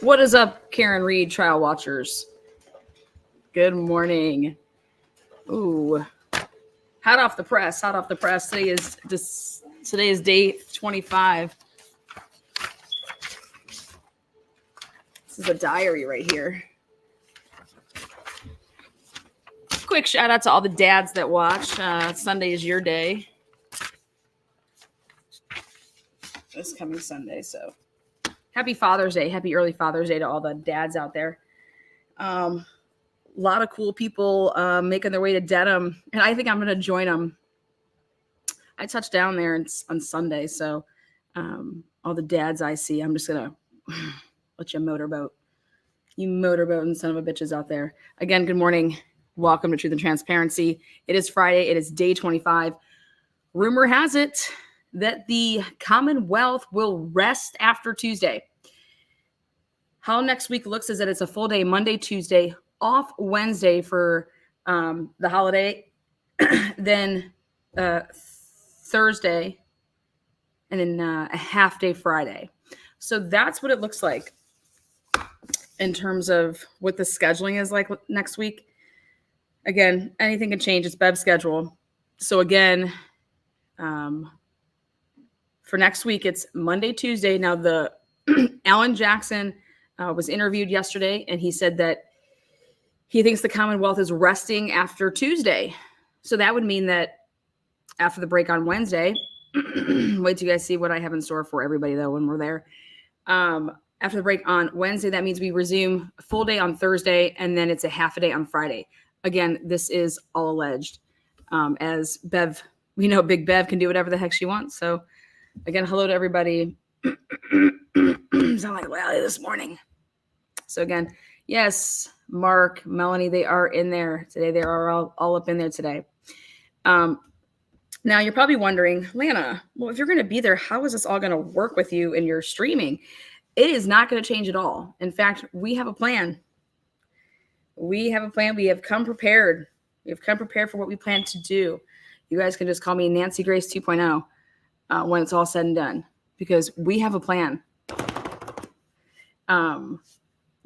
What is up, Karen Reed trial watchers? Good morning. Ooh, hot off the press. Today is day 25. This is a diary right here. Quick shout out to all the dads that watch. Sunday is your day. This coming Sunday, so happy Father's Day. Happy early Father's Day to all the dads out there. A lot of cool people making their way to Dedham, and I think I'm going to join them. I touched down there on Sunday, so all the dads I see, I'm just going to let you motorboat. You motorboating son of a bitches out there. Again, good morning. Welcome to Truth and Transparency. It is Friday. It is day 25. Rumor has it that the Commonwealth will rest after Tuesday. How next week looks is that it's a full day, Monday, Tuesday, off Wednesday for the holiday, then Thursday, and then a half day Friday. So that's what it looks like in terms of what the scheduling is like next week. Again, anything can change. It's Bev's schedule. So again, for next week, it's Monday, Tuesday. Now, the Alan Jackson was interviewed yesterday, and he said that he thinks the Commonwealth is resting after Tuesday. So that would mean that after the break on Wednesday, wait till you guys see what I have in store for everybody, though, when we're there. After the break on Wednesday, that means we resume a full day on Thursday, and then it's a half a day on Friday. Again, this is all alleged. As Bev, we know Big Bev can do whatever the heck she wants. So again, hello to everybody. Sound like Lally this morning. So again, yes, Mark, Melanie, they are in there today. They are all up in there today. Now you're probably wondering, Lana, well, if you're going to be there, how is this all going to work with you in your streaming? It is not going to change at all. In fact, we have a plan. We have a plan. We have come prepared. We have come prepared for what we plan to do. You guys can just call me Nancy Grace 2.0 when it's all said and done, because we have a plan.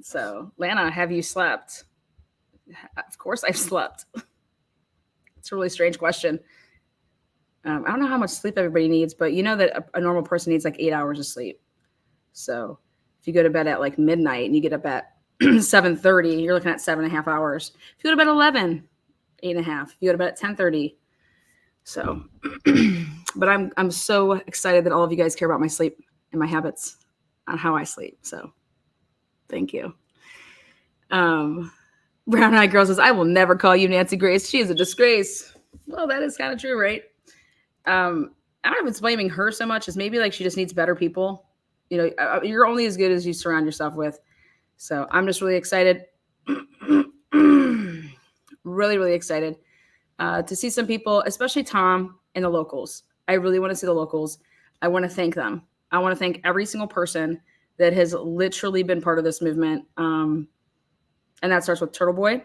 So, Lana, have you slept? Of course I've slept. It's a really strange question. I don't know how much sleep everybody needs, but you know that a normal person needs like 8 hours of sleep. So if you go to bed at like midnight and you get up at 7:30, you're looking at 7.5 hours. If you go to bed at 11, 8.5. If you go to bed at 10:30. So, but I'm so excited that all of you guys care about my sleep and my habits on how I sleep. So thank you. Brown Eyed Girl says, I will never call you Nancy Grace. She is a disgrace. Well, that is kind of true, right? I don't know if it's blaming her so much as maybe like she just needs better people. You know, you're only as good as you surround yourself with. So I'm just really excited. Really, really excited to see some people, especially Tom and the locals. I really want to see the locals. I want to thank them. I want to thank every single person that has literally been part of this movement. And that starts with Turtle Boy.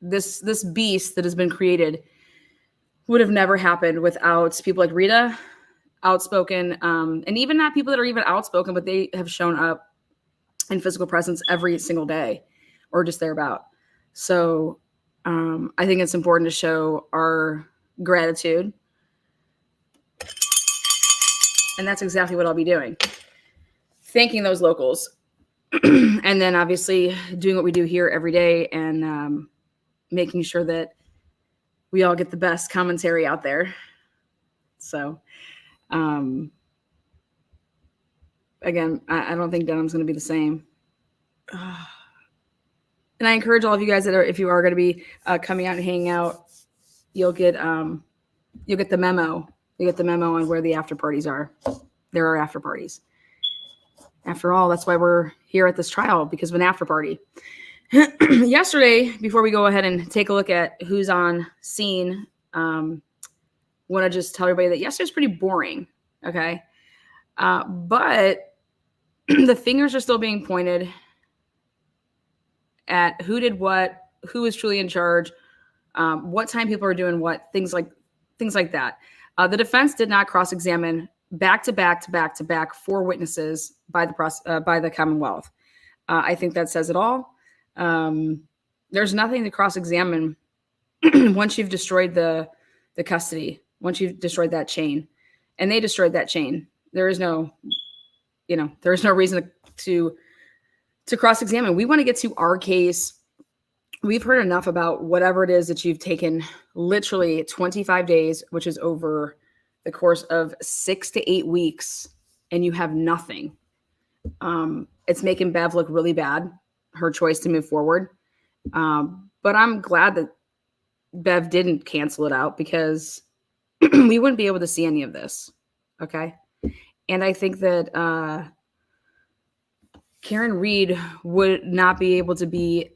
This beast that has been created would have never happened without people like Rita, outspoken, and even not people that are even outspoken, but they have shown up in physical presence every single day or just thereabout. So I think it's important to show our gratitude. And that's exactly what I'll be doing. Thanking those locals. And then obviously doing what we do here every day and making sure that we all get the best commentary out there. So, again, I don't think Denham's going to be the same. And I encourage all of you guys that are, if you are going to be coming out and hanging out, you'll get the memo. You get the memo on where the after parties are. There are after parties. After all, that's why we're here at this trial, because of an after party. Yesterday, before we go ahead and take a look at who's on scene, want to just tell everybody that yesterday's pretty boring, okay? But the fingers are still being pointed at who did what, who is truly in charge, what time people are doing what, things like that. The defense did not cross-examine back to back to back to back 4 witnesses by the Commonwealth. I think that says it all. There's nothing to cross-examine once you've destroyed the custody, once you've destroyed that chain, and they destroyed that chain. There is no reason to cross-examine. We want to get to our case. We've heard enough about whatever it is that you've taken literally 25 days, which is over the course of 6 to 8 weeks, and you have nothing. It's making Bev look really bad, her choice to move forward. But I'm glad that Bev didn't cancel it out, because we wouldn't be able to see any of this. Okay. And I think that Karen Reed would not be able to be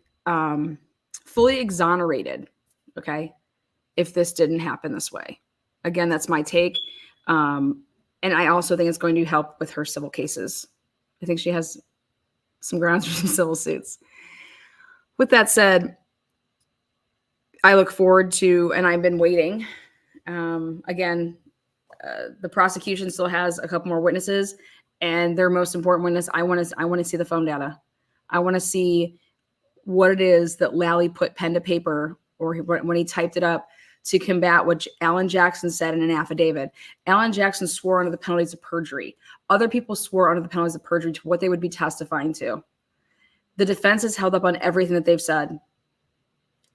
fully exonerated, okay, if this didn't happen this way. Again, that's my take. And I also think it's going to help with her civil cases. I think she has some grounds for some civil suits. With that said, I look forward to, and I've been waiting. Again, the prosecution still has a couple more witnesses, and their most important witness, I want to see the phone data. I want to see what it is that Lally put pen to paper, or when he typed it up, to combat what Alan Jackson said in an affidavit. Alan Jackson swore under the penalties of perjury. Other people swore under the penalties of perjury to what they would be testifying to. The defense is held up on everything that they've said.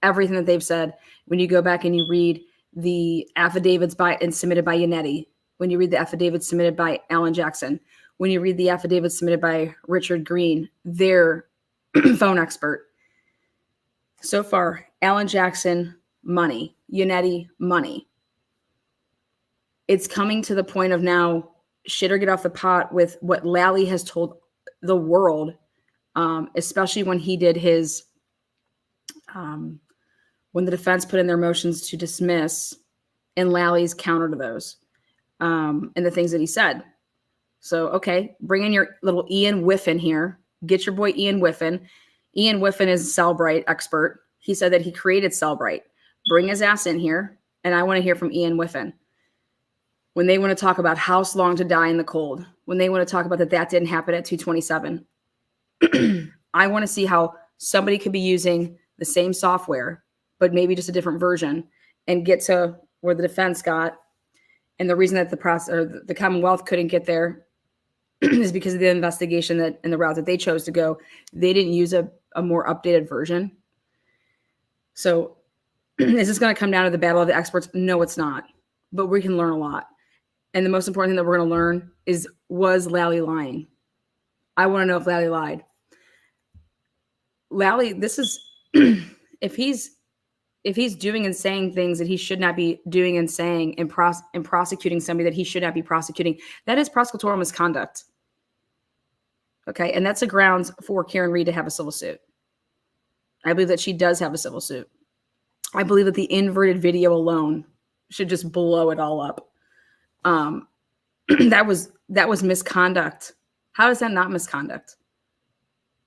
Everything that they've said. When you go back and you read the affidavits submitted by Yannetti, when you read the affidavits submitted by Alan Jackson, when you read the affidavits submitted by Richard Green, their phone expert. So far, Alan Jackson, money. Yannetti, money. It's coming to the point of now, shit or get off the pot with what Lally has told the world, especially when he did his, when the defense put in their motions to dismiss, and Lally's counter to those, and the things that he said. So, okay, bring in your little Ian Whiffen here. Get your boy Ian Whiffen. Ian Whiffen is a Cellbrite expert. He said that he created Cellbrite. Bring his ass in here, and I want to hear from Ian Whiffen. When they want to talk about House Long to Die in the Cold, when they want to talk about that didn't happen at 227, I want to see how somebody could be using the same software, but maybe just a different version, and get to where the defense got. And the reason that the Commonwealth couldn't get there is because of the investigation and the route that they chose to go. They didn't use a more updated version. So is this going to come down to the battle of the experts? No, it's not. But we can learn a lot. And the most important thing that we're going to learn is, was Lally lying? I want to know if Lally lied. Lally, this is, if he's doing and saying things that he should not be doing and saying, and prosecuting somebody that he should not be prosecuting, that is prosecutorial misconduct. Okay. And that's a grounds for Karen Reed to have a civil suit. I believe that she does have a civil suit. I believe that the inverted video alone should just blow it all up. That was misconduct. How is that not misconduct?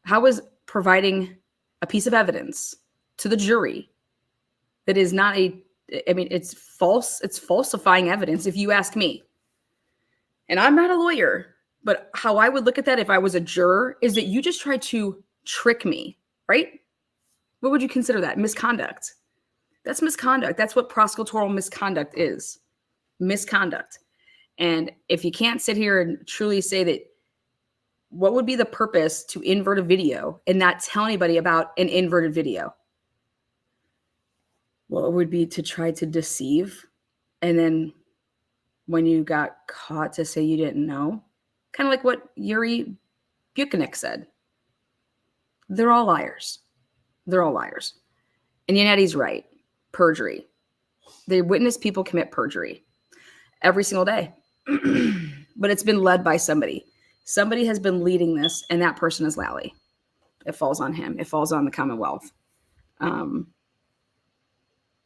How is providing a piece of evidence to the jury that is not it's false. It's falsifying evidence, if you ask me. And I'm not a lawyer, but how I would look at that if I was a juror is that you just tried to trick me, right? What would you consider that? Misconduct. That's misconduct. That's what prosecutorial misconduct is. Misconduct. And if you can't sit here and truly say that, what would be the purpose to invert a video and not tell anybody about an inverted video? Well, it would be to try to deceive. And then when you got caught, to say you didn't know. Kind of like what Yuri Buchanan said. They're all liars. They're all liars. And Yannetti's right. Perjury. They witness people commit perjury every single day. But it's been led by somebody. Somebody has been leading this, and that person is Lally. It falls on him. It falls on the Commonwealth.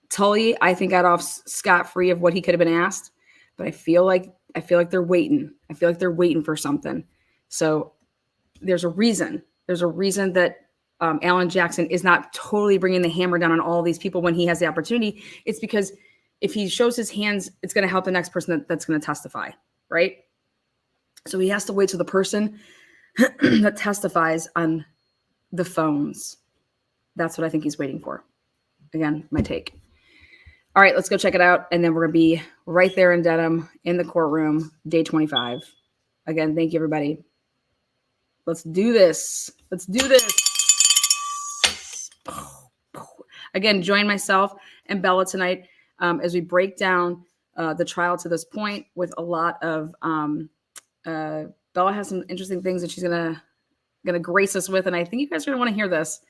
Tully, I think, got off scot-free of what he could have been asked, but I feel like they're waiting. I feel like they're waiting for something. So there's a reason. There's a reason that Alan Jackson is not totally bringing the hammer down on all these people when he has the opportunity. It's because if he shows his hands, it's going to help the next person that's going to testify, right? So he has to wait till the person that testifies on the phones. That's what I think he's waiting for. Again, my take. All right, let's go check it out. And then we're going to be right there in Dedham in the courtroom, day 25. Again, thank you, everybody. Let's do this. Let's do this. Again, join myself and Bella tonight as we break down the trial to this point with a lot of Bella has some interesting things that she's gonna grace us with, and I think you guys are gonna want to hear this.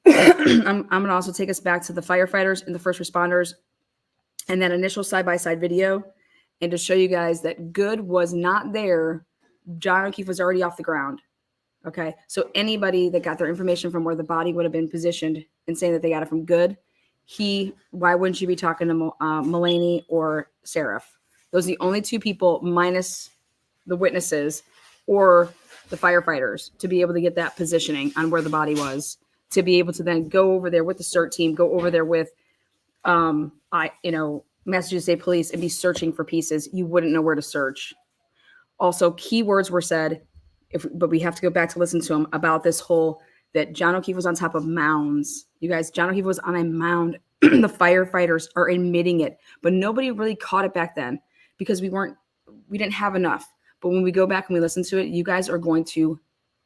I'm gonna also take us back to the firefighters and the first responders and that initial side-by-side video, and to show you guys that Good was not there. John O'Keefe was already off the ground. Okay, so anybody that got their information from where the body would have been positioned and saying that they got it from Good, why wouldn't you be talking to Mulaney or Seraph? Those are the only two people, minus the witnesses or the firefighters, to be able to get that positioning on where the body was, to be able to then go over there with the CERT team, go over there with, Massachusetts State Police and be searching for pieces. You wouldn't know where to search. Also, keywords were said, but we have to go back to listen to him about this whole that John O'Keefe was on top of mounds. You guys, John O'Keefe was on a mound. The firefighters are admitting it, but nobody really caught it back then because we didn't have enough. But when we go back and we listen to it, you guys are going to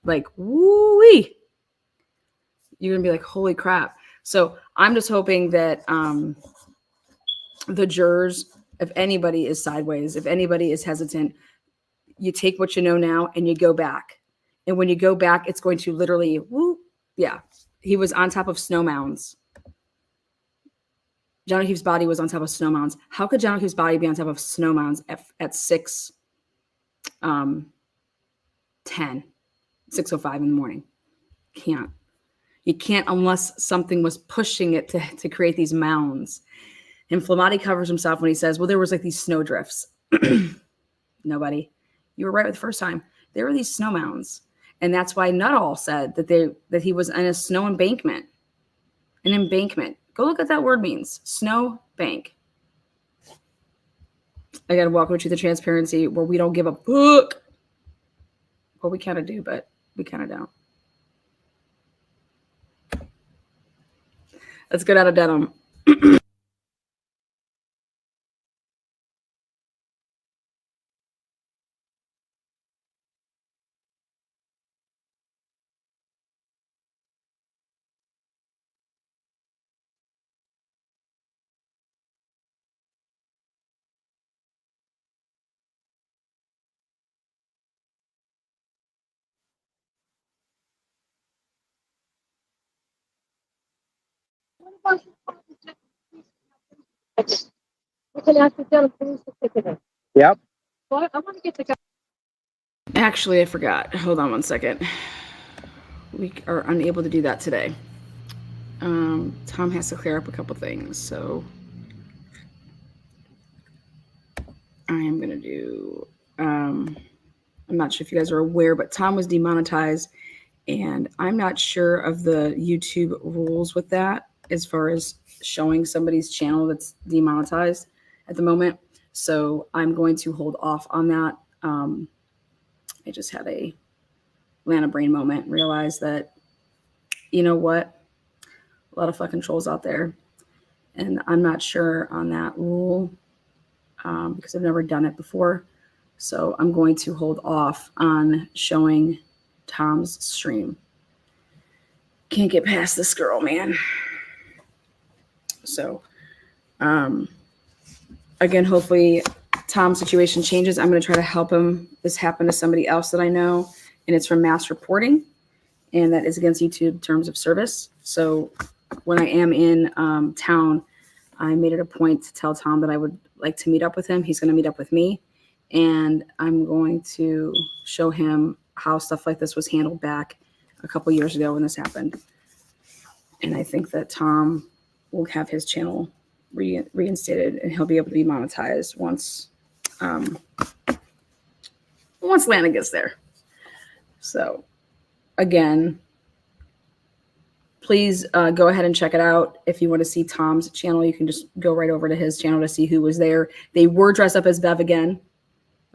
like, woo-wee. You're going to be like, holy crap. So I'm just hoping that the jurors, if anybody is sideways, if anybody is hesitant, you take what you know now and you go back. And when you go back, it's going to literally, whoop, yeah. He was on top of snow mounds. John O'Keefe's body was on top of snow mounds. How could John O'Keefe's body be on top of snow mounds at 6:05 in the morning? Can't. You can't unless something was pushing it to create these mounds. And Flamati covers himself when he says, well, there was like these snow drifts. Nobody. You were right the first time. There were these snow mounds. And that's why Nuttall said that he was in a snow embankment. An embankment. Go look at that word means. Snow bank. I got to welcome to the transparency where we don't give a fuck. Well, we kind of do, but we kind of don't. Let's get out of Dedham. Yep. Well, I want to get the guy. Actually, I forgot. Hold on one second. We are unable to do that today. Tom has to clear up a couple things, so I am going to do, I'm not sure if you guys are aware, but Tom was demonetized, and I'm not sure of the YouTube rules with that as far as showing somebody's channel that's demonetized at the moment. So I'm going to hold off on that. I just had a Lana brain moment and realized that, you know what? A lot of fucking trolls out there. And I'm not sure on that rule because I've never done it before. So I'm going to hold off on showing Tom's stream. Can't get past this girl, man. So, again, hopefully Tom's situation changes. I'm going to try to help him. This happened to somebody else that I know, and it's from mass reporting, and that is against YouTube terms of service. So when I am in town, I made it a point to tell Tom that I would like to meet up with him. He's going to meet up with me, and I'm going to show him how stuff like this was handled back a couple years ago when this happened. And I think that Tom will have his channel reinstated, and he'll be able to be monetized once Lana gets there. So again, please go ahead and check it out. If you want to see Tom's channel, you can just go right over to his channel to see who was there. They were dressed up as Bev again.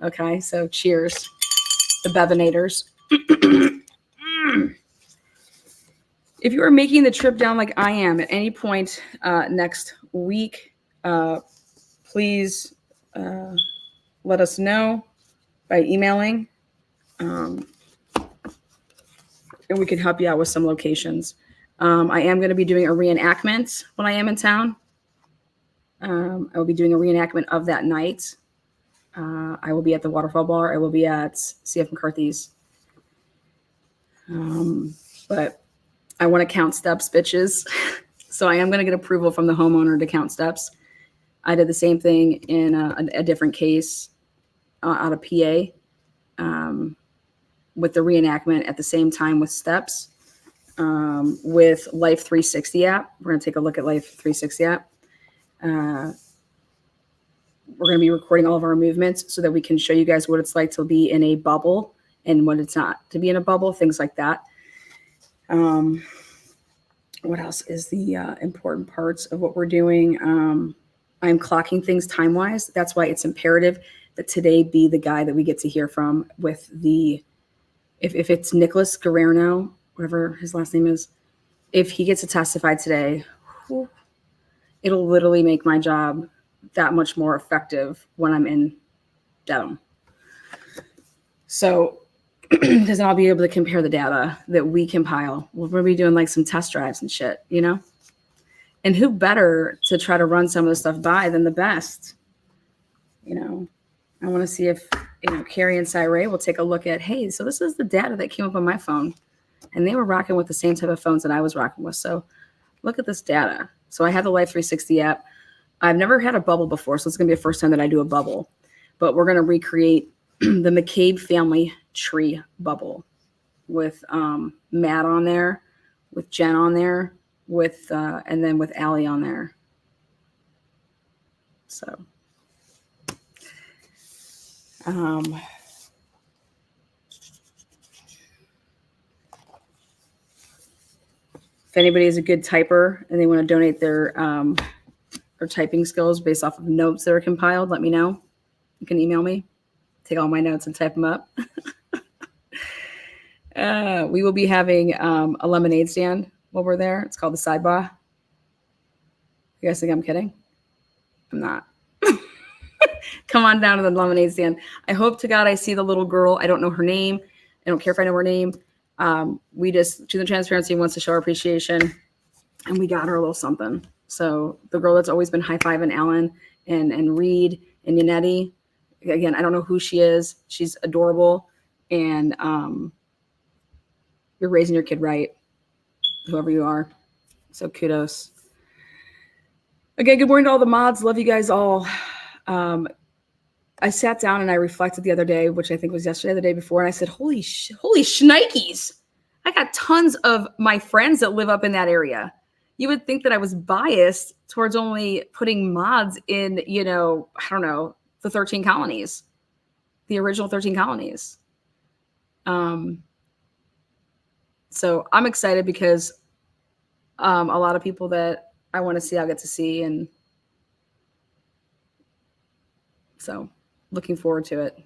Okay, so cheers, the Bevanators. If you are making the trip down like I am at any point next week, please let us know by emailing, and we can help you out with some locations. I am going to be doing a reenactment when I am in town. I will be doing a reenactment of that night. I will be at the Waterfall Bar. I will be at CF McCarthy's. But I want to count steps, bitches. So I am going to get approval from the homeowner to count steps. I did the same thing in a different case out of PA with the reenactment at the same time with steps with Life 360 app. We're going to take a look at Life 360 app. We're going to be recording all of our movements so that we can show you guys what it's like to be in a bubble and what it's not to be in a bubble, things like that. What else is the important parts of what we're doing? I'm clocking things time-wise. That's why it's imperative that today be the guy that we get to hear from with the, if it's Nicholas Guerrero, whatever his last name is, if he gets to testify today, it'll literally make my job that much more effective when I'm in Dedham. So, because I'll be able to compare the data that we compile. We're going to be doing like some test drives and shit, you know? And who better to try to run some of this stuff by than the best? You know, I want to see if, you know, Carrie and Cyree will take a look at, hey, so this is the data that came up on my phone. And they were rocking with the same type of phones that I was rocking with. So look at this data. So I have the Life 360 app. I've never had a bubble before, so it's going to be the first time that I do a bubble. But we're going to recreate the McCabe family tree bubble with Matt on there, with Jen on there, with and then with Allie on there. So if anybody is a good typer and they want to donate their typing skills based off of notes that are compiled, let me know. You can email me, take all my notes and type them up. We will be having a lemonade stand while we're there. It's called the Sidebar. You guys think I'm kidding? I'm not. Come on down to the lemonade stand. I hope to God I see the little girl. I don't know her name. I don't care if I know her name. We just, to the transparency, wants to show our appreciation. And we got her a little something. So the girl that's always been high-fiving Alan and Reed and Yannetti. Again, I don't know who she is. She's adorable. And you're raising your kid right, whoever you are. So kudos. Again, good morning to all the mods. Love you guys all. I sat down and I reflected the other day, which I think was yesterday, the day before, and I said, holy shnikes. I got tons of my friends that live up in that area. You would think that I was biased towards only putting mods in, you know, I don't know, the 13 colonies, the original 13 colonies. So I'm excited because a lot of people that I want to see, I'll get to see. And so looking forward to it.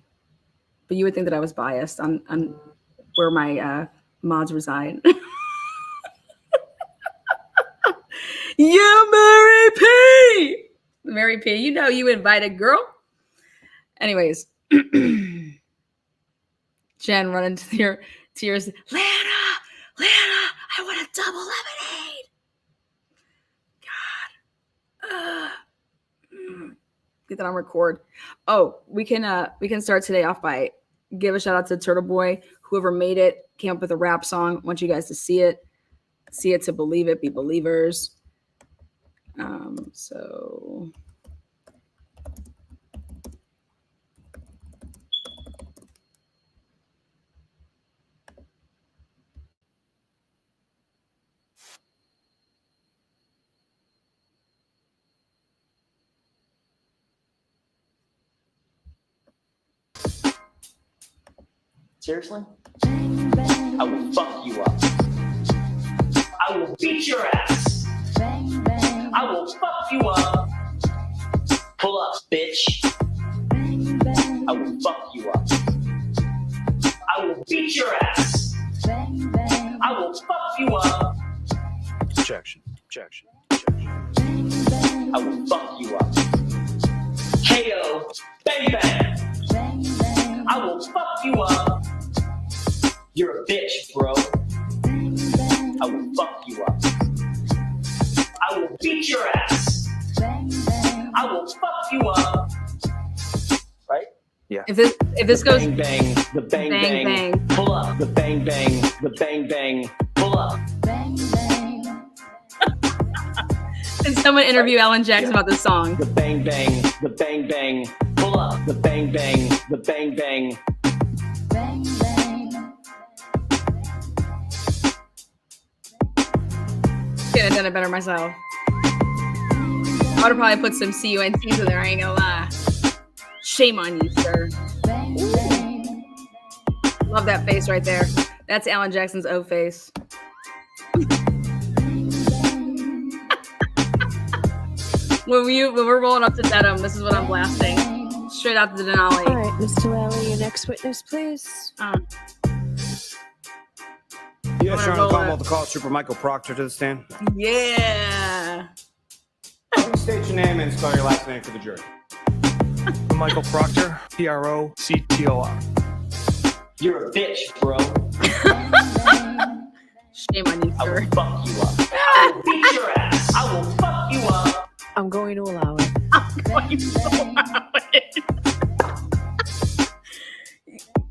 But you would think that I was biased on where my mods reside. Yeah, Mary P. Mary P, you know you invited, girl. Anyways, Jen running to your tears. Lana, I want a double lemonade. God. Get that on record. Oh, we can start today off by give a shout out to Turtle Boy. Whoever made it came up with a rap song. I want you guys to see it. See it to believe it. Be believers. So seriously? I will fuck you up. I will beat your ass. I will fuck you up. Pull up, bitch. I will fuck you beat your ass. I will fuck you up. Objection. Objection. Objection. I will fuck you up. KO. Bang bang. I will fuck you up. You're a bitch, bro. I will fuck you up. I will beat your ass. I will fuck you up. Right? Yeah. If this goes Bang bang. The bang Bang, bang. bang. Pull up. The bang bang. The bang bang. Pull up. and someone interview Alan Jackson about this song. The bang bang. The bang bang. Pull up. The bang bang. The bang bang. Could have done it better myself. I would have probably put some CUNTs in there, I ain't gonna lie. Shame on you, sir. Love that face right there. That's Alan Jackson's O face. when we're rolling up to Dedham, this is what I'm blasting. Straight out the Denali. All right, Mr. Lally, your next witness, please. Yes, Your Honor, roll the Commonwealth to call Trooper Michael Proctor to the stand. Yeah. Please state your name and spell your last name for the jury. Michael Proctor, Proctor. You're a bitch, bro. Shame on you, I sir. will fuck you up. I will beat your ass. I will fuck you up. I'm going to allow it.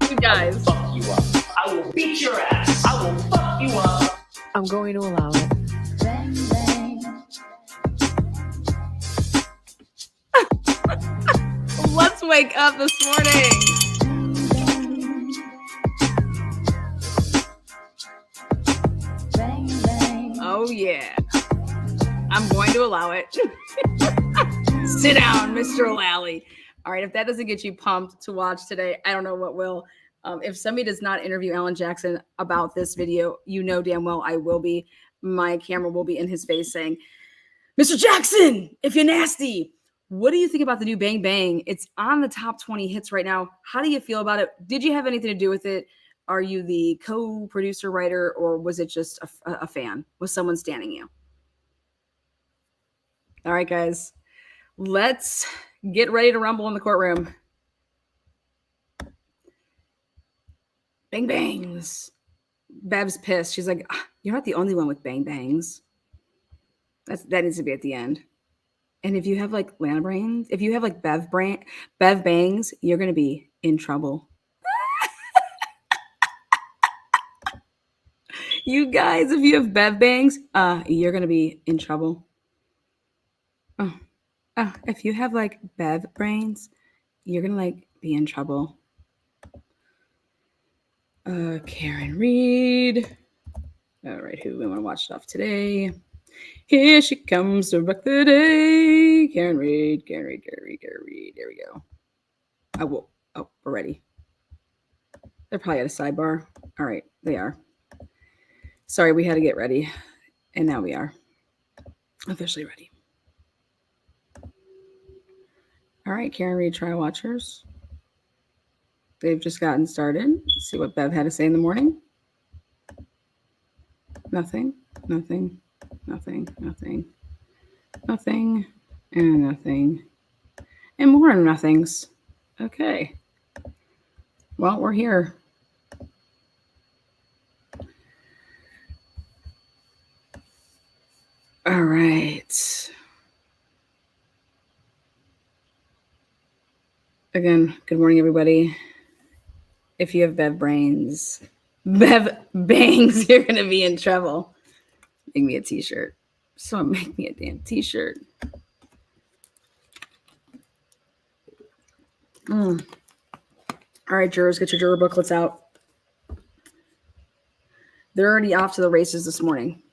You guys. Fuck you up. I will beat your ass. I will fuck you up. I'm going to allow it. Let's wake up this morning. Oh, yeah. I'm going to allow it. Sit down, Mr. Lally. All right, if that doesn't get you pumped to watch today, I don't know what will. If somebody does not interview Alan Jackson about this video, you know damn well I will be. My camera will be in his face saying, Mr. Jackson, if you're nasty, what do you think about the new Bang Bang? It's on the top 20 hits right now. How do you feel about it? Did you have anything to do with it? Are you the co-producer, writer, or was it just a fan? Was someone standing you? All right, guys, let's get ready to rumble in the courtroom. Bang bangs. Bab's pissed. She's like, you're not the only one with bang bangs. That needs to be at the end. And if you have like Lana brains, if you have like Bev bangs, you're going to be in trouble. You guys, if you have Bev bangs, you're going to be in trouble. If you have like Bev brains, you're going to like be in trouble. Karen Reed. All right, who we want to watch stuff today? Here she comes to rock the day. Karen Reed. There we go. We're ready. They're probably at a sidebar. All right, they are. Sorry, we had to get ready. And now we are officially ready. All right, Karen Reed trial watchers. They've just gotten started. Let's see what Bev had to say in the morning. Nothing, and nothing, and more nothings. Okay. Well, we're here. All right. Again, good morning, everybody. If you have Bev bangs, you're going to be in trouble. Make me a t-shirt. Someone make me a damn t-shirt. All right, jurors, get your juror booklets out. They're already off to the races this morning.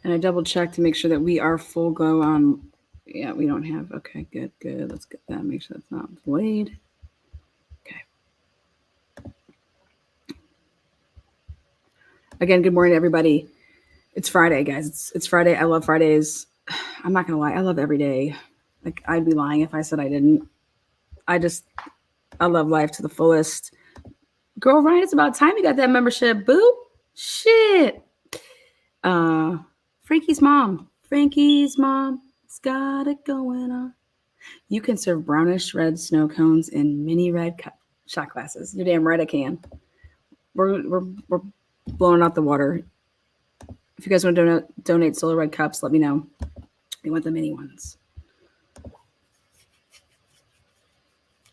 And I double checked to make sure that we are full go on. Yeah, we don't have. Okay, good. Let's get that. Make sure that's not delayed. Okay. Again, good morning, everybody. It's Friday, guys. It's Friday. I love Fridays. I'm not going to lie. I love every day. Like, I'd be lying if I said I didn't. I love life to the fullest. Girl, Ryan, it's about time you got that membership. Boo. Shit. Frankie's mom's got it going on. You can serve brownish red snow cones in mini red shot glasses. You're damn right I can. We're blowing out the water. If you guys want to donate solar red cups, let me know. We want the mini ones.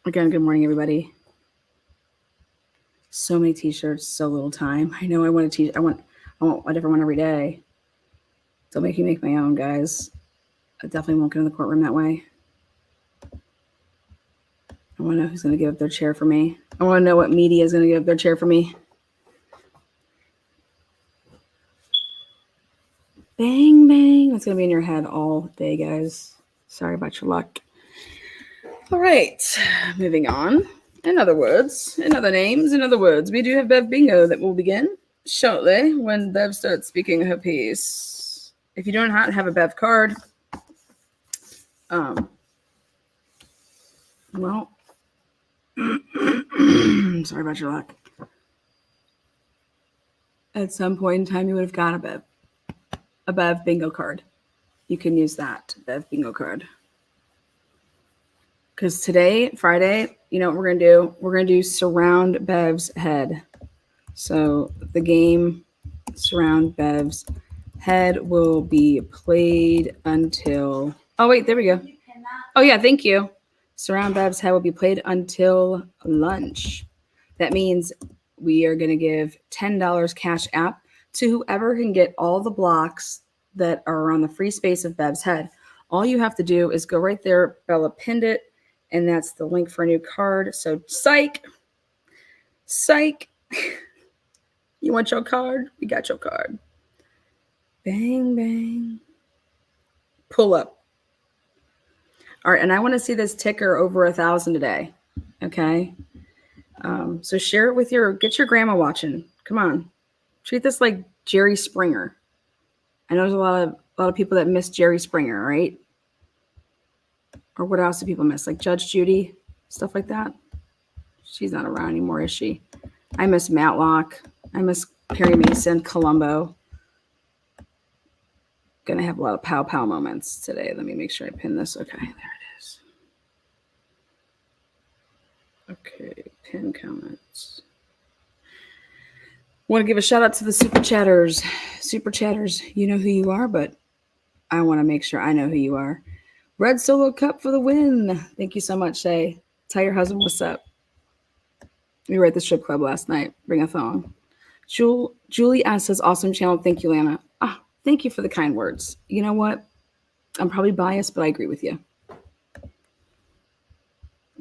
Again, good morning, everybody. So many t-shirts, so little time. I know I want a t-shirt. I want a different one every day. Don't make me make my own, guys. I definitely won't get in the courtroom that way. I want to know who's going to give up their chair for me. I want to know what media is going to give up their chair for me. Bang, bang. That's going to be in your head all day, guys. Sorry about your luck. All right. Moving on. In other words, in other names, in other words, we do have Bev Bingo that will begin shortly when Bev starts speaking her piece. If you don't have a Bev card, well, sorry about your luck. At some point in time, you would have got a Bev Bingo card. You can use that Bev Bingo card. Because today, Friday, you know what we're going to do? We're going to do Surround Bev's Head. So the game Surround Bev's Head will be played until... Oh, wait, there we go. Oh, yeah, thank you. Surround Bev's Head will be played until lunch. That means we are going to give $10 cash app to whoever can get all the blocks that are around the free space of Bev's Head. All you have to do is go right there. Bella pinned it. And that's the link for a new card. So psych. You want your card? We got your card. Bang, bang. Pull up. All right. And I want to see this ticker over 1,000 today. Okay. So share it with get your grandma watching. Come on. Treat this like Jerry Springer. I know there's a lot of people that miss Jerry Springer, right? Or what else do people miss? Like Judge Judy, stuff like that. She's not around anymore, is she? I miss Matlock. I miss Perry Mason, Columbo. Gonna have a lot of pow moments today. Let me make sure I pin this. Okay, there it is. Okay, pin comments. Want to give a shout out to the super chatters. Super chatters, you know who you are, but I want to make sure I know who you are. Red Solo Cup for the win. Thank you so much, Shay. Tell your husband what's up. We were at the strip club last night. Bring a thong. Julie S. says, awesome channel. Thank you, Lana. Thank you for the kind words. You know what? I'm probably biased, but I agree with you.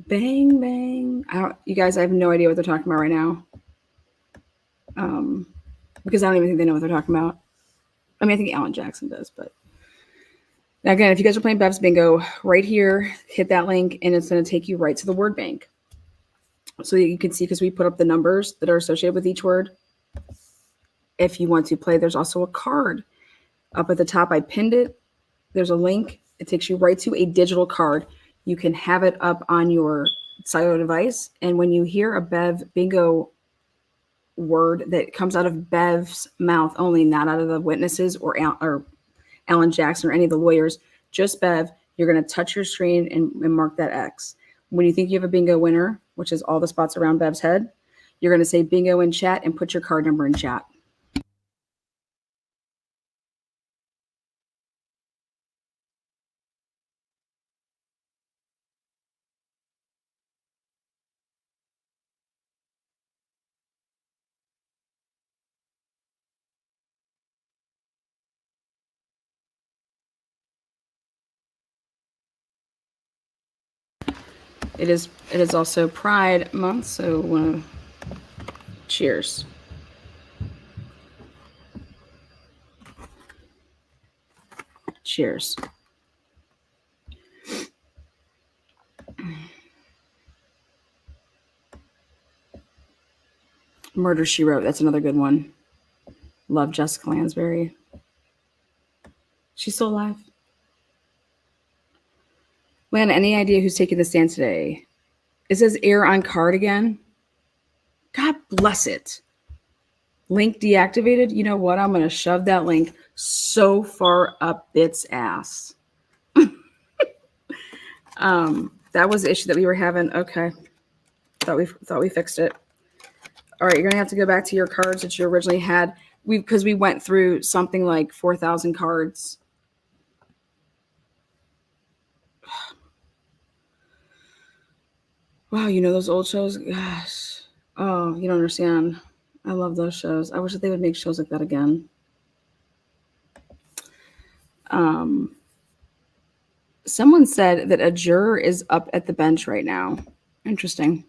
Bang, bang. You guys, I have no idea what they're talking about right now. Because I don't even think they know what they're talking about. I mean, I think Alan Jackson does, but. Now, again, if you guys are playing Bev's Bingo, right here, hit that link, and it's going to take you right to the word bank. So that you can see, because we put up the numbers that are associated with each word. If you want to play, there's also a card. Up at the top, I pinned it. There's a link. It takes you right to a digital card. You can have it up on your cellular device. And when you hear a Bev Bingo word that comes out of Bev's mouth only, not out of the witnesses or Alan Jackson or any of the lawyers, just Bev, you're going to touch your screen and mark that X. When you think you have a bingo winner, which is all the spots around Bev's head, you're going to say bingo in chat and put your card number in chat. It is also Pride Month, so cheers. Cheers. Murder, She Wrote. That's another good one. Love Jessica Lansbury. She's still alive. Lana, any idea who's taking the stand today? It says error on card again. God bless it. Link deactivated. You know what? I'm going to shove that link so far up its ass. That was the issue that we were having. Okay. Thought we fixed it. All right, you're gonna have to go back to your cards that you originally had. Because we went through something like 4,000 cards. Wow, you know those old shows? Gosh. Oh, you don't understand. I love those shows. I wish that they would make shows like that again. Someone said that a juror is up at the bench right now. Interesting.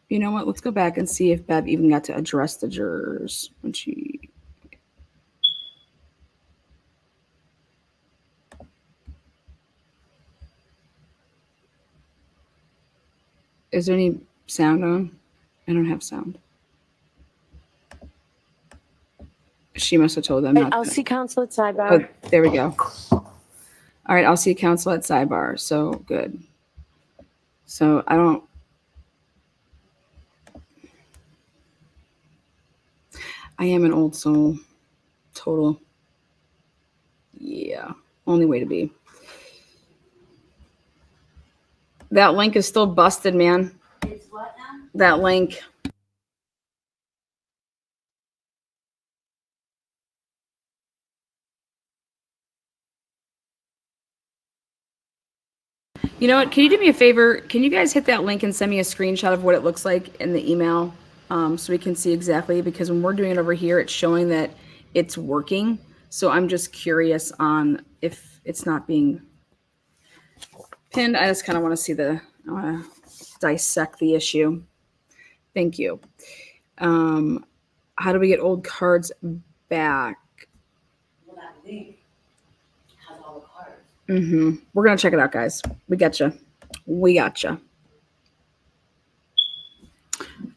You know what? Let's go back and see if Bev even got to address the jurors when she. Is there any sound on? I don't have sound. She must have told them not I'll to. see counsel at sidebar. Oh, there we go. All right, I'll see counsel at sidebar. So good. So I don't. I am an old soul. Total. Yeah. Only way to be. That link is still busted, man. It's what now? That link. You know what? Can you do me a favor? Can you guys hit that link and send me a screenshot of what it looks like in the email so we can see exactly? Because when we're doing it over here, it's showing that it's working. So I'm just curious on if it's not being pinned. I just kind of want to see I want to dissect the issue. Thank you. How do we get old cards back? Well, that link has all the cards. We're going to check it out, guys. We gotcha.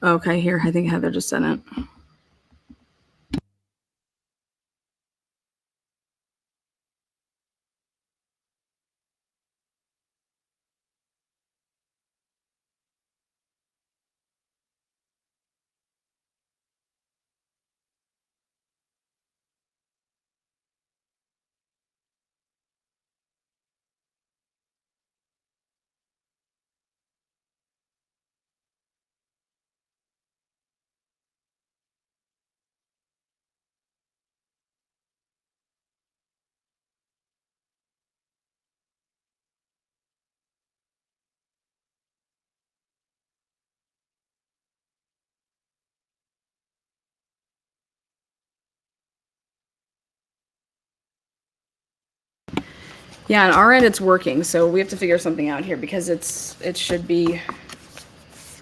Okay, here. I think Heather just sent it. Yeah, on our end, it's working. So we have to figure something out here because it should be.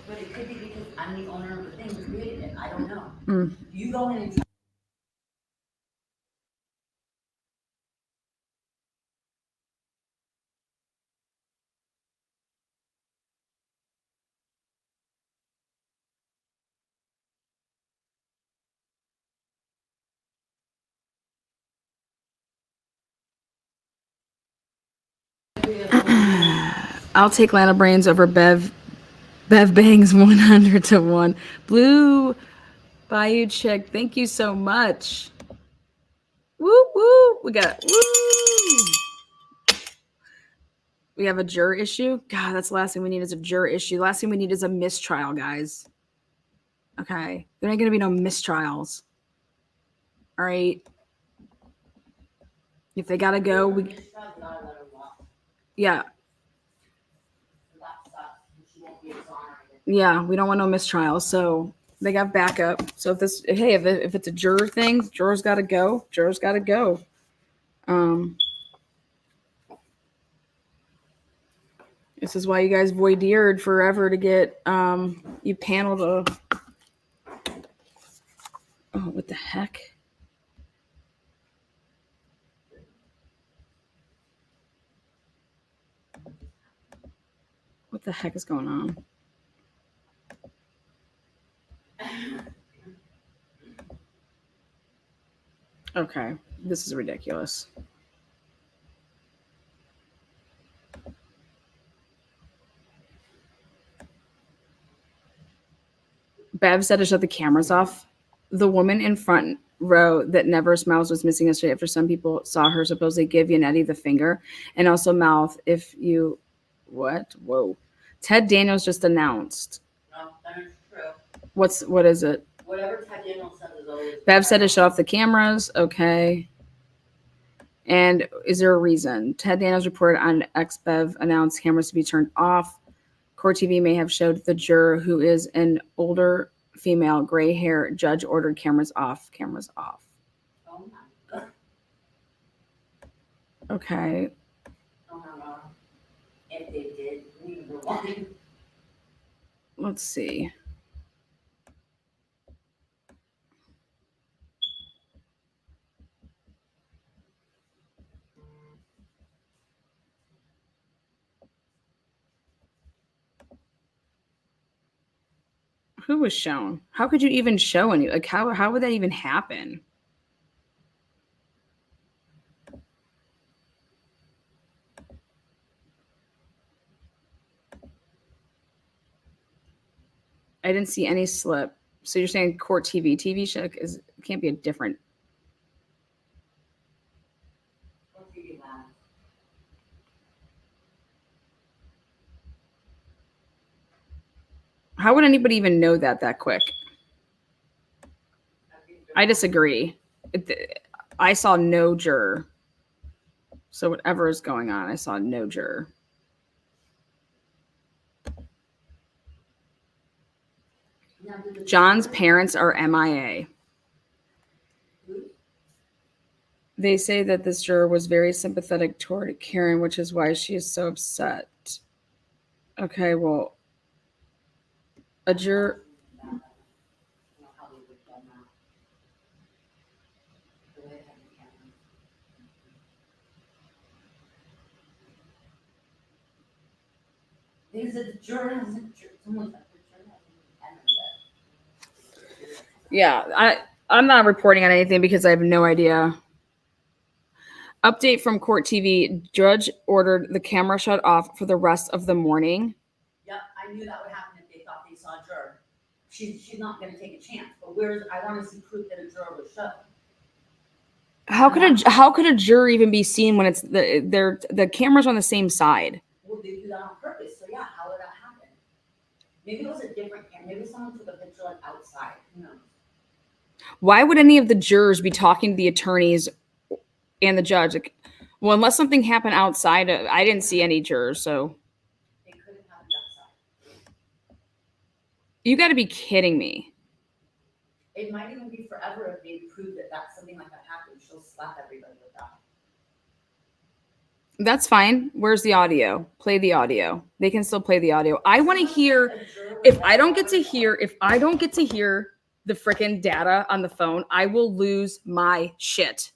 But it could be because I'm the owner of the thing who created it. I don't know. You go in and I'll take Lana Brains over Bev Bangs 100 to 1. Blue Bayou Chick, thank you so much. Woo woo. We got woo. We have a juror issue. God, that's the last thing we need is a juror issue. The last thing we need is a mistrial, guys. Okay. There ain't gonna be no mistrials. All right. If they gotta go, yeah. Yeah, we don't want no mistrials. So they got backup. So if it's a juror thing, jurors gotta go. Jurors gotta go. This is why you guys voideered forever to get you panel to. Oh, what the heck? What the heck is going on? Okay, this is ridiculous. Bev said to shut the cameras off. The woman in front row that never smiles was missing yesterday after some people saw her supposedly give Yannetti the finger and also mouth if you what? Whoa. Ted Daniels just announced. No, that is true. What is it? Whatever Ted Daniels says is always. Bev said to shut off the cameras. Okay. And is there a reason? Ted Daniels reported on XBev announced cameras to be turned off. Court TV may have showed the juror who is an older female, gray hair. Judge ordered cameras off. Cameras off. Oh my God. Okay. Oh no. If they did, we were wrong. Let's see. Who was shown? How could you even show any? Like how would that even happen? I didn't see any slip. So you're saying court TV show is can't be a different. What do you have? How would anybody even know that quick? I disagree. I saw no juror. So whatever is going on, I saw no juror. John's parents are MIA. They say that this juror was very sympathetic toward Karen, which is why she is so upset. Okay, well, a juror. Because the juror hasn't, someone's like, the juror hasn't yet. Yeah, I'm not reporting on anything because I have no idea. Update from Court TV. Judge ordered the camera shut off for the rest of the morning. Yep, I knew that would happen if they thought they saw a juror. She's not going to take a chance. But I want to see proof that a juror was shut. How could a juror even be seen when it's the camera's on the same side? Well, they do that on purpose. So yeah, how would that happen? Maybe it was a different camera. Maybe someone took a picture like outside. Who knows? Why would any of the jurors be talking to the attorneys and the judge? Like, well, unless something happened outside, I didn't see any jurors, so. It could have happened outside. You got to be kidding me. It might even be forever if they prove that something like that happened. She'll slap everybody with that. That's fine. Where's the audio? Play the audio. They can still play the audio. I want to hear. If I don't get to hear the freaking data on the phone, I will lose my shit.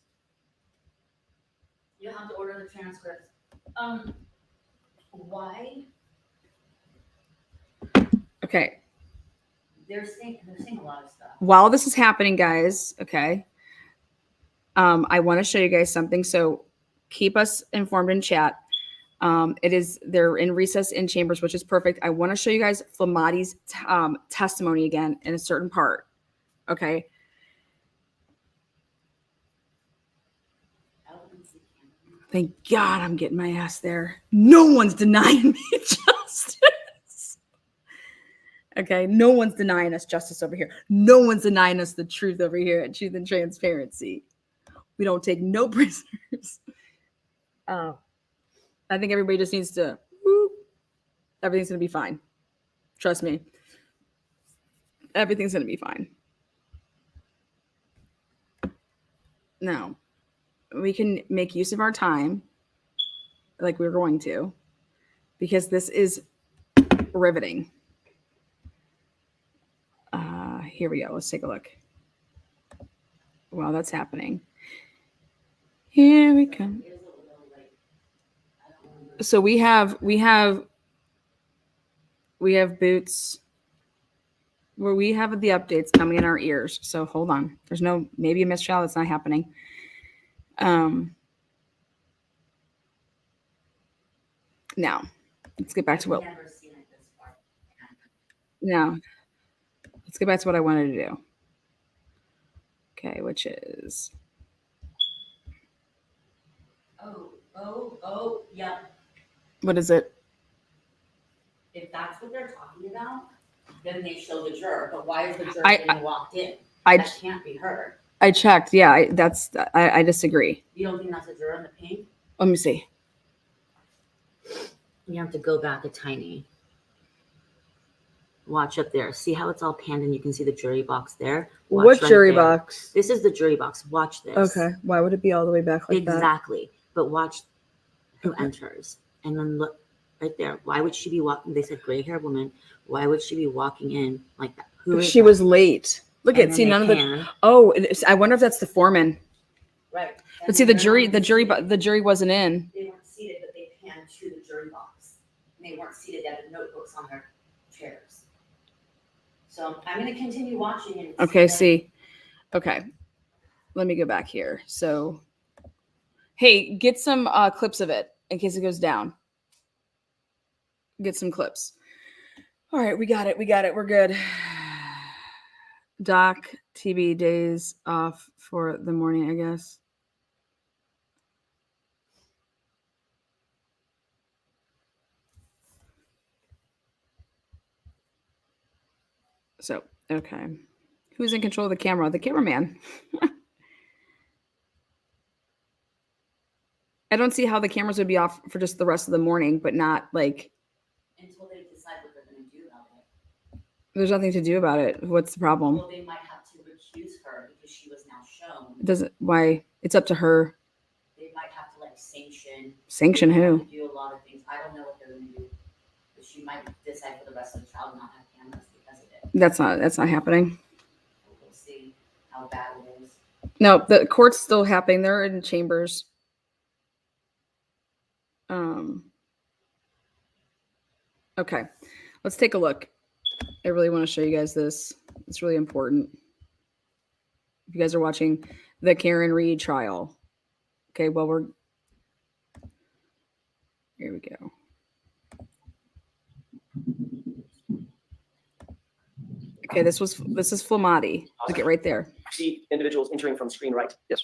You'll have to order the transcripts. Why? Okay. They're saying a lot of stuff. While this is happening, guys, okay, I want to show you guys something. So keep us informed in chat. They're in recess in chambers, which is perfect. I want to show you guys Flamati's testimony again in a certain part. Okay. Thank God I'm getting my ass there. No one's denying me justice. Okay. No one's denying us justice over here. No one's denying us the truth over here at Truth and Transparency. We don't take no prisoners. I think everybody just needs to, everything's going to be fine. Trust me. Everything's going to be fine. Now, we can make use of our time like we're going to, because this is riveting. Here we go. Let's take a look. While that's happening. Here we come. So we have Boots where we have the updates coming in our ears. So hold on. There's maybe a mistrial that's not happening. Now let's get back to what. Now Let's get back to what I wanted to do. Okay, which is Yeah. what is it? If that's what they're talking about, then they show the juror. But why is the juror I- getting walked in? I That can't be her. I checked. Yeah, I disagree. You don't think that's a juror in the pink? Let me see. You have to go back a tiny. Watch up there. See how it's all panned and you can see the jury box there? Watch What right jury there. box? This is the jury box. Watch this. Okay. Why would it be all the way back like that? Exactly. But watch who Okay. enters. And then look right there. Why would she be walking? They said gray hair woman. Why would she be walking in like that? Who is She that? was late. Look And at see then none of they the. pan. Oh, I wonder if that's the foreman. Right. But see, the jury wasn't in. They weren't seated, but they panned to the jury box. And they weren't seated. They had the notebooks on their chairs. So I'm going to continue watching. And Okay, see. Okay. Let me go back here. So, hey, get some clips of it in case it goes down. Get some clips. All right, we got it. We're good. Doc, TB days off for the morning, I guess. So, okay. Who's in control of the camera? The cameraman. I don't see how the cameras would be off for just the rest of the morning, but not like until they decide what they're going to do about it. there's nothing to do about it. What's the problem? Well, they might have to recuse her because she was now shown. It doesn't why it's up to her. They might have to like sanction. Sanction They might who? have to do a lot of things. I don't know what they're going to do. But she might decide for the rest of the trial not have cameras because of it. That's not happening. We'll see how bad it is. No, the court's still happening. They're in chambers. Okay, let's take a look. I really want to show you guys this. It's really important. If you guys are watching the Karen Reed trial. Okay, well, here we go. Okay, this is Flamati. Look at right there. See individuals entering from screen right. Yes.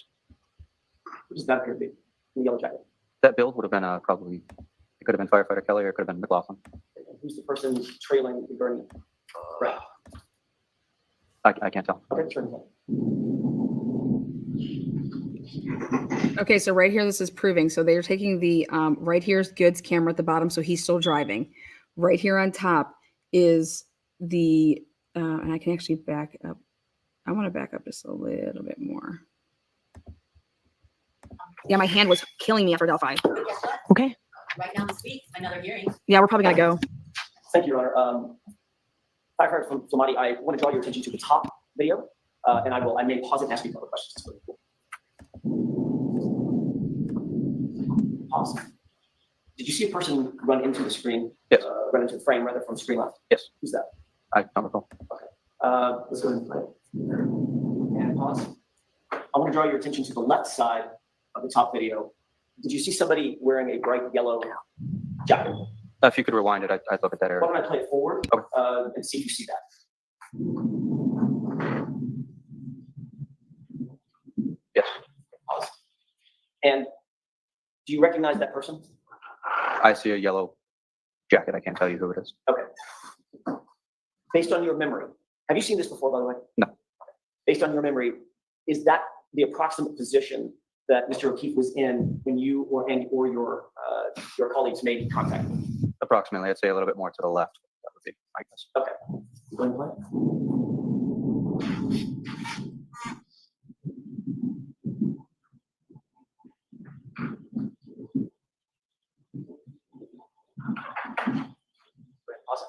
What does that appear to be? In the yellow jacket. That build would have been probably, it could have been Firefighter Kelly or it could have been McLaughlin. And who's the person trailing the gurney? Right. I can't tell. Okay, turn it. Okay, so right here, this is proving. So they're taking the right here's Good's camera at the bottom, so he's still driving. Right here on top is the, and I can actually back up. I want to back up just a little bit more. Yeah, my hand was killing me after Delphi. But guess what? Okay. Right now this week, another hearing. Yeah, we're probably gonna go. Thank you, Your Honor. Firefighter from Flamati, I want to draw your attention to the top video, and I may pause it and ask you a couple of questions. Pause. Did you see a person run into the screen? Yes. Run into the frame, rather, from screen left? Yes. Who's that? I don't recall. Let's go ahead and play it. And pause. I want to draw your attention to the left side of the top video. Did you see somebody wearing a bright yellow jacket? If you could rewind it, I'd look at that Why area. don't I play it forward Okay. and see if you see that? Yes. Pause. And do you recognize that person? I see a yellow jacket. I can't tell you who it is. Okay. Based on your memory, have you seen this before, by the way? No. Based on your memory, is that the approximate position that Mr. O'Keefe was in when you or your colleagues made contact? Approximately, I'd say a little bit more to the left. That would be my guess. Okay. Go ahead and play. Awesome.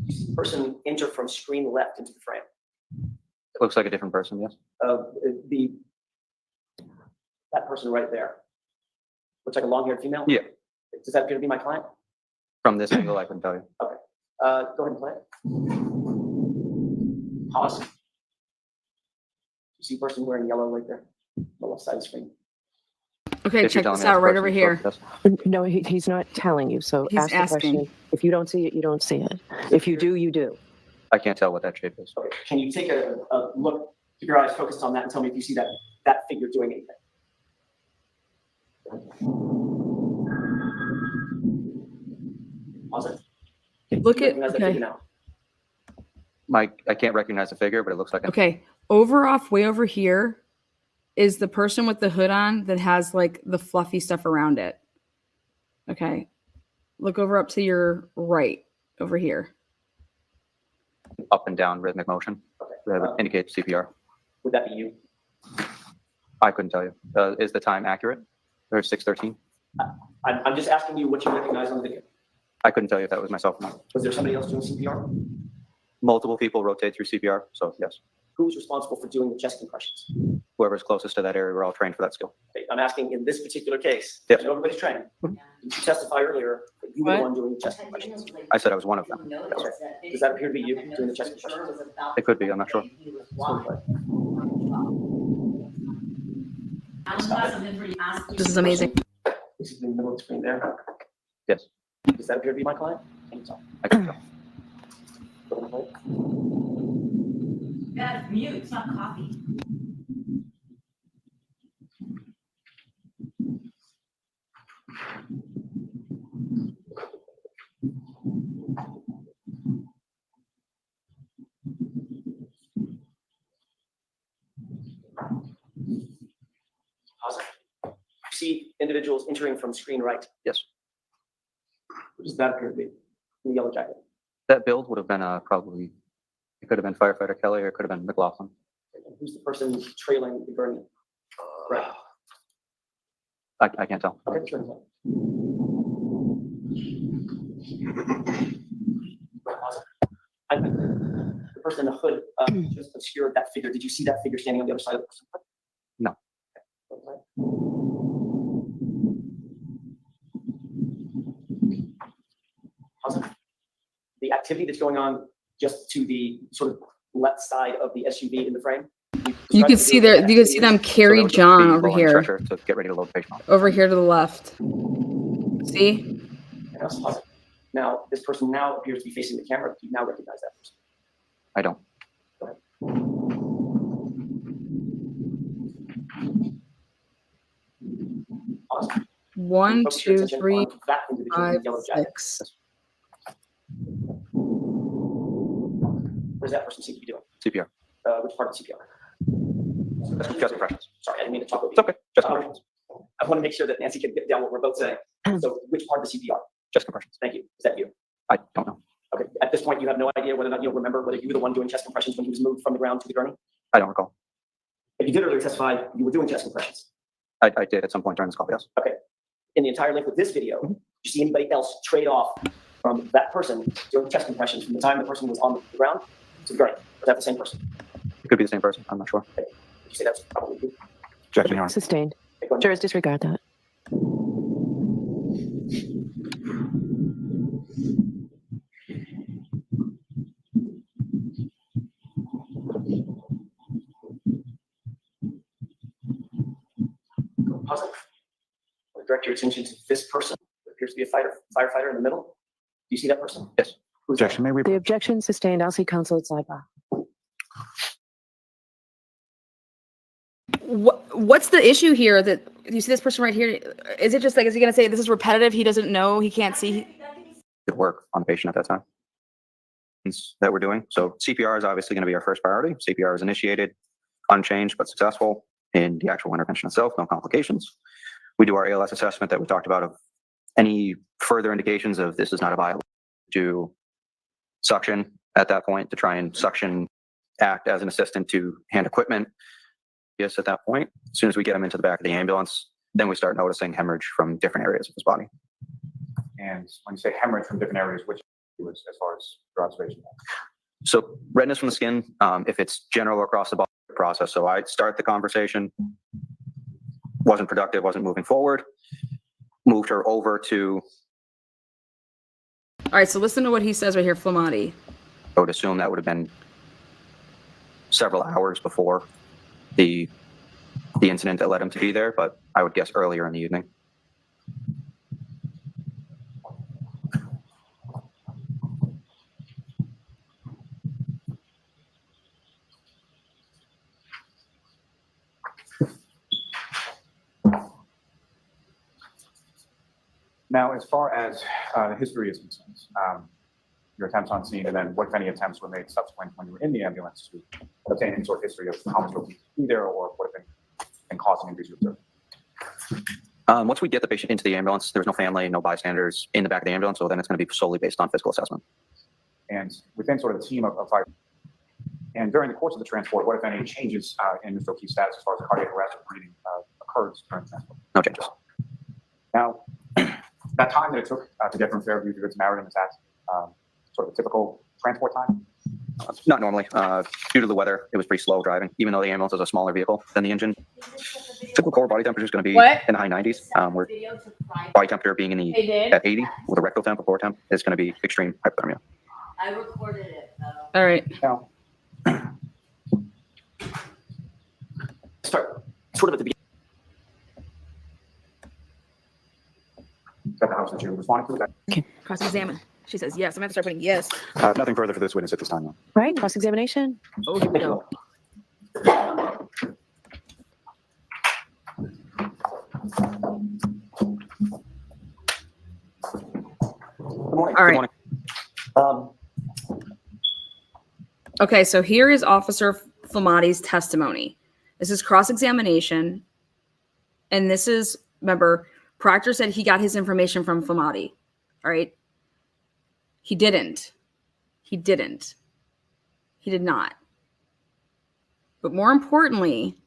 You see the person enter from screen left into the frame. It looks like a different person, yes? That person right there. Looks like a long-haired female? Yeah. Does that appear to be my client? From this angle, I couldn't tell you. Go ahead and play it. Pause. You see a person wearing yellow right there, on the left side of the screen. Okay, If you're check telling this me that's out the right person over you here. spoke to, yes. No, he's not telling you. So He's ask the asking. question. If you don't see it, you don't see it. If you do, you do. I can't tell what that shape is. Okay. Can you take a look, keep your eyes focused on that and tell me if you see that figure doing anything? Pause it. Look at, Recognize that okay. figure now. I can't recognize the figure, but it looks like Okay. Way over here is the person with the hood on that has like the fluffy stuff around it. Okay. Look over up to your right over here. up and down rhythmic motion that would indicate CPR. Would that be you? I couldn't tell you. Is the time accurate? Or 6:13? I'm just asking you what you recognize on the video. I couldn't tell you if that was myself or not. Was there somebody else doing CPR? Multiple people rotate through CPR, so yes. Who was responsible for doing the chest compressions? Whoever's closest to that area, we're all trained for that skill. Okay, I'm asking in this particular case, Yes. I know everybody's trained. Did you testify earlier that you were the What? one doing the chest compressions? I said I was one of them. Does that appear to be you doing the chest compressions? It could be, I'm not sure. This is amazing. This is in the middle of the screen there. Yes, Does that appear to be my client? Can you tell? I can tell. Look at my plate. Yeah, it's mute, it's not coffee. Pause it. You see individuals entering from screen right. Yes. What does that appear to be? In the yellow jacket. That build would have been probably, it could have been Firefighter Kelly or it could have been McLaughlin. And who's the person trailing the gurney? Right. I can't tell. Okay, turn it on. The person in the hood just obscured that figure. Did you see that figure standing on the other side of the person? No. Pause it. The activity that's going on just to the sort of left side of the SUV in the frame. You can see there. You can see them carry So that was John the over rolling here. stretcher to get ready to load the patient off. Over here to the left. See? And I'll pause it. Now, this person now appears to be facing the camera. Do you now recognize that person? I don't. Go ahead. Pause. 1, Focus your 2, attention 3, on that individual in 5, the yellow jacket. 6. What does that person seem to be doing? CPR. Which part of CPR? Chest compressions. Sorry, I didn't mean to talk over It's you. okay. Chest compressions. I want to make sure that Nancy can get down what we're both saying. So which part of the CPR? Chest compressions. Thank you. Is that you? I don't know. Okay. At this point, you have no idea whether or not you'll remember whether you were the one doing chest compressions when he was moved from the ground to the gurney? I don't recall. If you did earlier testify, you were doing chest compressions. I did at some point during this call, yes. Okay. In the entire length of this video, do you see anybody else trade off from that person doing chest compressions from the time the person was on the ground to the gurney? Was that the same person? It could be the same person. I'm not sure. Did you say that's probably you? Objection, Your Honor. Sustained. Okay, go ahead. Jurors disregard that. Pause it. I'll direct your attention to this person. There appears to be a firefighter in the middle. Do you see that person? Yes. Who's that? Objection, may we? The objection sustained. I'll see counsel at sidebar. What's the issue here that you see this person right here? Is it just like, is he going to say this is repetitive? He doesn't know, he can't see. Good work on the patient at that time. That we're doing. So CPR is obviously going to be our first priority. CPR is initiated, unchanged but successful in the actual intervention itself, no complications. We do our ALS assessment that we talked about of any further indications of this is not a violation. Do suction at that point to try and suction act as an assistant to hand equipment. Yes, at that point, as soon as we get him into the back of the ambulance, then we start noticing hemorrhage from different areas of his body. And when you say hemorrhage from different areas, which was as far as your observation? So redness from the skin, if it's general or across the body process. So I start the conversation, wasn't productive, wasn't moving forward, moved her over to, All right, so listen to what he says right here, Flamati. I would assume that would have been several hours before the incident that led him to be there, but I would guess earlier in the evening. Now, as far as the history is concerned, your attempts on scene, and then what, if any, attempts were made subsequent when you were in the ambulance to obtain any sort of history of how much would be there or what have been causing injuries you observed? Once we get the patient into the ambulance, there's no family, no bystanders in the back of the ambulance, so then it's going to be solely based on physical assessment. And within sort of the team of fire, and during the course of the transport, what, if any, changes in Mr. O'Keefe's status as far as cardiac arrest or breathing occurred during transport? No changes. Now, that time that it took to get from Fairview to Meriden, is that sort of a typical transport time? Not normally. Due to the weather, it was pretty slow driving, even though the ambulance is a smaller vehicle than the engine. Typical core body temperature is going to be What? in the high 90s. Where body temperature being in the They did? at 80 with a rectal temp or core temp is going to be extreme hypothermia. I recorded it though. All right. Now, Start sort of at the beginning. is that the house that you responded to? Is that Cross-examine. She says yes. I'm going to start putting yes. nothing further for this witness at this time, though. Right? Cross-examination. Oh, here we go. Good morning. All Good right. morning. Um, Okay, so here is Officer Flamati's testimony. This is cross-examination. And this is, remember, Proctor said he got his information from Flamati. All right. He didn't. He didn't. He did not. But more importantly,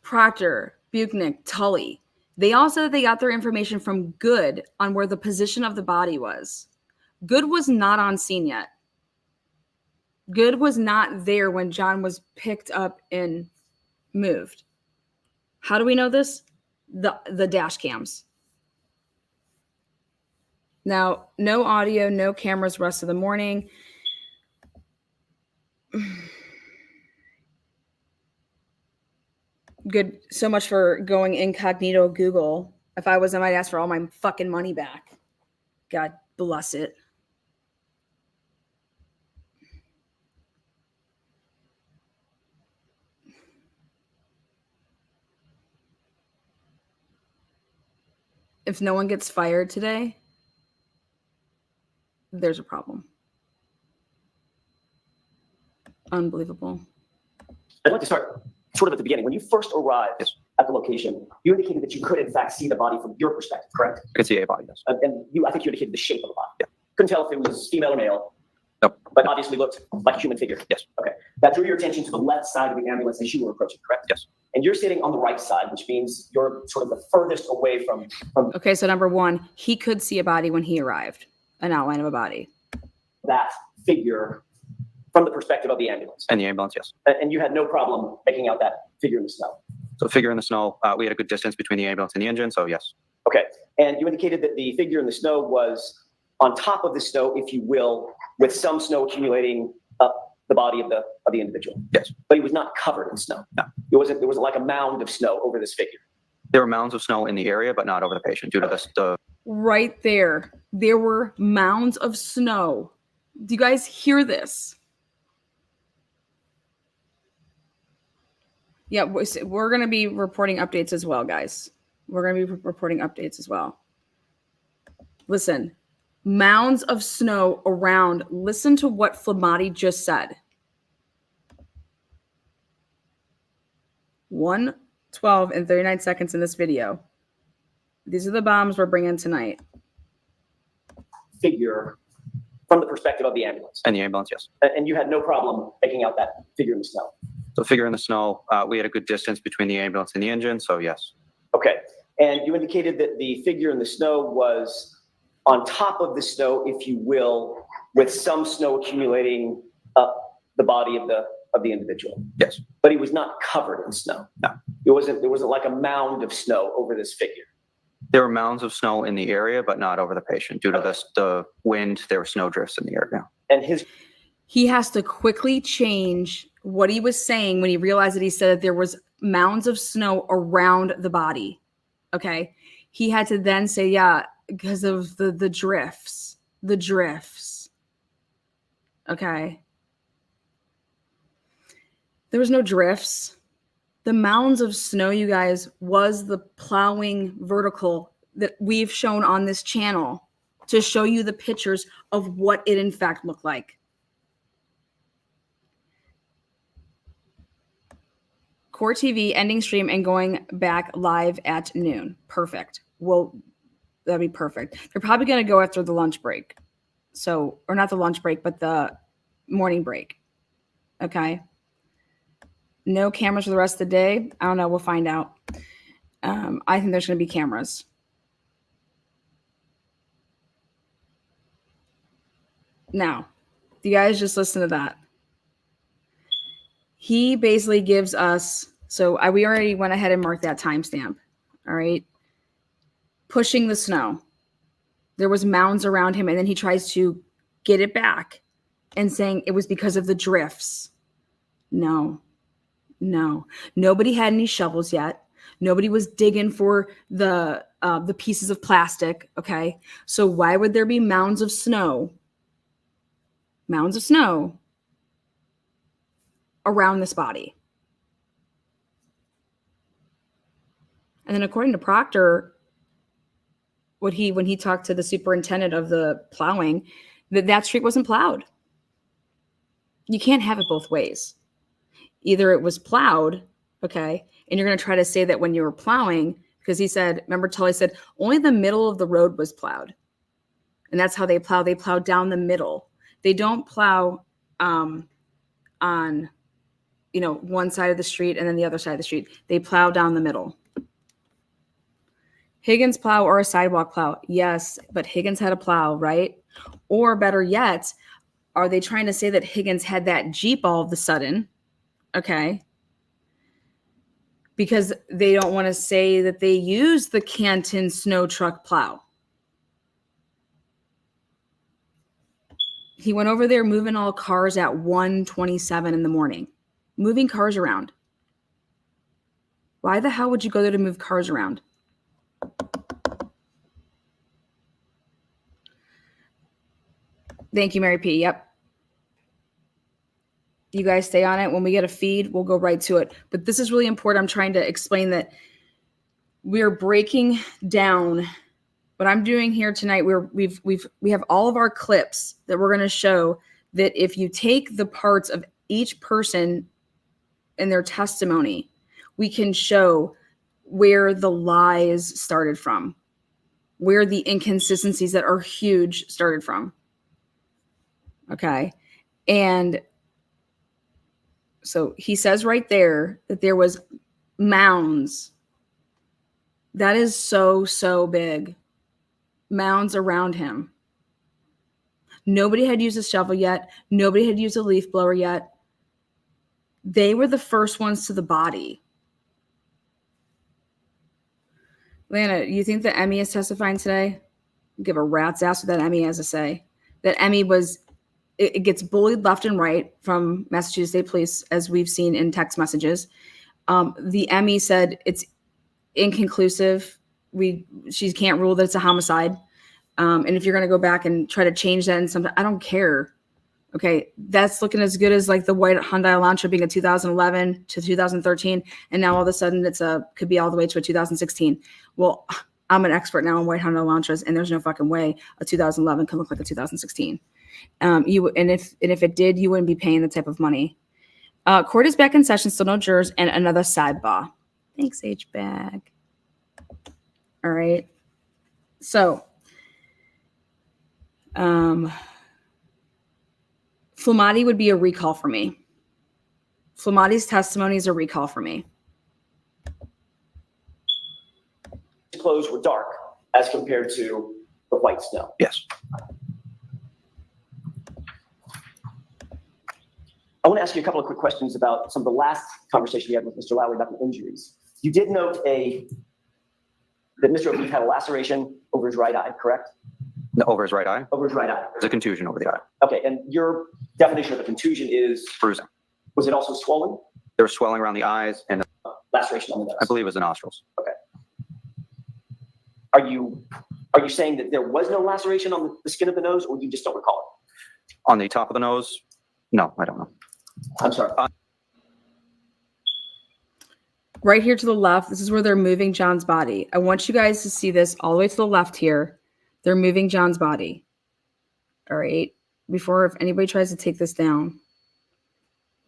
Proctor, Buchnick, Tully, they all said that they got their information from Good on where the position of the body was. Good was not on scene yet. Good was not there when John was picked up and moved. How do we know this? The dash cams. Now, no audio, no cameras rest of the morning. Good. So much for going incognito Google. If I was, I might ask for all my fucking money back. God bless it. If no one gets fired today, there's a problem. Unbelievable. I'd like to start sort of at the beginning. When you first arrived at the location, you indicated that you could, in fact, see the body from your perspective, correct? I can see a body, yes. And I think you indicated the shape of the body. Yeah. Couldn't tell if it was female or male. Nope. But obviously looked like a human figure. Yes. Okay. That drew your attention to the left side of the ambulance as you were approaching, correct? Yes. And you're sitting on the right side, which means you're sort of the furthest away from Okay, so number one, he could see a body when he arrived, an outline of a body. that figure from the perspective of the ambulance. And the ambulance, yes. And you had no problem making out that figure in the snow. So figure in the snow, we had a good distance between the ambulance and the engine, so yes. Okay. And you indicated that the figure in the snow was on top of the snow, if you will, with some snow accumulating up the body of the individual. Yes. But he was not covered in snow. No. There wasn't like a mound of snow over this figure. There were mounds of snow in the area, but not over the patient due to the Right there, there were mounds of snow. Do you guys hear this? Yeah, we're going to be reporting updates as well, guys. We're going to be reporting updates as well. Listen, mounds of snow around. Listen to what Flamati just said. 1:12 and 39 seconds in this video. These are the bombs we're bringing tonight. Figure from the perspective of the ambulance. and the ambulance, yes. And you had no problem making out that figure in the snow. So figure in the snow, we had a good distance between the ambulance and the engine, so yes. Okay. And you indicated that the figure in the snow was on top of the snow, if you will, with some snow accumulating up the body of the individual. Yes. But he was not covered in snow. No. There wasn't like a mound of snow over this figure. There were mounds of snow in the area, but not over the patient due to the wind. There were snow drifts in the area. And He has to quickly change what he was saying when he realized that he said that there was mounds of snow around the body. Okay. He had to then say, yeah, because of the drifts. Okay. There was no drifts. The mounds of snow, you guys, was the plowing vertical that we've shown on this channel to show you the pictures of what it in fact looked like. Core TV ending stream and going back live at noon. Perfect. Well, that'd be perfect. They're probably going to go after the lunch break. So, or not the lunch break, but the morning break. Okay. No cameras for the rest of the day. I don't know. We'll find out. I think there's going to be cameras. Now, you guys just listen to that. He basically gives us, we already went ahead and marked that timestamp. All right. Pushing the snow. There was mounds around him, and then he tries to get it back and saying it was because of the drifts. No. Nobody had any shovels yet. Nobody was digging for the pieces of plastic. Okay. So why would there be mounds of snow around this body? And then according to Proctor, when he talked to the superintendent of the plowing, that street wasn't plowed. You can't have it both ways. Either it was plowed, okay, and you're going to try to say that when you were plowing, because he said, remember Tully said, only the middle of the road was plowed. And that's how they plow. They plow down the middle. They don't plow on, one side of the street and then the other side of the street. They plow down the middle. Higgins plow or a sidewalk plow? Yes, but Higgins had a plow, right? Or better yet, are they trying to say that Higgins had that Jeep all of a sudden? Okay. Because they don't want to say that they used the Canton snow truck plow. He went over there moving all cars at 1:27 in the morning. Moving cars around. Why the hell would you go there to move cars around? Thank you, Mary P. Yep. You guys stay on it. When we get a feed, we'll go right to it. But this is really important. I'm trying to explain that we're breaking down what I'm doing here tonight. We have all of our clips that we're going to show that if you take the parts of each person and their testimony, we can show where the lies started from, where the inconsistencies that are huge started from. Okay. And so he says right there that there was mounds. That is so big. Mounds around him. Nobody had used a shovel yet. Nobody had used a leaf blower yet. They were the first ones to the body. Lana, you think that Emmy is testifying today? Give a rat's ass what that Emmy has to say. That Emmy it gets bullied left and right from Massachusetts State Police, as we've seen in text messages. The Emmy said it's inconclusive. She can't rule that it's a homicide. And if you're going to go back and try to change that in something, I don't care. Okay, that's looking as good as like the white Hyundai Elantra being a 2011 to 2013, and now all of a sudden could be all the way to a 2016. Well, I'm an expert now on white Hyundai Elantras, and there's no fucking way a 2011 can look like a 2016. And if it did, you wouldn't be paying the type of money. Court is back in session, still no jurors, and another sidebar. Thanks, H-Bag. All right. So, Flamati would be a recall for me. Flamati's testimony is a recall for me. Clothes were dark as compared to the white snow. Yes. I want to ask you a couple of quick questions about some of the last conversation we had with Mr. Lowry about the injuries. You did note that Mr. O'Keefe had a laceration over his right eye, correct? No, over his right eye. Over his right eye. There's a contusion over the eye. Okay, and your definition of a contusion is? Bruising. Was it also swollen? There was swelling around the eyes and laceration on the nose. I believe it was the nostrils. Okay. Are you saying that there was no laceration on the skin of the nose, or you just don't recall it? On the top of the nose? No, I don't know. I'm sorry. right here to the left, this is where they're moving John's body. I want you guys to see this all the way to the left here. They're moving John's body. All right. Before, if anybody tries to take this down,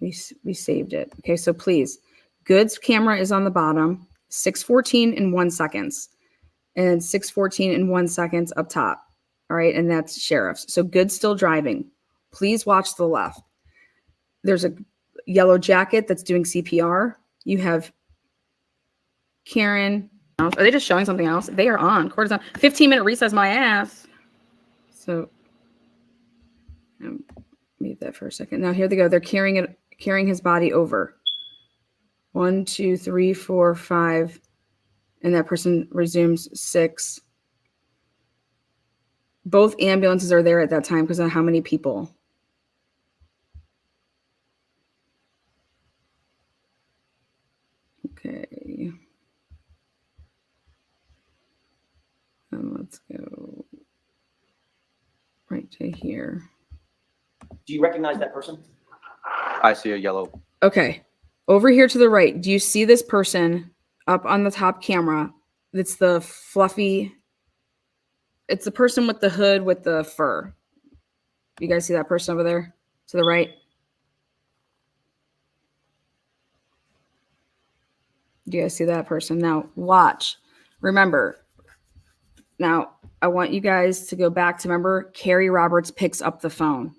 we saved it. Okay, so please, Good's camera is on the bottom, 6:14 and 1 seconds, and 6:14 and 1 seconds up top. All right, and that's Sheriff's. So Good's still driving. Please watch the left. There's a yellow jacket that's doing CPR. You have Karen. Are they just showing something else? They are on. Court is on. 15-minute recess, my ass. So, mute that for a second. Now here they go. They're carrying his body over. 1, 2, 3, 4, 5, and that person resumes 6. Both ambulances are there at that time because of how many people. Okay. Let's go right to here. Do you recognize that person? I see a yellow. Okay. Over here to the right, do you see this person up on the top camera? It's the fluffy, it's the person with the hood with the fur. You guys see that person over there to the right? Do you guys see that person? Now watch. Remember, now I want you guys to go back to, remember, Carrie Roberts picks up the phone.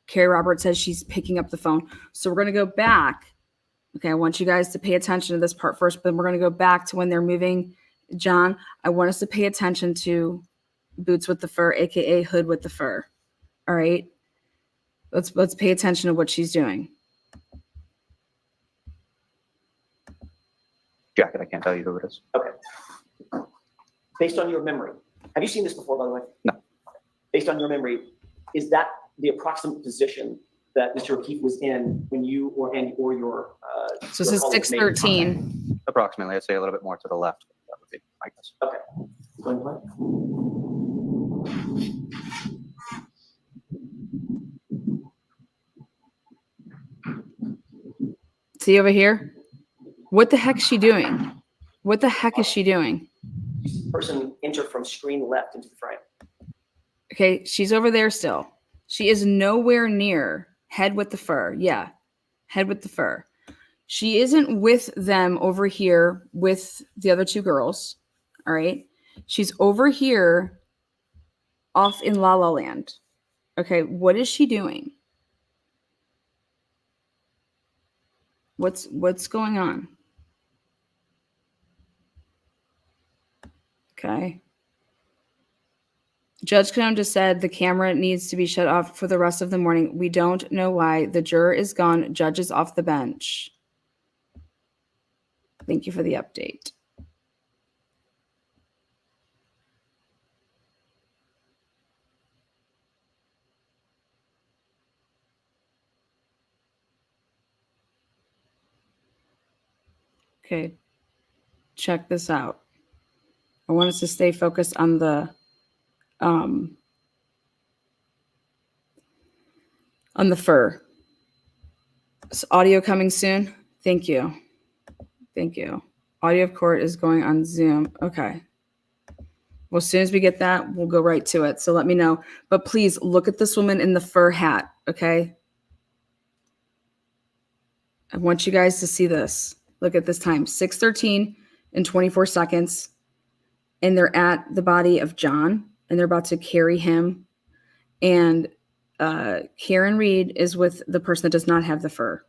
Carrie Roberts says she's picking up the phone. So we're going to go back. Okay, I want you guys to pay attention to this part first, but we're going to go back to when they're moving John. I want us to pay attention to Boots with the fur, aka Hood with the fur. All right? Let's pay attention to what she's doing. Jacket, I can't tell you who it is. Okay. Based on your memory, have you seen this before, by the way? No. Based on your memory, is that the approximate position that Mr. O'Keefe was in when you or your So this is colleagues made contact? 6:13. Approximately, I'd say a little bit more to the left. That would be my guess. Okay. Go ahead and play. See over here? What the heck is she doing? What the heck is she doing? You see the person enter from screen left into the frame. Okay, she's over there still. She is nowhere near Head with the fur. Yeah, Head with the fur. She isn't with them over here with the other two girls. All right. She's over here off in La La Land. Okay, what is she doing? What's going on? Okay. Judge Cone just said the camera needs to be shut off for the rest of the morning. We don't know why. The juror is gone. Judge is off the bench. Thank you for the update. Okay. Check this out. I want us to stay focused on the fur. Is audio coming soon? Thank you. Thank you. Audio of court is going on Zoom. Okay. Well, as soon as we get that, we'll go right to it. So let me know. But please look at this woman in the fur hat, okay? I want you guys to see this. Look at this time, 6:13 and 24 seconds. And they're at the body of John, and they're about to carry him. And Karen Reed is with the person that does not have the fur.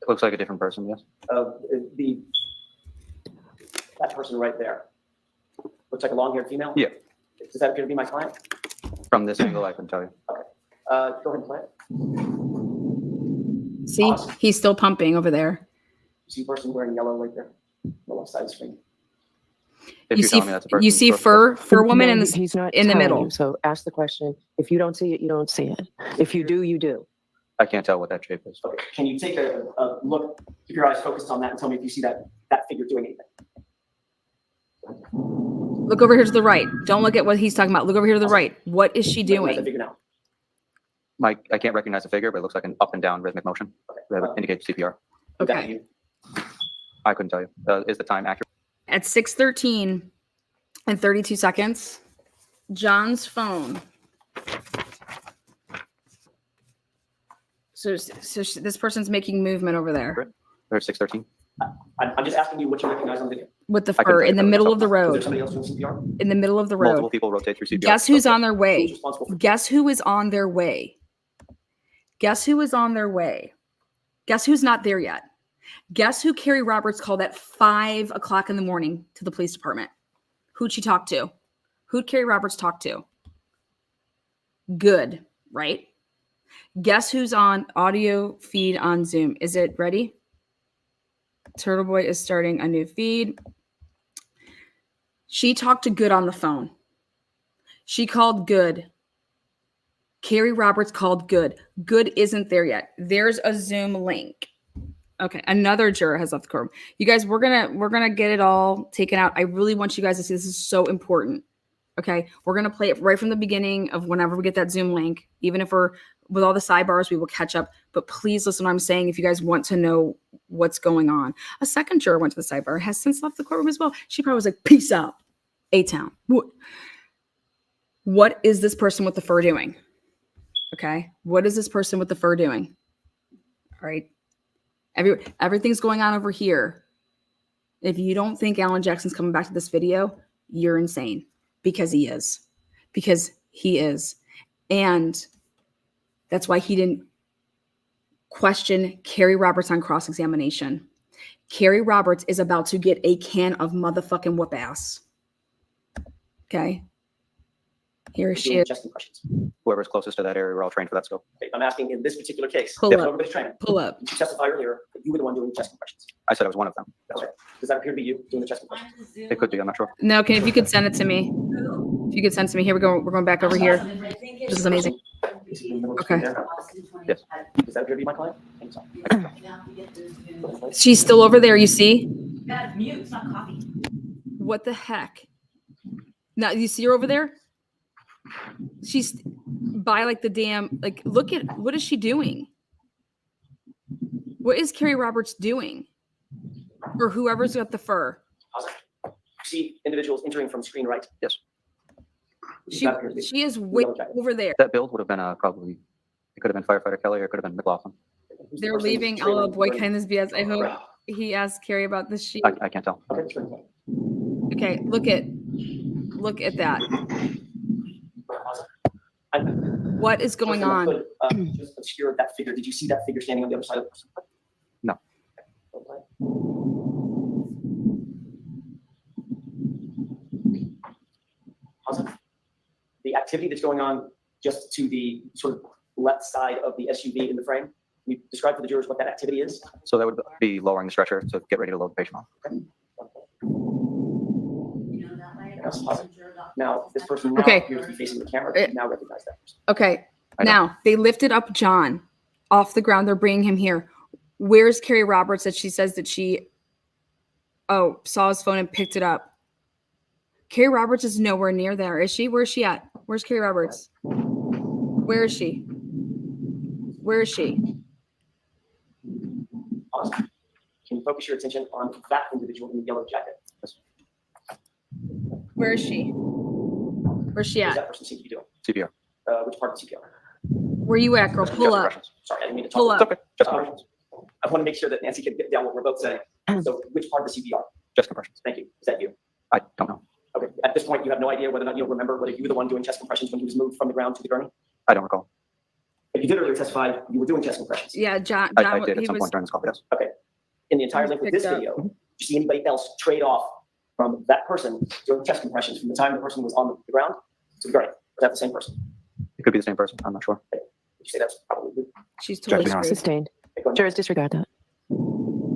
It looks like a different person, yes. That person right there. Looks like a long-haired female? Yeah. Does that appear to be my client? From this angle, I can tell you. Okay. Go ahead and play it. See, he's still pumping over there. You see a person wearing yellow right there on the left side of the screen. If You you're see, telling me that's a person, you see sure. fur woman in No, the he's not in the telling middle. you, so ask the question. If you don't see it, you don't see it. If you do, you do. I can't tell what that shape is. Okay. Can you take a look, keep your eyes focused on that and tell me if you see that figure doing anything? Look over here to the right. Don't look at what he's talking about. Look over here to the right. What is she Recognize that doing? figure now. Mike, I can't recognize the figure, but it looks like an up and down rhythmic motion that indicates CPR. Look at Okay. you. I couldn't tell you. Is the time accurate? At 6:13 and 32 seconds, John's phone. So this person's making movement over there Or 6:13? I'm just asking you what you recognize on video. with the I couldn't fur tell in you the that middle myself. of the Was there road. somebody else doing CPR? In the middle of the Multiple road. people rotate through CPR. Guess who's on their way? Who's responsible for Guess who is on their way? Guess who is on their way? Guess who's not there yet? Guess who Carrie Roberts called at 5 o'clock in the morning to the police department? Who'd she talk to? Who'd Carrie Roberts talk to? Good, right? Guess who's on audio feed on Zoom? Is it ready? Turtle Boy is starting a new feed. She talked to Good on the phone. She called Good. Carrie Roberts called Good. Good isn't there yet. There's a Zoom link. Okay, another juror has left the courtroom. You guys, we're gonna get it all taken out. I really want you guys to see this is so important. Okay, we're gonna play it right from the beginning of whenever we get that Zoom link. Even if we're with all the sidebars, we will catch up. But please listen to what I'm saying if you guys want to know what's going on. A second juror went to the sidebar, has since left the courtroom as well. She probably was like, "Peace out, A-Town." What is this person with the fur doing? Okay, what is this person with the fur doing? All right. Everything's going on over here. If you don't think Alan Jackson's coming back to this video, you're insane, because he is. Because he is. And that's why he didn't question Carrie Roberts on cross-examination. Carrie Roberts is about to get a can of motherfucking whoop ass. Okay? Here she is. Just impressions. Whoever's closest to that area, we're all trained for that skill. Okay, I'm asking in this particular case. Pull if up. everybody's trained, Pull up. you testified earlier that you were the one doing chest compressions. I said I was one of them. Okay. Does that appear to be you doing the chest compressions? It could be, I'm not sure. No, okay, if you could send it to me. If you could send it to me. Here we go. We're going back over here. This is amazing. Okay. Yes. Does that appear to be my client? I think so. She's still over there, you see? That's mute, it's not coffee. What the heck? Now, you see her over there? She's by like the damn, like, look at, what is she doing? What is Carrie Roberts doing? Or whoever's got the fur. You see individuals entering from screen right. Yes. She is way over there. That build would have been probably, it could have been Firefighter Kelly or it could have been McLaughlin. They're leaving. Oh, boy, kindness BS. I hope he asked Carrie about this sheet. I can't tell. Okay, sure. Okay, look at that. What is going on? Just obscure that figure. Did you see that figure standing on the other side of the person? No. The activity that's going on just to the sort of left side of the SUV in the frame. Can you describe for the jurors what that activity is? So that would be lowering the stretcher to get ready to load the patient on. Now, this person now Okay. appears to be facing the camera. You now recognize that person. Okay, I know. now they lifted up John off the ground. They're bringing him here. Where's Carrie Roberts that she says that she, saw his phone and picked it up? Carrie Roberts is nowhere near there, is she? Where's she at? Where's Carrie Roberts? Where is she? Where is she? Awesome. Can you focus your attention on that individual in the yellow jacket? Where is she? Where's she What does at? that person seem to be doing? CPR. Which part of CPR? Where you at, girl? Pull Chest up. compressions. Sorry, I didn't mean to Pull talk. up. It's okay. Chest compressions. I want to make sure that Nancy can get down what we're both saying. So which part of the CPR? Chest compressions. Thank you. Is that you? I don't know. Okay. At this point, you have no idea whether or not you'll remember whether you were the one doing chest compressions when he was moved from the ground to the gurney? I don't recall. If you did earlier testify, you were doing chest compressions. Yeah, John. I did at he some was. point during this call, yes. In the entire length of this Picked up. video, do you see anybody else trade off from that person doing chest compressions from the time the person was on the ground to the gurney? Was that the same person? It could be the same person. I'm not sure. Would you say that's probably you? She's totally Judging her. screwed. Sustained. Okay, go ahead. Jurors disregard that.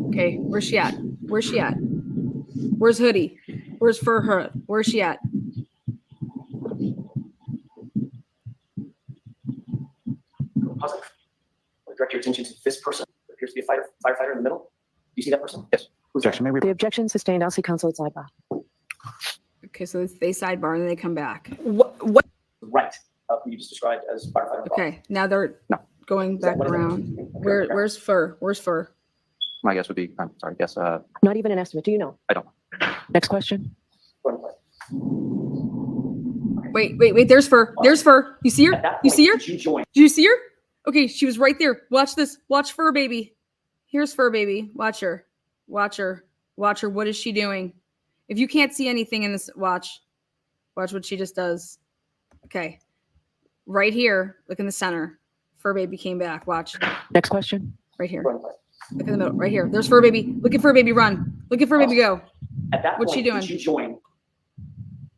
Okay, where's she at? Where's she at? Where's Hoodie? Where's Fur Hood? Where's she at? Positive. Direct your attention to this person. There appears to be a firefighter in the middle. Do you see that person? Yes. Who's that? Objection may be. The objection sustained. I'll see counsel at sidebar. Okay, so they sidebar and then they come back. What? Right. Who you just described as firefighter. Okay, now they're No. going Is that back one of them? around. Where's Fur? Where's Fur? My guess would be, I'm sorry, guess, Not even an estimate. Do you know? I don't. Next question. Wait. There's Fur. There's Fur. You see her? At that You point, see her? did you join? Do you see her? Okay, she was right there. Watch this. Watch Fur Baby. Here's Fur Baby. Watch her. Watch her. Watch her. What is she doing? If you can't see anything in this, watch. Watch what she just does. Okay. Right here. Look in the center. Fur Baby came back. Watch. Next question. Right here. Look in the middle. Right here. There's Fur Baby. Look at Fur Baby run. Look at Fur Baby go. At that What's point, she doing? did you join?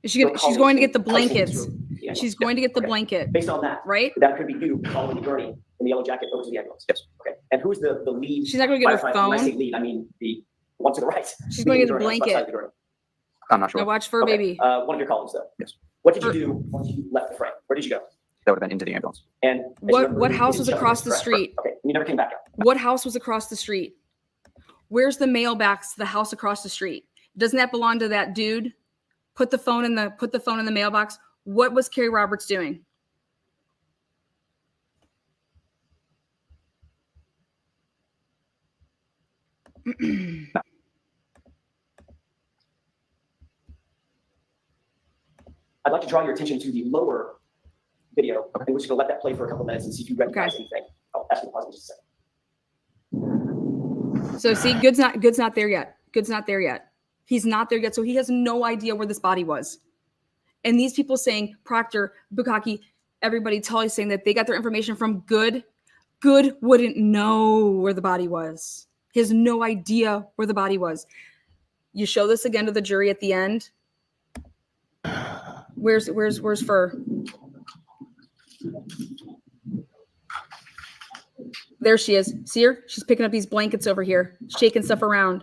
Is she gonna, she's going to get the blankets. Yeah. She's going to get the Okay. blanket. Based on that, Right? that could be you following the gurney in the yellow jacket over to the ambulance. Yes. Okay. And who's the lead? She's not going to get her firefighter? When I say phone. lead, I mean the one to the right. She's going to get a The gurney, on the left side of blanket. the gurney. I'm not Now sure. watch Fur Okay. Baby. One of your colleagues, though. Yes. What did you do once you left the frame? Where did you go? That would have been into the ambulance. And What house was across the street? Okay. You never came back out. What house was across the street? Where's the mailbox to the house across the street? Doesn't that belong to that dude? Put the phone in the mailbox. What was Carrie Roberts doing? I'd like to draw your attention to the lower video, and we're just going to let that play for a couple minutes and see if you recognize anything. I'll ask you to pause in just a second. So see, Good's not there yet. Good's not there yet. He's not there yet. So he has no idea where this body was. And these people saying, Proctor, Bukaki, everybody, Tully's saying that they got their information from Good. Good wouldn't know where the body was. He has no idea where the body was. You show this again to the jury at the end. Where's Fur? There she is. See her? She's picking up these blankets over here, shaking stuff around.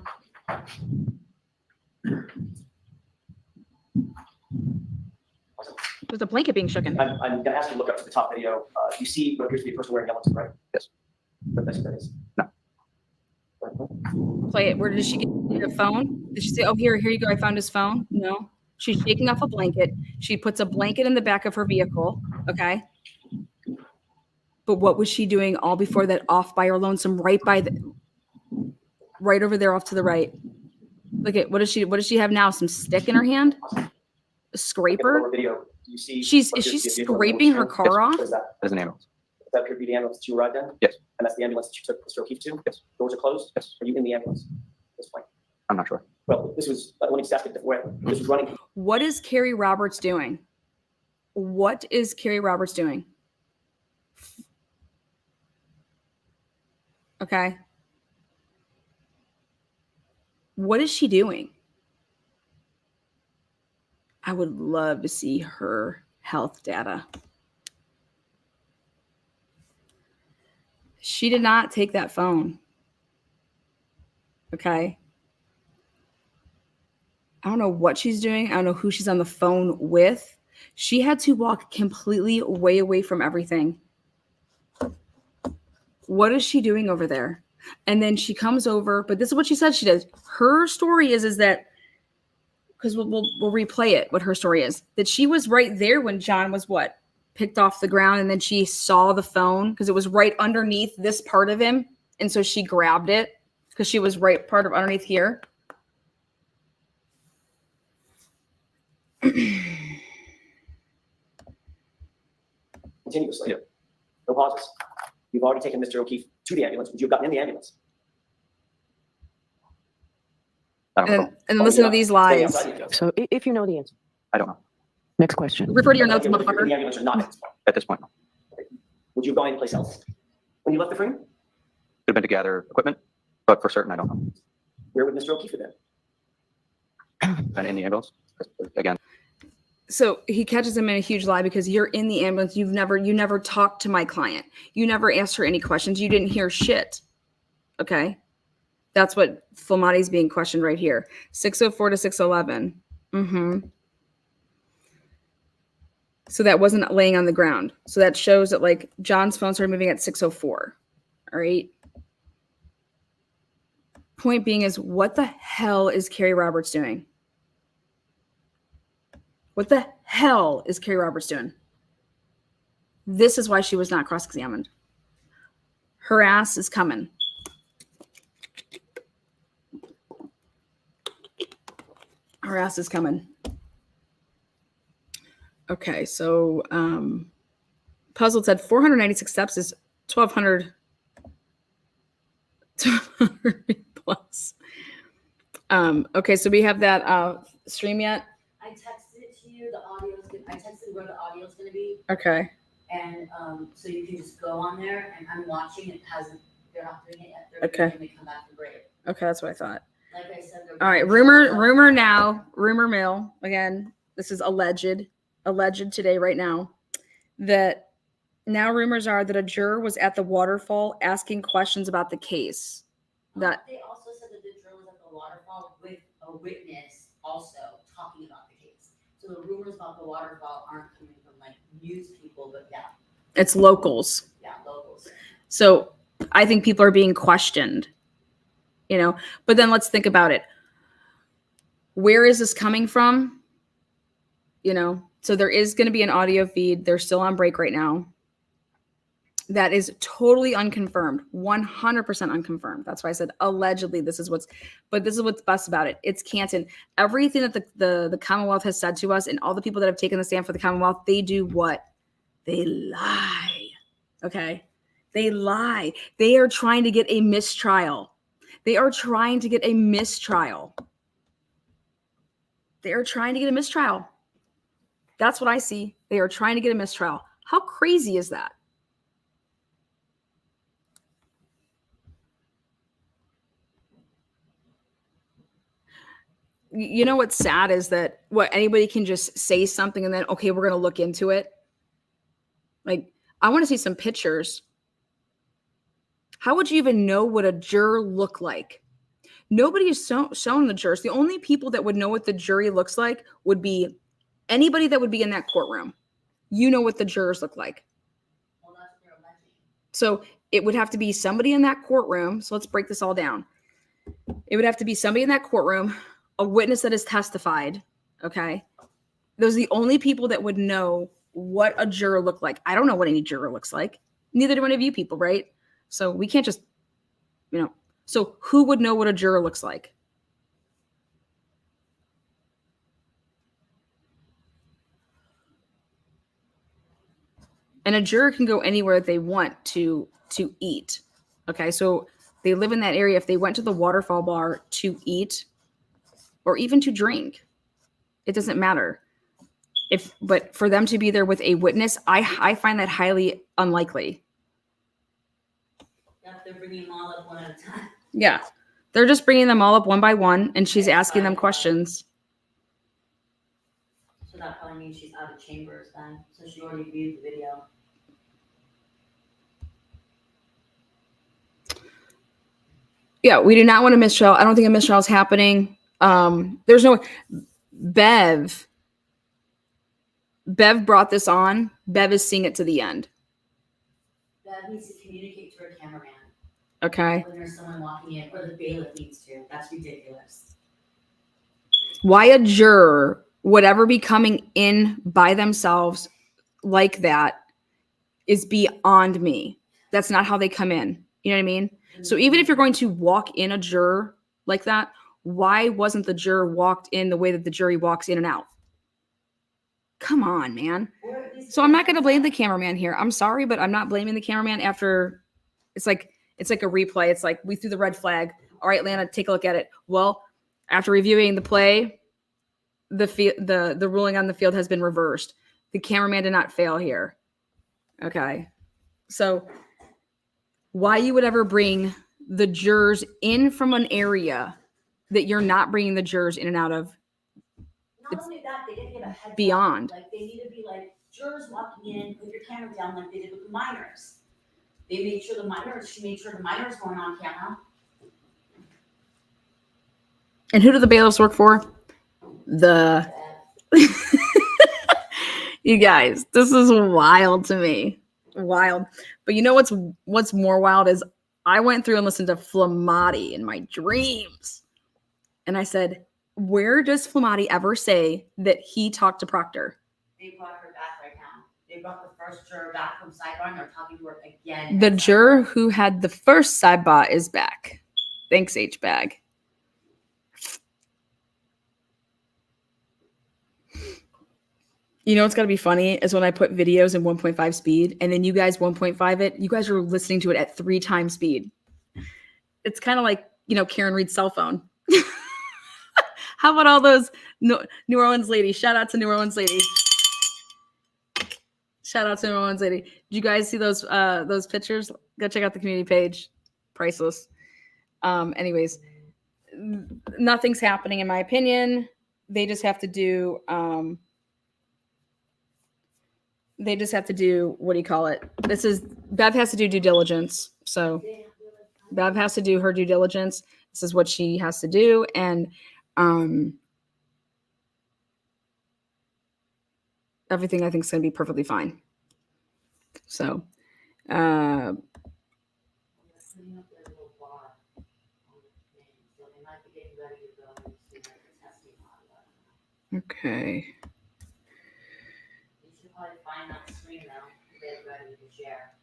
There's a blanket being shooken. I'm going to ask you to look up to the top video. You see what appears to be a person wearing helmets, right? Yes. But that's what that is. No. Play it. Where did she get the phone? Did she say, oh, here you go. I found his phone? No. She's shaking off a blanket. She puts a blanket in the back of her vehicle. Okay. But what was she doing all before that, off by her lonesome, right over there off to the right? Look at, what does she have now? Some stick in her hand? A scraper? Lower video, you see Is she what appears to be a vehicle scraping her in motion. car off? What is that? As an ambulance. Does that appear to be the ambulance that you arrived in? Yes. And that's the ambulance that you took Mr. O'Keefe to? Yes. Doors are closed? Yes. Are you in the ambulance at this point? I'm not sure. Well, this was, let me just ask it a different way. This was running. What is Carrie Roberts doing? What is Carrie Roberts doing? Okay. What is she doing? I would love to see her health data. She did not take that phone. Okay. I don't know what she's doing. I don't know who she's on the phone with. She had to walk completely way away from everything. What is she doing over there? And then she comes over, but this is what she said she does. Her story is that, because we'll replay it, what her story is, that she was right there when John was picked off the ground, and then she saw the phone because it was right underneath this part of him. And so she grabbed it because she was right part of underneath here. Continuously. No pauses. You've already taken Mr. O'Keefe to the ambulance. Would you have gotten in the ambulance? I don't know. And listen to these lies. Outside the ambulance. So if you know the answer. I don't know. Next question. Refer to your notes, If you're in motherfucker. the ambulance or not at this point. At this point, no. Would you have gone anyplace else? When you left the frame, Could have been to gather equipment, but for certain, I don't know. where would Mr. O'Keefe have been? And in the ambulance, again, So he catches him in a huge lie because you're in the ambulance. You never talked to my client. You never asked her any questions. You didn't hear shit. Okay. That's what Flamati's being questioned right here. 604 to 611. So that wasn't laying on the ground. So that shows that John's phone started moving at 604. All right. Point being is, what the hell is Carrie Roberts doing? What the hell is Carrie Roberts doing? This is why she was not cross-examined. Her ass is coming. Our ass is coming. Okay, so Puzzle said 496 steps is 1,200 plus. Okay, so we have that stream yet? I texted it to you, I texted where the audio's gonna be, Okay. and, so you can just go on there, and I'm watching, they're not doing it yet, they're Okay. when they come back from break. Okay, that's what I thought. Like I said, they're. All right, rumor mill. Again, this is alleged today, right now, that now rumors are that a juror was at the waterfall asking questions about the case. That They also said that the juror was at the waterfall with a witness also talking about the case. So the rumors about the waterfall aren't coming from like news people, but yeah, it's locals. locals. So I think people are being questioned, but then let's think about it. Where is this coming from? So there is going to be an audio feed. They're still on break right now. That is totally unconfirmed, 100% unconfirmed. That's why I said allegedly. This is what's best about it. It's Canton. Everything that the Commonwealth has said to us, and all the people that have taken the stand for the Commonwealth, they do what? They lie. Okay, they lie. They are trying to get a mistrial. They are trying to get a mistrial. That's what I see. They are trying to get a mistrial. How crazy is that? You know what's sad is that anybody can just say something and then, okay, we're going to look into it. Like, I want to see some pictures. How would you even know what a juror looked like? Nobody is shown the jurors. The only people that would know what the jury looks like would be anybody that would be in that courtroom. You know what the jurors look like. Well, that's what they're alleging. So it would have to be somebody in that courtroom. So let's break this all down. It would have to be somebody in that courtroom, a witness that has testified. Okay. Those are the only people that would know what a juror looked like. I don't know what any juror looks like. Neither do any of you people, right? So we can't just, so who would know what a juror looks like? And a juror can go anywhere they want to eat. Okay, so they live in that area. If they went to the waterfall bar to eat or even to drink, it doesn't matter. But for them to be there with a witness, I find that highly unlikely. Yep, they're bringing them all up one at a time. Yeah, they're just bringing them all up one by one, and she's asking them questions. So that probably means she's out of chambers then. So she already viewed the video. Yeah, we do not want a mistrial. I don't think a mistrial is happening. There's no Bev brought this on. Bev is seeing it to the end. Bev needs to communicate to her cameraman Okay. when there's someone walking in, or the bailiff needs to. That's ridiculous. Why a juror would ever be coming in by themselves like that is beyond me. That's not how they come in. You know what I mean? So even if you're going to walk in a juror like that, why wasn't the juror walked in the way that the jury walks in and out? Come on, man. So I'm not going to blame the cameraman here. I'm sorry, but I'm not blaming the cameraman after it's like a replay. It's like we threw the red flag. All right, Lana, take a look at it. Well, after reviewing the play, the ruling on the field has been reversed. The cameraman did not fail here. Okay. So why you would ever bring the jurors in from an area that you're not bringing the jurors in and out of? Not only that, they didn't give a heads beyond. up. Like they need to be like jurors walking in, put your camera down like they did with the minors. She made sure the minors weren't on camera. And who do the bailiffs work for? You guys, this is wild to me. Wild. But you know what's more wild is I went through and listened to Flamati in my dreams. And I said, where does Flamati ever say that he talked to Proctor? They brought her back right now. They brought the first juror back from sidebar and they're talking to her again. The juror who had the first sidebar is back. Thanks, H-Bag. You know what's got to be funny is when I put videos in 1.5 speed and then you guys 1.5 it, you guys are listening to it at 3 times speed. It's kind of like, Karen Reed's cell phone. How about all those New Orleans ladies? Shout out to New Orleans lady. Shout out to New Orleans lady. Did you guys see those pictures? Go check out the community page. Priceless. Anyways, nothing's happening in my opinion. They just have to do what do you call it? Bev has to do due diligence. So Bev has to do her due diligence. This is what she has to do. And everything I think is going to be perfectly fine. So, okay. You should probably find that screen though, and get it ready to share.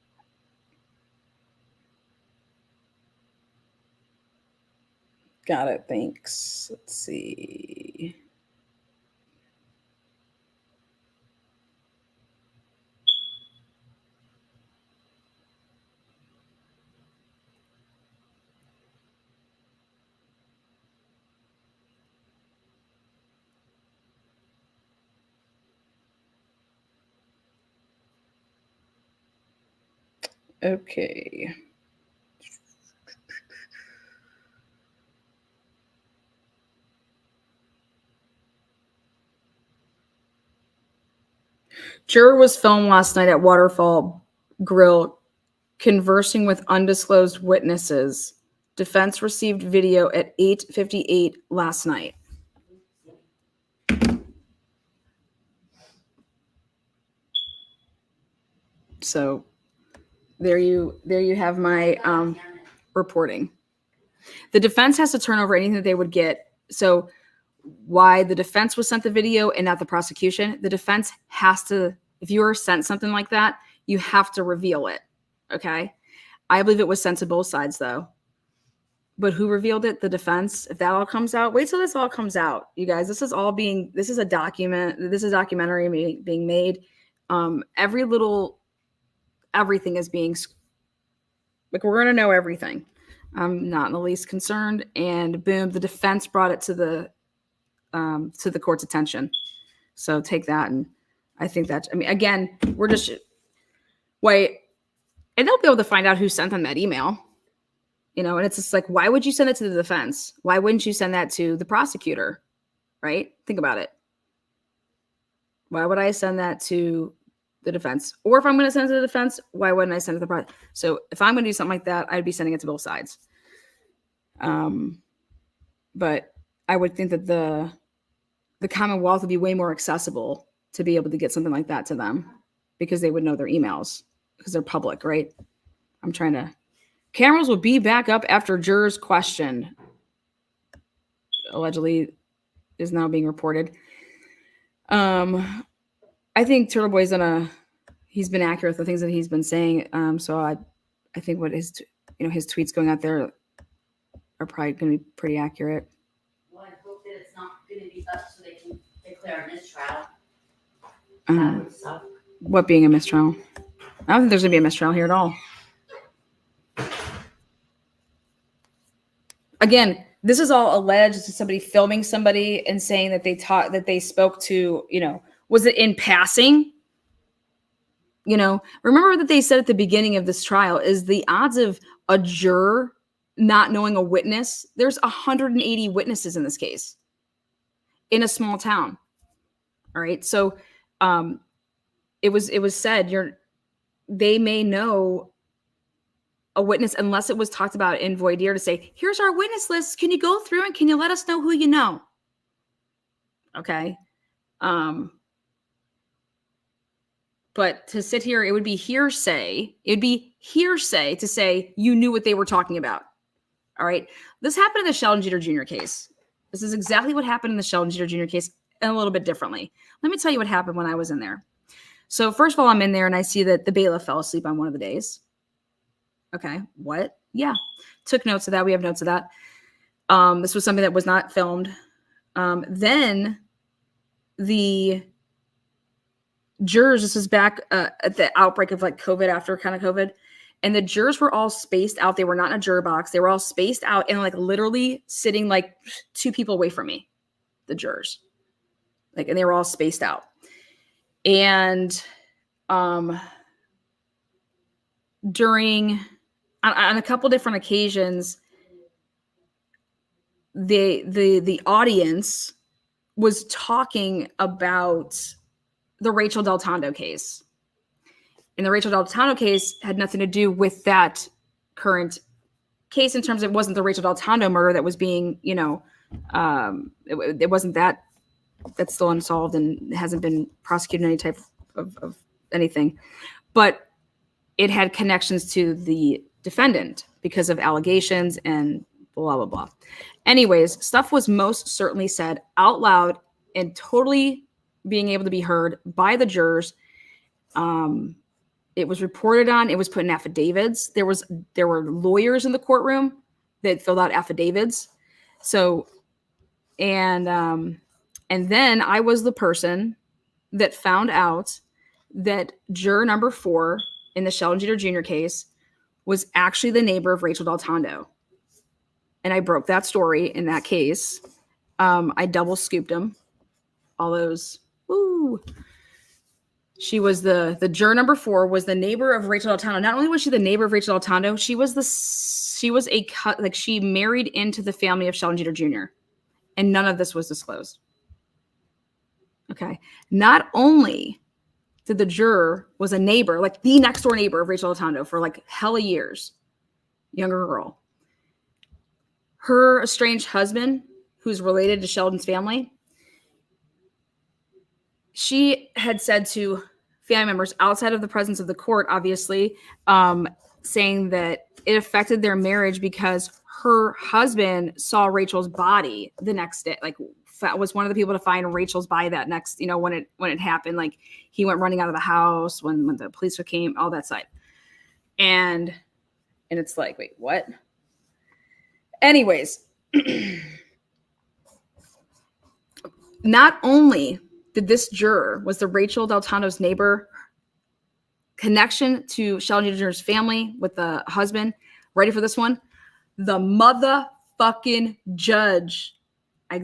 Got it. Thanks. Let's see. Okay. Juror was filmed last night at Waterfall Grill conversing with undisclosed witnesses. Defense received video at 8:58 last night. So there you have my reporting. The defense has to turn over anything that they would get. So why the defense was sent the video and not the prosecution, the defense has to, if you are sent something like that, you have to reveal it. Okay. I believe it was sent to both sides though. But who revealed it? The defense. If that all comes out, wait till this all comes out. You guys, this is a document. This is a documentary being made. Everything is being, like, we're going to know everything. I'm not in the least concerned. And boom, the defense brought it to the court's attention. So take that. And I think that, again, we're just, wait, and they'll be able to find out who sent them that email, and it's just like, why would you send it to the defense? Why wouldn't you send that to the prosecutor? Right? Think about it. Why would I send that to the defense? Or if I'm going to send it to the defense, why wouldn't I send it to the prosecutor? So if I'm going to do something like that, I'd be sending it to both sides. But I would think that the Commonwealth would be way more accessible to be able to get something like that to them because they would know their emails because they're public, right? Cameras will be back up after jurors' question. Allegedly is now being reported. I think Turtle Boy's he's been accurate with the things that he's been saying. So I think what his tweets going out there are probably going to be pretty accurate. Well, I hope that it's not going to be up so they can declare a mistrial. What being a mistrial? I don't think there's going to be a mistrial here at all. Again, this is all alleged to somebody filming somebody and saying that they spoke to, was it in passing? Remember that they said at the beginning of this trial is the odds of a juror not knowing a witness. There's 180 witnesses in this case in a small town. All right. So it was said they may know a witness unless it was talked about in voir dire to say, here's our witness list. Can you go through and can you let us know who you know? Okay. But to sit here, it would be hearsay. It'd be hearsay to say you knew what they were talking about. All right. This happened in the Sheldon Jeter Jr. case. This is exactly what happened in the Sheldon Jeter Jr. case and a little bit differently. Let me tell you what happened when I was in there. So first of all, I'm in there and I see that the bailiff fell asleep on one of the days. Okay. What? Yeah. Took notes of that. We have notes of that. This was something that was not filmed. Then the jurors, this was back at the outbreak of like COVID, after kind of COVID, and the jurors were all spaced out. They were not in a juror box. They were all spaced out and like literally sitting like 2 people away from me, the jurors. Like, and they were all spaced out. And during, on a couple different occasions, the audience was talking about the Rachel Del Tondo case. And the Rachel Del Tondo case had nothing to do with that current case, in terms of it wasn't the Rachel Del Tondo murder that was being, you know, it wasn't that. That's still unsolved and hasn't been prosecuted in any type of anything. But it had connections to the defendant because of allegations and blah, blah, blah. Anyways, stuff was most certainly said out loud and totally being able to be heard by the jurors. It was reported on. It was put in affidavits. There were lawyers in the courtroom that filled out affidavits. So, and then I was the person that found out that juror number 4 in the Sheldon Jeter Jr. case was actually the neighbor of Rachel Del Tondo. And I broke that story in that case. I double scooped him. All those, woo. She was the juror number 4 was the neighbor of Rachel Del Tondo. Not only was she the neighbor of Rachel Del Tondo, she married into the family of Sheldon Jeter Jr. And none of this was disclosed. Okay. Not only did the juror was a neighbor, like the next door neighbor of Rachel Del Tondo for like hella years, younger girl. Her estranged husband, who's related to Sheldon's family, she had said to family members outside of the presence of the court, obviously, saying that it affected their marriage because her husband saw Rachel's body the next day, like was one of the people to find Rachel's body that next, you know, when it happened. Like he went running out of the house when the police came, all that side. And it's like, wait, what? Anyways, not only did this juror was the Rachel Del Tondo's neighbor, connection to Sheldon Jeter Jr.'s family with the husband. Ready for this one? The motherfucking judge,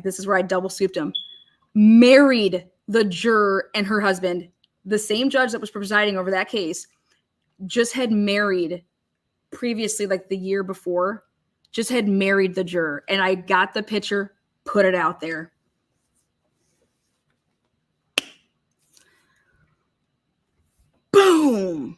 this is where I double scooped him, married the juror and her husband. The same judge that was presiding over that case just had married previously, like the year before, just had married the juror. And I got the picture, put it out there. Boom.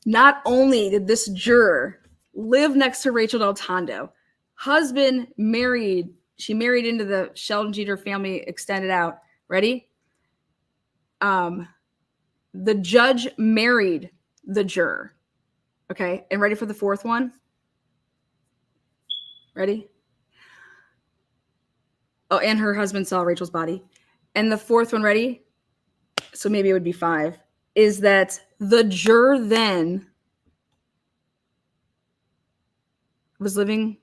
Not only did this juror live next to Rachel Del Tondo, husband married, she married into the Sheldon Jeter family, extended out. Ready? The judge married the juror. Okay. And ready for the 4th one? Ready? Oh, and her husband saw Rachel's body. And the 4th one, ready? So maybe it would be 5, is that the juror then was living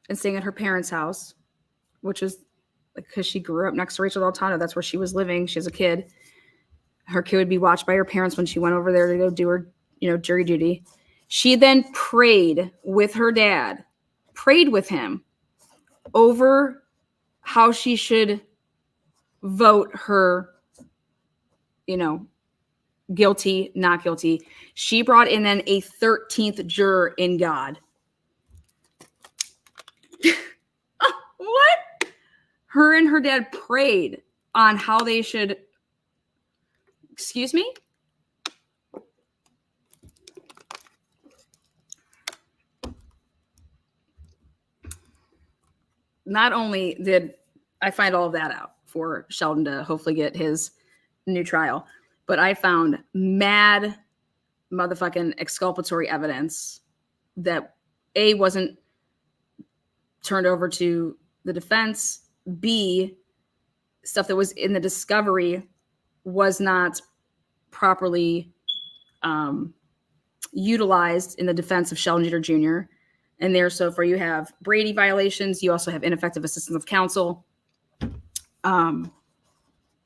and staying at her parents' house, which is because she grew up next to Rachel Del Tondo. That's where she was living. She has a kid. Her kid would be watched by her parents when she went over there to go do her, jury duty. She then prayed with her dad, prayed with him over how she should vote her, guilty, not guilty. She brought in then a 13th juror in God. What? Her and her dad prayed on how they should, excuse me? Not only did I find all of that out for Sheldon to hopefully get his new trial, but I found mad motherfucking exculpatory evidence that A, wasn't turned over to the defense, B, stuff that was in the discovery was not properly utilized in the defense of Sheldon Jeter Jr. And there, so far you have Brady violations. You also have ineffective assistance of counsel.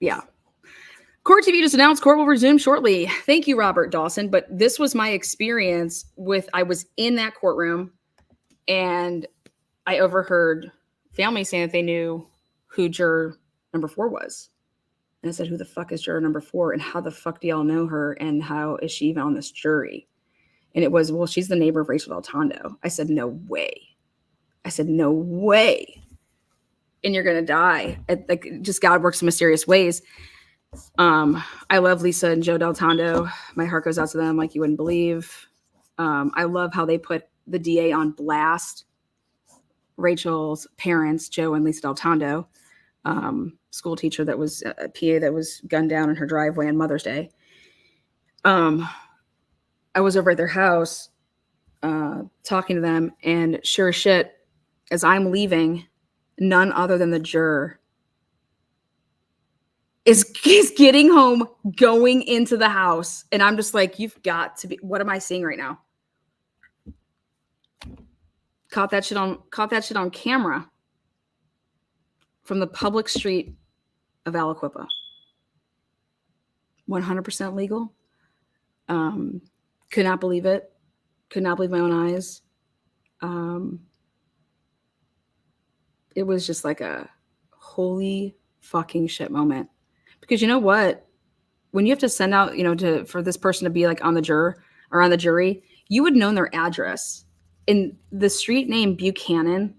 Yeah. Court TV just announced court will resume shortly. Thank you, Robert Dawson. But this was my experience with, I was in that courtroom and I overheard family saying that they knew who juror number 4 was. And I said, who the fuck is juror number 4? And how the fuck do y'all know her? And how is she even on this jury? And it was, well, she's the neighbor of Rachel Deltondo. I said, no way. I said, no way. And you're going to die. Like, just God works in mysterious ways. I love Lisa and Joe Deltondo. My heart goes out to them like you wouldn't believe. I love how they put the DA on blast. Rachel's parents, Joe and Lisa Deltondo, school teacher that was a PA that was gunned down in her driveway on Mother's Day. I was over at their house talking to them, and sure as shit, as I'm leaving, none other than the juror is getting home, going into the house. And I'm just like, you've got to be, what am I seeing right now? Caught that shit on camera from the public street of Aliquippa. 100% legal. Could not believe it. Could not believe my own eyes. It was just like a holy fucking shit moment. Because you know what? When you have to send out, for this person to be like on the juror or on the jury, you would know their address. And the street name Buchanan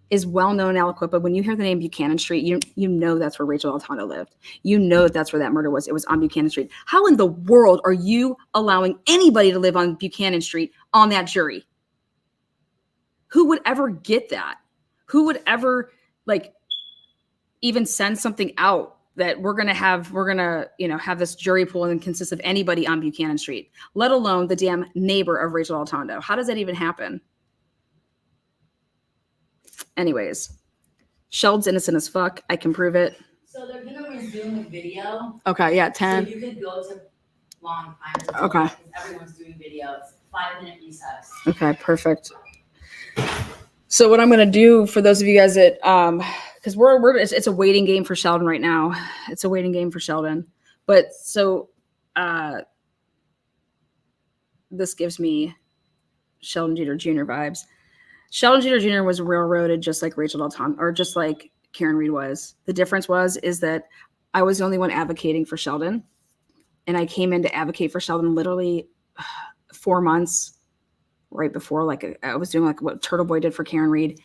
is well known in Aliquippa. When you hear the name Buchanan Street, you know that's where Rachel Deltondo lived. You know that's where that murder was. It was on Buchanan Street. How in the world are you allowing anybody to live on Buchanan Street on that jury? Who would ever get that? Who would ever even send something out that we're gonna have this jury pool and consists of anybody on Buchanan Street, let alone the damn neighbor of Rachel Deltondo? How does that even happen? Anyways, Sheldon's innocent as fuck. I can prove it. So they're gonna resume a video. Okay, yeah, So 10. you could go to long times. Okay. Because everyone's doing videos. 5-minute recess. Okay, perfect. So what I'm gonna do for those of you guys that because it's a waiting game for Sheldon right now. It's a waiting game for Sheldon. But so this gives me Sheldon Jeter Jr. vibes. Sheldon Jeter Jr. was railroaded just like Rachel Deltondo, or just like Karen Reed was. The difference is that I was the only one advocating for Sheldon. And I came in to advocate for Sheldon literally 4 months right before, I was doing what Turtle Boy did for Karen Reed.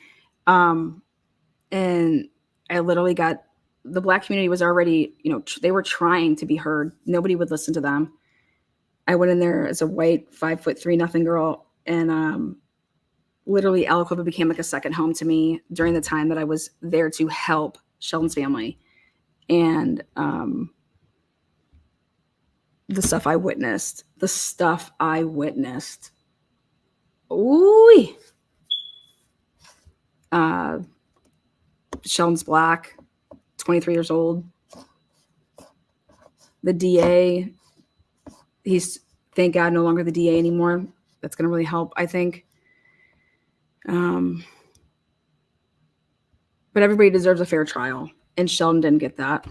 And I literally got, the Black community was already, they were trying to be heard. Nobody would listen to them. I went in there as a white 5'3" nothing girl. And literally Aliquippa became like a second home to me during the time that I was there to help Sheldon's family. And the stuff I witnessed. Ooh. Sheldon's Black, 23 years old. The DA, he's, thank God, no longer the DA anymore. That's going to really help, I think. But everybody deserves a fair trial, and Sheldon didn't get that.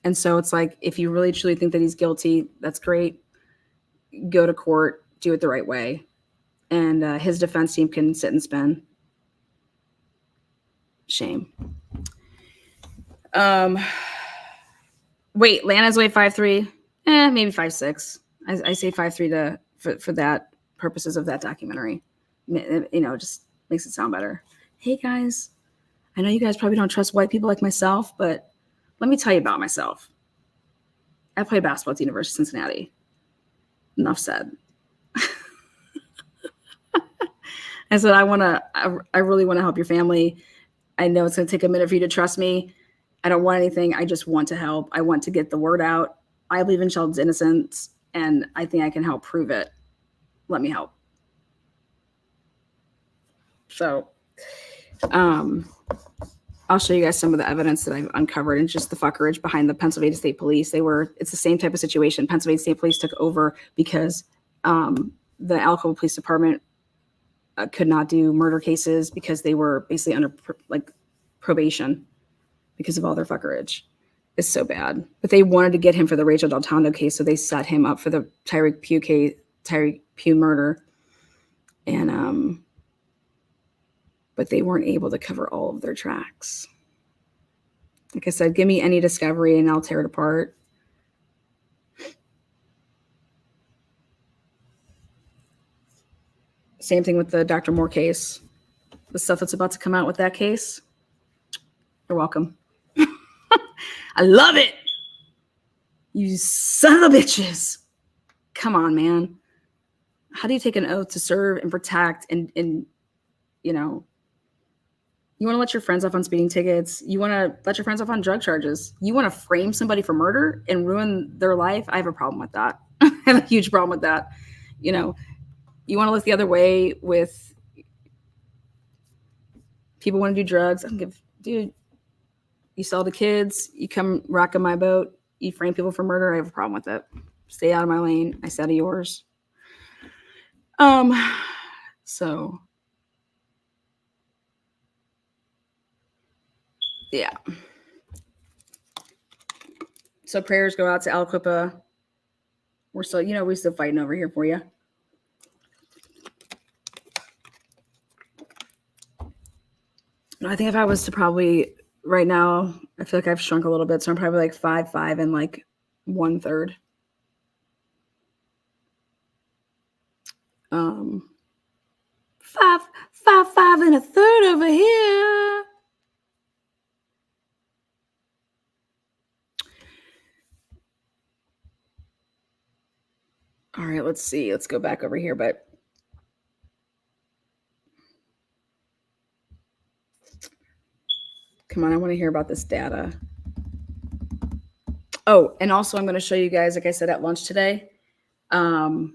And so it's like, if you really truly think that he's guilty, that's great. Go to court, do it the right way. And his defense team can sit and spin. Shame. Wait, Lana's weight 5'3", maybe 5'6". I say 5'3" for that purposes of that documentary. Just makes it sound better. Hey guys, I know you guys probably don't trust white people like myself, but let me tell you about myself. I played basketball at the University of Cincinnati. Enough said. I said, I really want to help your family. I know it's going to take a minute for you to trust me. I don't want anything. I just want to help. I want to get the word out. I believe in Sheldon's innocence, and I think I can help prove it. Let me help. So, I'll show you guys some of the evidence that I've uncovered and just the fuckerage behind the Pennsylvania State Police. It's the same type of situation. Pennsylvania State Police took over because the Aliquippa Police Department could not do murder cases because they were basically under probation. because of all their fuckerage. It's so bad. But they wanted to get him for the Rachel Del Tondo case, so they set him up for the Tyreek Pugh murder. And but they weren't able to cover all of their tracks. Like I said, give me any discovery and I'll tear it apart. Same thing with the Dr. Moore case. The stuff that's about to come out with that case. You're welcome. I love it. You son of a bitches. Come on, man. How do you take an oath to serve and protect and you know, you want to let your friends off on speeding tickets. You want to let your friends off on drug charges. You want to frame somebody for murder and ruin their life. I have a problem with that. I have a huge problem with that. You know, you want to look the other way with people want to do drugs. I don't give, dude, you sell to kids, you come rocking my boat, you frame people for murder. I have a problem with it. Stay out of my lane. I stay out of yours. So yeah. So prayers go out to Aliquippa. We're still, you know, we're still fighting over here for you. I think if I was to probably right now, I feel like I've shrunk a little bit. So I'm probably like 5'5" and like 1/3. 5'5" and 1/3 over here. All right, let's see. Let's go back over here, but come on, I want to hear about this data. Oh, and also I'm going to show you guys, like I said, at lunch today, I'm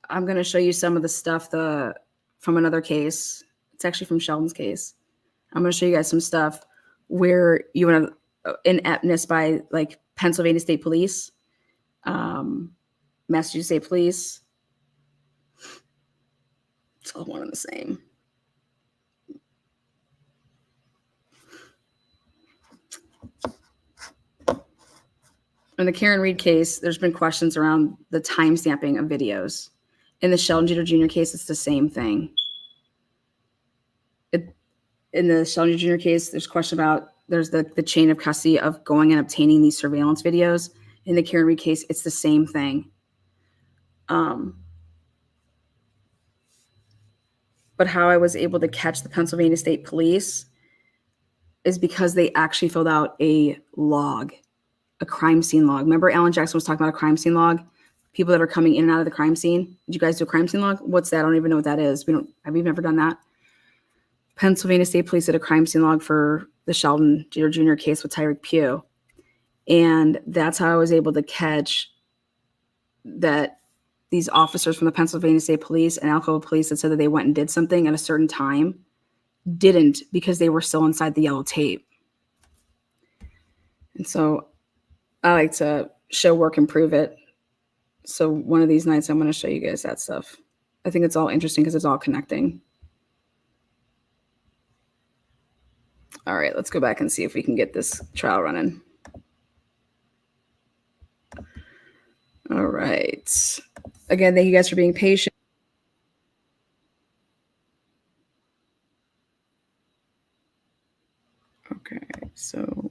going to show you some of the stuff from another case. It's actually from Sheldon's case. I'm going to show you guys some stuff where you want ineptness by like Pennsylvania State Police, Massachusetts State Police. It's all one and the same. In the Karen Reed case, there's been questions around the time stamping of videos. In the Sheldon Jeter Jr. case, it's the same thing. In the Sheldon Jeter Jr. case, there's a question about there's the chain of custody of going and obtaining these surveillance videos. In the Karen Reed case, it's the same thing. But how I was able to catch the Pennsylvania State Police is because they actually filled out a log, a crime scene log. Remember Alan Jackson was talking about a crime scene log? People that are coming in and out of the crime scene. Did you guys do a crime scene log? What's that? I don't even know what that is. Have you never done that? Pennsylvania State Police did a crime scene log for the Sheldon Jeter Jr. case with Tyreek Pugh. And that's how I was able to catch that these officers from the Pennsylvania State Police and Alcoa Police that said that they went and did something at a certain time didn't, because they were still inside the yellow tape. And so I like to show work and prove it. So one of these nights, I'm going to show you guys that stuff. I think it's all interesting because it's all connecting. All right, let's go back and see if we can get this trial running. All right. Again, thank you guys for being patient. Okay, so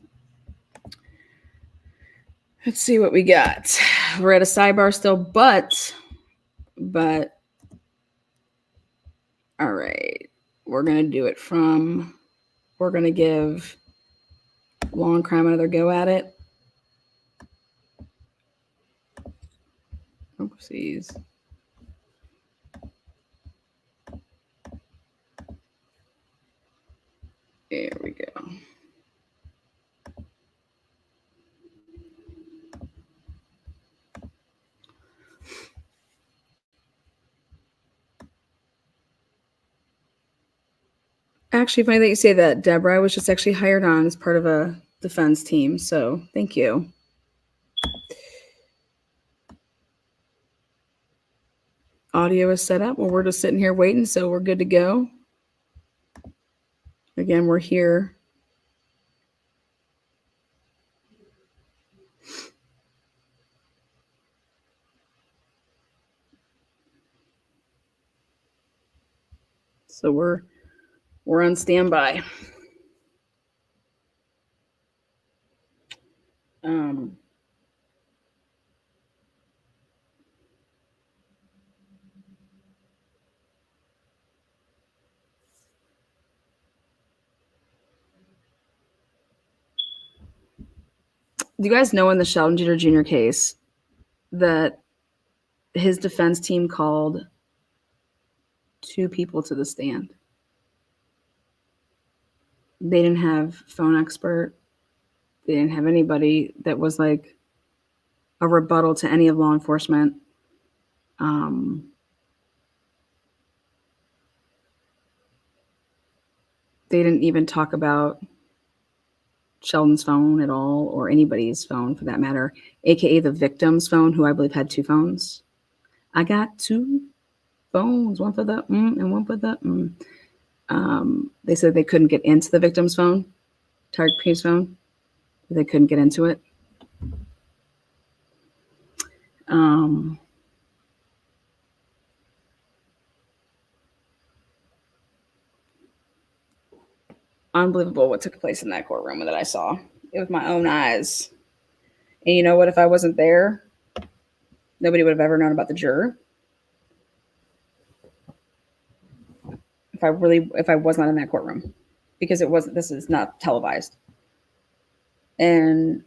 let's see what we got. We're at a sidebar still, but all right. We're going to do it from, we're going to give law and crime another go at it. Oopsies. There we go. Actually, funny that you say that, Deborah. I was just actually hired on as part of a defense team, so thank you. Audio is set up. Well, we're just sitting here waiting, so we're good to go. Again, we're here So we're on standby. Do you guys know in the Sheldon Jeter Jr. case that his defense team called 2 people to the stand? They didn't have phone expert. They didn't have anybody that was like a rebuttal to any of law enforcement. They didn't even talk about Sheldon's phone at all, or anybody's phone for that matter, aka the victim's phone, who I believe had 2 phones. I got 2 phones, one for the and one for the They said they couldn't get into the victim's phone, Tarek P's phone. They couldn't get into it. Unbelievable what took place in that courtroom that I saw it with my own eyes. And you know what? If I wasn't there, nobody would have ever known about the juror. If I was not in that courtroom, because this is not televised. And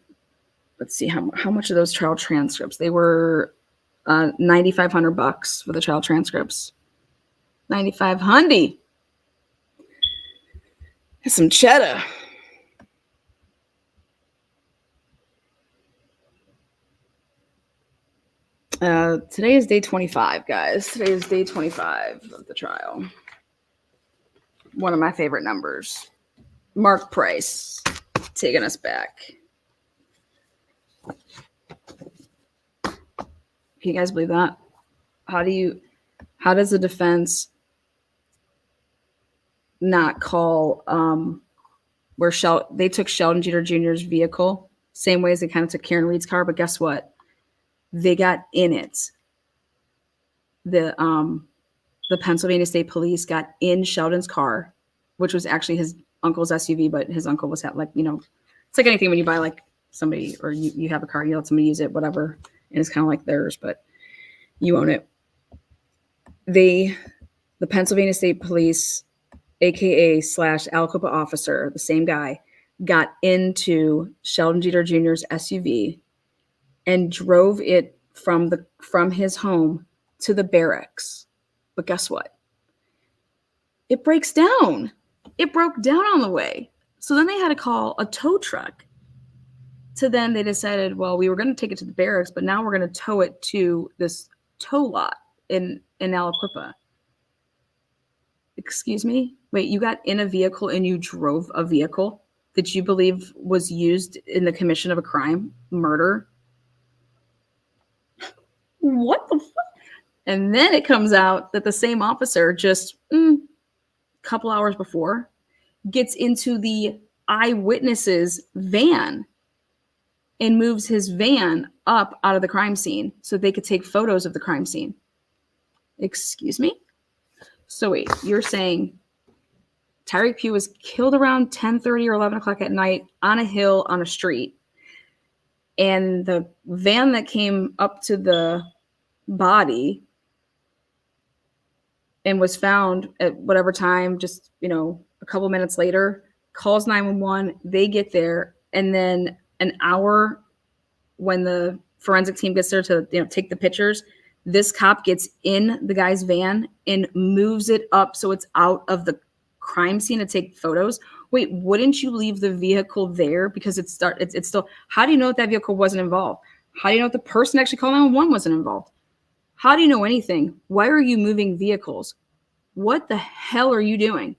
let's see how much of those trial transcripts. They were $9,500 for the trial transcripts. $9,500. That's some cheddar. Today is day 25, guys. Today is day 25 of the trial. One of my favorite numbers. Mark Price taking us back. Can you guys believe that? How does the defense not call where they took Sheldon Jeter Jr.'s vehicle, same way as they kind of took Karen Reed's car, but guess what? They got in it. The Pennsylvania State Police got in Sheldon's car, which was actually his uncle's SUV, but his uncle was it's like anything when you buy like somebody, or you have a car, you let somebody use it, whatever, and it's kind of like theirs, but you own it. The Pennsylvania State Police, aka /Aliquippa officer, the same guy, got into Sheldon Jeter Jr.'s SUV and drove it from his home to the barracks. But guess what? It breaks down. It broke down on the way. So then they had to call a tow truck. Then they decided, well, we were going to take it to the barracks, but now we're going to tow it to this tow lot in Aliquippa. Excuse me? Wait, you got in a vehicle and you drove a vehicle that you believe was used in the commission of a crime, murder? What the fuck? And then it comes out that the same officer just a couple hours before gets into the eyewitness's van and moves his van up out of the crime scene so they could take photos of the crime scene. Excuse me? So wait, you're saying Tyreek Pugh was killed around 10:30 or 11 o'clock at night on a hill on a street, and the van that came up to the body and was found at whatever time, just, a couple minutes later, calls 911, they get there, and then an hour when the forensic team gets there to take the pictures, this cop gets in the guy's van and moves it up so it's out of the crime scene to take photos. Wait, wouldn't you leave the vehicle there because it's still? How do you know that vehicle wasn't involved? How do you know if the person actually called 911 wasn't involved? How do you know anything? Why are you moving vehicles? What the hell are you doing?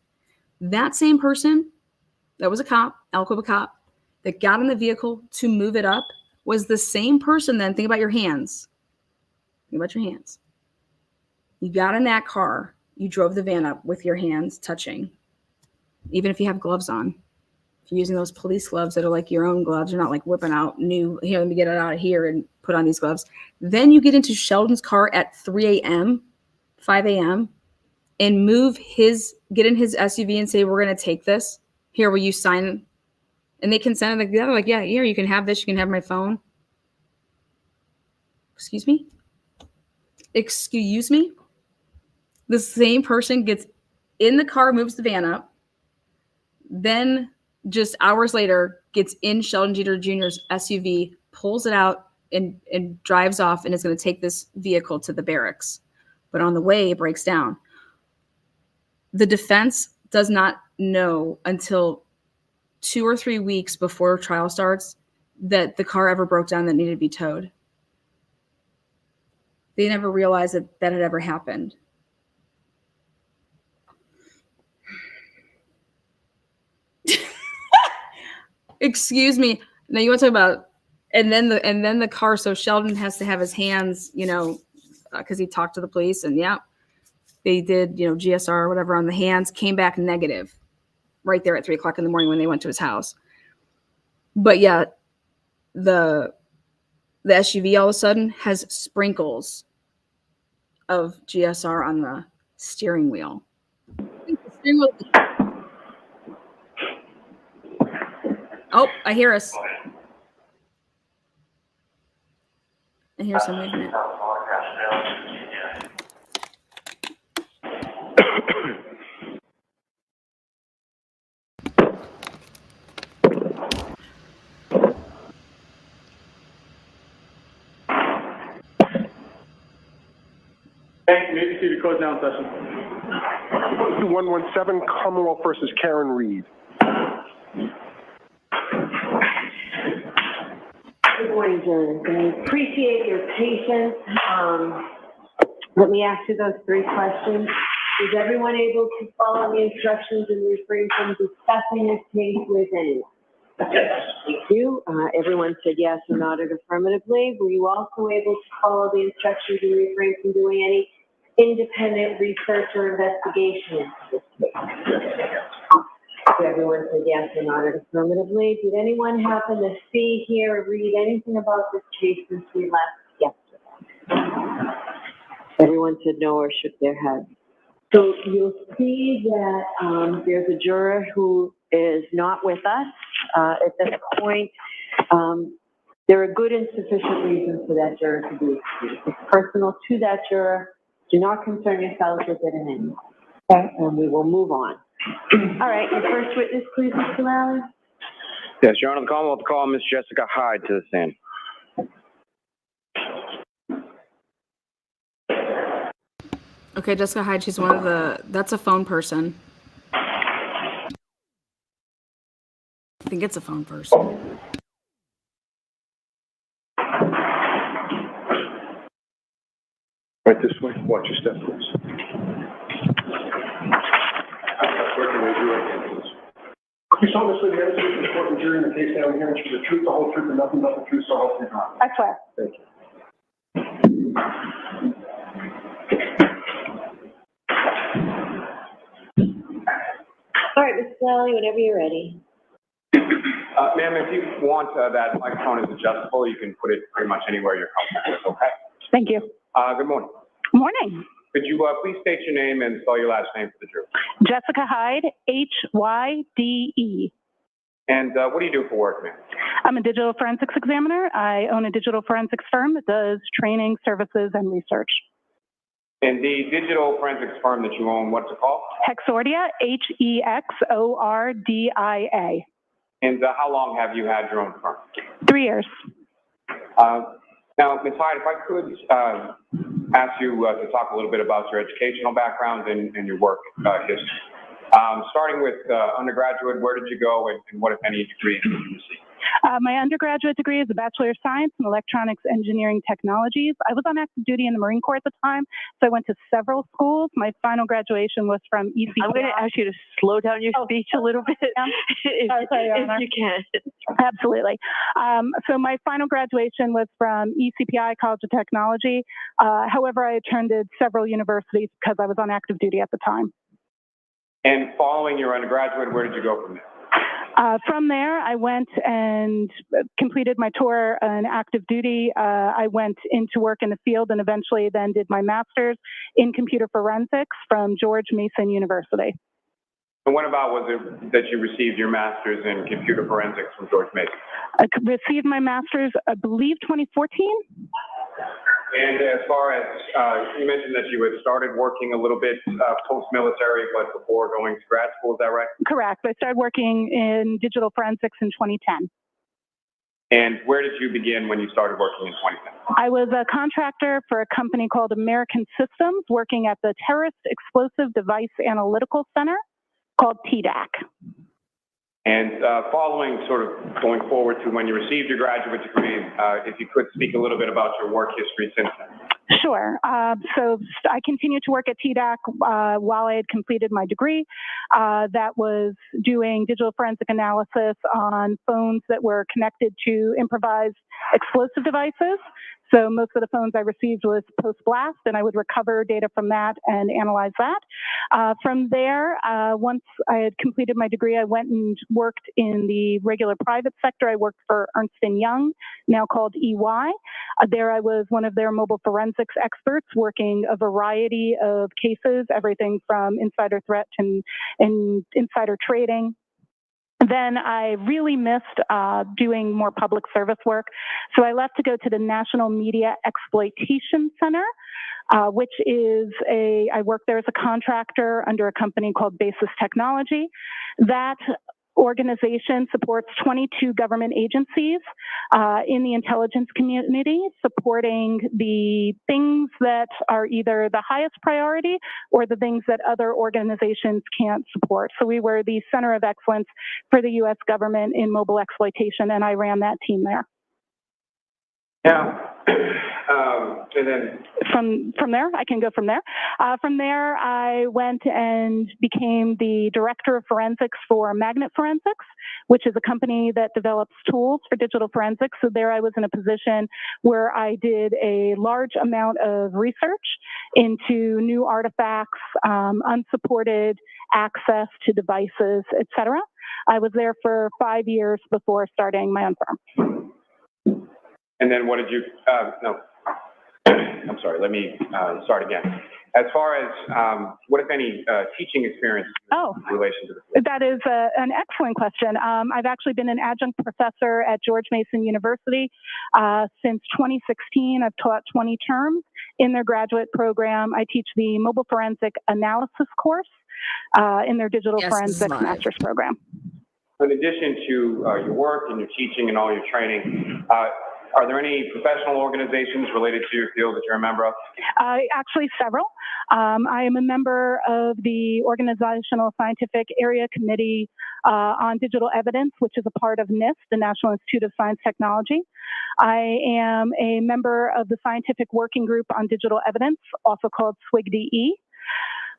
That same person that was a cop, Aliquippa cop, that got in the vehicle to move it up was the same person then. Think about your hands. Think about your hands. You got in that car. You drove the van up with your hands touching. Even if you have gloves on. If you're using those police gloves that are like your own gloves, you're not like whipping out new, here, let me get it out of here and put on these gloves. Then you get into Sheldon's car at 3 a.m., 5 a.m., and get in his SUV and say, we're going to take this. Here, will you sign? And they consented. They're like, yeah, here, you can have this. You can have my phone. Excuse me? Excuse me? The same person gets in the car, moves the van up, then just hours later gets in Sheldon Jeter Jr.'s SUV, pulls it out, and drives off and is going to take this vehicle to the barracks. But on the way, it breaks down. The defense does not know until 2 or 3 weeks before trial starts that the car ever broke down that needed to be towed. They never realized that had ever happened. Excuse me. Now you want to talk about, and then the car. So Sheldon has to have his hands, because he talked to the police, and yeah, they did, GSR or whatever on the hands, came back negative, right there at 3 o'clock in the morning when they went to his house. But yeah, the SUV all of a sudden has sprinkles of GSR on the steering wheel. Oh, I hear us. I hear some movement. Thank you. Maybe see the close down session. 117 Commonwealth versus Karen Reed. Good morning, jurors. I appreciate your patience. Let me ask you those 3 questions. Is everyone able to follow the instructions and refrain from discussing this case with anyone? Yes. Thank you. Everyone said yes or nodded affirmatively. Were you also able to follow the instructions and refrain from doing any independent research or investigation into this case? Everyone said yes or nodded affirmatively. Did anyone happen to see, hear, or read anything about this case since we left yesterday? Everyone said no or shook their head. So you'll see that there's a juror who is not with us at this point. There are good and sufficient reasons for that juror to be excused. It's personal to that juror. Do not concern yourselves with it in any way. Okay, and we will move on. All right, your first witness, please, Mr. Lally. Yes, Your Honor, the Commonwealth call Ms. Jessica Hyde to the stand. Okay, Jessica Hyde, she's that's a phone person. I think it's a phone person. Right this way. Watch your step, please. You solemnly swear the evidence in the court and jury in the case now and hearing the truth, the whole truth, and nothing but the truth, so help you God. I swear. Thank you. All right, Mr. Lally, whenever you're ready. Ma'am, if you want, that microphone is adjustable. You can put it pretty much anywhere you're comfortable with, okay? Thank you. Good morning. Morning. Could you please state your name and spell your last name for the jury? Jessica Hyde, Hyde. And what do you do for work, ma'am? I'm a digital forensics examiner. I own a digital forensics firm that does training, services, and research. And the digital forensics firm that you own, what's it called? Hexordia, Hexordia. And how long have you had your own firm? 3 years. Now, Ms. Hyde, if I could ask you to talk a little bit about your educational background and your work history. Starting with undergraduate, where did you go and what, if any, degrees did you receive? My undergraduate degree is a Bachelor of Science in Electronics Engineering Technologies. I was on active duty in the Marine Corps at the time, so I went to several schools. My final graduation was from ECPI. I'm going to ask you to slow down your speech a little bit, if you can. Absolutely. So my final graduation was from ECPI, College of Technology. However, I attended several universities because I was on active duty at the time. And following your undergraduate, where did you go from there? From there, I went and completed my tour on active duty. I went into work in the field and eventually then did my master's in computer forensics from George Mason University. And when about was it that you received your master's in computer forensics from George Mason? I received my master's, I believe, 2014. And as far as, you mentioned that you had started working a little bit post-military, but before going to grad school, is that right? Correct. I started working in digital forensics in 2010. And where did you begin when you started working in 2010? I was a contractor for a company called American Systems, working at the Terrorist Explosive Device Analytical Center, called TDAC. And following sort of going forward to when you received your graduate degree, if you could speak a little bit about your work history since then. Sure. So I continued to work at TDAC while I had completed my degree. That was doing digital forensic analysis on phones that were connected to improvised explosive devices. So most of the phones I received was post-blast, and I would recover data from that and analyze that. From there, once I had completed my degree, I went and worked in the regular private sector. I worked for Ernst & Young, now called EY. There I was one of their mobile forensics experts, working a variety of cases, everything from insider threat and insider trading. Then I really missed doing more public service work. So I left to go to the National Media Exploitation Center, which is I worked there as a contractor under a company called Basis Technology. That organization supports 22 government agencies in the intelligence community, supporting the things that are either the highest priority or the things that other organizations can't support. So we were the center of excellence for the U.S. government in mobile exploitation, and I ran that team there. Yeah. And then from there, I can go from there. From there, I went and became the director of forensics for Magnet Forensics, which is a company that develops tools for digital forensics. So there I was in a position where I did a large amount of research into new artifacts, unsupported access to devices, et cetera. I was there for 5 years before starting my own firm. And then what did you, no, I'm sorry, let me start again. As far as what, if any, teaching experience in relation to this? That is an excellent question. I've actually been an adjunct professor at George Mason University since 2016. I've taught 20 terms in their graduate program. I teach the mobile forensic analysis course in their digital forensics master's program. In addition to your work and your teaching and all your training, are there any professional organizations related to your field that you're a member of? Actually, several. I am a member of the Organizational Scientific Area Committee on Digital Evidence, which is a part of NIST, the National Institute of Science Technology. I am a member of the Scientific Working Group on Digital Evidence, also called SWIG-DE.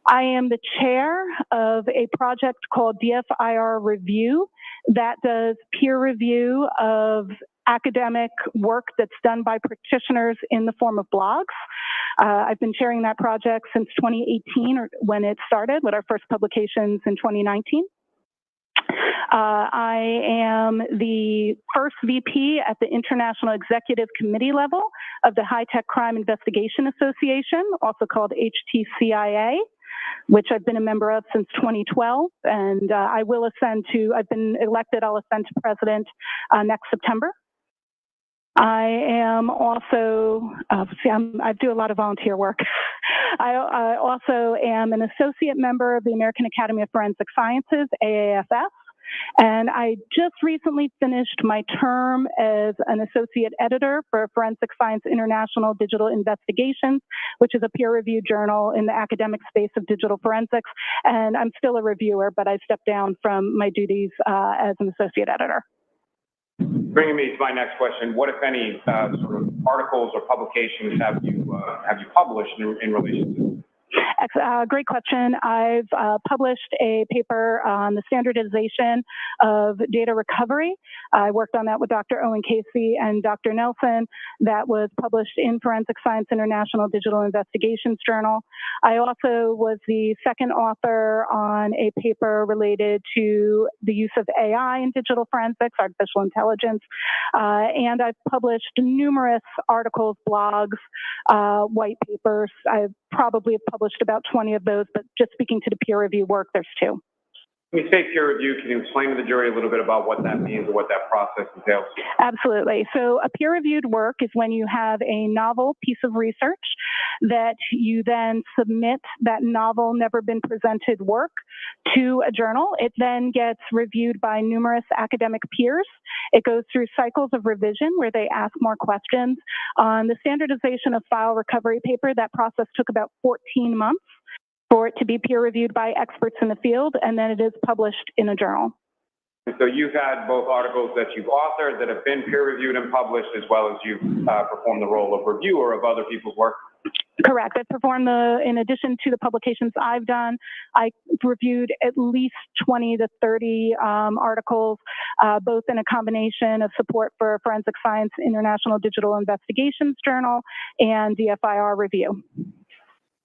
I am the chair of a project called DFIR Review that does peer review of academic work that's done by practitioners in the form of blogs. I've been chairing that project since 2018, or when it started, with our first publications in 2019. I am the first VP at the International Executive Committee level of the High Tech Crime Investigation Association, also called HTCIA, which I've been a member of since 2012, and I will ascend to, I've been elected, I'll ascend to president next September. I am also, I do a lot of volunteer work. I also am an associate member of the American Academy of Forensic Sciences, AAFS, and I just recently finished my term as an associate editor for Forensic Science International Digital Investigations, which is a peer-reviewed journal in the academic space of digital forensics. And I'm still a reviewer, but I stepped down from my duties as an associate editor. Bringing me to my next question, what, if any, sort of articles or publications have you published in relation to Great question. I've published a paper on the standardization of data recovery. I worked on that with Dr. Owen Casey and Dr. Nelson. That was published in Forensic Science International Digital Investigations Journal. I also was the second author on a paper related to the use of AI in digital forensics, artificial intelligence, and I've published numerous articles, blogs, white papers. I probably have published about 20 of those, but just speaking to the peer review work, there's 2. When you say peer review, can you explain to the jury a little bit about what that means or what that process entails? Absolutely. So a peer-reviewed work is when you have a novel piece of research that you then submit that novel, never been presented work to a journal. It then gets reviewed by numerous academic peers. It goes through cycles of revision where they ask more questions. On the standardization of file recovery paper, that process took about 14 months for it to be peer-reviewed by experts in the field, and then it is published in a journal. And so you've had both articles that you've authored that have been peer-reviewed and published, as well as you've performed the role of reviewer of other people's work? Correct. I performed in addition to the publications I've done, I reviewed at least 20 to 30 articles, both in a combination of support for Forensic Science International Digital Investigations Journal and DFIR review.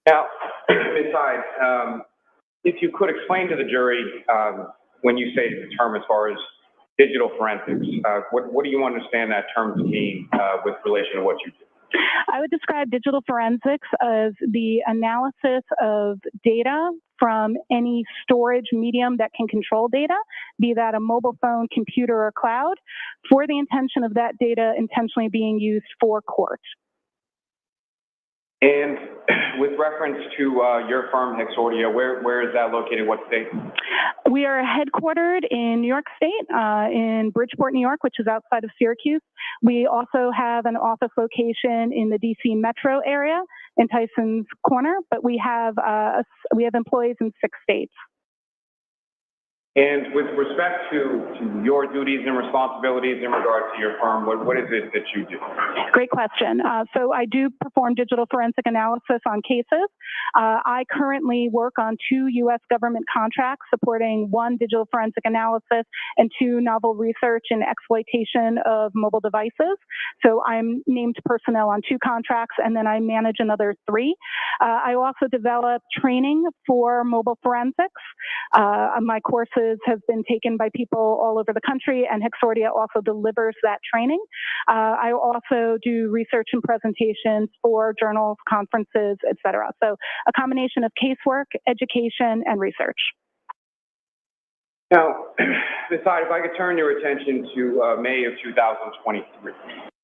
Now, Ms. Hyde, if you could explain to the jury, when you say the term as far as digital forensics, what do you understand that term to mean with relation to what you do? I would describe digital forensics as the analysis of data from any storage medium that can control data, be that a mobile phone, computer, or cloud, for the intention of that data intentionally being used for court. And with reference to your firm, Hexordia, where is that located? What state? We are headquartered in New York State, in Bridgeport, New York, which is outside of Syracuse. We also have an office location in the DC metro area in Tyson's Corner, but we have employees in 6 states. And with respect to your duties and responsibilities in regard to your firm, what is it that you do? Great question. So I do perform digital forensic analysis on cases. I currently work on 2 U.S. government contracts supporting 1 digital forensic analysis and 2 novel research and exploitation of mobile devices. So I'm named personnel on 2 contracts, and then I manage another 3. I also develop training for mobile forensics. My courses have been taken by people all over the country, and Hexordia also delivers that training. I also do research and presentations for journals, conferences, et cetera. So a combination of casework, education, and research. Now, Ms. Hyde, if I could turn your attention to May of 2023.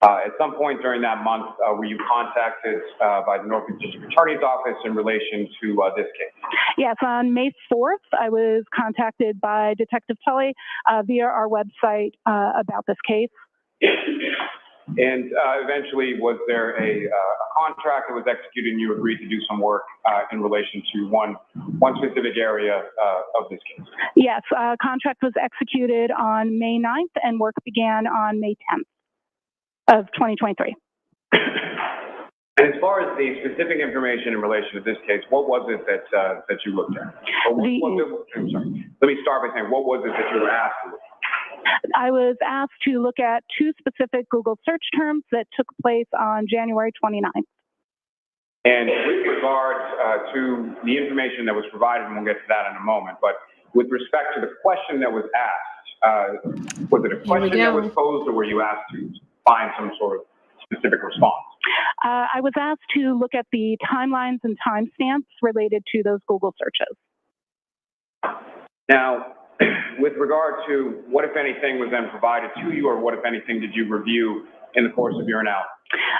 At some point during that month, were you contacted by the Norfolk District Attorney's Office in relation to this case? Yes, on May 4th, I was contacted by Detective Tully via our website about this case. And eventually, was there a contract that was executed and you agreed to do some work in relation to one specific area of this case? Yes, contract was executed on May 9th and work began on May 10th of 2023. And as far as the specific information in relation to this case, what was it that you looked at? I'm sorry. Let me start by saying, what was it that you were asked to look at? I was asked to look at 2 specific Google search terms that took place on January 29th. And with regards to the information that was provided, and we'll get to that in a moment, but with respect to the question that was asked, was it a question that was posed, or were you asked to find some sort of specific response? I was asked to look at the timelines and timestamps related to those Google searches. Now, with regard to what, if anything, was then provided to you, or what, if anything, did you review in the course of your analysis?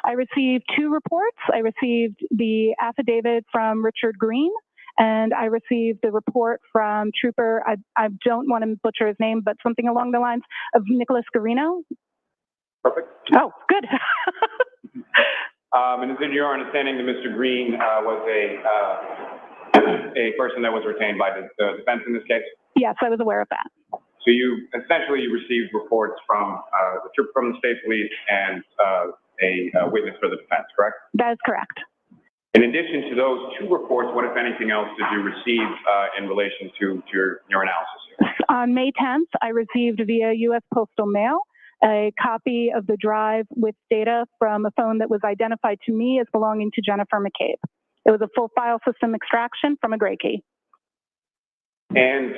I received 2 reports. I received the affidavit from Richard Green, and I received the report from Trooper, I don't want to butcher his name, but something along the lines of Nicholas Garino. Perfect. Oh, good. And is it your understanding that Mr. Green was a person that was retained by the defense in this case? Yes, I was aware of that. So you essentially received reports from the state police and a witness for the defense, correct? That is correct. In addition to those two reports, what, if anything else, did you receive in relation to your analysis? On May 10th, I received via U.S. Postal Mail a copy of the drive with data from a phone that was identified to me as belonging to Jennifer McCabe. It was a full file system extraction from a gray key. And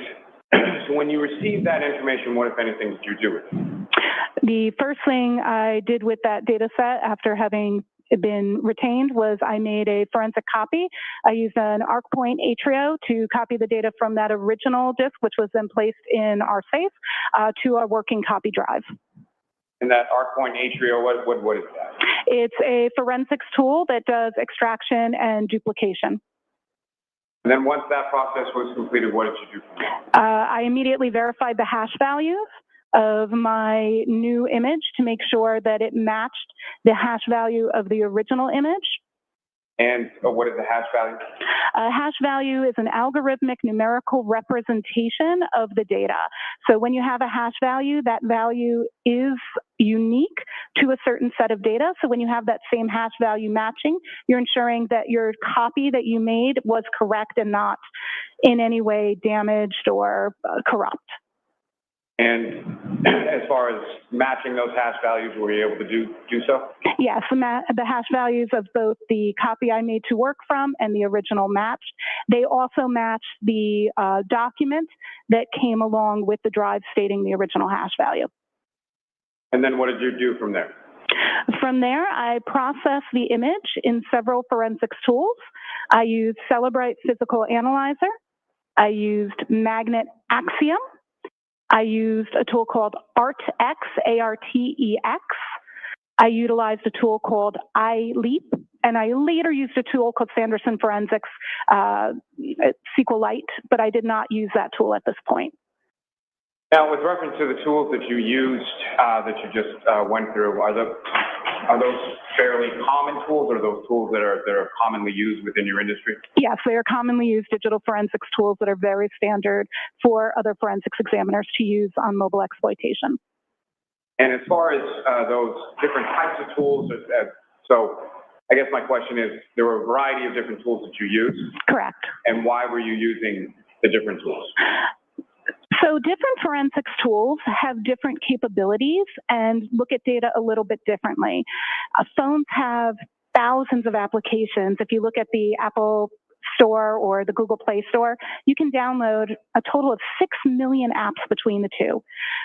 so when you received that information, what, if anything, did you do with it? The first thing I did with that data set after having been retained was I made a forensic copy. I used an ArcPoint Atrio to copy the data from that original disk, which was then placed in our safe, to our working copy drive. And that ArcPoint Atrio, what is that? It's a forensics tool that does extraction and duplication. And then once that process was completed, what did you do from there? I immediately verified the hash values of my new image to make sure that it matched the hash value of the original image. And what is the hash value? A hash value is an algorithmic numerical representation of the data. So when you have a hash value, that value is unique to a certain set of data. So when you have that same hash value matching, you're ensuring that your copy that you made was correct and not in any way damaged or corrupt. And as far as matching those hash values, were you able to do so? Yes, the hash values of both the copy I made to work from and the original matched. They also matched the document that came along with the drive stating the original hash value. And then what did you do from there? From there, I processed the image in several forensics tools. I used Celebrite Physical Analyzer. I used Magnet Axiom. I used a tool called ARTX, A-R-T-E-X. I utilized a tool called iLeap, and I later used a tool called Sanderson Forensics SQLite, but I did not use that tool at this point. Now, with reference to the tools that you used, that you just went through, are those fairly common tools, or are those tools that are commonly used within your industry? Yes, they are commonly used digital forensics tools that are very standard for other forensics examiners to use on mobile exploitation. And as far as those different types of tools, so I guess my question is, there were a variety of different tools that you used? Correct. And why were you using the different tools? So different forensics tools have different capabilities and look at data a little bit differently. Phones have thousands of applications. If you look at the Apple Store or the Google Play Store, you can download a total of 6 million apps between the two.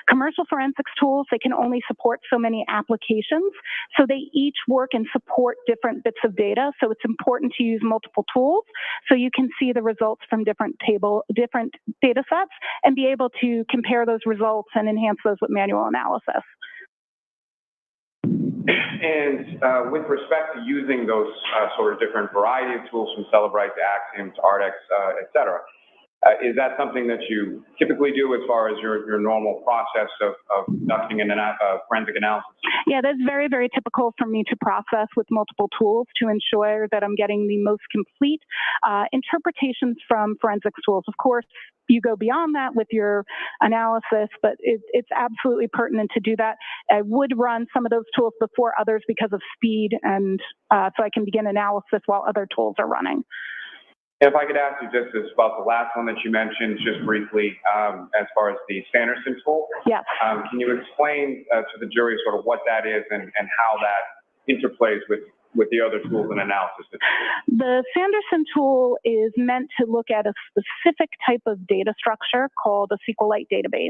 Commercial forensics tools, they can only support so many applications, so they each work and support different bits of data. So it's important to use multiple tools so you can see the results from different data sets and be able to compare those results and enhance those with manual analysis. And with respect to using those sort of different variety of tools from Celebrite to Axiom to ARTX, et cetera, is that something that you typically do as far as your normal process of conducting a forensic analysis? Yeah, that's very, very typical for me to process with multiple tools to ensure that I'm getting the most complete interpretations from forensics tools. Of course, you go beyond that with your analysis, but it's absolutely pertinent to do that. I would run some of those tools before others because of speed, and so I can begin analysis while other tools are running. If I could ask you just about the last one that you mentioned, just briefly, as far as the Sanderson tool. Yes. Can you explain to the jury sort of what that is and how that interplays with the other tools and analysis? The Sanderson tool is meant to look at a specific type of data structure called a SQLite database.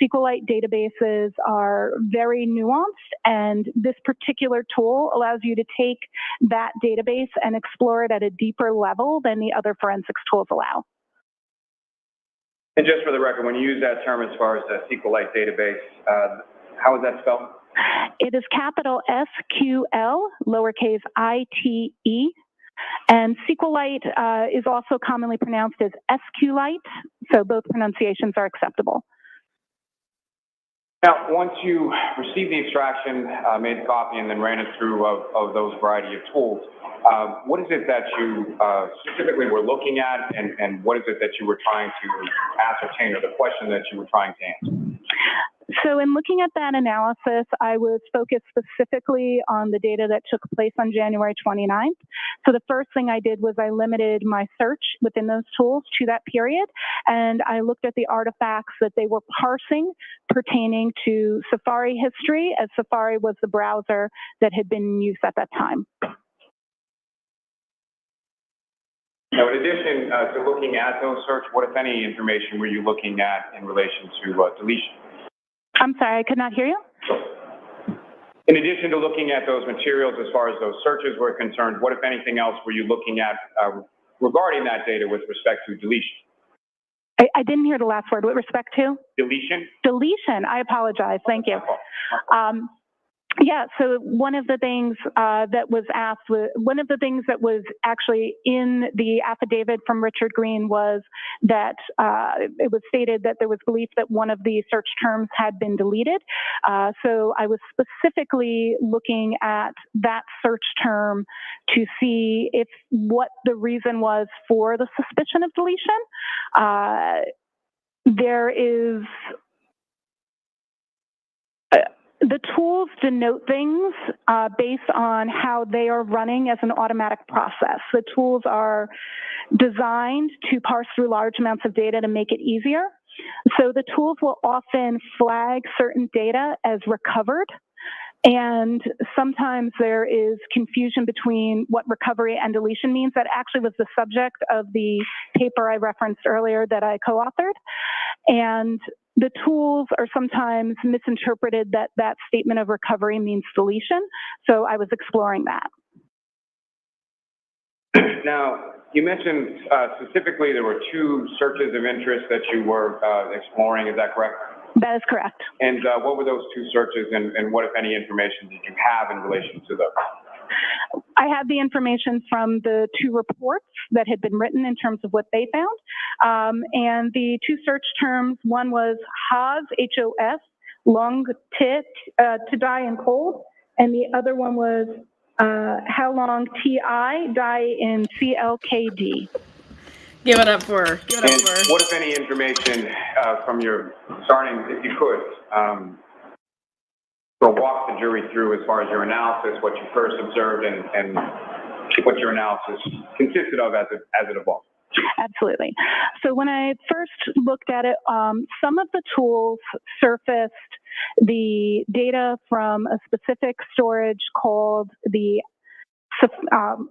SQLite databases are very nuanced, and this particular tool allows you to take that database and explore it at a deeper level than the other forensics tools allow. And just for the record, when you use that term as far as the SQLite database, how is that spelled? It is capital SQL, lowercase I-T-E, and SQLite is also commonly pronounced as SQLite, so both pronunciations are acceptable. Now, once you received the extraction, made the copy, and then ran it through of those variety of tools, what is it that you specifically were looking at, and what is it that you were trying to ascertain, or the question that you were trying to answer? So in looking at that analysis, I was focused specifically on the data that took place on January 29th. So the first thing I did was I limited my search within those tools to that period, and I looked at the artifacts that they were parsing pertaining to Safari history, as Safari was the browser that had been in use at that time. Now, in addition to looking at those search, what, if any, information were you looking at in relation to deletion? I'm sorry, I could not hear you. In addition to looking at those materials as far as those searches were concerned, what, if anything else, were you looking at regarding that data with respect to deletion? I didn't hear the last word. With respect to? Deletion? Deletion. I apologize. Thank you. Yeah, so one of the things that was asked, one of the things that was actually in the affidavit from Richard Green was that it was stated that there was belief that one of the search terms had been deleted. So I was specifically looking at that search term to see if what the reason was for the suspicion of deletion. There is the tools denote things based on how they are running as an automatic process. The tools are designed to parse through large amounts of data to make it easier. So the tools will often flag certain data as recovered. And sometimes there is confusion between what recovery and deletion means. That actually was the subject of the paper I referenced earlier that I co-authored. And the tools are sometimes misinterpreted that that statement of recovery means deletion. So I was exploring that. Now, you mentioned specifically there were 2 searches of interest that you were exploring. Is that correct? That is correct. And what were those 2 searches, and what, if any, information did you have in relation to those? I had the information from the 2 reports that had been written in terms of what they found. And the 2 search terms, one was HOS, H-O-S, long to die in cold, and the other one was how long T-I, die in C-L-K-D. Give it up for her. Give it up for her. What, if any, information from your, starting, if you could, walk the jury through as far as your analysis, what you first observed, and what your analysis consisted of as it evolved? Absolutely. So when I first looked at it, some of the tools surfaced the data from a specific storage called the, I'll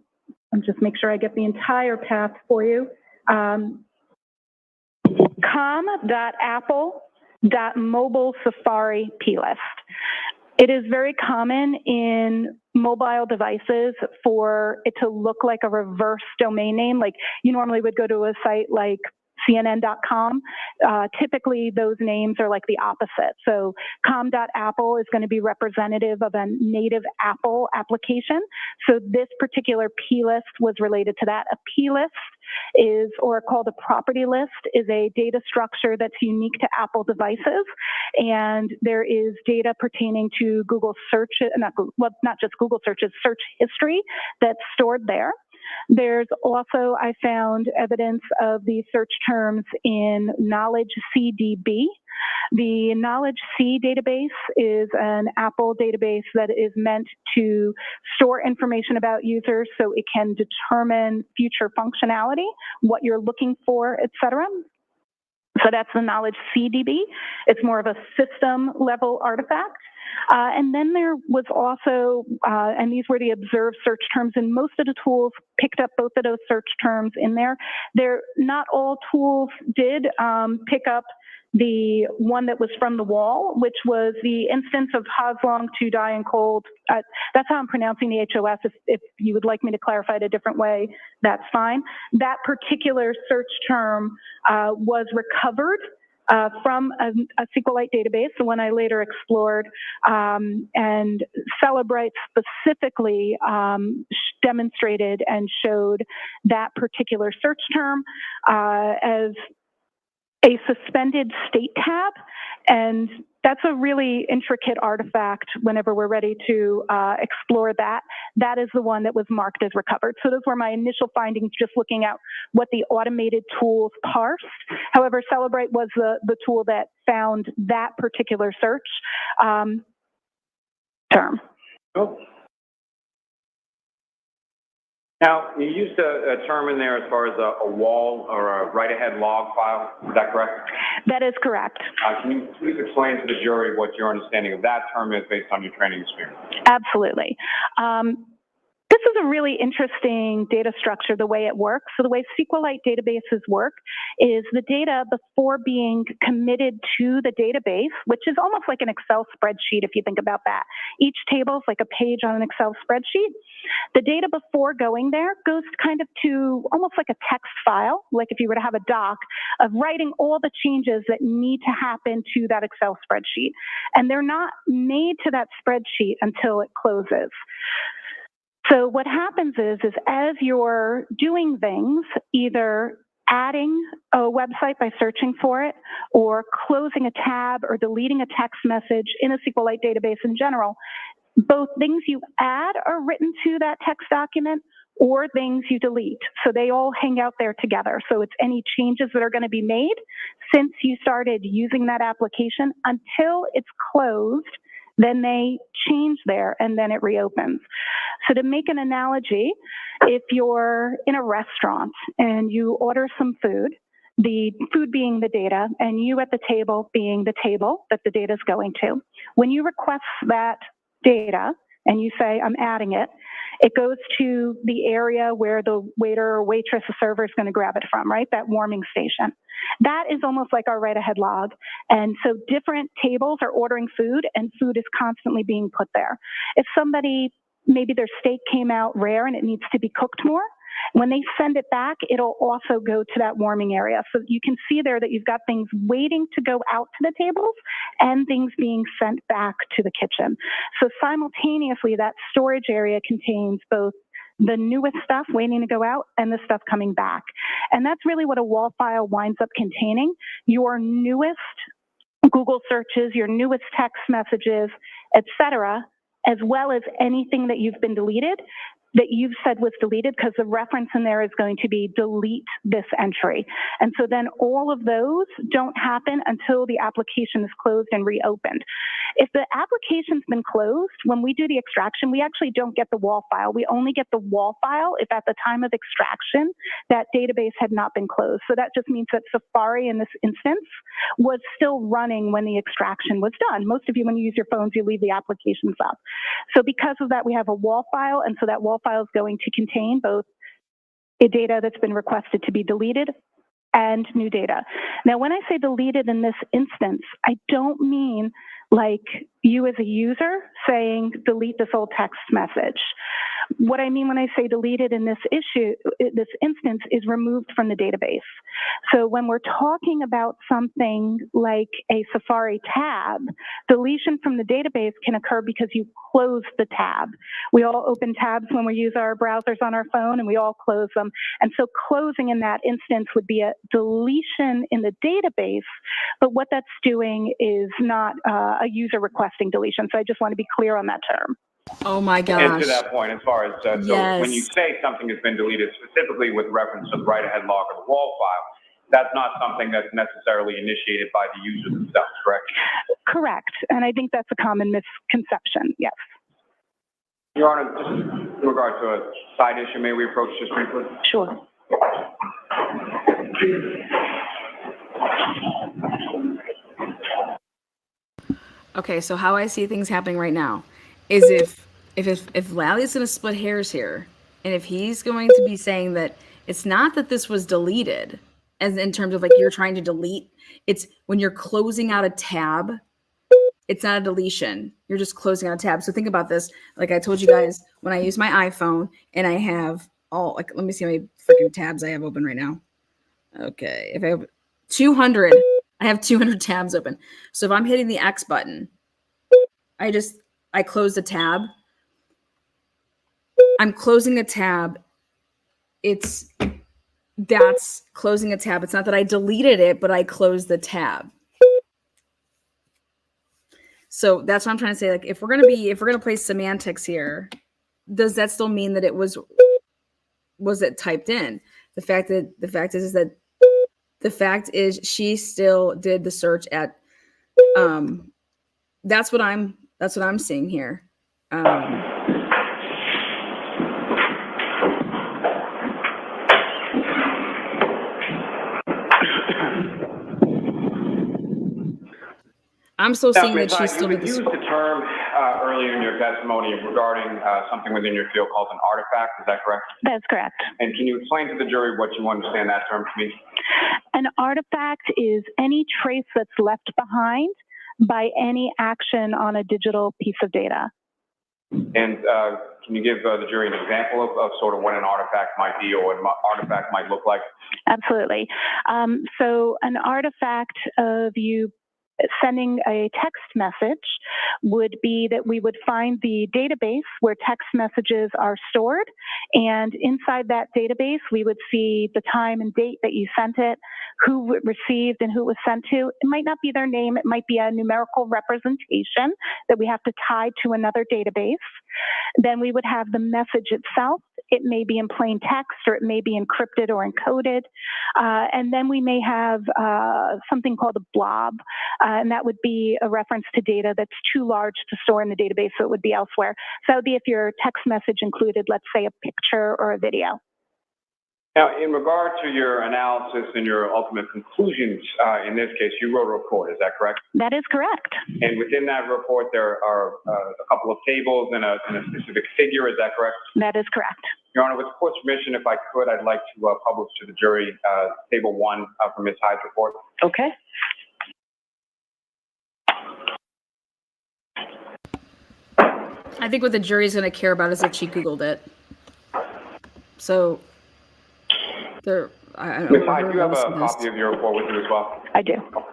just make sure I get the entire path for you, com.apple.mobile Safari plist. It is very common in mobile devices for it to look like a reverse domain name. Like you normally would go to a site like CNN.com. Typically, those names are like the opposite. So com.apple is going to be representative of a native Apple application. So this particular plist was related to that. A plist is, or called a property list, is a data structure that's unique to Apple devices. And there is data pertaining to Google search, not just Google searches, search history that's stored there. There's also, I found evidence of the search terms in Knowledge CDB. The Knowledge C database is an Apple database that is meant to store information about users so it can determine future functionality, what you're looking for, et cetera. So that's the Knowledge CDB. It's more of a system level artifact. And then there was also, and these were the observed search terms, and most of the tools picked up both of those search terms in there. Not all tools did pick up the one that was from the wall, which was the instance of Hoslong to die in cold. That's how I'm pronouncing the HOS. If you would like me to clarify it a different way, that's fine. That particular search term was recovered from a SQLite database, the one I later explored, and Celebrite specifically demonstrated and showed that particular search term as a suspended state tab, and that's a really intricate artifact whenever we're ready to explore that. That is the one that was marked as recovered. So those were my initial findings, just looking at what the automated tools parsed. However, Celebrite was the tool that found that particular search term. Cool. Now, you used a term in there as far as a wall or a write-ahead log file. Is that correct? That is correct. Can you please explain to the jury what your understanding of that term is based on your training experience? Absolutely. This is a really interesting data structure, the way it works. So the way SQLite databases work is the data before being committed to the database, which is almost like an Excel spreadsheet if you think about that. Each table is like a page on an Excel spreadsheet. The data before going there goes kind of to almost like a text file, like if you were to have a doc of writing all the changes that need to happen to that Excel spreadsheet. And they're not made to that spreadsheet until it closes. So what happens is as you're doing things, either adding a website by searching for it, or closing a tab or deleting a text message in a SQLite database in general, both things you add are written to that text document or things you delete. So they all hang out there together. So it's any changes that are going to be made since you started using that application until it's closed, then they change there and then it reopens. So to make an analogy, if you're in a restaurant and you order some food, the food being the data and you at the table being the table that the data is going to, when you request that data and you say, I'm adding it, it goes to the area where the waiter or waitress or server is going to grab it from, right? That warming station. That is almost like our write-ahead log. And so different tables are ordering food and food is constantly being put there. If somebody, maybe their steak came out rare and it needs to be cooked more, when they send it back, it'll also go to that warming area. So you can see there that you've got things waiting to go out to the tables and things being sent back to the kitchen. So simultaneously, that storage area contains both the newest stuff waiting to go out and the stuff coming back. And that's really what a wall file winds up containing: your newest Google searches, your newest text messages, et cetera, as well as anything that you've been deleted, that you've said was deleted, because the reference in there is going to be delete this entry. And so then all of those don't happen until the application is closed and reopened. If the application's been closed, when we do the extraction, we actually don't get the wall file. We only get the wall file if at the time of extraction, that database had not been closed. So that just means that Safari in this instance was still running when the extraction was done. Most of you, when you use your phones, you leave the applications up. So because of that, we have a wall file, and so that wall file is going to contain both the data that's been requested to be deleted and new data. Now, when I say deleted in this instance, I don't mean like you as a user saying, delete this old text message. What I mean when I say deleted in this instance is removed from the database. So when we're talking about something like a Safari tab, deletion from the database can occur because you close the tab. We all open tabs when we use our browsers on our phone, and we all close them. And so closing in that instance would be a deletion in the database, but what that's doing is not a user requesting deletion. So I just want to be clear on that term. Oh my gosh. And to that point, as far as, Yes. so when you say something has been deleted, specifically with reference to the write-ahead log or the wall file, that's not something that's necessarily initiated by the user themselves, correct? Correct. And I think that's a common misconception, yes. Your Honor, just in regard to a side issue, may we approach this briefly? Sure. Okay, so how I see things happening right now is if Lally's going to split hairs here, and if he's going to be saying that it's not that this was deleted, as in terms of like you're trying to delete, it's when you're closing out a tab, it's not a deletion. You're just closing out a tab. So think about this. Like I told you guys, when I use my iPhone and I have all, like, let me see how many freaking tabs I have open right now. Okay, if I have 200, I have 200 tabs open. So if I'm hitting the X button, I close the tab. I'm closing a tab. That's closing a tab. It's not that I deleted it, but I closed the tab. So that's what I'm trying to say. Like, if we're gonna play semantics here, does that still mean that it was it typed in? The fact is she still did the search at That's what I'm seeing here. I'm still seeing that she's still you used the term earlier in your testimony regarding something within your field called an artifact. Is that correct? That's correct. And can you explain to the jury what you understand that term to mean? An artifact is any trace that's left behind by any action on a digital piece of data. And can you give the jury an example of sort of what an artifact might be or what an artifact might look like? Absolutely. So an artifact of you sending a text message would be that we would find the database where text messages are stored, and inside that database we would see the time and date that you sent it, who it received and who it was sent to. It might not be their name, it might be a numerical representation that we have to tie to another database. Then we would have the message itself. It may be in plain text or it may be encrypted or encoded. And then we may have something called a blob, and that would be a reference to data that's too large to store in the database, so it would be elsewhere. So that would be if your text message included, let's say, a picture or a video. Now, in regard to your analysis and your ultimate conclusions, in this case, you wrote a report, is that correct? That is correct. And within that report, there are a couple of tables and a specific figure, is that correct? That is correct. Your Honor, with the court's permission, if I could, I'd like to publish to the jury Table 1 from Ms. Hyde's report. Okay. I think what the jury's going to care about is if she Googled it. So, I don't know. Ms. Hyde, do you have a copy of your report with you as well? I do. Your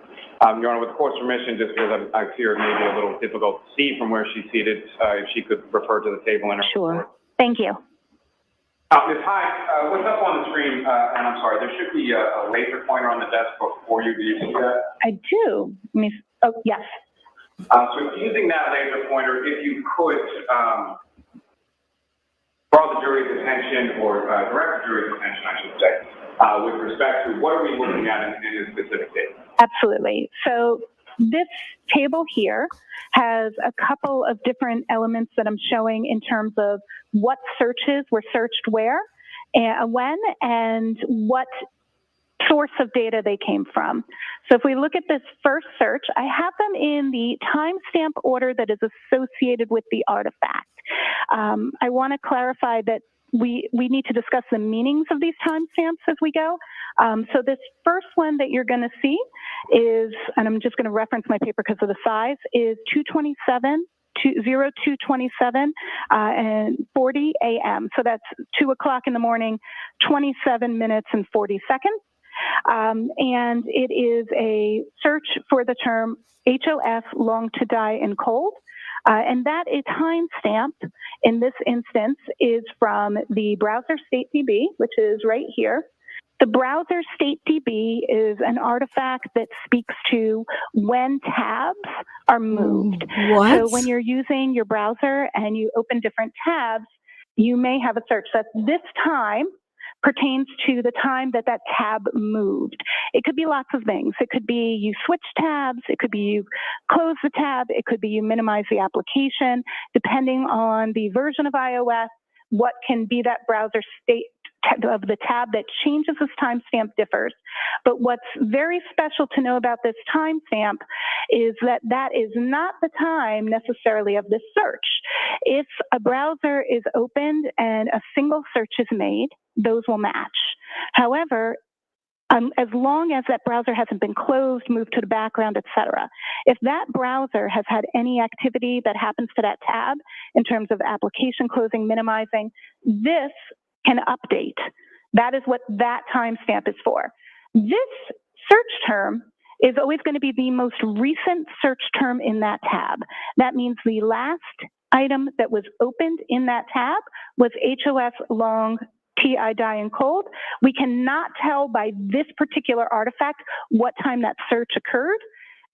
Honor, with the court's permission, just because I fear it may be a little difficult to see from where she's seated, if she could refer to the table in her report. Thank you. Ms. Hyde, what's up on the screen, and I'm sorry, there should be a laser pointer on the desk before you. Do you see that? I do. Oh, yes. So using that laser pointer, if you could draw the jury's attention, or direct the jury's attention, I should say, with respect to what are we looking at in this specific case? Absolutely. So this table here has a couple of different elements that I'm showing in terms of what searches were searched where, and when, and what source of data they came from. So if we look at this first search, I have them in the timestamp order that is associated with the artifact. I want to clarify that we need to discuss the meanings of these timestamps as we go. So this first one that you're going to see is, and I'm just going to reference my paper because of the size, is 0227 and 40 a.m. So that's 2 o'clock in the morning, 27 minutes and 40 seconds. And it is a search for the term HOF, long to die in cold. And that is timestamp in this instance is from the browser state DB, which is right here. The browser state DB is an artifact that speaks to when tabs are moved. What? So when you're using your browser and you open different tabs, you may have a search that this time pertains to the time that that tab moved. It could be lots of things. It could be you switch tabs. It could be you close the tab. It could be you minimize the application. Depending on the version of iOS, what can be that browser state of the tab that changes this timestamp differs. But what's very special to know about this timestamp is that that is not the time necessarily of the search. If a browser is opened and a single search is made, those will match. However, as long as that browser hasn't been closed, moved to the background, etc. If that browser has had any activity that happens to that tab in terms of application closing, minimizing, this can update. That is what that timestamp is for. This search term is always going to be the most recent search term in that tab. That means the last item that was opened in that tab was HOF long TI die in cold. We cannot tell by this particular artifact what time that search occurred.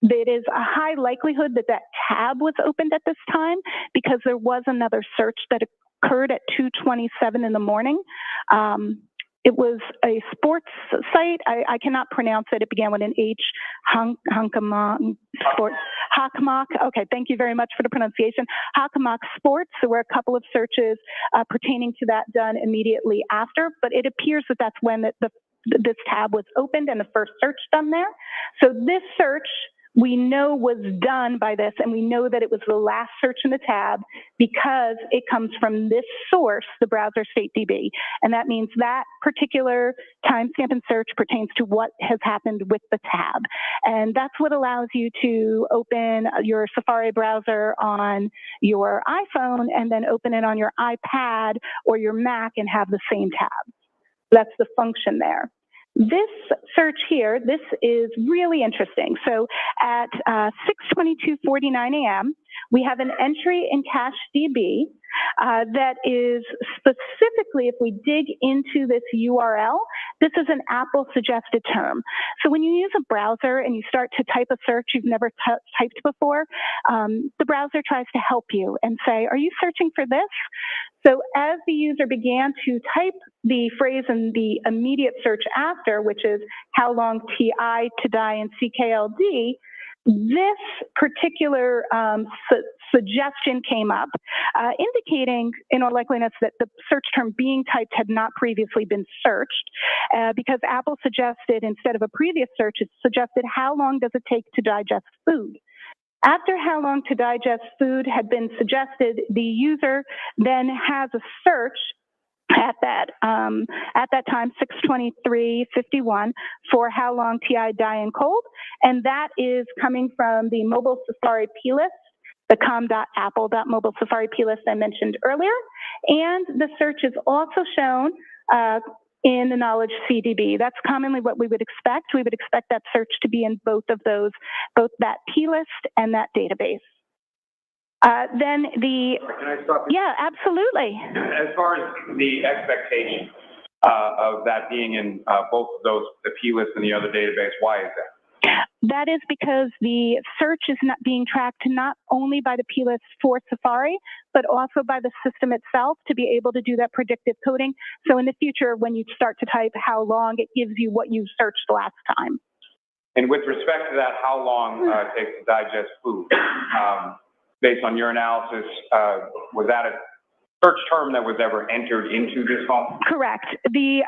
It is a high likelihood that that tab was opened at this time because there was another search that occurred at 2:27 in the morning. It was a sports site. I cannot pronounce it. It began with an H, Hunkamon Sports. Hawkmock, okay, thank you very much for the pronunciation. Hawkmock Sports, there were a couple of searches pertaining to that done immediately after, but it appears that that's when this tab was opened and the first search done there. So this search, we know was done by this, and we know that it was the last search in the tab because it comes from this source, the browser state DB. And that means that particular timestamp and search pertains to what has happened with the tab. And that's what allows you to open your Safari browser on your iPhone and then open it on your iPad or your Mac and have the same tab. That's the function there. This search here, this is really interesting. So at 6:22:49 a.m., we have an entry in CacheDB that is specifically, if we dig into this URL, this is an Apple suggested term. So when you use a browser and you start to type a search you've never typed before, the browser tries to help you and say, are you searching for this? So as the user began to type the phrase in the immediate search after, which is how long TI to die in CKLD, this particular suggestion came up, indicating in all likeliness that the search term being typed had not previously been searched, because Apple suggested, instead of a previous search, it suggested how long does it take to digest food. After how long to digest food had been suggested, the user then has a search at that time, 6:23:51, for how long TI die in cold, and that is coming from the mobile Safari plist, the com.apple.mobile Safari plist I mentioned earlier, and the search is also shown in the knowledge CDB. That's commonly what we would expect. We would expect that search to be in both of those, both that plist and that database. Then the... Can I stop you? Yeah, absolutely. As far as the expectation of that being in both of those, the plist and the other database, why is that? That is because the search is not being tracked not only by the plist for Safari, but also by the system itself to be able to do that predictive coding. So in the future, when you start to type how long, it gives you what you searched last time. And with respect to that, how long it takes to digest food, based on your analysis, was that a search term that was ever entered into this phone? Correct. The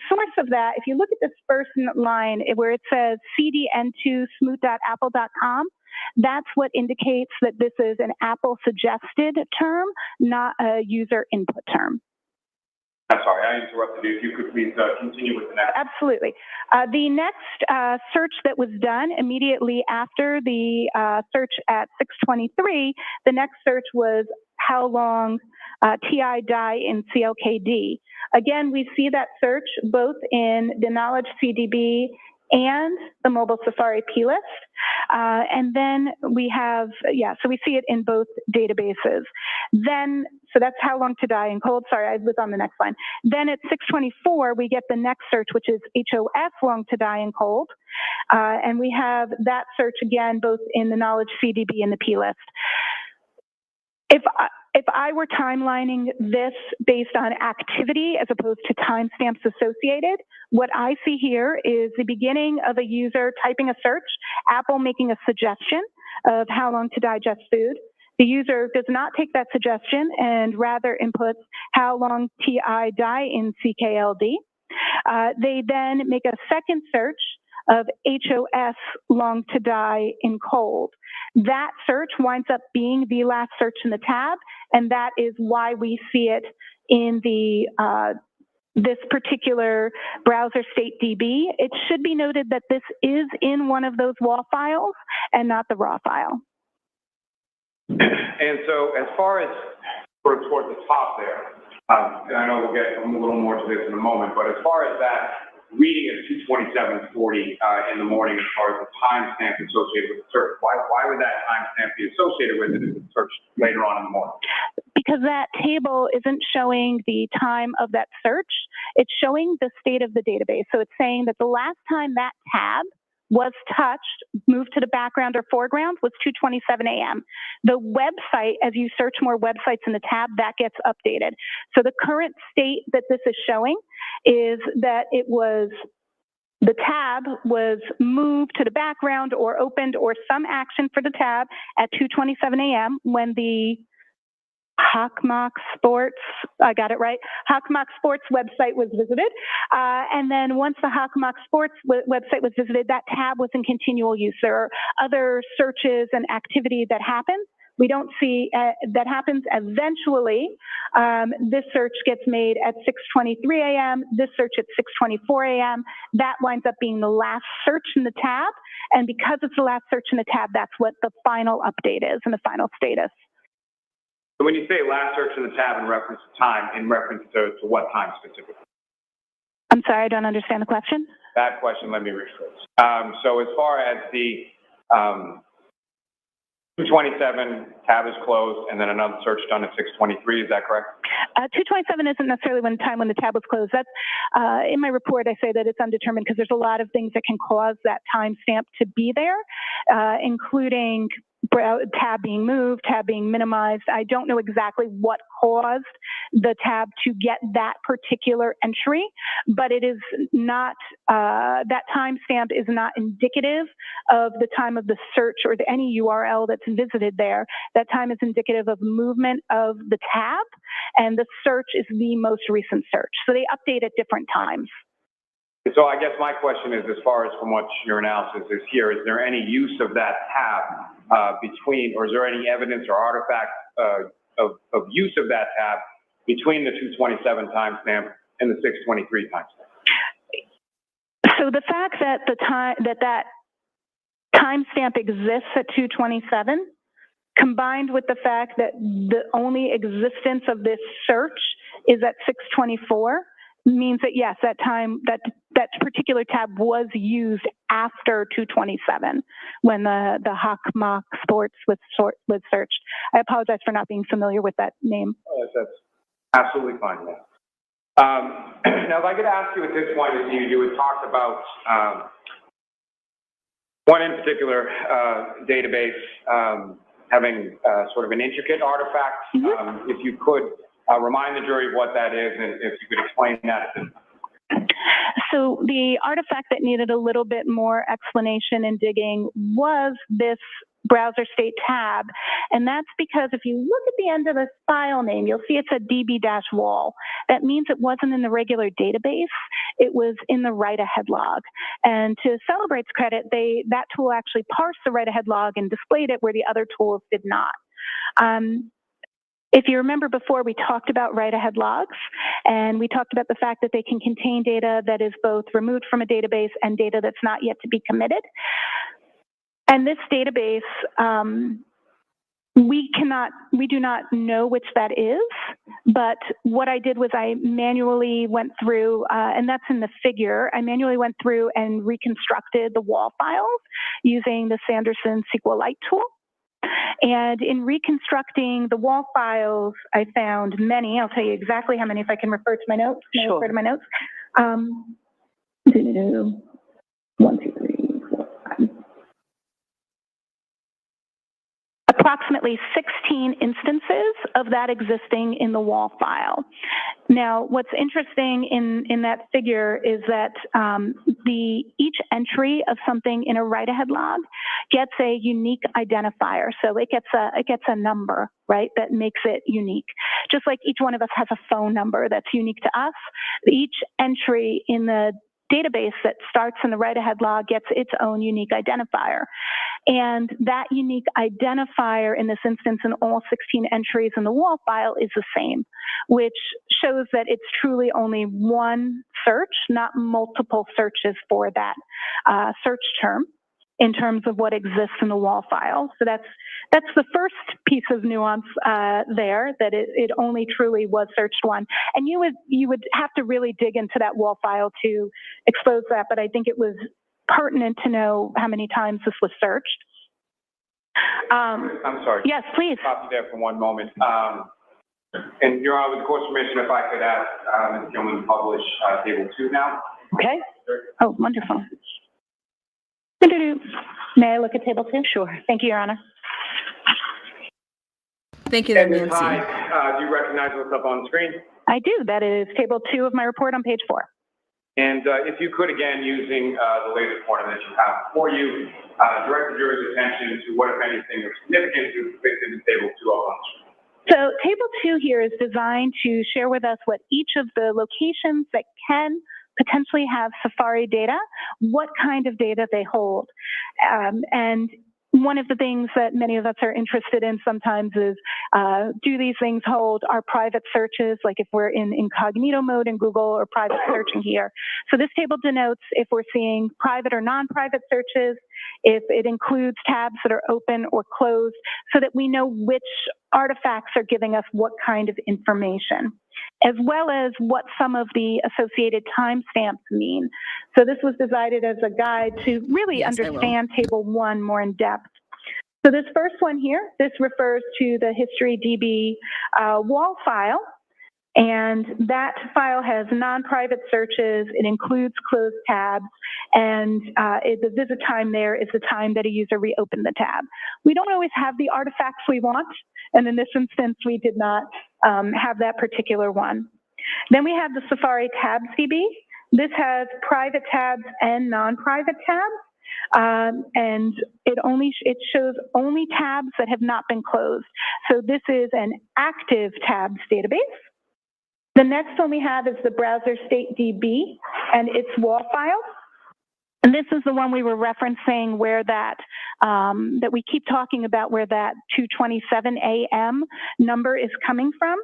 source of that, if you look at this first line where it says cdn2smooth.apple.com, that's what indicates that this is an Apple suggested term, not a user input term. I'm sorry, I interrupted you. If you could please continue with the next. Absolutely. The next search that was done immediately after the search at 6:23, the next search was how long TI die in CLKD. Again, we see that search both in the knowledge CDB and the mobile Safari plist. And then we have, so we see it in both databases. Then, so that's how long to die in cold. Sorry, I was on the next line. Then at 6:24, we get the next search, which is HOF, long to die in cold. And we have that search again, both in the knowledge CDB and the plist. If I were timelining this based on activity as opposed to timestamps associated, what I see here is the beginning of a user typing a search, Apple making a suggestion of how long to digest food. The user does not take that suggestion and rather inputs how long TI die in CKLD. They then make a second search of HOS, long to die in cold. That search winds up being the last search in the tab, and that is why we see it in the this particular browser state DB. It should be noted that this is in one of those WAL files and not the raw file. And so as far as sort of towards the top there, and I know we'll get a little more to this in a moment, but as far as that reading at 2:27:40 in the morning, as far as the timestamp associated with the search, why would that timestamp be associated with it if it's searched later on in the morning? Because that table isn't showing the time of that search. It's showing the state of the database. So it's saying that the last time that tab was touched, moved to the background or foreground, was 2:27 a.m. The website, as you search more websites in the tab, that gets updated. So the current state that this is showing is that it was the tab was moved to the background or opened or some action for the tab at 2:27 a.m. when the Hawkmock Sports, I got it right, Hawkmock Sports website was visited. And then once the Hawkmock Sports website was visited, that tab was in continual use. There are other searches and activity that happens. We don't see that happens eventually. This search gets made at 6:23 a.m., this search at 6:24 a.m. That winds up being the last search in the tab. And because it's the last search in the tab, that's what the final update is and the final status. So when you say last search in the tab in reference to time, in reference to what time specifically? I'm sorry, I don't understand the question. That question, let me rephrase. So as far as the 227 tab is closed and then another search done at 6:23, is that correct? 2:27 isn't necessarily when the tab was closed. That's in my report. I say that it's undetermined because there's a lot of things that can cause that timestamp to be there, including tab being moved, tab being minimized. I don't know exactly what caused the tab to get that particular entry, but it is not, that timestamp is not indicative of the time of the search or any URL that's visited there. That time is indicative of movement of the tab, and the search is the most recent search. So they update at different times. So I guess my question is, as far as from what your analysis is here, is there any use of that tab between, or is there any evidence or artifact of use of that tab between the 227 timestamp and the 623 timestamp? So the fact that that timestamp exists at 227, combined with the fact that the only existence of this search is at 624, means that yes, that particular tab was used after 227 when the Hawkmock Sports was searched. I apologize for not being familiar with that name. Oh, that's absolutely fine. Now, if I could ask you at this point, as you had talked about one in particular database having sort of an intricate artifact. Mm-hmm. If you could remind the jury of what that is, and if you could explain that. So the artifact that needed a little bit more explanation and digging was this browser state tab. And that's because if you look at the end of the file name, you'll see it's a db-wall. That means it wasn't in the regular database. It was in the write-ahead log. And to Celebrate's credit, that tool actually parsed the write-ahead log and displayed it where the other tools did not. If you remember before, we talked about write-ahead logs, and we talked about the fact that they can contain data that is both removed from a database and data that's not yet to be committed. And this database, we do not know which that is, but what I did was I manually went through, and that's in the figure, I manually went through and reconstructed the wall files using the Sanderson SQLite tool. And in reconstructing the wall files, I found many. I'll tell you exactly how many if I can refer to my notes. Can I refer to my notes? 1, 2, 3, 4, 5. Approximately 16 instances of that existing in the wall file. Now, what's interesting in that figure is that each entry of something in a write-ahead log gets a unique identifier. So it gets a number, right, that makes it unique. Just like each one of us has a phone number that's unique to us, each entry in the database that starts in the write-ahead log gets its own unique identifier. And that unique identifier in this instance in all 16 entries in the wall file is the same, which shows that it's truly only one search, not multiple searches for that search term in terms of what exists in the wall file. So that's the first piece of nuance there, that it only truly was searched one. And you would have to really dig into that wall file to expose that, but I think it was pertinent to know how many times this was searched. I'm sorry. Yes, please. Stop you there for one moment. And Your Honor, with the court's permission, if I could ask Ms. Gilman to publish Table 2 now. Okay. Oh, wonderful. May I look at Table 2? Sure. Thank you, Your Honor. Thank you, Nancy. Hi, do you recognize what's up on the screen? I do. That is Table 2 of my report on page 4. And if you could, again, using the latest form that you have before you, direct the jury's attention to what, if anything, is significant to depicted in Table 2 up on the screen. So Table 2 here is designed to share with us what each of the locations that can potentially have Safari data, what kind of data they hold. And one of the things that many of us are interested in sometimes is, do these things hold our private searches, like if we're in incognito mode in Google or private searching here. So this table denotes if we're seeing private or non-private searches, if it includes tabs that are open or closed, so that we know which artifacts are giving us what kind of information, as well as what some of the associated timestamps mean. So this was designed as a guide to really understand Table 1 more in depth. So this first one here, this refers to the History DB wall file. And that file has non-private searches. It includes closed tabs. And the visit time there is the time that a user reopened the tab. We don't always have the artifacts we want. And in this instance, we did not have that particular one. Then we have the Safari Tabs DB. This has private tabs and non-private tabs. And it shows only tabs that have not been closed. So this is an active tabs database. The next one we have is the Browser State DB and its wall file. And this is the one we were referencing where that we keep talking about, where that 2:27 a.m. number is coming from.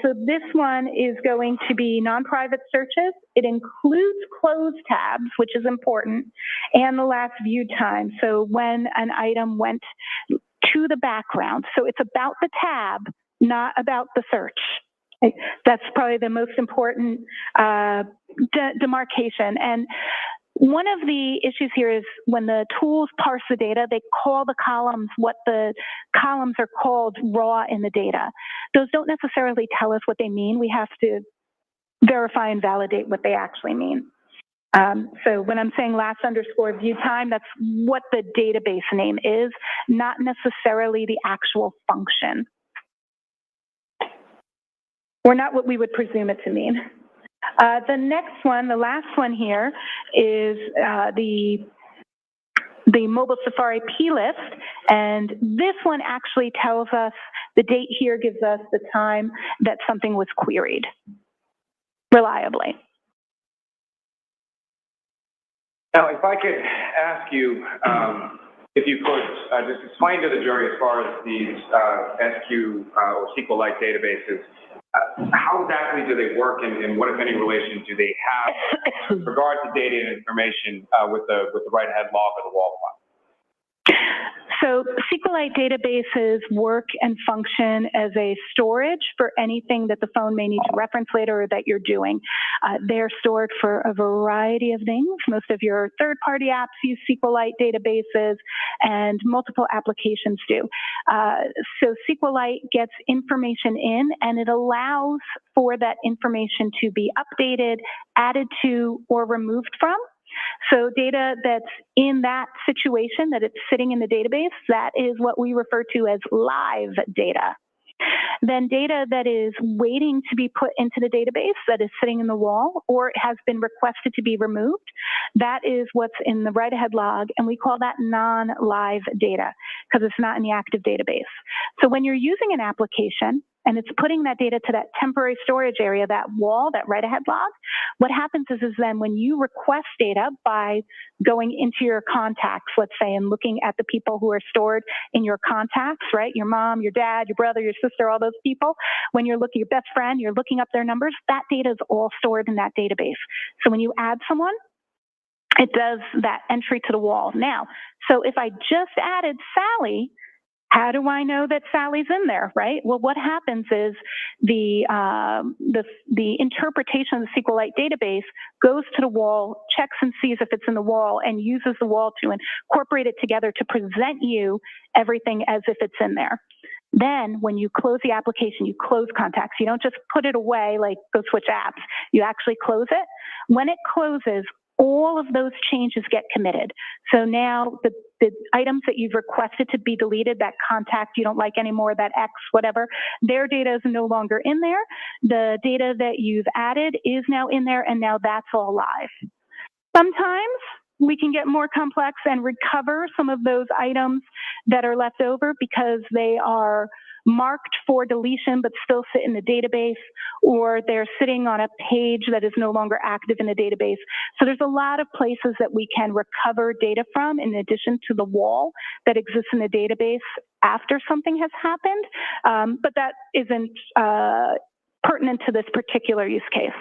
So this one is going to be non-private searches. It includes closed tabs, which is important, and the last view time. So when an item went to the background. So it's about the tab, not about the search. That's probably the most important demarcation. And one of the issues here is when the tools parse the data, they call the columns what the columns are called raw in the data. Those don't necessarily tell us what they mean. We have to verify and validate what they actually mean. So when I'm saying last underscore view time, that's what the database name is, not necessarily the actual function. Or not what we would presume it to mean. The next one, the last one here, is the mobile Safari plist, and this one actually tells us, the date here gives us the time that something was queried reliably. Now, if I could ask you, if you could just explain to the jury as far as these SQ or SQLite databases, how exactly do they work, and what, if any, relation do they have with regard to data and information with the write-ahead log or the wall file? So SQLite databases work and function as a storage for anything that the phone may need to reference later or that you're doing. They're stored for a variety of things. Most of your third-party apps use SQLite databases, and multiple applications do. So SQLite gets information in, and it allows for that information to be updated, added to, or removed from. So data that's in that situation, that it's sitting in the database, that is what we refer to as live data. Then data that is waiting to be put into the database, that is sitting in the wall, or has been requested to be removed, that is what's in the write-ahead log, and we call that non-live data because it's not in the active database. So when you're using an application, and it's putting that data to that temporary storage area, that wall, that write-ahead log, what happens is then when you request data by going into your contacts, let's say, and looking at the people who are stored in your contacts, right? Your mom, your dad, your brother, your sister, all those people. When you're looking, your best friend, you're looking up their numbers, that data is all stored in that database. So when you add someone, it does that entry to the wall. Now, so if I just added Sally, how do I know that Sally's in there, right? Well, what happens is the interpretation of the SQLite database goes to the wall, checks and sees if it's in the wall, and uses the wall to incorporate it together to present you everything as if it's in there. Then when you close the application, you close contacts. You don't just put it away like go switch apps. You actually close it. When it closes, all of those changes get committed. So now the items that you've requested to be deleted, that contact you don't like anymore, that X, whatever, their data is no longer in there. The data that you've added is now in there, and now that's all live. Sometimes we can get more complex and recover some of those items that are left over because they are marked for deletion but still sit in the database, or they're sitting on a page that is no longer active in the database. So there's a lot of places that we can recover data from in addition to the wall that exists in the database after something has happened, but that isn't pertinent to this particular use case.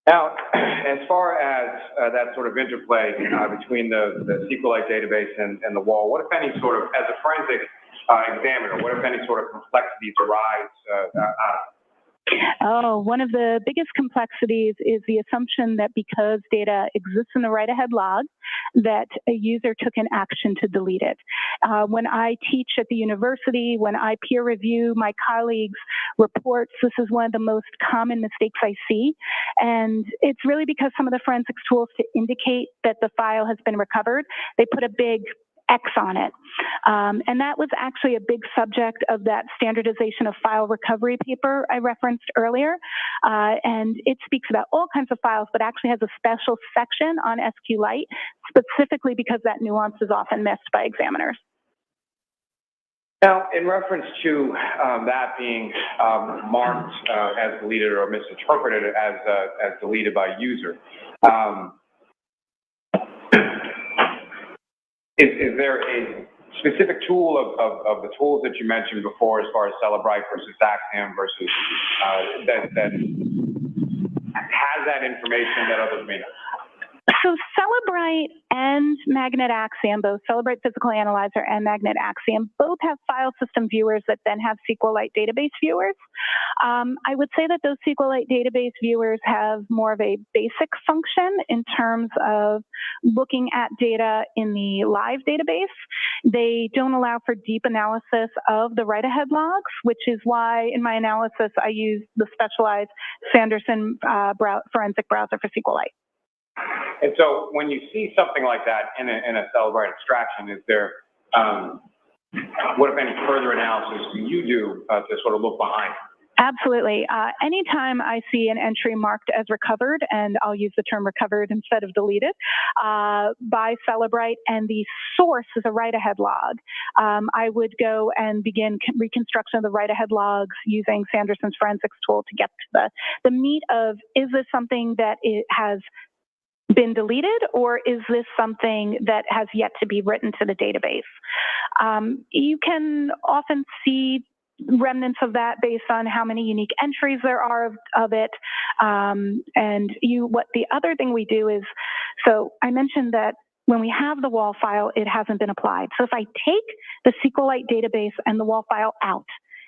Now, as far as that sort of interplay between the SQLite database and the wall, what, if any, sort of, as a forensic examiner, what, if any, sort of complexities arise out of it? Oh, one of the biggest complexities is the assumption that because data exists in the write-ahead log, that a user took an action to delete it. When I teach at the university, when I peer review my colleagues' reports, this is one of the most common mistakes I see. And it's really because some of the forensics tools to indicate that the file has been recovered, they put a big X on it. And that was actually a big subject of that standardization of file recovery paper I referenced earlier. And it speaks about all kinds of files, but actually has a special section on SQLite, specifically because that nuance is often missed by examiners. Now, in reference to that being marked as deleted or misinterpreted as deleted by user, is there a specific tool of the tools that you mentioned before, as far as Celebrite versus Axiom versus that has that information that others may not? So Celebrite and Magnet Axiom, both Celebrite Physical Analyzer and Magnet Axiom, both have file system viewers that then have SQLite database viewers. I would say that those SQLite database viewers have more of a basic function in terms of looking at data in the live database. They don't allow for deep analysis of the write-ahead logs, which is why in my analysis I use the specialized Sanderson forensic browser for SQLite. And so when you see something like that in a Celebrite extraction, is there, what, if any, further analysis can you do to sort of look behind? Absolutely. Anytime I see an entry marked as recovered, and I'll use the term recovered instead of deleted, by Celebrite, and the source is a write-ahead log, I would go and begin reconstruction of the write-ahead logs using Sanderson's forensics tool to get to the meat of, is this something that it has been deleted, or is this something that has yet to be written to the database? You can often see remnants of that based on how many unique entries there are of it. The other thing we do is, so I mentioned that when we have the wall file, it hasn't been applied. So if I take the SQLite database and the wall file out,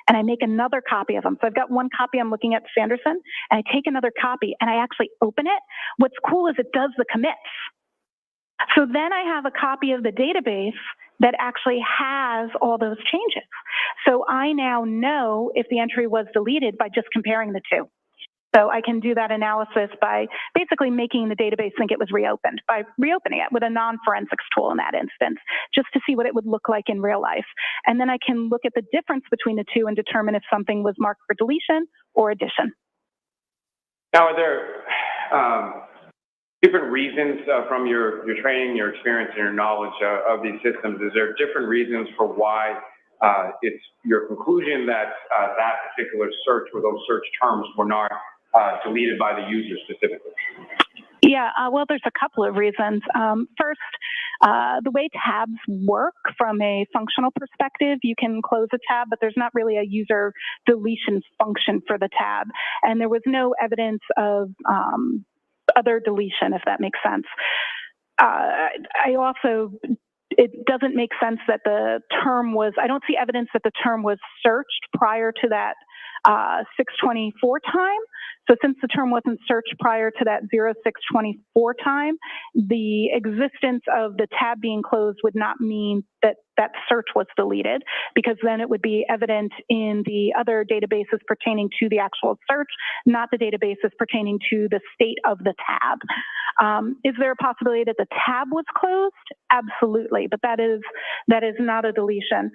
and I make another copy of them. So I've got one copy I'm looking at Sanderson, and I take another copy and I actually open it. What's cool is it does the commits. So then I have a copy of the database that actually has all those changes. So I now know if the entry was deleted by just comparing the two. So I can do that analysis by basically making the database think it was reopened, by reopening it with a non-forensics tool in that instance, just to see what it would look like in real life. And then I can look at the difference between the two and determine if something was marked for deletion or addition. Now, are there different reasons from your training, your experience, and your knowledge of these systems? Is there different reasons for why it's your conclusion that that particular search or those search terms were not deleted by the user specifically? Yeah, well, there's a couple of reasons. First, the way tabs work from a functional perspective, you can close a tab, but there's not really a user deletion function for the tab. And there was no evidence of other deletion, if that makes sense. It doesn't make sense that the term was, I don't see evidence that the term was searched prior to that 624 time. So since the term wasn't searched prior to that 0624 time, the existence of the tab being closed would not mean that that search was deleted, because then it would be evident in the other databases pertaining to the actual search, not the databases pertaining to the state of the tab. Is there a possibility that the tab was closed? Absolutely, but that is not a deletion.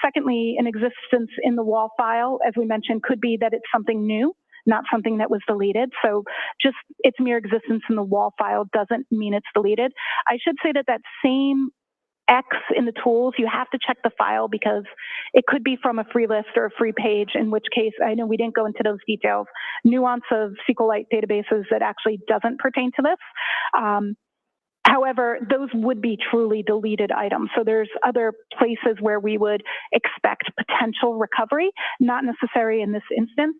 Secondly, an existence in the WAL file, as we mentioned, could be that it's something new, not something that was deleted. So just its mere existence in the WAL file doesn't mean it's deleted. I should say that that same X in the tools, you have to check the file because it could be from a free list or a free page, in which case, I know we didn't go into those details, nuance of SQLite databases that actually doesn't pertain to this. However, those would be truly deleted items. So there's other places where we would expect potential recovery, not necessary in this instance.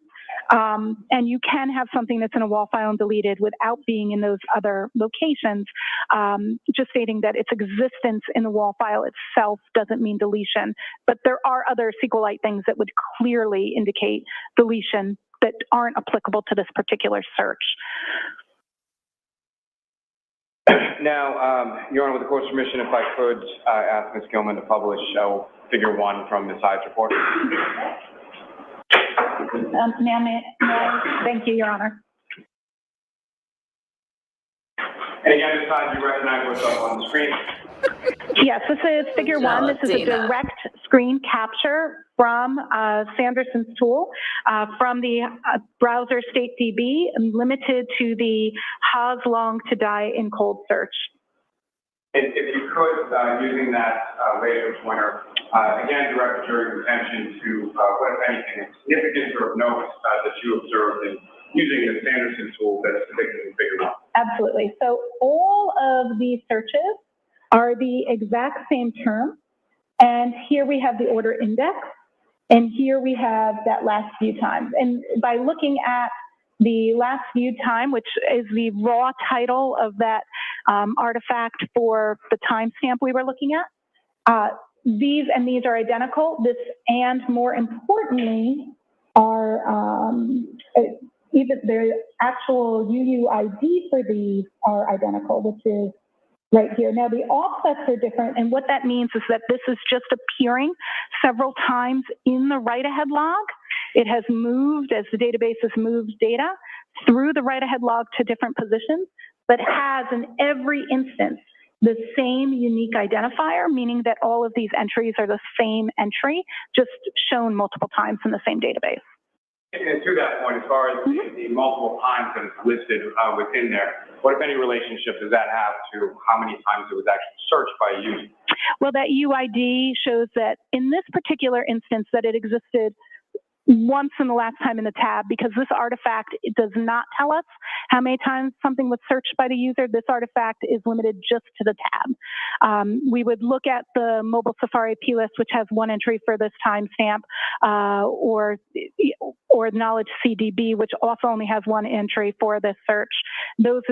And you can have something that's in a WAL file and deleted without being in those other locations. Just stating that its existence in the WAL file itself doesn't mean deletion. But there are other SQLite things that would clearly indicate deletion that aren't applicable to this particular search. Now, Your Honor, with the court's permission, if I could ask Ms. Gilman to publish figure 1 from Ms. Hyde's report. Thank you, Your Honor. And again, Ms. Hyde, you recognize what's up on the screen? Yes, this is figure 1. This is a direct screen capture from Sanderson's tool from the browser StateDB, limited to the Haas long to die in cold search. If you could, using that laser pointer, again, direct the jury's attention to what, if anything, is significant or of note that you observed in using the Sanderson tool that's depicted in figure 1. Absolutely. So all of these searches are the exact same term. And here we have the order index. And here we have that last view time. And by looking at the last view time, which is the raw title of that artifact for the timestamp we were looking at, these and these are identical. This and more importantly are even the actual UUID for these are identical, which is right here. Now the offsets are different, and what that means is that this is just appearing several times in the write-ahead log. It has moved as the database has moved data through the write-ahead log to different positions, but has in every instance the same unique identifier, meaning that all of these entries are the same entry, just shown multiple times in the same database. And to that point, as far as the multiple times that it's listed within there, what, if any, relationship does that have to how many times it was actually searched by a user? Well, that UID shows that in this particular instance that it existed once in the last time in the tab, because this artifact, it does not tell us how many times something was searched by the user. This artifact is limited just to the tab. We would look at the mobile Safari plist, which has one entry for this timestamp, or knowledge CDB, which also only has one entry for this search. Those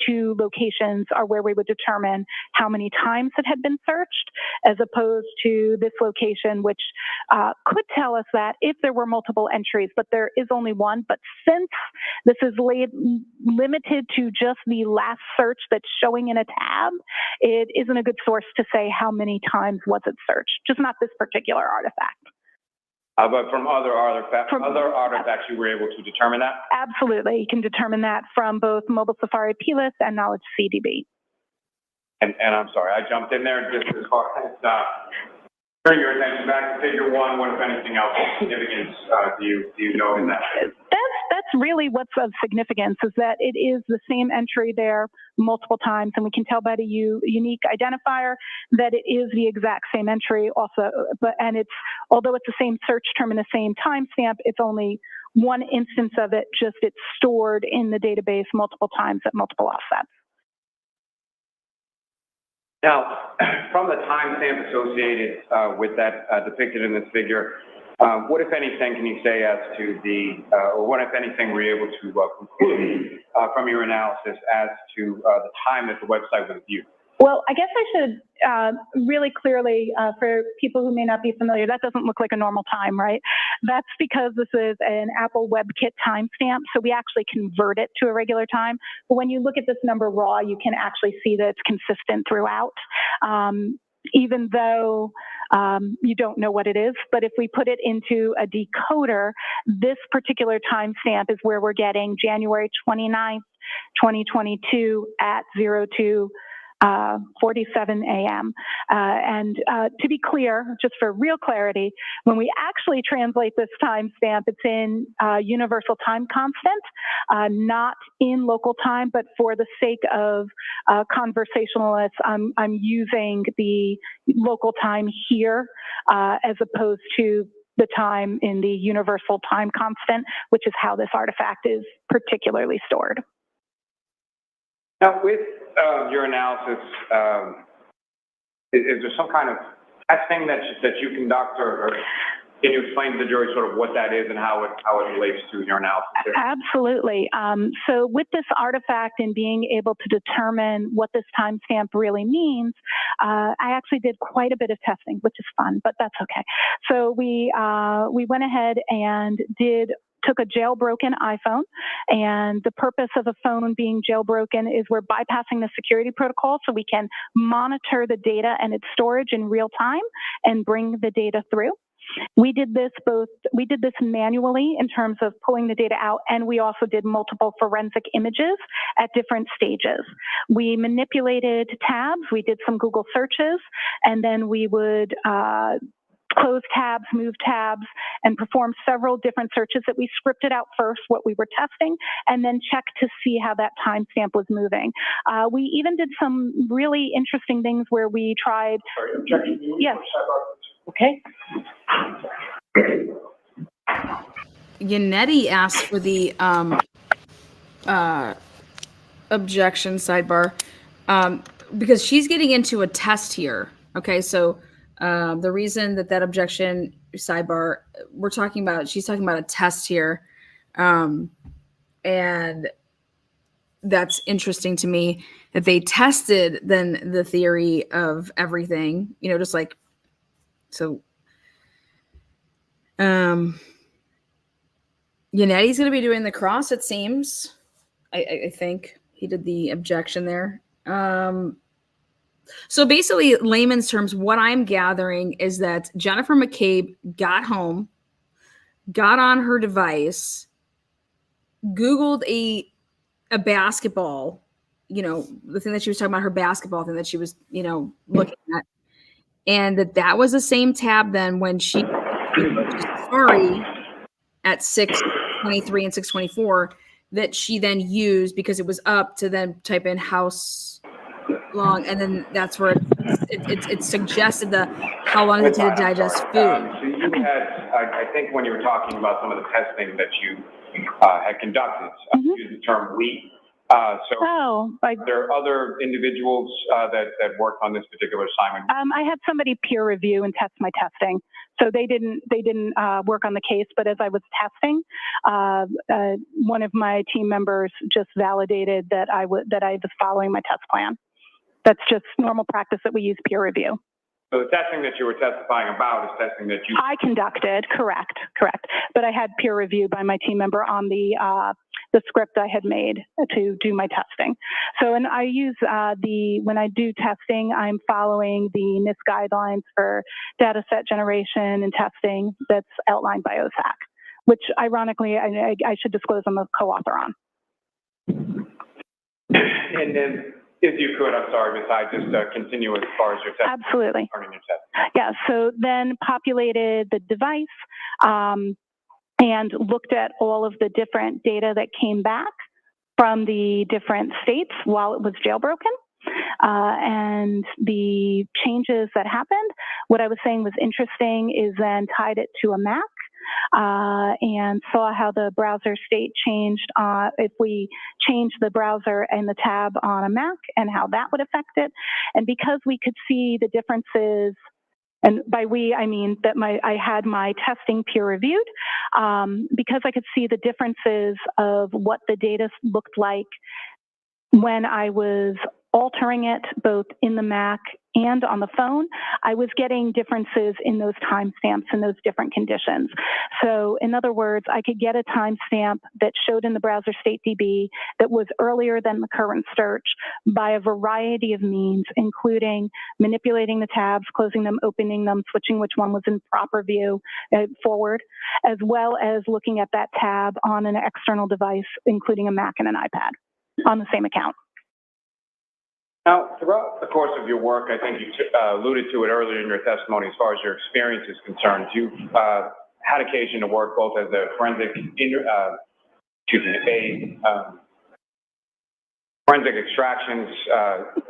two locations are where we would determine how many times it had been searched, as opposed to this location, which could tell us that if there were multiple entries, but there is only one. But since this is limited to just the last search that's showing in a tab, it isn't a good source to say how many times was it searched, just not this particular artifact. But from other artifacts, you were able to determine that? Absolutely. You can determine that from both mobile Safari plist and knowledge CDB. And I'm sorry, I jumped in there just as far as turning your attention back to figure 1. What, if anything else, significance do you know in that? That's really what's of significance, is that it is the same entry there multiple times, and we can tell by the unique identifier that it is the exact same entry also. And it's, although it's the same search term and the same timestamp, it's only one instance of it, just it's stored in the database multiple times at multiple offsets. Now, from the timestamp associated with that depicted in this figure, what, if anything, can you say as to or what, if anything, were you able to conclude from your analysis as to the time that the website was viewed? Well, I guess I should really clearly, for people who may not be familiar, that doesn't look like a normal time, right? That's because this is an Apple WebKit timestamp, so we actually convert it to a regular time. But when you look at this number raw, you can actually see that it's consistent throughout, even though you don't know what it is. But if we put it into a decoder, this particular timestamp is where we're getting January 29th, 2022 at 02:47 a.m. And to be clear, just for real clarity, when we actually translate this timestamp, it's in universal time constant, not in local time, but for the sake of conversationalists, I'm using the local time here as opposed to the time in the universal time constant, which is how this artifact is particularly stored. Now, with your analysis, is there some kind of testing that you conduct, or can you explain to the jury sort of what that is and how it relates to your analysis here? Absolutely. So with this artifact and being able to determine what this timestamp really means, I actually did quite a bit of testing, which is fun, but that's okay. So we went ahead and took a jailbroken iPhone, and the purpose of a phone being jailbroken is we're bypassing the security protocol so we can monitor the data and its storage in real time and bring the data through. We did this manually in terms of pulling the data out, and we also did multiple forensic images at different stages. We manipulated tabs, we did some Google searches, and then we would close tabs, move tabs, and perform several different searches that we scripted out first, what we were testing, and then checked to see how that timestamp was moving. We even did some really interesting things where we tried. Sorry, objection. Yes. Okay. Yannetti asked for the objection sidebar because she's getting into a test here. Okay, so the reason that objection sidebar she's talking about a test here, and that's interesting to me that they tested then the theory of everything, just like so. Yannetti's going to be doing the cross, it seems. I think he did the objection there. So basically, layman's terms, what I'm gathering is that Jennifer McCabe got home, got on her device, Googled a basketball, the thing that she was talking about, her basketball thing that she was, looking at. And that was the same tab then when she Safari at 6:23 and 6:24 that she then used because it was up to then type in house long, and then that's where it suggested how long it takes to digest food. So you had, I think when you were talking about some of the testing that you had conducted, you used the term we. There are other individuals that worked on this particular assignment. I had somebody peer review and test my testing, so they didn't work on the case. But as I was testing, one of my team members just validated that I was following my test plan. That's just normal practice that we use peer review. So the testing that you were testifying about is testing that I conducted, correct. But I had peer review by my team member on the script I had made to do my testing. So, and I use when I do testing, I'm following the NIST guidelines for data set generation and testing that's outlined by OSAC, which ironically, I should disclose I'm a co-author on. And then, if you could, I'm sorry, Ms. I just continue as far as your testing. Absolutely. Yeah, so then populated the device and looked at all of the different data that came back from the different states while it was jailbroken. And the changes that happened, what I was saying was interesting is then tied it to a Mac and saw how the browser state changed if we change the browser and the tab on a Mac and how that would affect it. And because we could see the differences, and by we, I mean that I had my testing peer reviewed, because I could see the differences of what the data looked like when I was altering it both in the Mac and on the phone, I was getting differences in those timestamps in those different conditions. So in other words, I could get a timestamp that showed in the browser state DB that was earlier than the current search by a variety of means, including manipulating the tabs, closing them, opening them, switching which one was in proper view forward, as well as looking at that tab on an external device, including a Mac and an iPad on the same account. Now, throughout the course of your work, I think you alluded to it earlier in your testimony as far as your experience is concerned. You've had occasion to work both as a forensic extractions,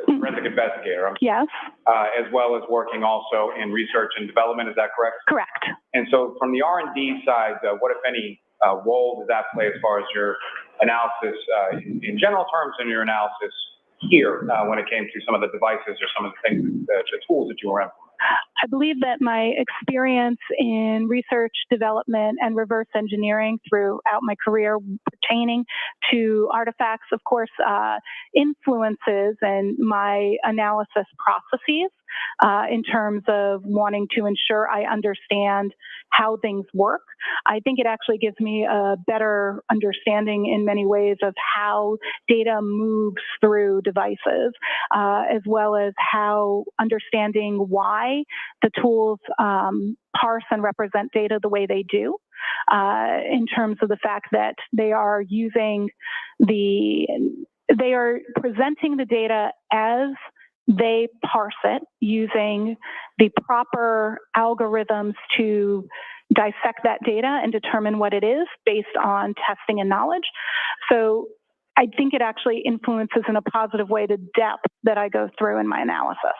forensic investigator. Yes. As well as working also in research and development, is that correct? Correct. And so from the R&D side, what, if any, role does that play as far as your analysis in general terms and your analysis here when it came to some of the devices or some of the things, the tools that you were implementing? I believe that my experience in research, development, and reverse engineering throughout my career pertaining to artifacts, of course, influences and my analysis processes in terms of wanting to ensure I understand how things work. I think it actually gives me a better understanding in many ways of how data moves through devices, as well as how understanding why the tools parse and represent data the way they do, in terms of the fact that they are presenting the data as they parse it using the proper algorithms to dissect that data and determine what it is based on testing and knowledge. So I think it actually influences in a positive way the depth that I go through in my analysis.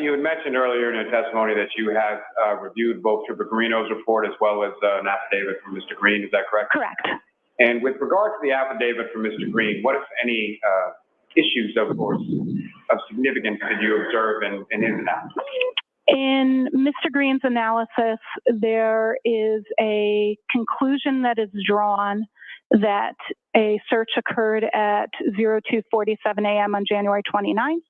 You had mentioned earlier in your testimony that you had reviewed both Trooper Carino's report as well as an affidavit from Mr. Green. Is that correct? Correct. And with regard to the affidavit from Mr. Green, what, if any, issues, of course, of significance did you observe in his analysis? In Mr. Green's analysis, there is a conclusion that is drawn that a search occurred at 02:47 a.m. on January 29th.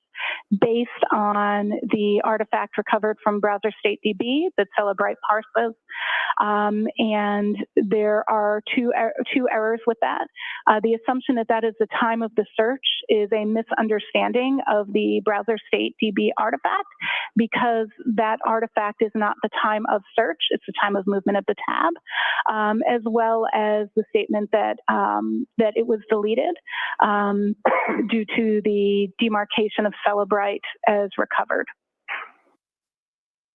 Based on the artifact recovered from browser state DB that Celebrite parses. And there are two errors with that. The assumption that that is the time of the search is a misunderstanding of the browser state DB artifact, because that artifact is not the time of search, it's the time of movement of the tab, as well as the statement that, that it was deleted due to the demarcation of Celebrite as recovered.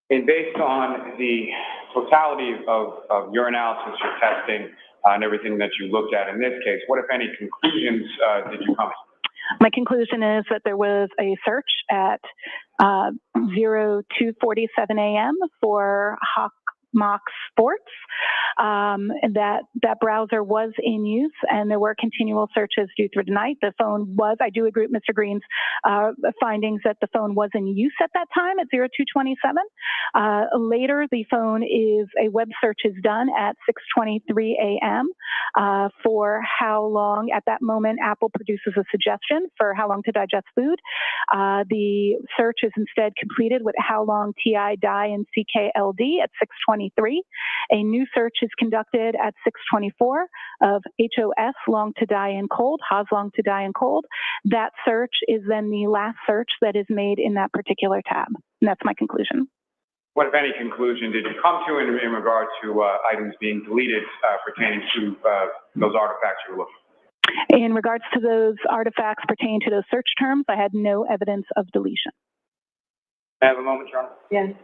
And based on the totality of your analysis, your testing, and everything that you looked at in this case, what, if any, conclusions did you come to? My conclusion is that there was a search at 02:47 a.m. for Hawk Mock Sports, and that browser was in use, and there were continual searches due through the night. The phone was, I do agree with Mr. Green's findings that the phone was in use at that time at 02:27. Later, the phone a web search is done at 6:23 a.m. For how long, at that moment, Apple produces a suggestion for how long to digest food. The search is instead completed with how long TI, die, and CKLD at 6:23. A new search is conducted at 6:24 of HOS long to die and cold, Haas long to die and cold. That search is then the last search that is made in that particular tab. And that's my conclusion. What, if any, conclusion did you come to in regard to items being deleted pertaining to those artifacts you were looking for? In regards to those artifacts pertaining to those search terms, I had no evidence of deletion. May I have a moment, Your Honor? Yes.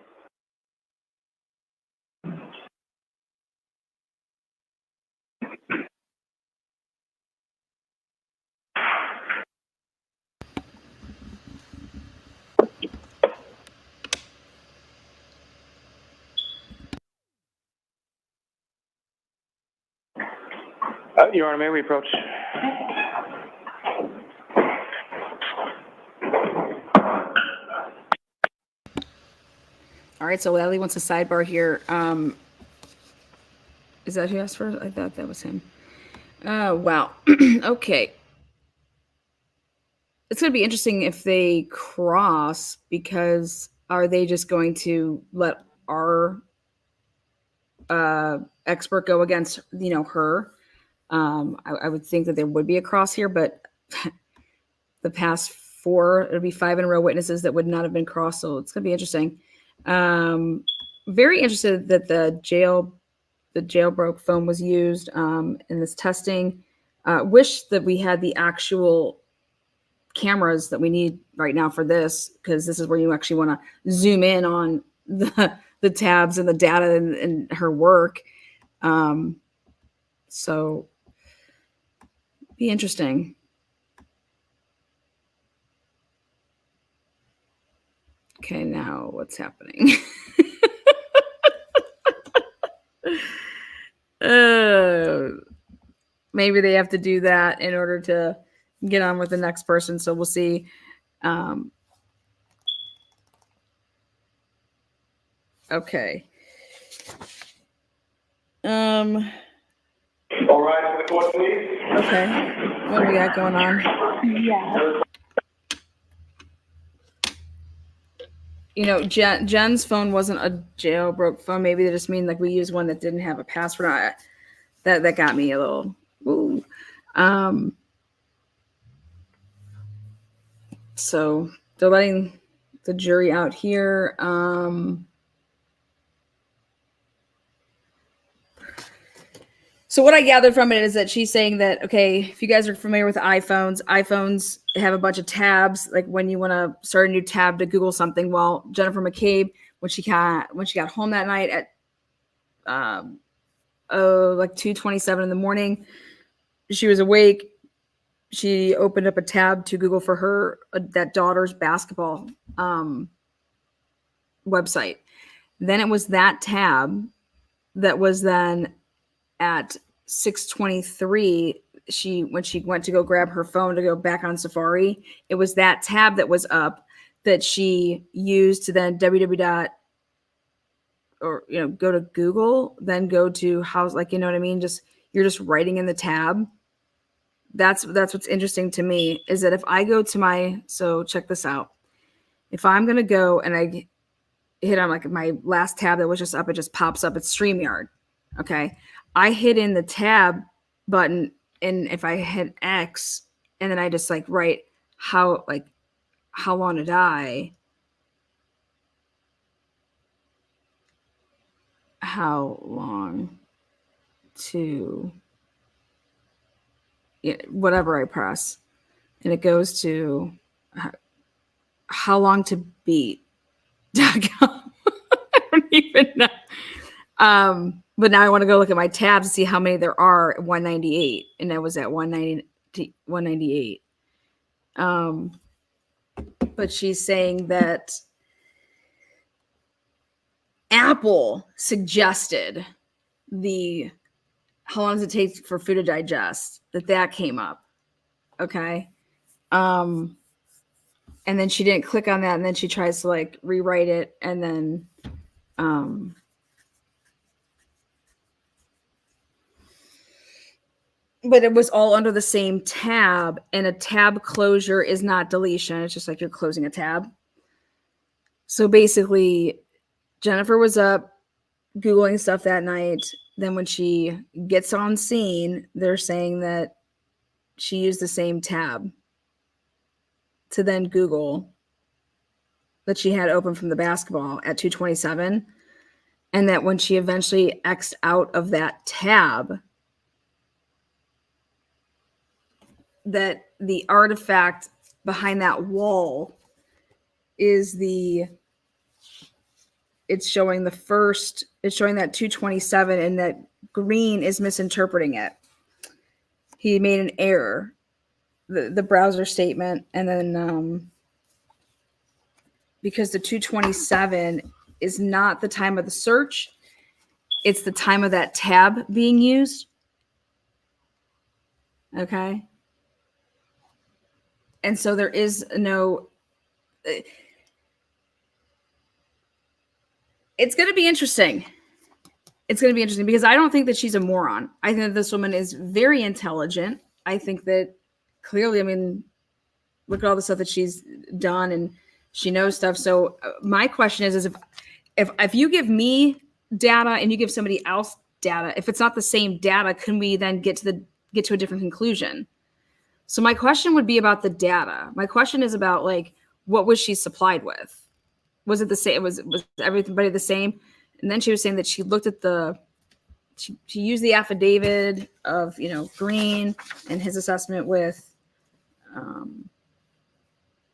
Your Honor, may we approach? All right, so Lally wants a sidebar here. Is that who asked for it? I thought that was him. Wow. Okay. it's going to be interesting if they cross, because are they just going to let our expert go against, her? I would think that there would be a cross here, but the past 4, it'll be 5 in a row witnesses that would not have been crossed. So it's going to be interesting. Very interested that the jailbroke phone was used in this testing. Wish that we had the actual cameras that we need right now for this, because this is where you actually want to zoom in on the tabs and the data and her work. So be interesting. Okay, now what's happening? Maybe they have to do that in order to get on with the next person. So we'll see. Okay. All right, to the court, please. Okay. What do we got going on? Yeah. Jen's phone wasn't a jailbroke phone. Maybe they just mean like we used one that didn't have a password on it. That got me a little. Ooh. So they're letting the jury out here. So what I gathered from it is that she's saying that, okay, if you guys are familiar with iPhones have a bunch of tabs. Like when you want to start a new tab to Google something. Well, Jennifer McCabe, when she got home that night at like 2:27 in the morning, she was awake. She opened up a tab to Google for her that daughter's basketball website. Then it was that tab that was then at 6:23. When she went to go grab her phone to go back on Safari, it was that tab that was up that she used to then go to Google, then go to house, like, you know what I mean? You're just writing in the tab. That's what's interesting to me, is that if I go to so check this out. If I'm going to go and I hit on like my last tab that was just up, it just pops up. It's StreamYard. Okay. I hit in the tab button, and if I hit X and then I just like write how long to die, how long to whatever I press, and it goes to how long to beat.com. I don't even know. But now I want to go look at my tabs to see how many there are at 198, and I was at 198. But she's saying that Apple suggested how long does it take for food to digest, that came up. Okay. And then she didn't click on that, and then she tries to like rewrite it, and then but it was all under the same tab, and a tab closure is not deletion. It's just like you're closing a tab. So basically, Jennifer was up Googling stuff that night. Then when she gets on scene, they're saying that she used the same tab to then Google that she had open from the basketball at 2:27. And that when she eventually X'd out of that tab, that the artifact behind that wall is it's showing that 2:27, and that Green is misinterpreting it. He made an error, the browser statement, and then because the 2:27 is not the time of the search, it's the time of that tab being used. Okay. And so there is no, it's going to be interesting. It's going to be interesting because I don't think that she's a moron. I think that this woman is very intelligent. I think that clearly, I mean, look at all the stuff that she's done, and she knows stuff. So my question is if you give me data and you give somebody else data, if it's not the same data, can we then get to a different conclusion? So my question would be about the data. My question is about like, what was she supplied with? Was it the same? Was everybody the same? And then she was saying that she looked at she used the affidavit of, Green and his assessment with,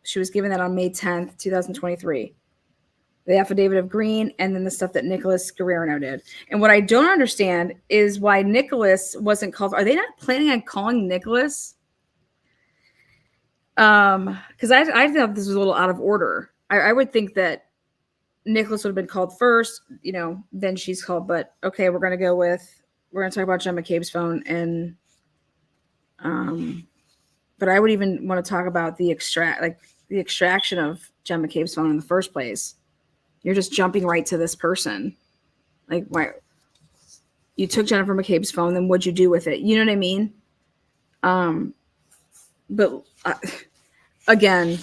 she was given that on May 10th, 2023. The affidavit of Green, and then the stuff that Nicholas Guerrero did. And what I don't understand is why Nicholas wasn't called. Are they not planning on calling Nicholas? Because I thought this was a little out of order. I would think that Nicholas would have been called first, then she's called. But okay, we're gonna talk about John McCabe's phone, and but I would even want to talk about the extraction of John McCabe's phone in the first place. You're just jumping right to this person. Like, why? You took Jennifer McCabe's phone, then what'd you do with it? You know what I mean? But again,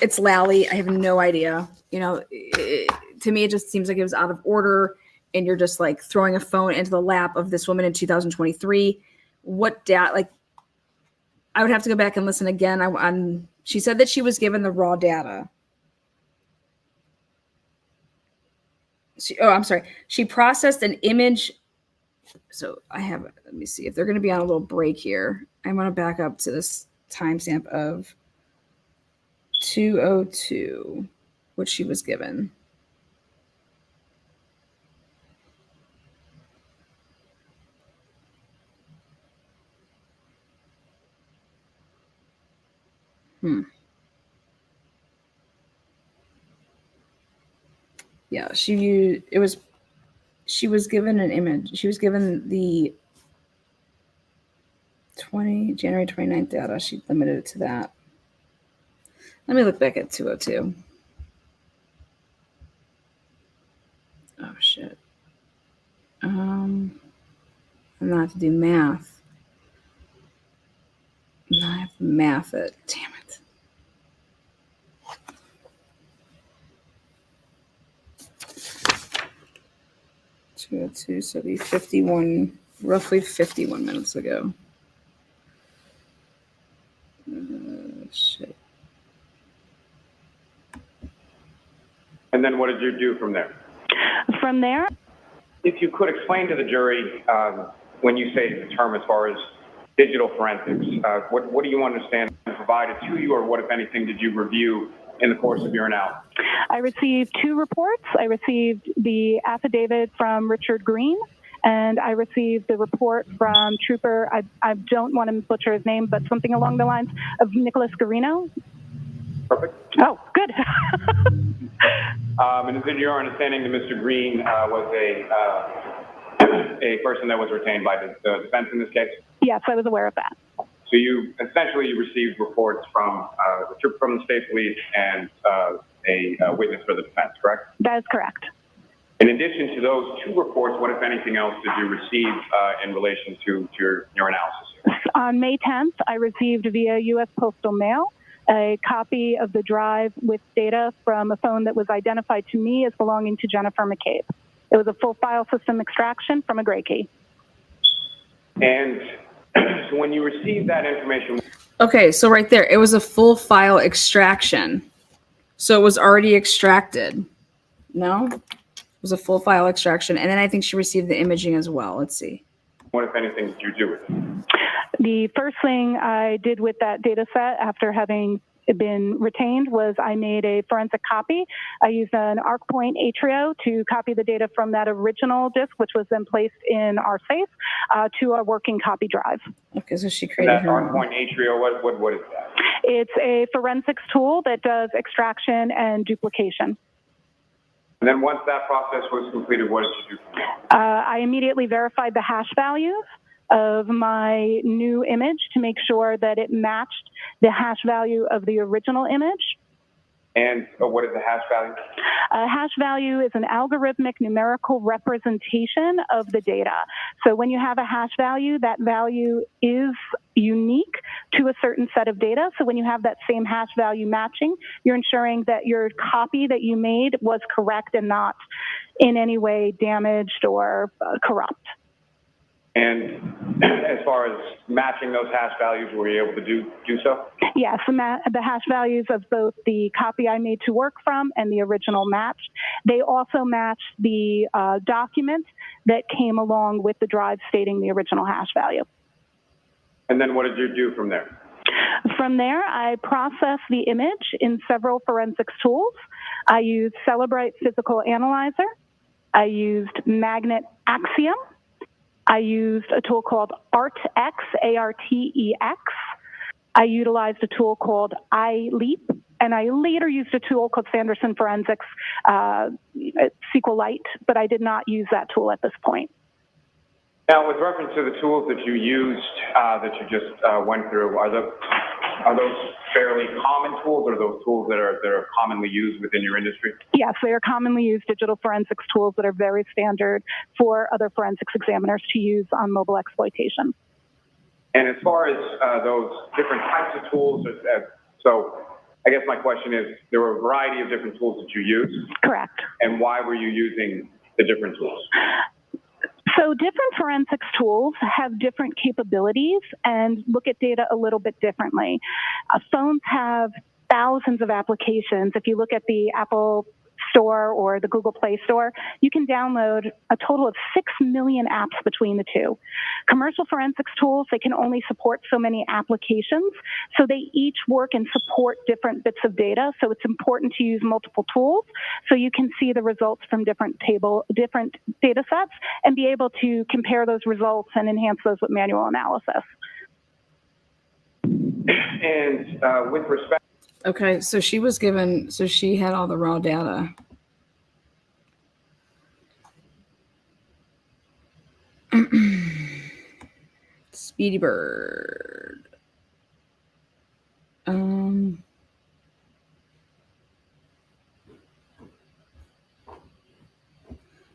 it's Lally. I have no idea. To me, it just seems like it was out of order, and you're just like throwing a phone into the lap of this woman in 2023. What data? Like, I would have to go back and listen again. She said that she was given the raw data. I'm sorry. She processed an image. So let me see if they're going to be on a little break here. I want to back up to this timestamp of 2:02, which she was given. Yeah, she was given an image. She was given the January 29th data. She limited it to that. Let me look back at 2:02. Oh shit. I'm gonna have to do math. I have to math it. Damn it. So it'd be 51, roughly 51 minutes ago. Shit. And then what did you do from there? From there, If you could explain to the jury, when you say the term as far as digital forensics, what do you understand provided to you, or what, if anything, did you review in the course of your analysis? I received two reports. I received the affidavit from Richard Green, and I received the report from Trooper, I don't want to butcher his name, but something along the lines of Nicholas Guerrero. Perfect. Oh, good. And is it your understanding that Mr. Green was a person that was retained by the defense in this case? Yes, I was aware of that. So you received reports from the state police and a witness for the defense, correct? That is correct. In addition to those two reports, what, if anything else, did you receive in relation to your analysis? On May 10th, I received via U.S. Postal Mail a copy of the drive with data from a phone that was identified to me as belonging to Jennifer McCabe. It was a full file system extraction from a gray key. And so when you received that information... Okay, so right there, it was a full file extraction. So it was already extracted. No? It was a full file extraction. And then I think she received the imaging as well. Let's see. What, if anything, did you do with it? The first thing I did with that data set after having been retained was I made a forensic copy. I used an ArcPoint Atrio to copy the data from that original disk, which was then placed in our safe, to a working copy drive. Okay, so she created her own. ArcPoint Atrio, what is that? It's a forensics tool that does extraction and duplication. And then once that process was completed, what did you do from there? I immediately verified the hash values of my new image to make sure that it matched the hash value of the original image. And what is the hash value? A hash value is an algorithmic numerical representation of the data. So when you have a hash value, that value is unique to a certain set of data. So when you have that same hash value matching, you're ensuring that your copy that you made was correct and not in any way damaged or corrupt. And as far as matching those hash values, were you able to do so? Yes, the hash values of both the copy I made to work from and the original matched. They also matched the document that came along with the drive stating the original hash value. And then what did you do from there? From there, I processed the image in several forensics tools. I used Celebrite Physical Analyzer. I used Magnet Axiom. I used a tool called ARTX, A-R-T-E-X. I utilized a tool called iLeap, and I later used a tool called Sanderson Forensics SQLite, but I did not use that tool at this point. Now, with reference to the tools that you used, that you just went through, are those fairly common tools, or are those tools that are commonly used within your industry? Yes, they are commonly used digital forensics tools that are very standard for other forensics examiners to use on mobile exploitation. And as far as those different types of tools, so I guess my question is, there were a variety of different tools that you used? Correct. And why were you using the different tools? So different forensics tools have different capabilities and look at data a little bit differently. Phones have thousands of applications. If you look at the Apple Store or the Google Play Store, you can download a total of 6 million apps between the two. Commercial forensics tools, they can only support so many applications, so they each work and support different bits of data. So it's important to use multiple tools so you can see the results from different data sets and be able to compare those results and enhance those with manual analysis. And with respect. Okay, so she was given, so she had all the raw data. Speedy Bird.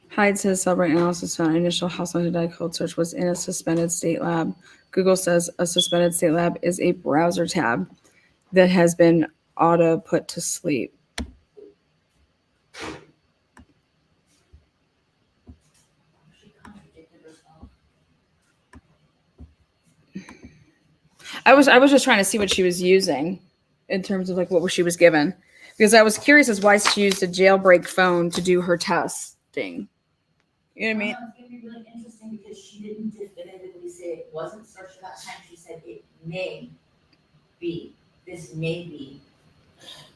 Hyde says Celebrate analysis found initial household data code search was in a suspended state lab. Google says a suspended state lab is a browser tab that has been auto put to sleep. I was just trying to see what she was using in terms of like what she was given, because I was curious as why she used a jailbreak phone to do her testing. You know what I mean? It's going to be really interesting because she didn't definitively say it wasn't searched at that time. She said it may be. This may be.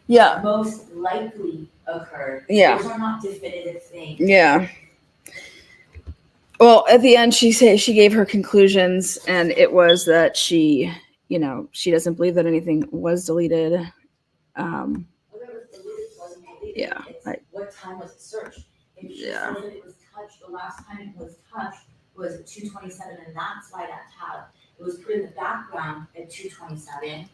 Yeah. Most likely occurred. Yeah. Those are not definitive things. Yeah. Well, at the end, she gave her conclusions, and it was that she doesn't believe that anything was deleted. Whether it was deleted, wasn't deleted. Yeah. What time was it searched? If she said that it was touched, the last time it was touched was at 2:27, and that's why that tab, it was put in the background at 2:27.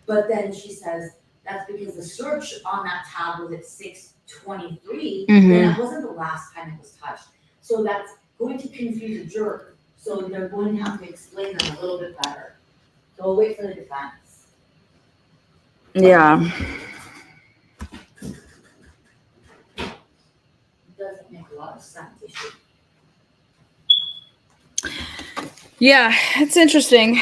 But then she says that's because the search on that tab was at 6:23, and that wasn't the last time it was touched. So that's going to confuse a juror. So they're going to have to explain them a little bit better. So we'll wait for the defense. Yeah. It doesn't make a lot of sense. Yeah, it's interesting.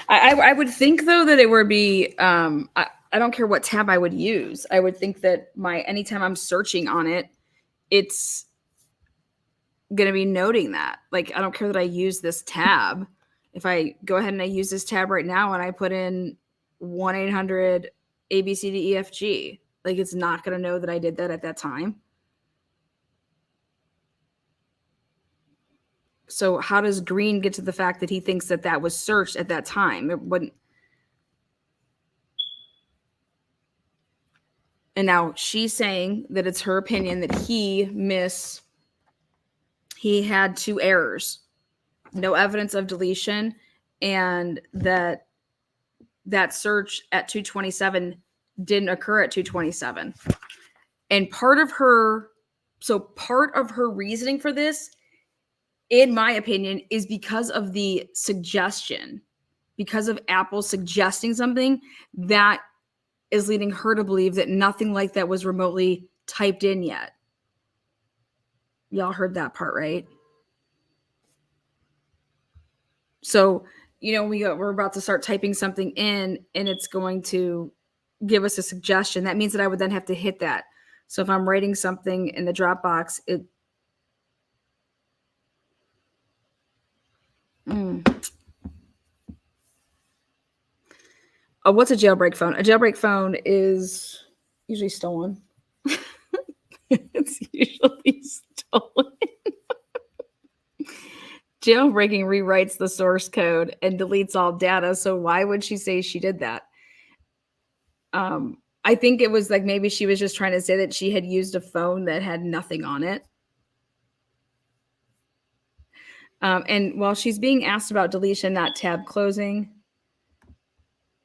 I would think though that it would be I don't care what tab I would use. I would think that anytime I'm searching on it, it's going to be noting that. Like, I don't care that I use this tab. If I go ahead and I use this tab right now and I put in 1-800-ABCDEFG, like, it's not going to know that I did that at that time. So how does Green get to the fact that he thinks that that was searched at that time? It wouldn't. And now she's saying that it's her opinion that he had 2 errors, no evidence of deletion, and that search at 2:27 didn't occur at 2:27. And part of her So part of her reasoning for this, in my opinion, is because of the suggestion, because of Apple suggesting something that is leading her to believe that nothing like that was remotely typed in yet. Y'all heard that part, right? So, we're about to start typing something in and it's going to give us a suggestion. That means that I would then have to hit that. So if I'm writing something in the Dropbox, what's a jailbreak phone? A jailbreak phone is usually stolen. It's usually stolen. Jailbreaking rewrites the source code and deletes all data. So why would she say she did that? I think it was like maybe she was just trying to say that she had used a phone that had nothing on it. And while she's being asked about deletion, not tab closing,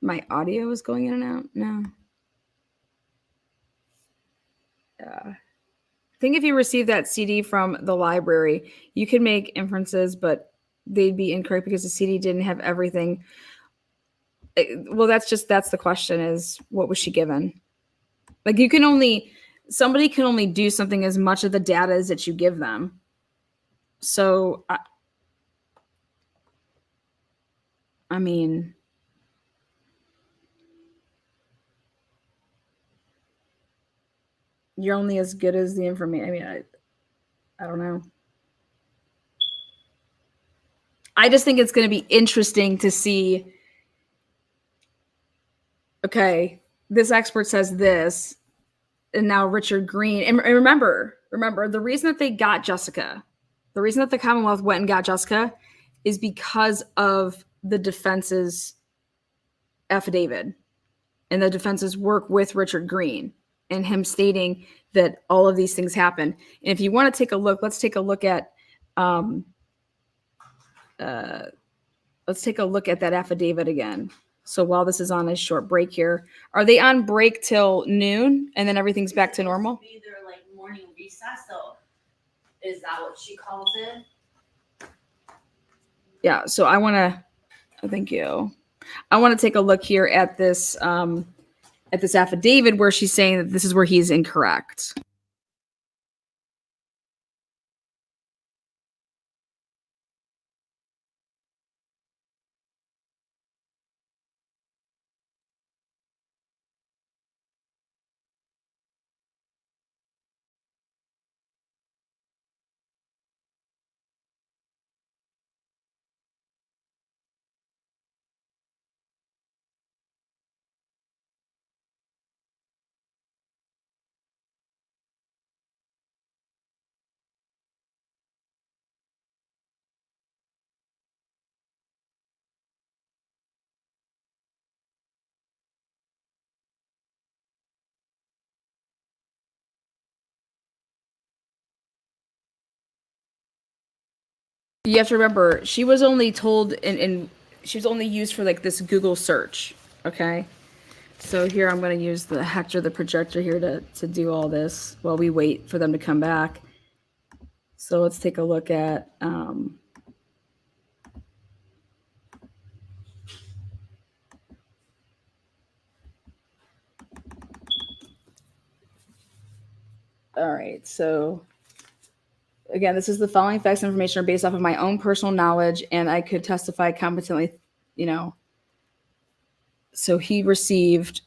my audio is going in and out. No. I think if you receive that CD from the library, you can make inferences, but they'd be incorrect because the CD didn't have everything. Well, that's the question is, what was she given? Like somebody can only do something as much of the data as that you give them. So, I mean, you're only as good as the information. I mean, I don't know. I just think it's going to be interesting to see, okay, this expert says this, and now Richard Green. And remember, the reason that they got Jessica, the reason that the Commonwealth went and got Jessica is because of the defense's affidavit and the defense's work with Richard Green and him stating that all of these things happen. And if you want to take a look, let's take a look at that affidavit again. So while this is on a short break here, are they on break till noon and then everything's back to normal? Either like morning recess, so is that what she calls it? Yeah. So thank you. I want to take a look here at this affidavit where she's saying that this is where he's incorrect. You have to remember, she was only told and she was only used for like this Google search. Okay. So here I'm going to use the Hector, the projector here to do all this while we wait for them to come back. So let's take a look at, all right. So again, this is the following facts and information are based off of my own personal knowledge and I could testify competently, So he received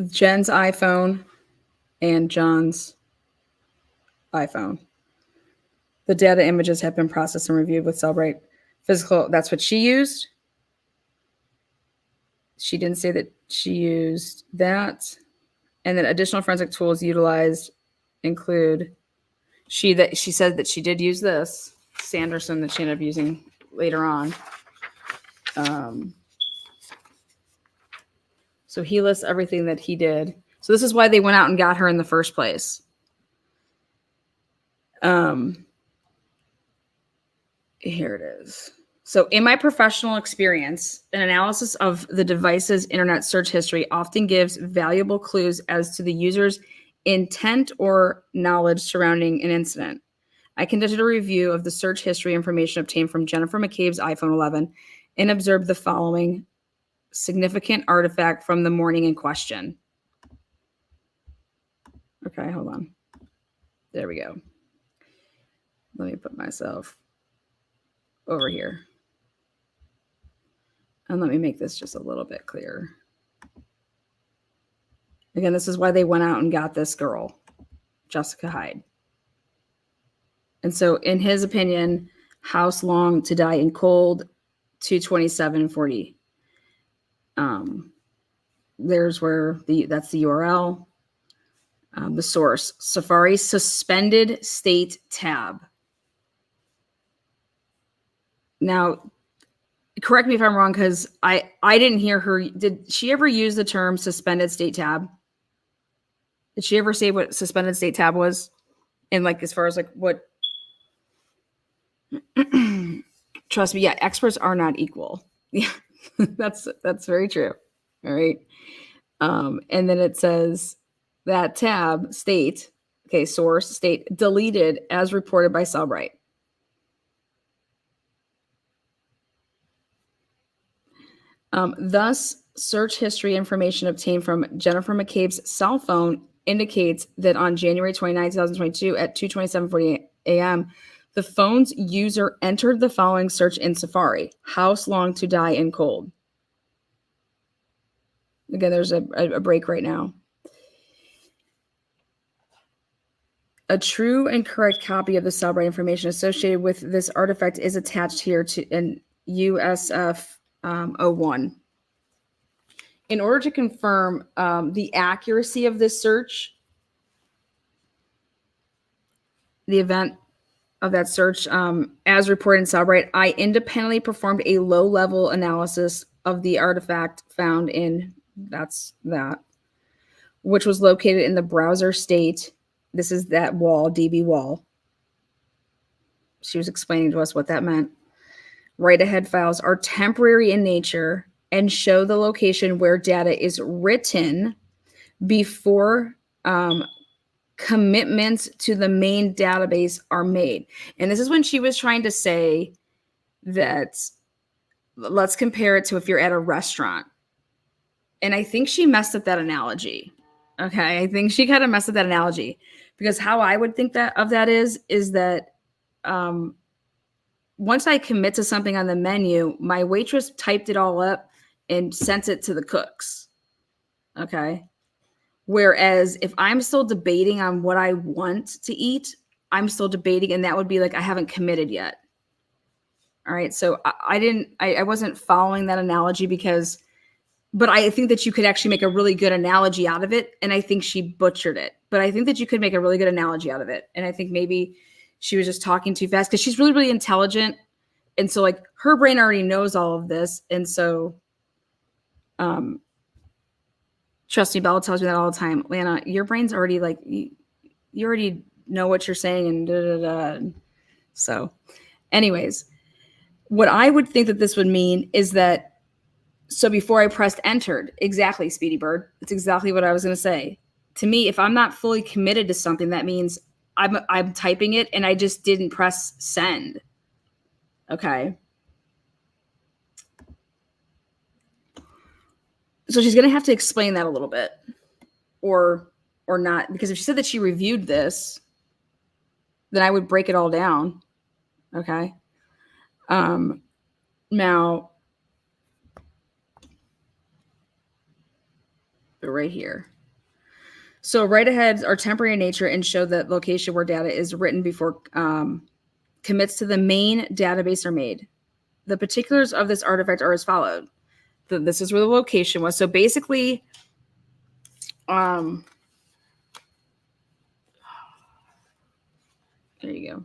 Jen's iPhone and John's iPhone. The data images have been processed and reviewed with Celebrate Physical. That's what she used. She didn't say that she used that. And then additional forensic tools utilized include she said that she did use this Sanderson that she ended up using later on. So he lists everything that he did. So this is why they went out and got her in the first place. Here it is. So in my professional experience, an analysis of the device's internet search history often gives valuable clues as to the user's intent or knowledge surrounding an incident. I conducted a review of the search history information obtained from Jennifer McCabe's iPhone 11 and observed the following significant artifact from the morning in question. Okay, hold on. There we go. Let me put myself over here. And let me make this just a little bit clearer. Again, this is why they went out and got this girl, Jessica Hyde. And so in his opinion, house long to die in cold, 22740. There's where that's the URL. The source, Safari suspended state tab. Now, correct me if I'm wrong, because I didn't hear her. Did she ever use the term suspended state tab? Did she ever say what suspended state tab was? And like, as far as like what, trust me, yeah, experts are not equal. Yeah, that's very true. All right. And then it says that tab state, okay, source state deleted as reported by Cellbrite. Thus, search history information obtained from Jennifer McCabe's cell phone indicates that on January 29, 2022 at 2:27:40 a.m., the phone's user entered the following search in Safari: house long to die in cold. Again, there's a break right now. A true and correct copy of the Cellbrite information associated with this artifact is attached here to an USF 01. In order to confirm the accuracy of this search, the event of that search, as reported in Cellbrite, I independently performed a low-level analysis of the artifact found in which was located in the browser state. This is that wall, DB wall. She was explaining to us what that meant. Write-ahead files are temporary in nature and show the location where data is written before commitments to the main database are made. And this is when she was trying to say that, let's compare it to if you're at a restaurant. And I think she messed up that analogy. Okay, I think she kind of messed up that analogy, because how I would think of that is that once I commit to something on the menu, my waitress typed it all up and sent it to the cooks. Okay. Whereas if I'm still debating on what I want to eat, I'm still debating, and that would be like, I haven't committed yet. All right. So I wasn't following that analogy but I think that you could actually make a really good analogy out of it. And I think she butchered it, but I think that you could make a really good analogy out of it. And I think maybe she was just talking too fast, because she's really, really intelligent. And so like her brain already knows all of this. And so, trust me, Bella tells me that all the time. Lana, your brain's already like, you already know what you're saying and da, da, da. So anyways, what I would think that this would mean is that, so before I pressed entered, exactly, Speedy Bird, that's exactly what I was going to say. To me, if I'm not fully committed to something, that means I'm typing it and I just didn't press send. Okay. So she's going to have to explain that a little bit, or not, because if she said that she reviewed this, then I would break it all down. Okay. Now, right here. So write-aheads are temporary in nature and show that location where data is written before commits to the main database are made. The particulars of this artifact are as followed. This is where the location was. So basically, there you go.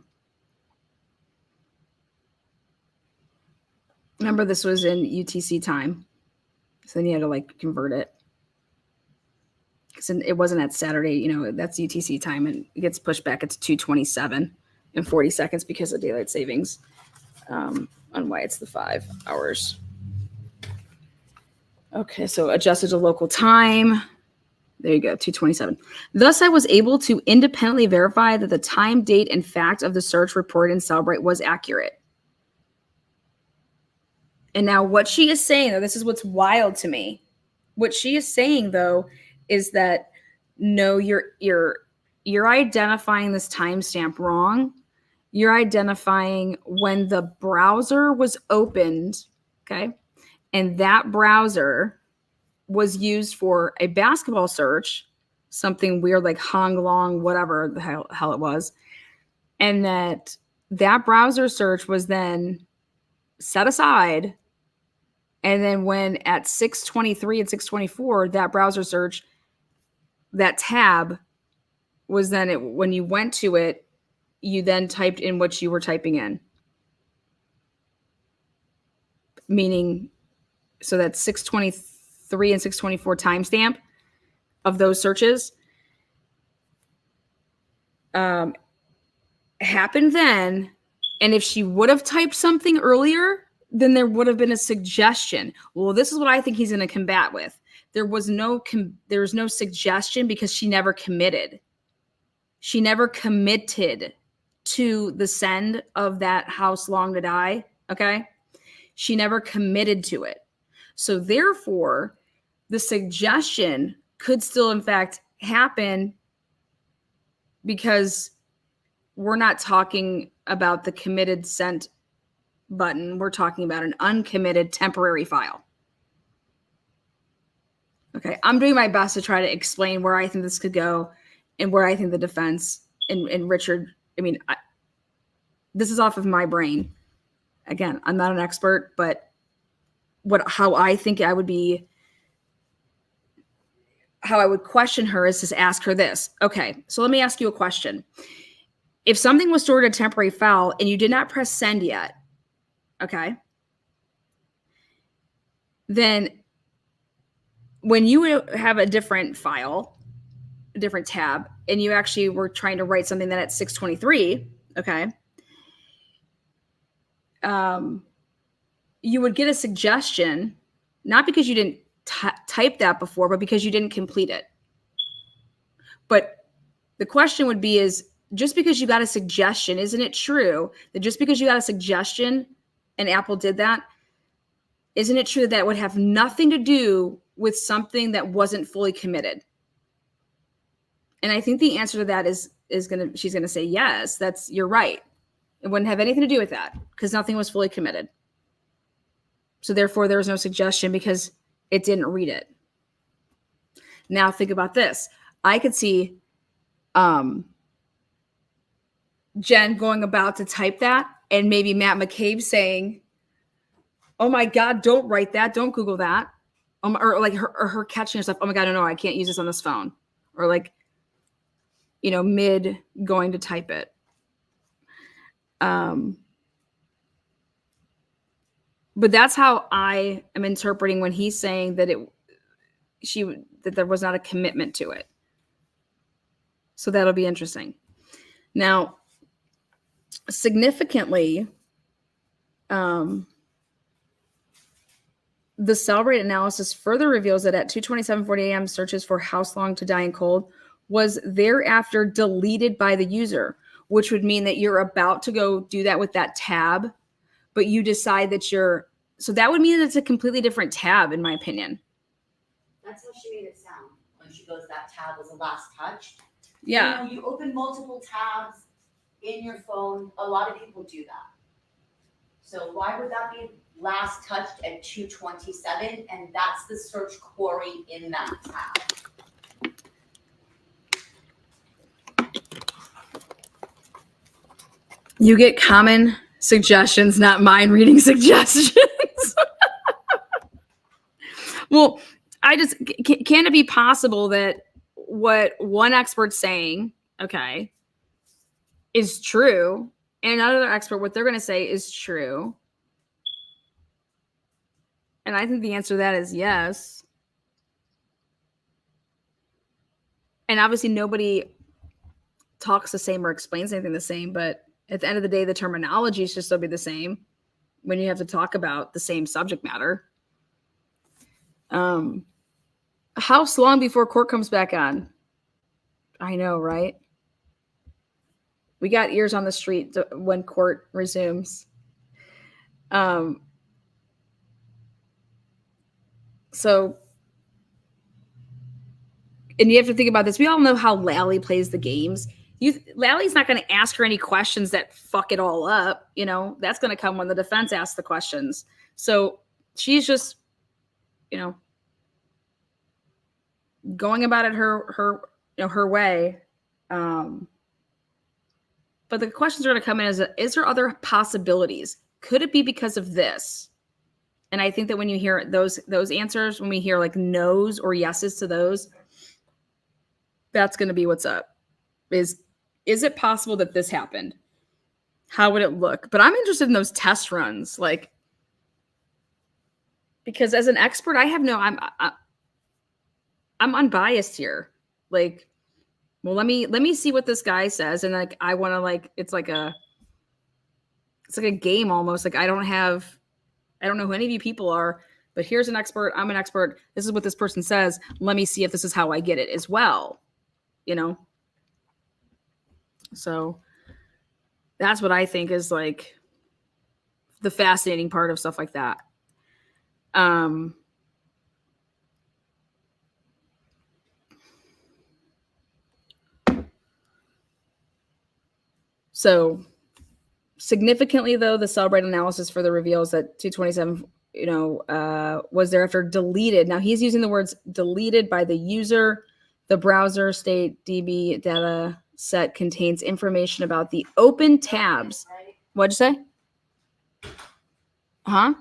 Remember, this was in UTC time. So then you had to like convert it. Because it wasn't at Saturday, that's UTC time, and it gets pushed back. It's 2:27 and 40 seconds because of daylight savings. on why it's the 5 hours. Okay, so adjusted to local time. There you go, 2:27. Thus, I was able to independently verify that the time, date, and fact of the search reported in Celebrate was accurate. And now what she is saying, though, this is what's wild to me. What she is saying, though, is that no, you're identifying this timestamp wrong. You're identifying when the browser was opened, okay? And that browser was used for a basketball search, something weird like Hong Long, whatever the hell it was. And that browser search was then set aside. And then when at 6:23 and 6:24, that browser search, that tab was then, when you went to it, you then typed in what you were typing in. Meaning, so that 6:23 and 6:24 timestamp of those searches happened then. And if she would have typed something earlier, then there would have been a suggestion. Well, this is what I think he's going to combat with. There was no suggestion because she never committed. She never committed to the send of that house long to die. Okay. She never committed to it. So therefore, the suggestion could still, in fact, happen because we're not talking about the committed sent button. We're talking about an uncommitted temporary file. Okay, I'm doing my best to try to explain where I think this could go and where I think the defense and Richard, this is off of my brain. Again, I'm not an expert, but how I think I would be, how I would question her is to ask her this. Okay, so let me ask you a question. If something was stored in a temporary file and you did not press send yet, okay, then when you have a different file, a different tab, and you actually were trying to write something that at 6:23, okay, you would get a suggestion, not because you didn't type that before, but because you didn't complete it. But the question would be is, just because you got a suggestion, isn't it true that just because you got a suggestion and Apple did that, isn't it true that that would have nothing to do with something that wasn't fully committed? And I think the answer to that is she's gonna say yes, you're right. It wouldn't have anything to do with that because nothing was fully committed. So therefore, there was no suggestion because it didn't read it. Now think about this. I could see Jen going about to type that and maybe Matt McCabe saying, oh my God, don't write that. Don't Google that. Or like her catching herself. Oh my God, no, I can't use this on this phone. Or like, mid going to type it. But that's how I am interpreting when he's saying that that there was not a commitment to it. So that'll be interesting. Now, significantly, the cell rate analysis further reveals that at 2:27:40 a.m., searches for house long to die in cold was thereafter deleted by the user, which would mean that you're about to go do that with that tab, but you decide that so that would mean that it's a completely different tab, in my opinion. That's how she made it sound when she goes, that tab was the last touch. Yeah. You open multiple tabs in your phone. A lot of people do that. So why would that be last touched at 2:27? And that's the search query in that tab. You get common suggestions, not mind reading suggestions. Well, can it be possible that what one expert's saying, okay, is true, and another expert, what they're going to say is true? And I think the answer to that is yes. And obviously nobody talks the same or explains anything the same, but at the end of the day, the terminology should still be the same. when you have to talk about the same subject matter. How long before court comes back on? I know, right? We got ears on the street when court resumes. So, and you have to think about this. We all know how Lally plays the games. Lally's not going to ask her any questions that fuck it all up. You know, that's going to come when the defense asks the questions. So she's just, you know, going about it her way. But the questions are going to come in as, is there other possibilities? Could it be because of this? And I think that when you hear those answers, when we hear like no's or yeses to those, that's going to be what's up. Is it possible that this happened? How would it look? But I'm interested in those test runs, like, because as an expert, I have I'm unbiased here. Like, well, let me see what this guy says, and like I want to like it's like a game almost. Like I don't know who any of you people are, but here's an expert. I'm an expert. This is what this person says. Let me see if this is how I get it as well. You know. So that's what I think is like the fascinating part of stuff like that. So significantly, though, the Celebrate analysis further reveals that 227, was thereafter deleted. Now he's using the words deleted by the user. The browser state DB data set contains information about the open tabs. What'd you say? Huh?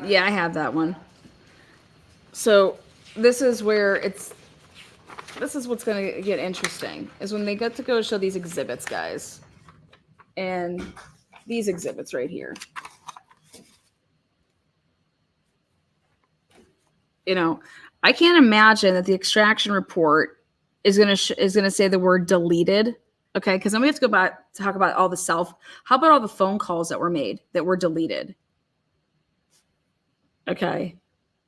Yeah, I have that one. So this is what's going to get interesting is when they get to go show these exhibits, guys. And these exhibits right here. You know, I can't imagine that the extraction report is going to say the word deleted. Okay, because then we have to go back to talk about all the how about all the phone calls that were made that were deleted? Okay,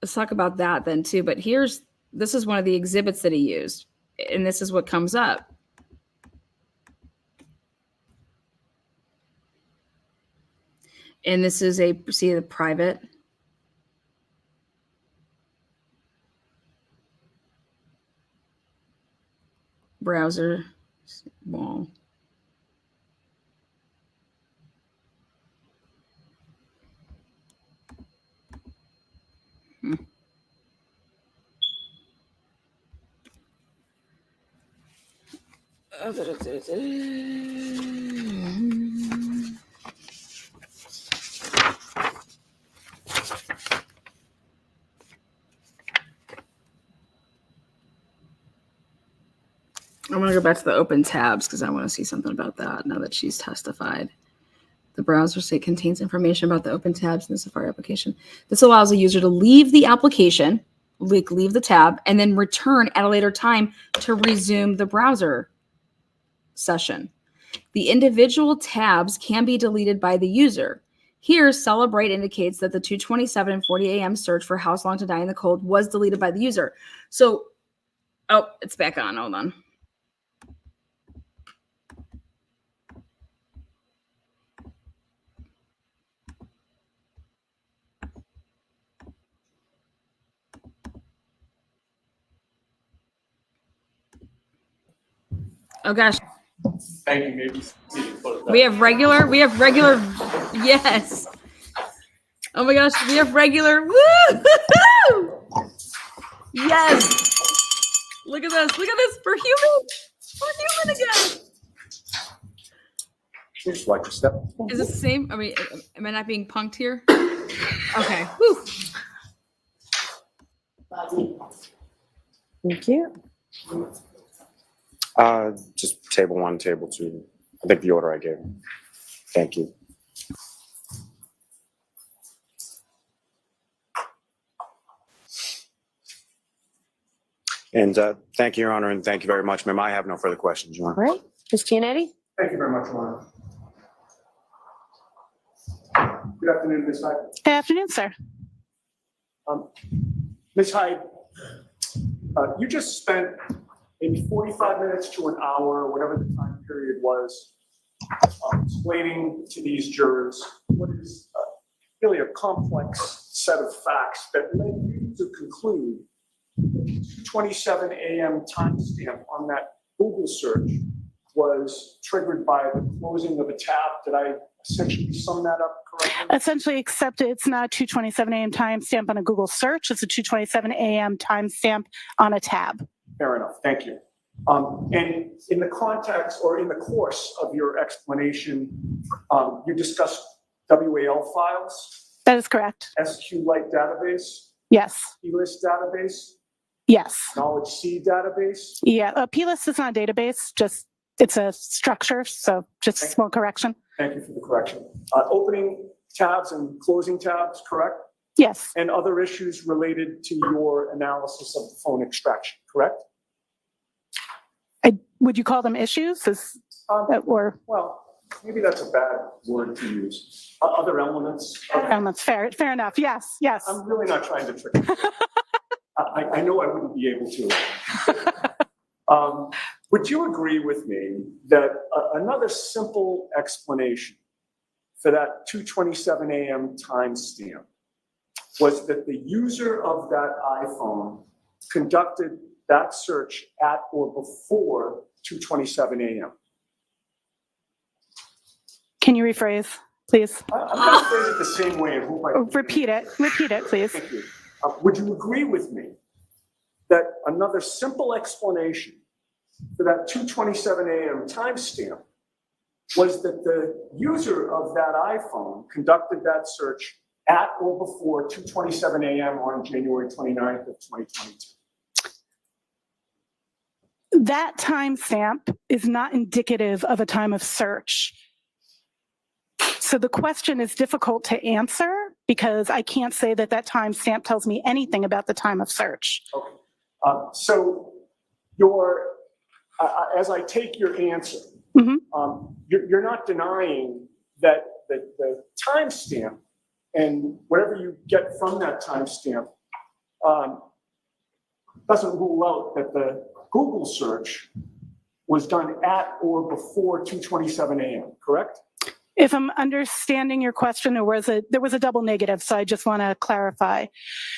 let's talk about that then too. But this is one of the exhibits that he used, and this is what comes up. And this is see the private. Browser wall. I'm going to go back to the open tabs because I want to see something about that now that she's testified. The browser state contains information about the open tabs in the Safari application. This allows a user to leave the application, leave the tab, and then return at a later time to resume the browser session. The individual tabs can be deleted by the user. Here, Celebrate indicates that the 2:27 and 40 a.m. search for How Long to Die in the Cold was deleted by the user. So, oh, it's back on. Hold on. Oh gosh. Thank you. Maybe we have regular. Yes. Oh my gosh, we have regular. Woo! Yes. Look at this. We're human again. Just like a step. Is it the same? I mean, am I not being punked here? Okay. Whew. Thank you. Just table 1, table 2. I think the order I gave. Thank you. And thank you, Your Honor, and thank you very much, ma'am. I have no further questions, Your Honor. All right, Ms. Giannetti? Thank you very much, Your Honor. Good afternoon, Ms. Hyde. Good afternoon, sir. Ms. Hyde, you just spent maybe 45 minutes to an hour, whatever the time period was, explaining to these jurors what is really a complex set of facts that led you to conclude that the 2:27 a.m. timestamp on that Google search was triggered by the closing of a tab. Did I essentially sum that up correctly? Essentially, except it's not a 2:27 a.m. timestamp on a Google search. It's a 2:27 a.m. timestamp on a tab. Fair enough. Thank you. And in the context or in the course of your explanation, you discussed WAL files, That is correct. SQLite database, Yes. plist database, Yes. knowledge C database. Yeah. plist is not a database. Just it's a structure. So just a small correction. Thank you for the correction. Opening tabs and closing tabs, correct? Yes. And other issues related to your analysis of the phone extraction, correct? Would you call them issues? Or well, maybe that's a bad word to use. Other elements. elements? Fair enough. Yes. Yes. I'm really not trying to trick you. I know I wouldn't be able to. Would you agree with me that another simple explanation for that 2:27 a.m. timestamp was that the user of that iPhone conducted that search at or before 2:27 a.m.? Can you rephrase, please? I'm going to phrase it the same way and hope I can. Repeat it, please. Thank you. Would you agree with me that another simple explanation for that 2:27 a.m. timestamp was that the user of that iPhone conducted that search at or before 2:27 a.m. on January 29th of 2022? That timestamp is not indicative of a time of search. So the question is difficult to answer because I can't say that that timestamp tells me anything about the time of search. Okay. So as I take your answer, you're not denying that the timestamp and whatever you get from that timestamp doesn't rule out that the Google search was done at or before 2:27 a.m., correct? If I'm understanding your question, there was a double negative, so I just want to clarify.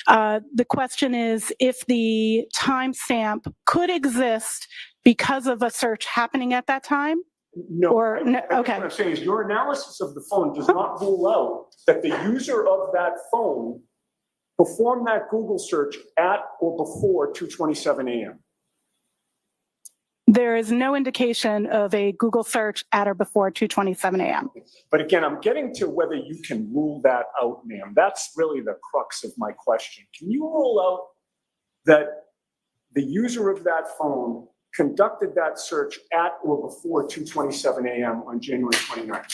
The question is if the timestamp could exist because of a search happening at that time? No. Okay. What I'm saying is your analysis of the phone does not rule out that the user of that phone performed that Google search at or before 2:27 a.m. There is no indication of a Google search at or before 2:27 a.m. But again, I'm getting to whether you can rule that out, ma'am. That's really the crux of my question. Can you rule out that the user of that phone conducted that search at or before 2:27 a.m. on January 29th?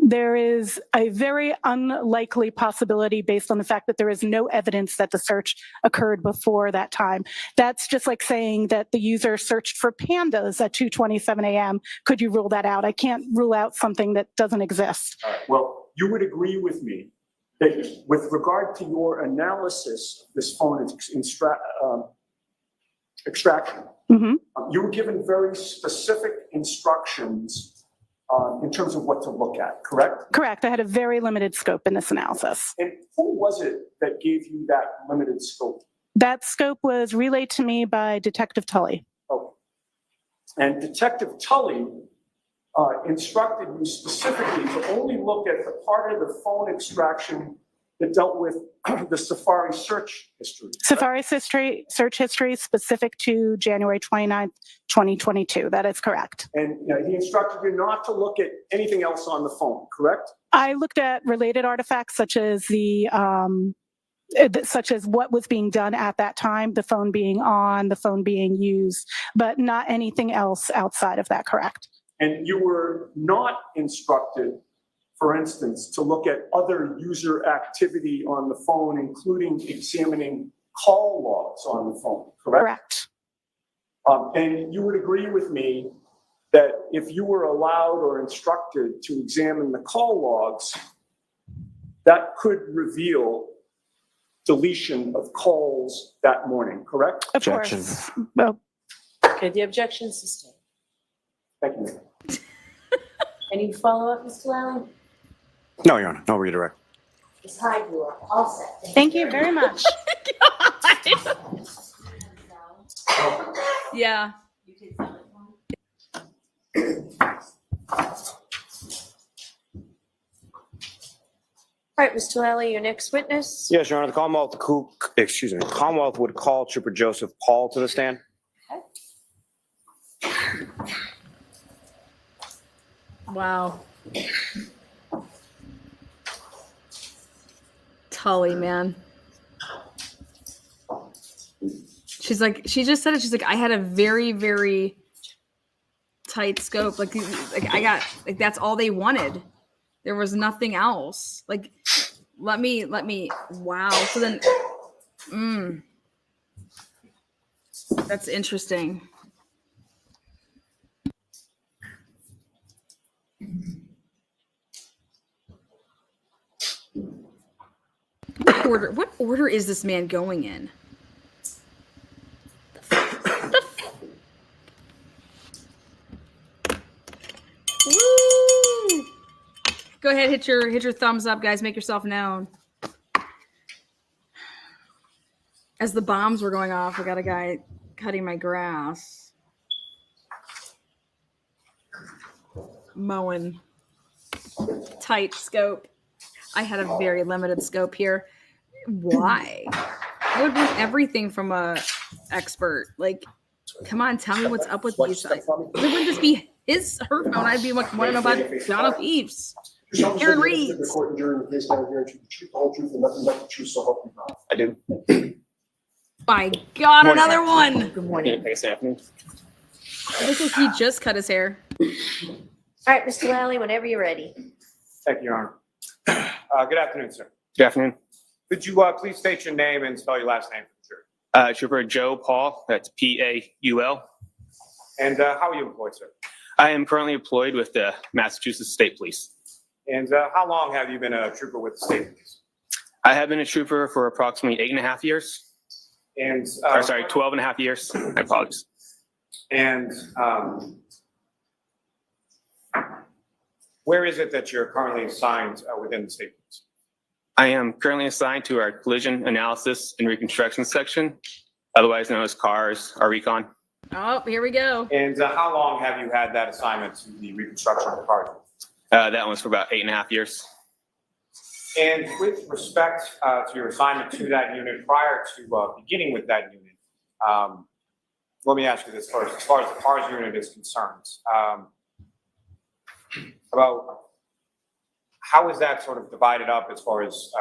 There is a very unlikely possibility based on the fact that there is no evidence that the search occurred before that time. That's just like saying that the user searched for pandas at 2:27 a.m. Could you rule that out? I can't rule out something that doesn't exist. All right. Well, you would agree with me that with regard to your analysis of this phone extraction, you were given very specific instructions in terms of what to look at, correct? Correct. I had a very limited scope in this analysis. And who was it that gave you that limited scope? That scope was relayed to me by Detective Tully. Oh. And Detective Tully instructed you specifically to only look at the part of the phone extraction that dealt with the Safari search history. Safari search history specific to January 29th, 2022. That is correct. And he instructed you not to look at anything else on the phone, correct? I looked at related artifacts such as what was being done at that time, the phone being on, the phone being used, but not anything else outside of that, correct? And you were not instructed, for instance, to look at other user activity on the phone, including examining call logs on the phone, correct? And you would agree with me that if you were allowed or instructed to examine the call logs, that could reveal deletion of calls that morning, correct? Objection. Well, Okay, the objection is sustained. Thank you. Any follow-up, Mr. Lally? No, Your Honor, no redirect. Ms. Hyde, you are all set. thank you very much. Yeah. You can sell it one. All right, Mr. Lally, your next witness. Yes, Your Honor, the Commonwealth would call Trooper Joseph Paul to the stand. Wow. Tully, man. She's like, she just said it. She's like, I had a very, very tight scope. Like I got, like, that's all they wanted. There was nothing else. Like, let me, wow. So then, that's interesting. What order is this man going in? Woo! Go ahead, hit your thumbs up, guys. Make yourself known. As the bombs were going off, I got a guy cutting my grass. Mowing. Tight scope. I had a very limited scope here. Why? I would want everything from a expert. Like, come on, tell me what's up with these. It wouldn't just be her phone. I'd be like, want to know about John O'Keefe's. Aaron Reed's. The court during the case down here and the whole truth and nothing but the truth, so help me God. I do. By God, another one. Good morning. Thanks, Anthony. It looks like he just cut his hair. All right, Mr. Lally, whenever you're ready. Thank you, Your Honor. Good afternoon, sir. Good afternoon. Could you please state your name and spell your last name for the jury? Trooper Joe Paul, that's Paul. And how are you employed, sir? I am currently employed with the Massachusetts State Police. And how long have you been a trooper with the state police? I have been a trooper for approximately 8.5 years. And 12.5 years. I apologize. And where is it that you're currently assigned within the state police? I am currently assigned to our collision analysis and reconstruction section, otherwise known as CARS, our recon. Oh, here we go. And how long have you had that assignment to the reconstruction of the CARS? That one's for about 8.5 years. And with respect to your assignment to that unit, prior to beginning with that unit, let me ask you this first. As far as the CARS unit is concerned, about how is that sort of divided up as far as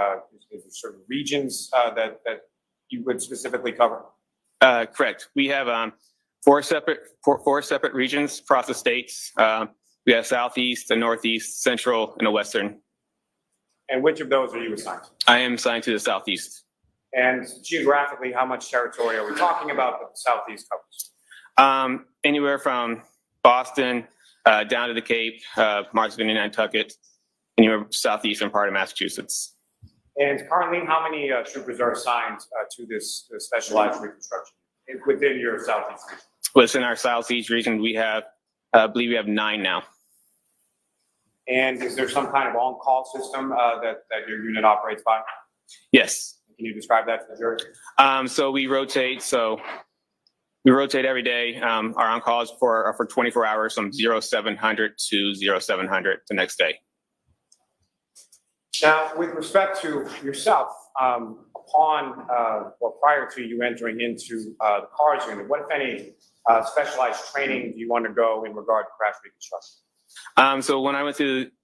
certain regions that you would specifically cover? Correct. We have four separate regions across the states. We have Southeast, the Northeast, Central, and the Western. And which of those are you assigned to? I am assigned to the Southeast. And geographically, how much territory are we talking about that the Southeast covers? Anywhere from Boston down to the Cape, Martha's Vineyard, Nantucket, anywhere southeastern part of Massachusetts. And currently, how many troopers are assigned to this specialized reconstruction within your Southeast region? Within our Southeast region, we have, I believe we have 9 now. And is there some kind of on-call system that your unit operates by? Yes. Can you describe that to the jury? So we rotate. We rotate every day. Our on-calls are for 24 hours from 0700 to 0700 the next day. Now, with respect to yourself, prior to you entering into the CARS unit, what, if any, specialized training do you undergo in regard to crash reconstruction? So when I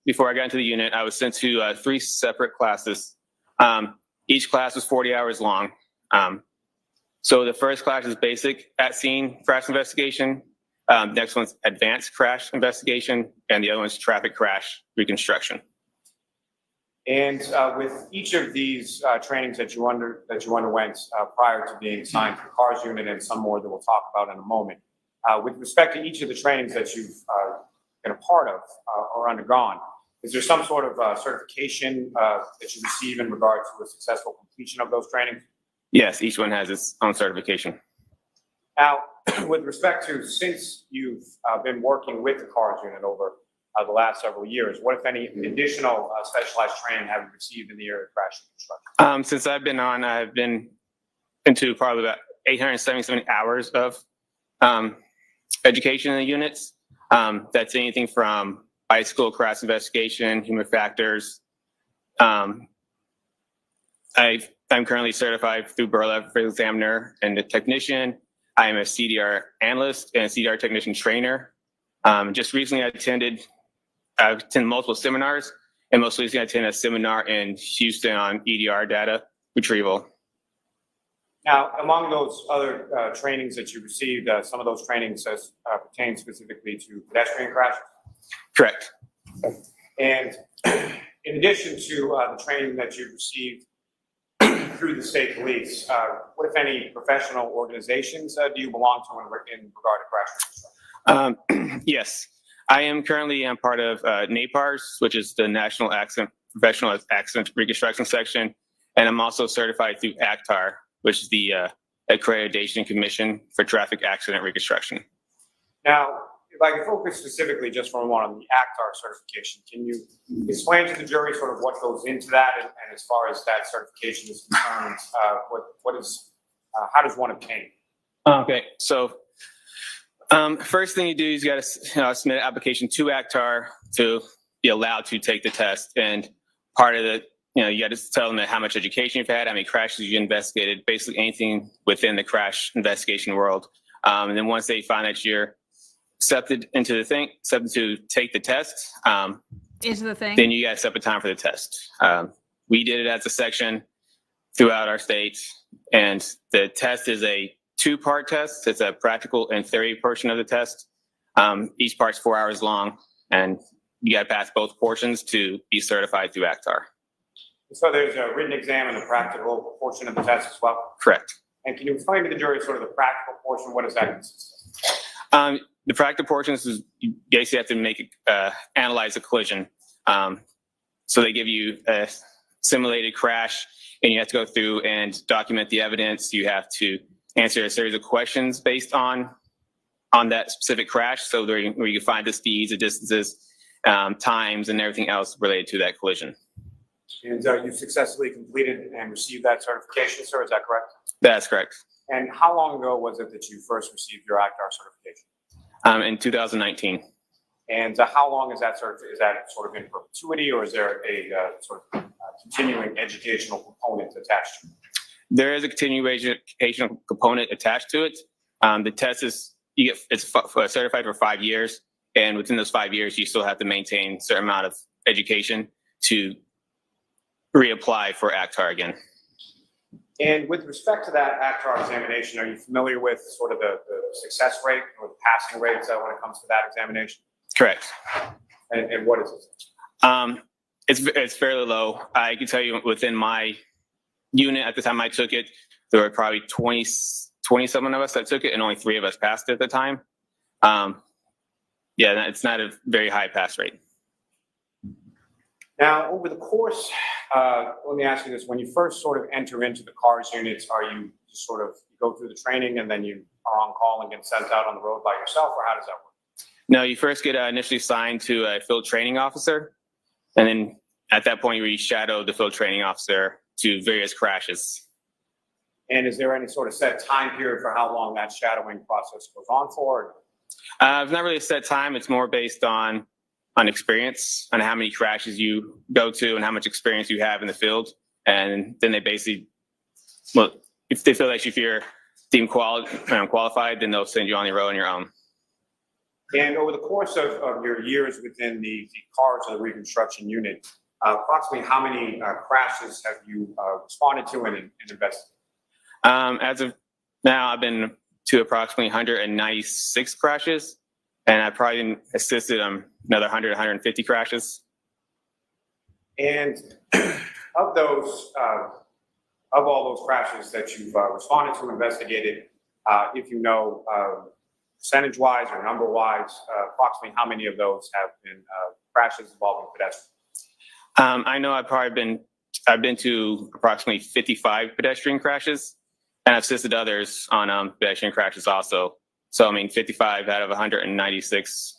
before I got into the unit, I was sent to 3 separate classes. Each class was 40 hours long. So the first class is basic at scene crash investigation. Next one's advanced crash investigation, and the other one's traffic crash reconstruction. And with each of these trainings that you underwent prior to being assigned to the CARS unit, and some more that we'll talk about in a moment, with respect to each of the trainings that you've been a part of or undergone, is there some sort of certification that you receive in regard to a successful completion of those trainings? Yes, each one has its own certification. Now, with respect to, since you've been working with the CARS unit over the last several years, what, if any, additional specialized training have you received in the area of crash reconstruction? Since I've been on, I've been into probably about 877 hours of education in the units. That's anything from bicycle crash investigation, human factors. I'm currently certified through Berla for examiner and a technician. I am a CDR analyst and a CDR technician trainer. Just recently I've attended multiple seminars, and most recently I attended a seminar in Houston on EDR data retrieval. Now, among those other trainings that you received, some of those trainings pertain specifically to pedestrian crashes? Correct. And in addition to the training that you received through the state police, what, if any, professional organizations do you belong to in regard to crash reconstruction? Yes, I am currently part of NAPARS, which is the National Professional Accident Reconstruction Section, and I'm also certified through ACTAR, which is the Accreditation Commission for Traffic Accident Reconstruction. Now, if I can focus specifically just for a moment on the ACTAR certification, can you explain to the jury sort of what goes into that, and as far as that certification is concerned, how does one obtain? Okay, so first thing you do is you got to submit an application to ACTAR to be allowed to take the test, and part of the you got to tell them how much education you've had, how many crashes you investigated, basically anything within the crash investigation world. And then once they find that you're accepted to take the test, then you got to set up a time for the test. We did it as a section throughout our state, and the test is a 2-part test. It's a practical and theory portion of the test. Each part's 4 hours long, and you got to pass both portions to be certified through ACTAR. So there's a written exam and a practical portion of the test as well? Correct. And can you explain to the jury sort of the practical portion? What does that consist of? The practical portion is you basically have to analyze a collision. So they give you a simulated crash, and you have to go through and document the evidence. You have to answer a series of questions based on that specific crash. So where you can find the speeds, the distances, times, and everything else related to that collision. And you successfully completed and received that certification, sir, is that correct? That's correct. And how long ago was it that you first received your ACTAR certification? In 2019. And how long is that sort of in perpetuity, or is there a sort of continuing educational component attached to it? There is a continuation educational component attached to it. The test it's certified for 5 years, and within those 5 years, you still have to maintain a certain amount of education to reapply for ACTAR again. And with respect to that ACTAR examination, are you familiar with sort of the success rate or the passing rates when it comes to that examination? Correct. And what is it? It's fairly low. I can tell you within my unit at the time I took it, there were probably 20-something of us that took it, and only 3 of us passed it at the time. Yeah, it's not a very high pass rate. Now, over the course, let me ask you this: when you first sort of enter into the CARS units, are you just sort of go through the training and then you are on call and get sent out on the road by yourself, or how does that work? No, you first get initially assigned to a field training officer, and then at that point you shadow the field training officer to various crashes. And is there any sort of set time period for how long that shadowing process goes on for? It's not really a set time. It's more based on experience, on how many crashes you go to and how much experience you have in the field. And then they basically, well, if they feel like if you're deemed qualified, then they'll send you on the road on your own. And over the course of your years within the CARS or the Reconstruction unit, approximately how many crashes have you responded to and investigated? As of now, I've been to approximately 196 crashes, and I've probably assisted another 100, 150 crashes. And of those, of all those crashes that you've responded to, investigated, if you know, percentage-wise or number-wise, approximately how many of those have been crashes involving pedestrians? I know I've been to approximately 55 pedestrian crashes, and I've assisted others on pedestrian crashes also. So, I mean, 55 out of 196.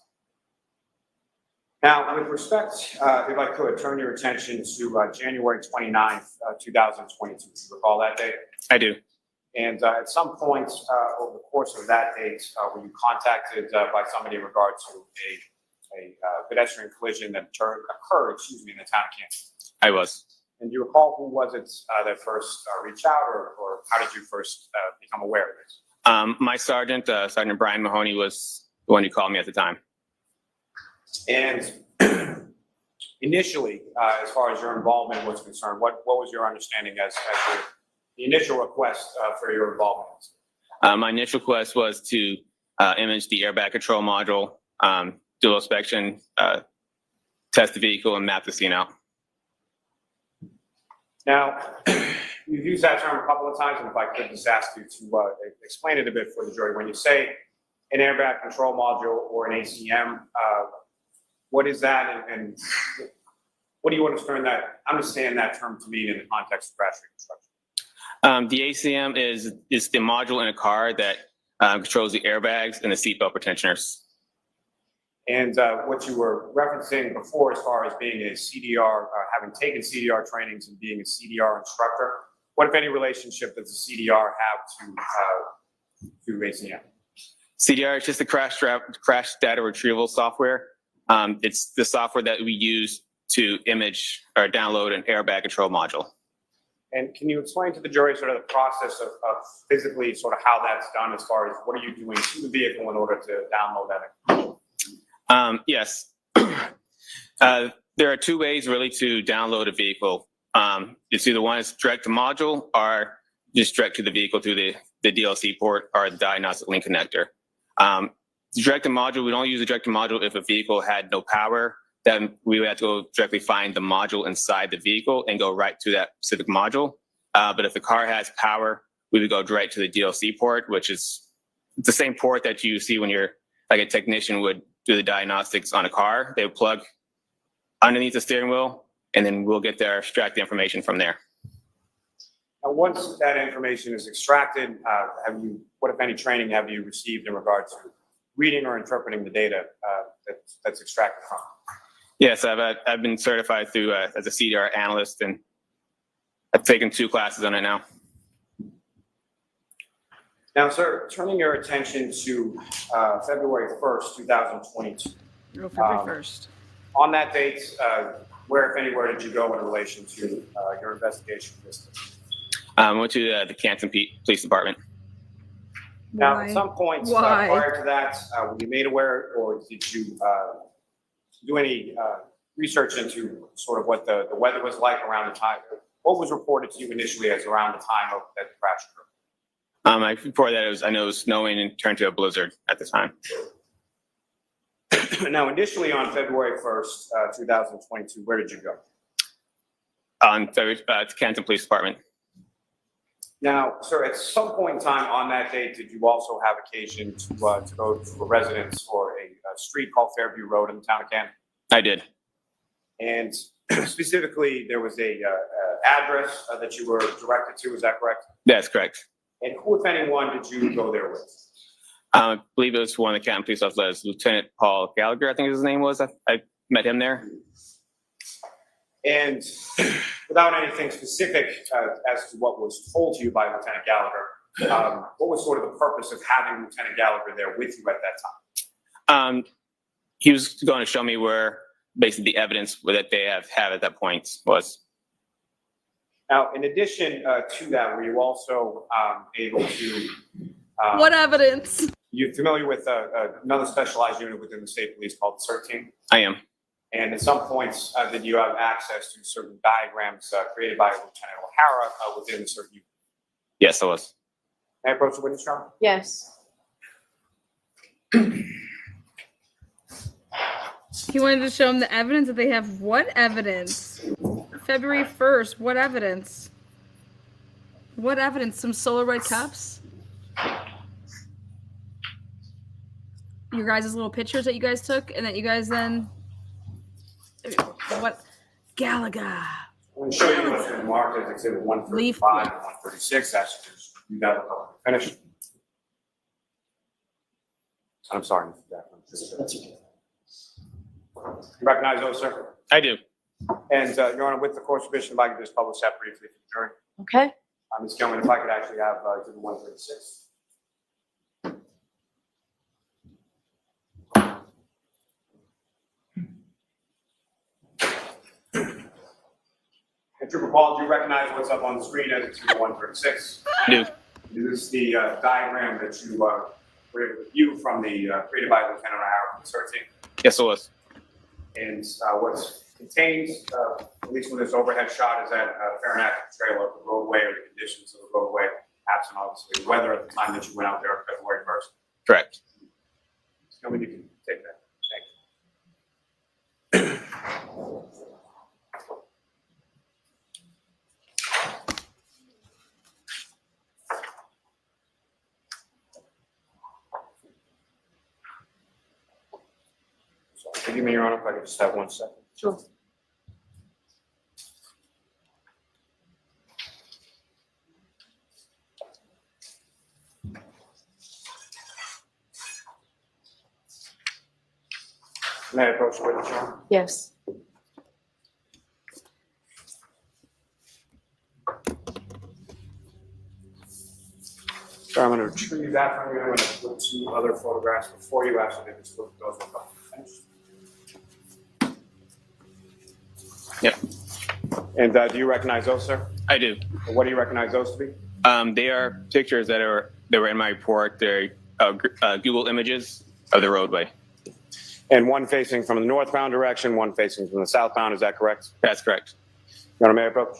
Now, with respect, if I could turn your attention to January 29th, 2022. Do you recall that date? I do. And at some point over the course of that date, were you contacted by somebody in regard to a pedestrian collision that occurred, in the town of Canton? I was. And do you recall who was it that first reached out, or how did you first become aware of this? My sergeant, Sergeant Brian Mahoney, was the one who called me at the time. And initially, as far as your involvement was concerned, what was your understanding as the initial request for your involvement? My initial request was to image the airbag control module, dual inspection, test the vehicle, and map the scene out. Now, you've used that term a couple of times, and if I could just ask you to explain it a bit for the jury. When you say an airbag control module or an ACM, what is that, and what do you understand that term to mean in the context of crash reconstruction? The ACM is the module in a car that controls the airbags and the seatbelt pretensioners. And what you were referencing before as far as being a CDR, having taken CDR trainings and being a CDR instructor, what, if any, relationship does the CDR have to ACM? CDR is just the crash data retrieval software. It's the software that we use to image or download an airbag control module. And can you explain to the jury sort of the process of physically sort of how that's done, as far as what are you doing to the vehicle in order to download that information? Yes. There are two ways really to download a vehicle. It's either one is direct to module or just direct to the vehicle through the DLC port or the diagnostic link connector. Direct to module, we don't use the direct to module if a vehicle had no power. Then we would have to go directly find the module inside the vehicle and go right to that specific module. But if the car has power, we would go direct to the DLC port, which is the same port that you see when you're like a technician would do the diagnostics on a car. They would plug underneath the steering wheel, and then we'll get there, extract the information from there. Now, once that information is extracted, what, if any, training have you received in regard to reading or interpreting the data that's extracted from? Yes, I've been certified through as a CDR analyst, and I've taken 2 classes on it now. Now, sir, turning your attention to February 1st, 2022. February 1st. On that date, where, if anywhere, did you go in relation to your investigation of this? I went to the Canton Police Department. Now, at some point prior to that, were you made aware, or did you do any research into sort of what the weather was like around the time? What was reported to you initially as around the time of that crash occurred? I reported that I know it was snowing and turned to a blizzard at the time. Now, initially on February 1st, 2022, where did you go? To Canton Police Department. Now, sir, at some point in time on that date, did you also have occasion to go to a residence or a street called Fairview Road in the town of Canton? I did. And specifically, there was a address that you were directed to, is that correct? That's correct. And who, if anyone, did you go there with? I believe it was one of the Canton police officers, Lieutenant Paul Gallagher, I think his name was. I met him there. And without anything specific as to what was told to you by Lieutenant Gallagher, what was sort of the purpose of having Lieutenant Gallagher there with you at that time? He was going to show me where basically the evidence that they have at that point was. Now, in addition to that, were you also able to... what evidence? You're familiar with another specialized unit within the state police called the CERT team? I am. And at some points, did you have access to certain diagrams created by Lieutenant O'Hara within the CERT unit? Yes, I was. May I approach the witness, John? Yes. He wanted to show him the evidence that they have. What evidence? February 1st. What evidence? What evidence? Some Solaroid cups? Your guys' little pictures that you guys took and that you guys then. What? Galaga. I'm going to show you what's been marked as exhibit 135 and 136. That's just you got to finish. I'm sorry. That's okay. You recognize those, sir? I do. And, Your Honor, with the court's permission, if I could just publish that briefly for the jury. Okay. Ms. Gilman, if I could actually have exhibit 136. And Trooper Paul, do you recognize what's up on the screen as exhibit 136? I do. This is the diagram that you were able to view from the created by Lieutenant O'Hara from the search team. Yes, it was. And what's contained, at least with this overhead shot, is that fair and accurate portrayal of the roadway or the conditions of the roadway, absent obviously weather at the time that you went out there on February 1st. Correct. Tell me you can take that. Thank you. So, forgive me, Your Honor, if I could just have 1 second. Sure. May I approach the witness, Your Honor? Yes. So I'm going to retrieve that from you. I'm going to put 2 other photographs before you actually just look at those one couple of Yep. And do you recognize those, sir? I do. What do you recognize those to be? They are pictures that were in my report. They're Google images of the roadway. And one facing from the northbound direction, one facing from the southbound. Is that correct? That's correct. Your Honor, may I approach?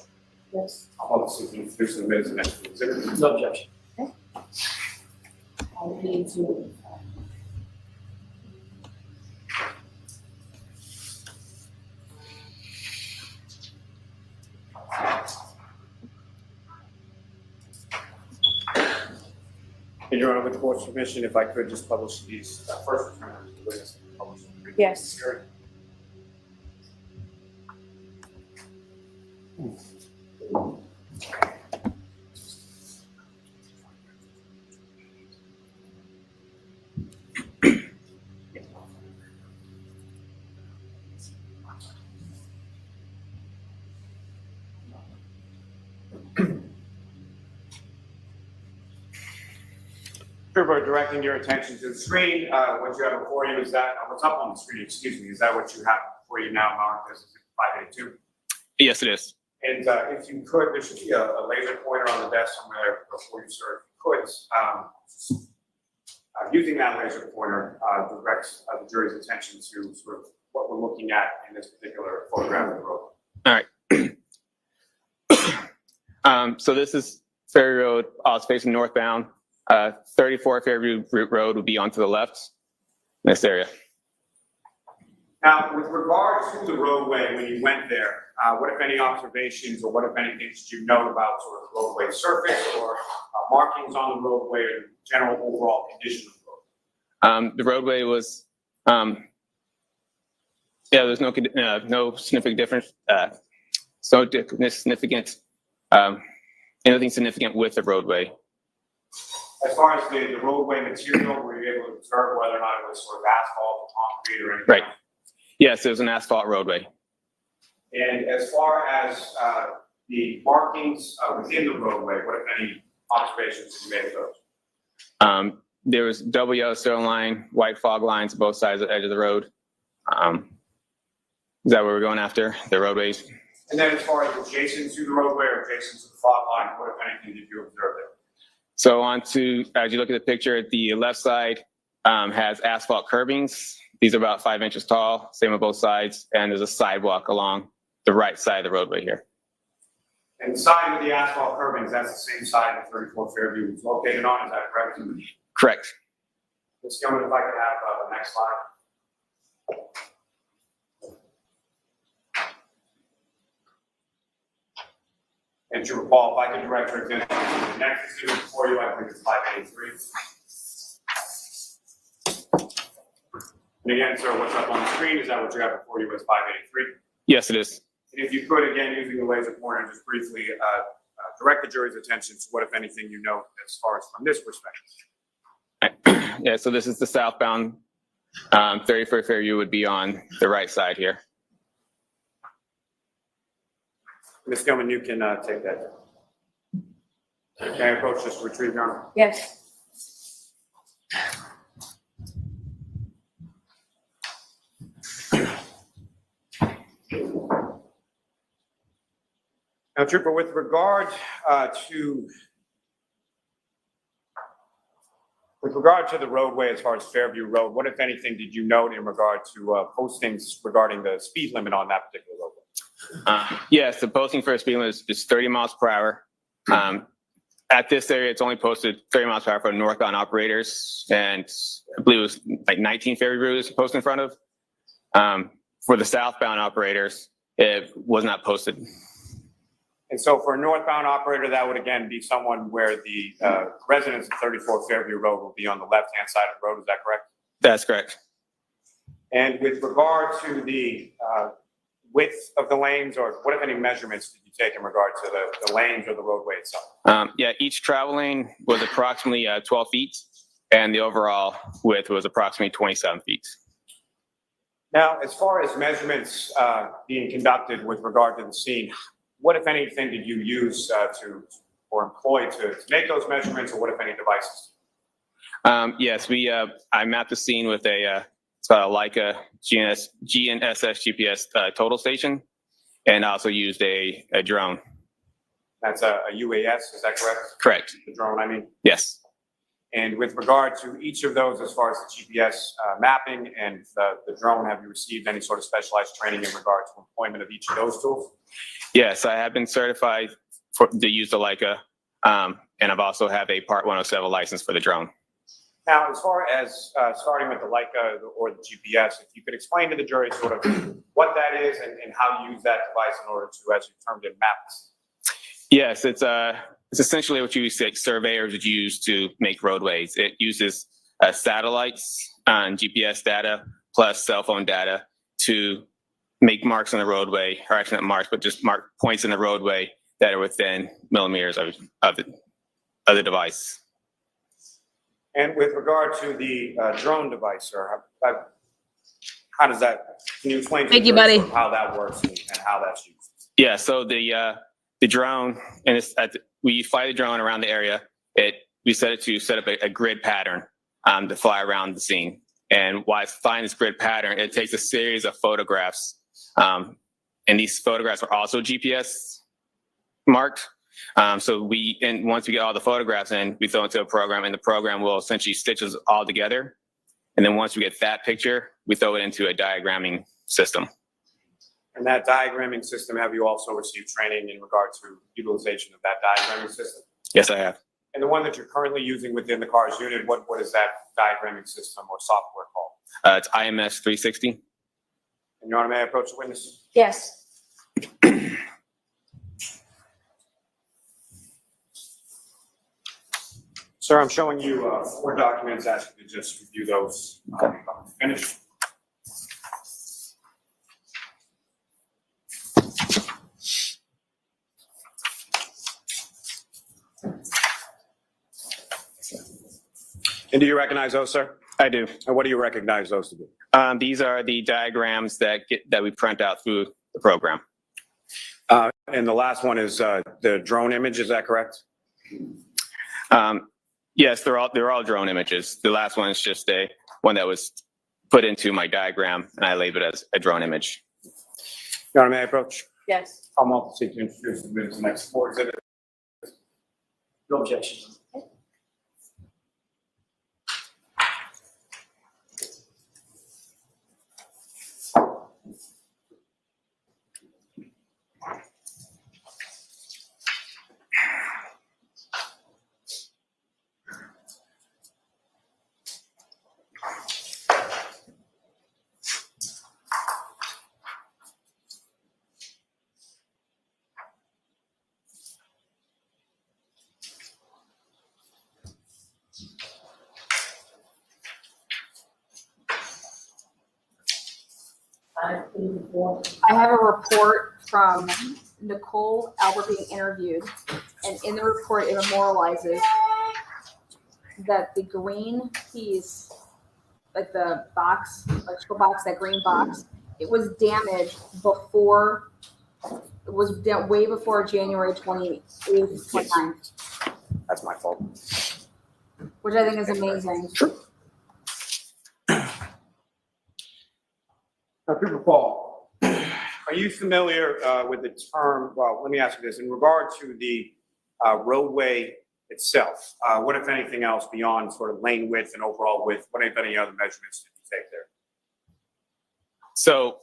Yes. I'll see if you can introduce the minutes and next exhibit. No objection. I need to. And Your Honor, with the court's permission, if I could just publish these first return to the witness. And publish them. Yes. Sure. Trooper, directing your attention to the screen. What you have before you is that, what's up on the screen, excuse me, is that what you have before you now, marked as 582? Yes, it is. And if you could, there should be a laser pointer on the desk somewhere before you start. If you could, using that laser pointer, directs the jury's attention to sort of what we're looking at in this particular photograph of the road. All right. So this is Ferry Road. It's facing northbound. 34 Fairview Road would be onto the left in this area. Now, with regard to the roadway, when you went there, what if any observations or what if any things did you note about sort of the roadway surface or markings on the roadway or the general overall condition of the road? The roadway was, there's no significant difference, anything significant with the roadway. As far as the roadway material, were you able to observe whether or not it was sort of asphalt, concrete, or anything? Right. Yes, it was an asphalt roadway. And as far as the markings within the roadway, what if any observations did you make of those? There was double yellow stone line, white fog lines both sides of the edge of the road. Is that what we're going after, the roadways? And then as far as adjacent to the roadway or adjacent to the fog line, what if anything did you observe there? So as you look at the picture, the left side has asphalt curbings. These are about 5 inches tall, same on both sides, and there's a sidewalk along the right side of the roadway here. And the side with the asphalt curbings, that's the same side that 34 Fairview is located on, is that correct? Correct. Ms. Gilman, if I could have the next slide. And Trooper Paul, if I could direct your attention to the next exhibit before you, I believe it's 583. And again, sir, what's up on the screen, is that what you have before you as 583? Yes, it is. And if you could, again, using the laser pointer, just briefly direct the jury's attention to what, if anything, you note as far as from this perspective. Yeah, so this is the southbound 31st Fairview would be on the right side here. Ms. Gilman, you can take that. Can I approach this to retrieve your honor? Yes. Now, Trooper, with regard to the roadway as far as Fairview Road, what, if anything, did you note in regard to postings regarding the speed limit on that particular roadway? Yes, the posting for a speed limit is 30 miles per hour. At this area, it's only posted 30 miles per hour for northbound operators, and I believe it was like 19 Fairview Road is posted in front of. For the southbound operators, it was not posted. And so for a northbound operator, that would again be someone where the residents of 34 Fairview Road will be on the left-hand side of the road, is that correct? That's correct. And with regard to the width of the lanes, or what, if any, measurements did you take in regard to the lanes or the roadway itself? Yeah, each travel lane was approximately 12 feet, and the overall width was approximately 27 feet. Now, as far as measurements being conducted with regard to the scene, what, if anything, did you use or employ to make those measurements, or what, if any, devices? Yes, I mapped the scene with it's called a Leica GNSS GPS total station, and also used a drone. That's a UAS, is that correct? Correct. The drone, I mean? Yes. And with regard to each of those, as far as the GPS mapping and the drone, have you received any sort of specialized training in regard to employment of each of those tools? Yes, I have been certified to use the Leica, and I've also have a Part 107 license for the drone. Now, as far as starting with the Leica or the GPS, if you could explain to the jury sort of what that is and how you use that device in order to, as you termed it, map this. Yes, it's essentially what you say surveyors would use to make roadways. It uses satellites and GPS data plus cell phone data to make marks on the roadway, or actually not marks, but just mark points in the roadway that are within millimeters of the device. And with regard to the drone device, sir, how does that, can you explain to Thank the you, jury buddy. sort of how that works and how that's used? Yeah, so the drone, and we fly the drone around the area. We set it to set up a grid pattern to fly around the scene. And while it's flying this grid pattern, it takes a series of photographs. And these photographs are also GPS marked. So once we get all the photographs in, we throw into a program, and the program will essentially stitch us all together. And then once we get that picture, we throw it into a diagramming system. And that diagramming system, have you also received training in regard to utilization of that diagramming system? Yes, I have. And the one that you're currently using within the CARS unit, what is that diagramming system or software called? It's IMS 360. And Your Honor, may I approach the witness? Yes. Sir, I'm showing you 4 documents, asking you to just review those. Finish. And do you recognize those, sir? I do. And what do you recognize those to be? These are the diagrams that we print out through the program. And the last one is the drone image, is that correct? Yes, they're all drone images. The last one is just one that was put into my diagram, and I labeled it as a drone image. Your Honor, may I approach? Yes. I'm also seeking to introduce the witness next 4 exhibit. No objection. I've been before. I have a report from Nicole Albert being interviewed, and in the report it memorializes that the green piece, like the box, electrical box, that green box, it was damaged before, it was way before January 28th, 29th, That's my fault. which I think is amazing. Sure. Now, Trooper Paul, are you familiar with the term, well, let me ask you this, in regard to the roadway itself, what if anything else beyond sort of lane width and overall width, what if any other measurements did you take there? So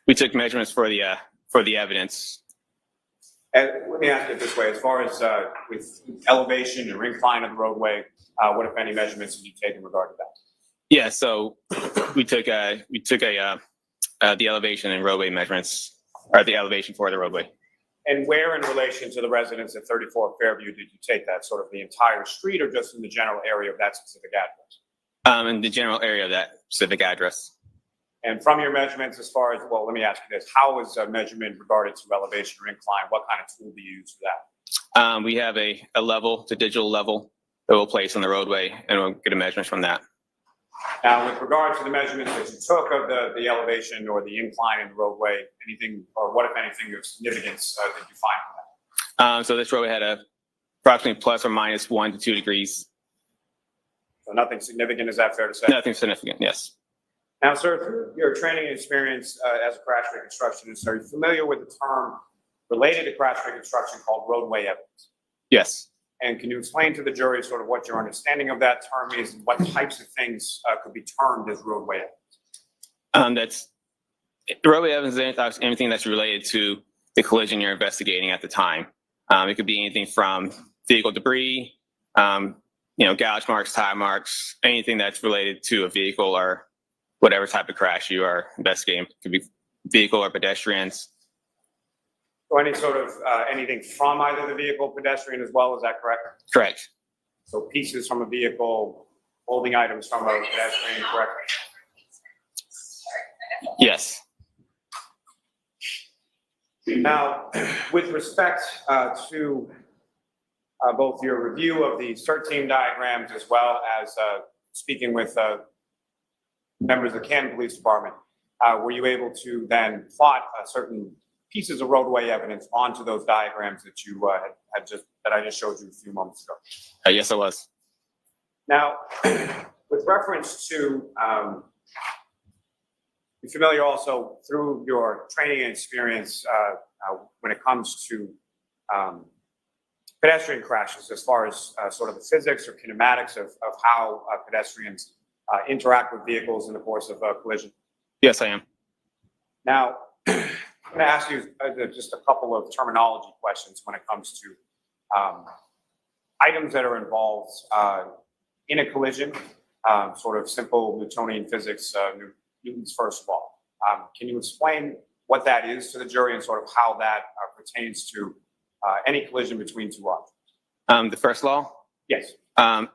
we took measurements for the evidence. And let me ask it this way, as far as with elevation and incline of the roadway, what if any measurements did you take in regard to that? Yeah, so we took the elevation and roadway measurements, or the elevation for the roadway. And where in relation to the residents at 34 Fairview did you take that? Sort of the entire street or just in the general area of that specific address? In the general area of that specific address. And from your measurements as far as, well, let me ask you this, how is measurement regarded to elevation or incline? What kind of tool do you use for that? We have a level, the digital level that we'll place on the roadway, and we'll get a measurement from that. Now, with regard to the measurements that you took of the elevation or the incline in the roadway, anything, or what if anything of significance did you find from that? So this roadway had approximately plus or minus 1 to 2 degrees. So nothing significant, is that fair to say? Nothing significant, yes. Now, sir, through your training and experience as a crash reconstructionist, are you familiar with the term related to crash reconstruction called roadway evidence? Yes. And can you explain to the jury sort of what your understanding of that term is and what types of things could be termed as roadway evidence? Roadway evidence is anything that's related to the collision you're investigating at the time. It could be anything from vehicle debris, gouge marks, tire marks, anything that's related to a vehicle or whatever type of crash you are investigating. It could be vehicle or pedestrians. So any sort of anything from either the vehicle, pedestrian as well, is that correct? Correct. So pieces from a vehicle, holding items from a pedestrian, correct? Yes. Now, with respect to both your review of the CERT team diagrams as well as speaking with members of the Canton Police Department, were you able to then plot certain pieces of roadway evidence onto those diagrams that you that I just showed you a few moments ago? Yes, I was. Now, with reference to, you're familiar also through your training and experience when it comes to pedestrian crashes, as far as sort of the physics or kinematics of how pedestrians interact with vehicles in the course of a collision? Yes, I am. Now, I'm going to ask you just a couple of terminology questions when it comes to items that are involved in a collision, sort of simple Newtonian physics, Newton's first law. Can you explain what that is to the jury and sort of how that pertains to any collision between two objects? The first law? Yes.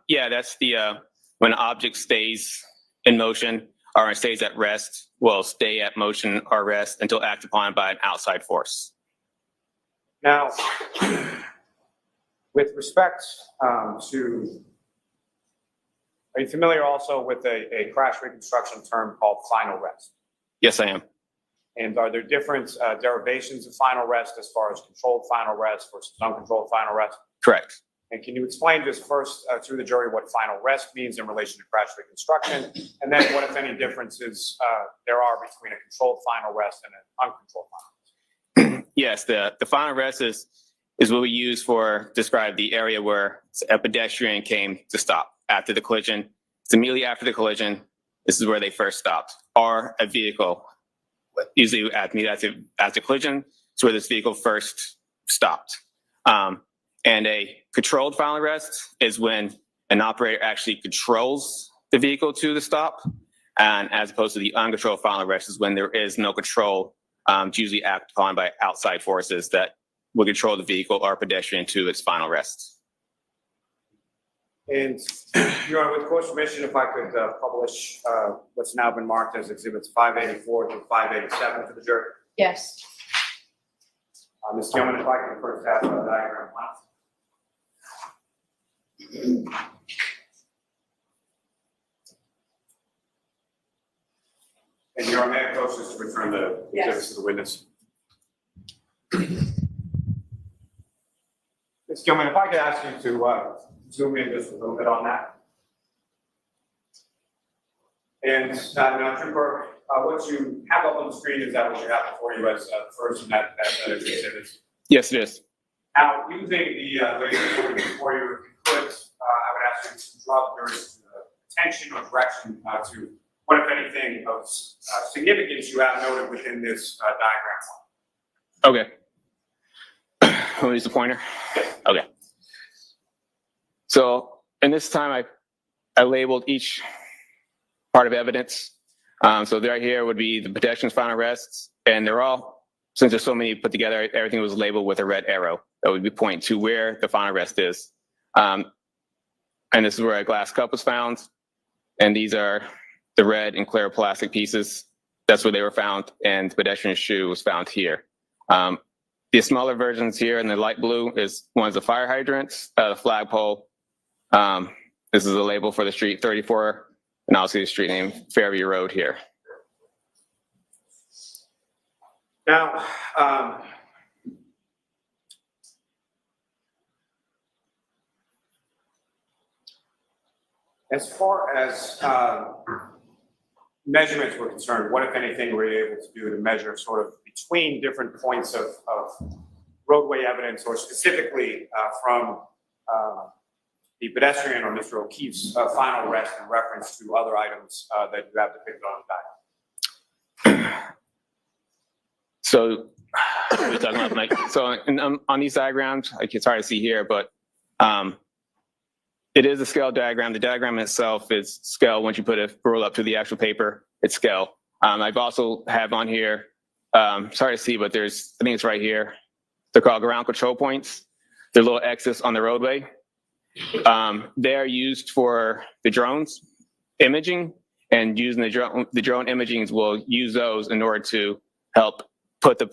Yeah, that's the when an object stays in motion or stays at rest, will stay at motion or rest until acted upon by an outside force. Now, with respect to, are you familiar also with a crash reconstruction term called final rest? Yes, I am. And are there different derivations of final rest as far as controlled final rest versus uncontrolled final rest? Correct. And can you explain just first to the jury what final rest means in relation to crash reconstruction, and then what, if any, differences there are between a controlled final rest and an uncontrolled final rest? Yes, the final rest is what we use for describe the area where a pedestrian came to stop after the collision. It's immediately after the collision. This is where they first stopped, or a vehicle. Usually after collision, it's where this vehicle first stopped. And a controlled final arrest is when an operator actually controls the vehicle to the stop, and as opposed to the uncontrolled final arrest is when there is no control, usually acted upon by outside forces that will control the vehicle or pedestrian to its final rest. And Your Honor, with court's permission, if I could publish what's now been marked as exhibits 584 to 587 for the jury. Yes. Ms. Gilman, if I could first have the diagram one. And Your Honor, may I approach this to return the exhibits to the witness? Ms. Gilman, if I could ask you to zoom in just a little bit on that. And now, Trooper, what you have up on the screen, is that what you have before you as the first in that exhibit? Yes, it is. Now, using the laser before you, if you could, I would ask you to draw the jury's attention or direction to what, if anything, of significance you have noted within this diagram. Okay. Who needs the pointer? Okay. So in this time, I labeled each part of evidence. So right here would be the pedestrian's final arrests, and they're all, since there's so many put together, everything was labeled with a red arrow that would be pointing to where the final arrest is. And this is where a glass cup was found, and these are the red and clear plastic pieces. That's where they were found, and the pedestrian's shoe was found here. The smaller versions here in the light blue is one's the fire hydrants, the flagpole. This is a label for the street 34, and also the street name Fairview Road here. Now, as far as measurements were concerned, what, if anything, were you able to do to measure sort of between different points of roadway evidence, or specifically from the pedestrian or Mr. O'Keefe's final arrest in reference to other items that you have depicted on the diagram? So we're talking about like, so on these diagrams, like it's hard to see here, but it is a scale diagram. The diagram itself is scale. Once you put a rule up to the actual paper, it's scale. I've also have on here, it's hard to see, but there's, I think it's right here. They're called ground control points. They're little X's on the roadway. They are used for the drones imaging, and using the drone imagings will use those in order to help put the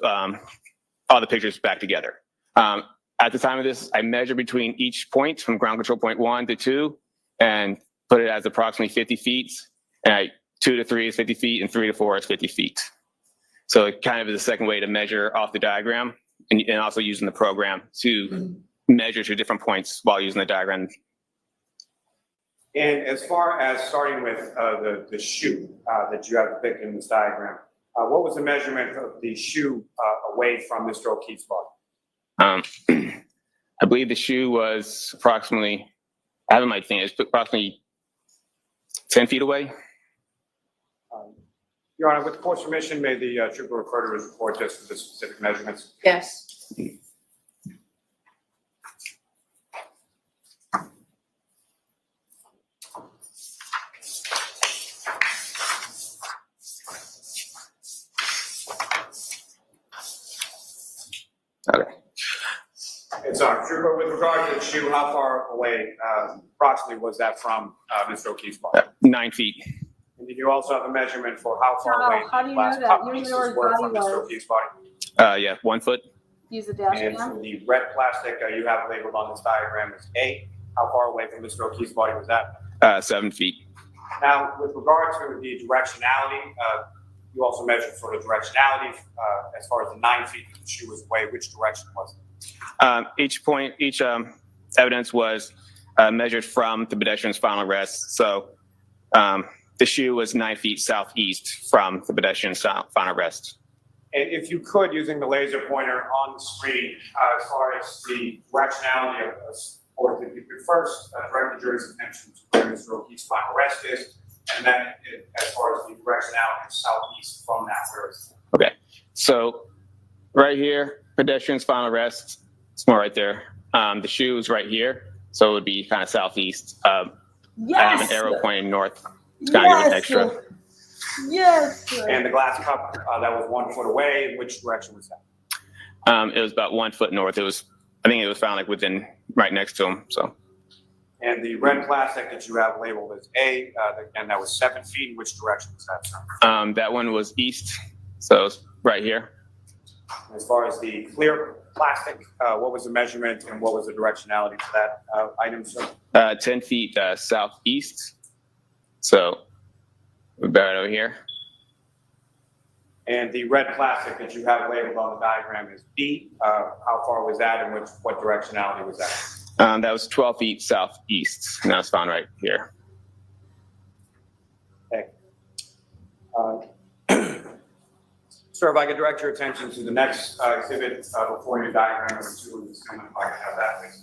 all the pictures back together. At the time of this, I measured between each point from ground control point 1 to 2 and put it as approximately 50 feet. And 2 to 3 is 50 feet and 3 to 4 is 50 feet. So it kind of is a second way to measure off the diagram, and also using the program to measure to different points while using the diagram. And as far as starting with the shoe that you have depicted in this diagram, what was the measurement of the shoe away from Mr. O'Keefe's body? I believe the shoe was approximately, I have my thing, it's approximately 10 feet away. Your Honor, with the court's permission, may the trooper refer to his report just for the specific measurements? Yes. Okay. And so, trooper, with regard to the shoe, how far away approximately was that from Mr. O'Keefe's body? 9 feet. And did you also have a measurement for how far away How do you glass know that? cup You don't pieces know where his were body from Mr. was. O'Keefe's body? Yeah, 1 foot. Use the dash And cam. for the red plastic you have labeled on this diagram as A, how far away from Mr. O'Keefe's body was that? 7 feet. Now, with regard to the directionality, you also measured sort of directionality as far as the 9 feet that the shoe was away. Which direction was it? Each evidence was measured from the pedestrian's final arrest. So the shoe was 9 feet southeast from the pedestrian's final arrest. And if you could, using the laser pointer on the screen, as far as the directionality of this, or if you could first direct the jury's attention to where Mr. O'Keefe's final arrest is, and then as far as the directionality southeast from that, where is it? Okay, so right here, pedestrian's final arrest, it's more right there. The shoe is right here, so it would be kind of southeast. I have an arrow pointing north. It's kind of give it extra. Yes. And the glass cup that was 1 foot away, in which direction was that? It was about 1 foot north. I think it was found like right next to him. So. And the red plastic that you have labeled as A, again, that was 7 feet. In which direction was that, sir? That one was east, so it's right here. As far as the clear plastic, what was the measurement and what was the directionality for that item, sir? 10 feet southeast, so we're about over here. And the red plastic that you have labeled on the diagram is B. How far was that and what directionality was that? That was 12 feet southeast, and that was found right here. Okay. Sir, if I could direct your attention to the next exhibit before your diagram number 2 of this, if I could have that, please.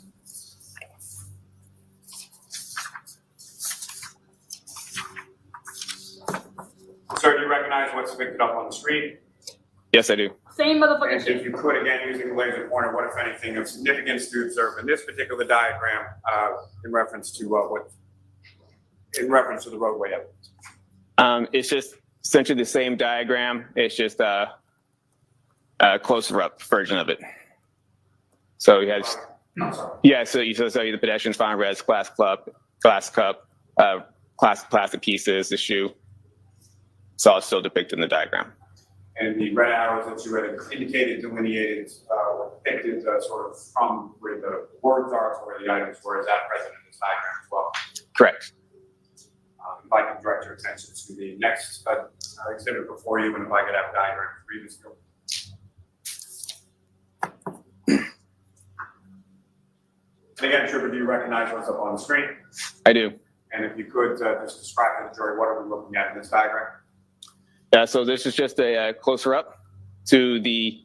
Sir, do you recognize what's depicted up on the screen? Yes, I do. Same motherfucking And if you could, again, using the laser pointer, what, if anything, of significance do you observe in this particular diagram in reference to the roadway evidence? It's just essentially the same diagram. It's just a closer up version of it. So you had, yeah. So you saw the pedestrians found res, glass cup, plastic pieces, the shoe. It's all still depicted in the diagram. And the red arrows that you had indicated, delineated, were depicted sort of from where the words are to where the items were. Is that present in this diagram as well? Correct. If I can direct your attention to the next exhibit before you, and if I could have a diagram 3 to go. And again, Trooper, do you recognize what's up on the screen? I do. And if you could just describe to the jury, what are we looking at in this diagram? Yeah, so this is just a closer up to the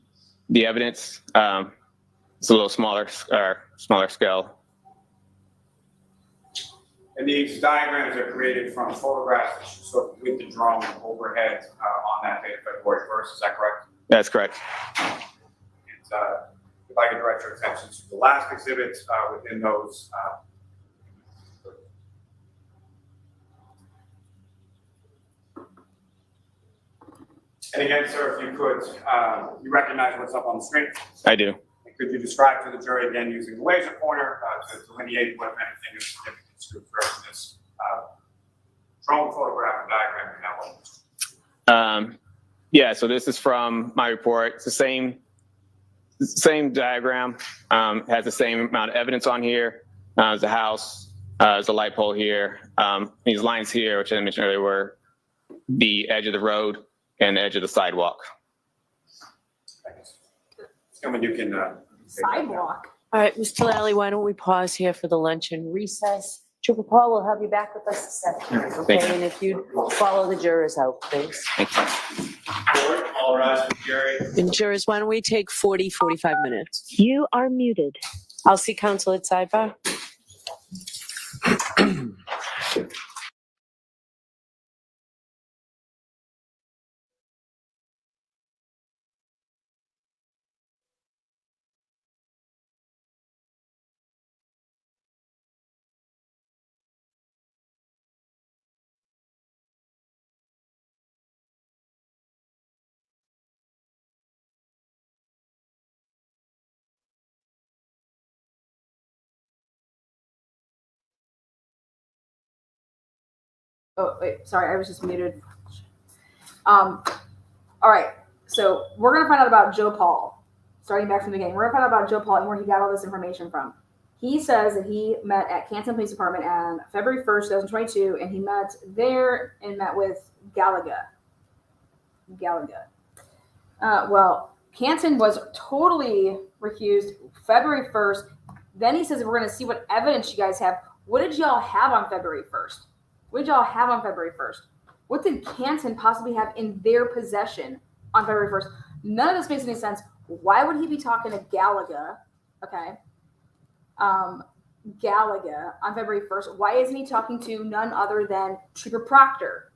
evidence. It's a little smaller scale. And these diagrams are created from photographs that you took with the drone overhead on that day, February 1st. Is that correct? That's correct. And if I could direct your attention to the last exhibit within those. And again, sir, if you could, you recognize what's up on the screen? I do. And could you describe to the jury again using the laser pointer to delineate what, if anything, is significant to observe in this drone photograph and diagram? Yeah, so this is from my report. It's the same diagram. Has the same amount of evidence on here. There's a house. There's a light pole here. These lines here, which I mentioned earlier, were the edge of the road and the edge of the sidewalk. Someone you can. Sidewalk. All right, Mr. Lally, why don't we pause here for the lunch and recess? Trooper Paul will have you back with us this afternoon, okay? Thank you. And if you follow the jurors out, please. Thank you. All rise for Jerry. And jurors, why don't we take 45 minutes? You are muted. I'll see counsel at sidebar. Oh, wait, sorry, I was just muted. All right, so we're gonna find out about Joe Paul, starting back from the beginning. We're gonna find out about Joe Paul and where he got all this information from. He says that he met at Canton Police Department on February 1st, 2022, and he met there and met with Gallagher. Well, Canton was totally recused February 1st. Then he says, we're gonna see what evidence you guys have. What did y'all have on February 1st? What did y'all have on February 1st? What did Canton possibly have in their possession on February 1st? None of this makes any sense. Why would he be talking to Gallagher? Okay. Gallagher on February 1st. Why isn't he talking to none other than Trooper Proctor,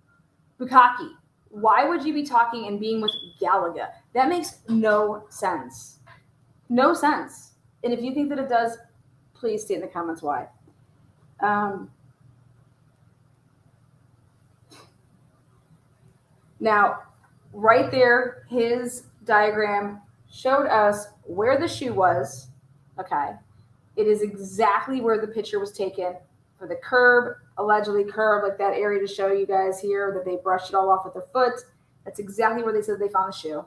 Bukaki? Why would you be talking and being with Gallagher? That makes no sense. No sense. And if you think that it does, please state in the comments why. Now, right there, his diagram showed us where the shoe was. Okay. It is exactly where the picture was taken for the curb, allegedly curb, like that area to show you guys here that they brushed it all off with their foot. That's exactly where they said they found the shoe.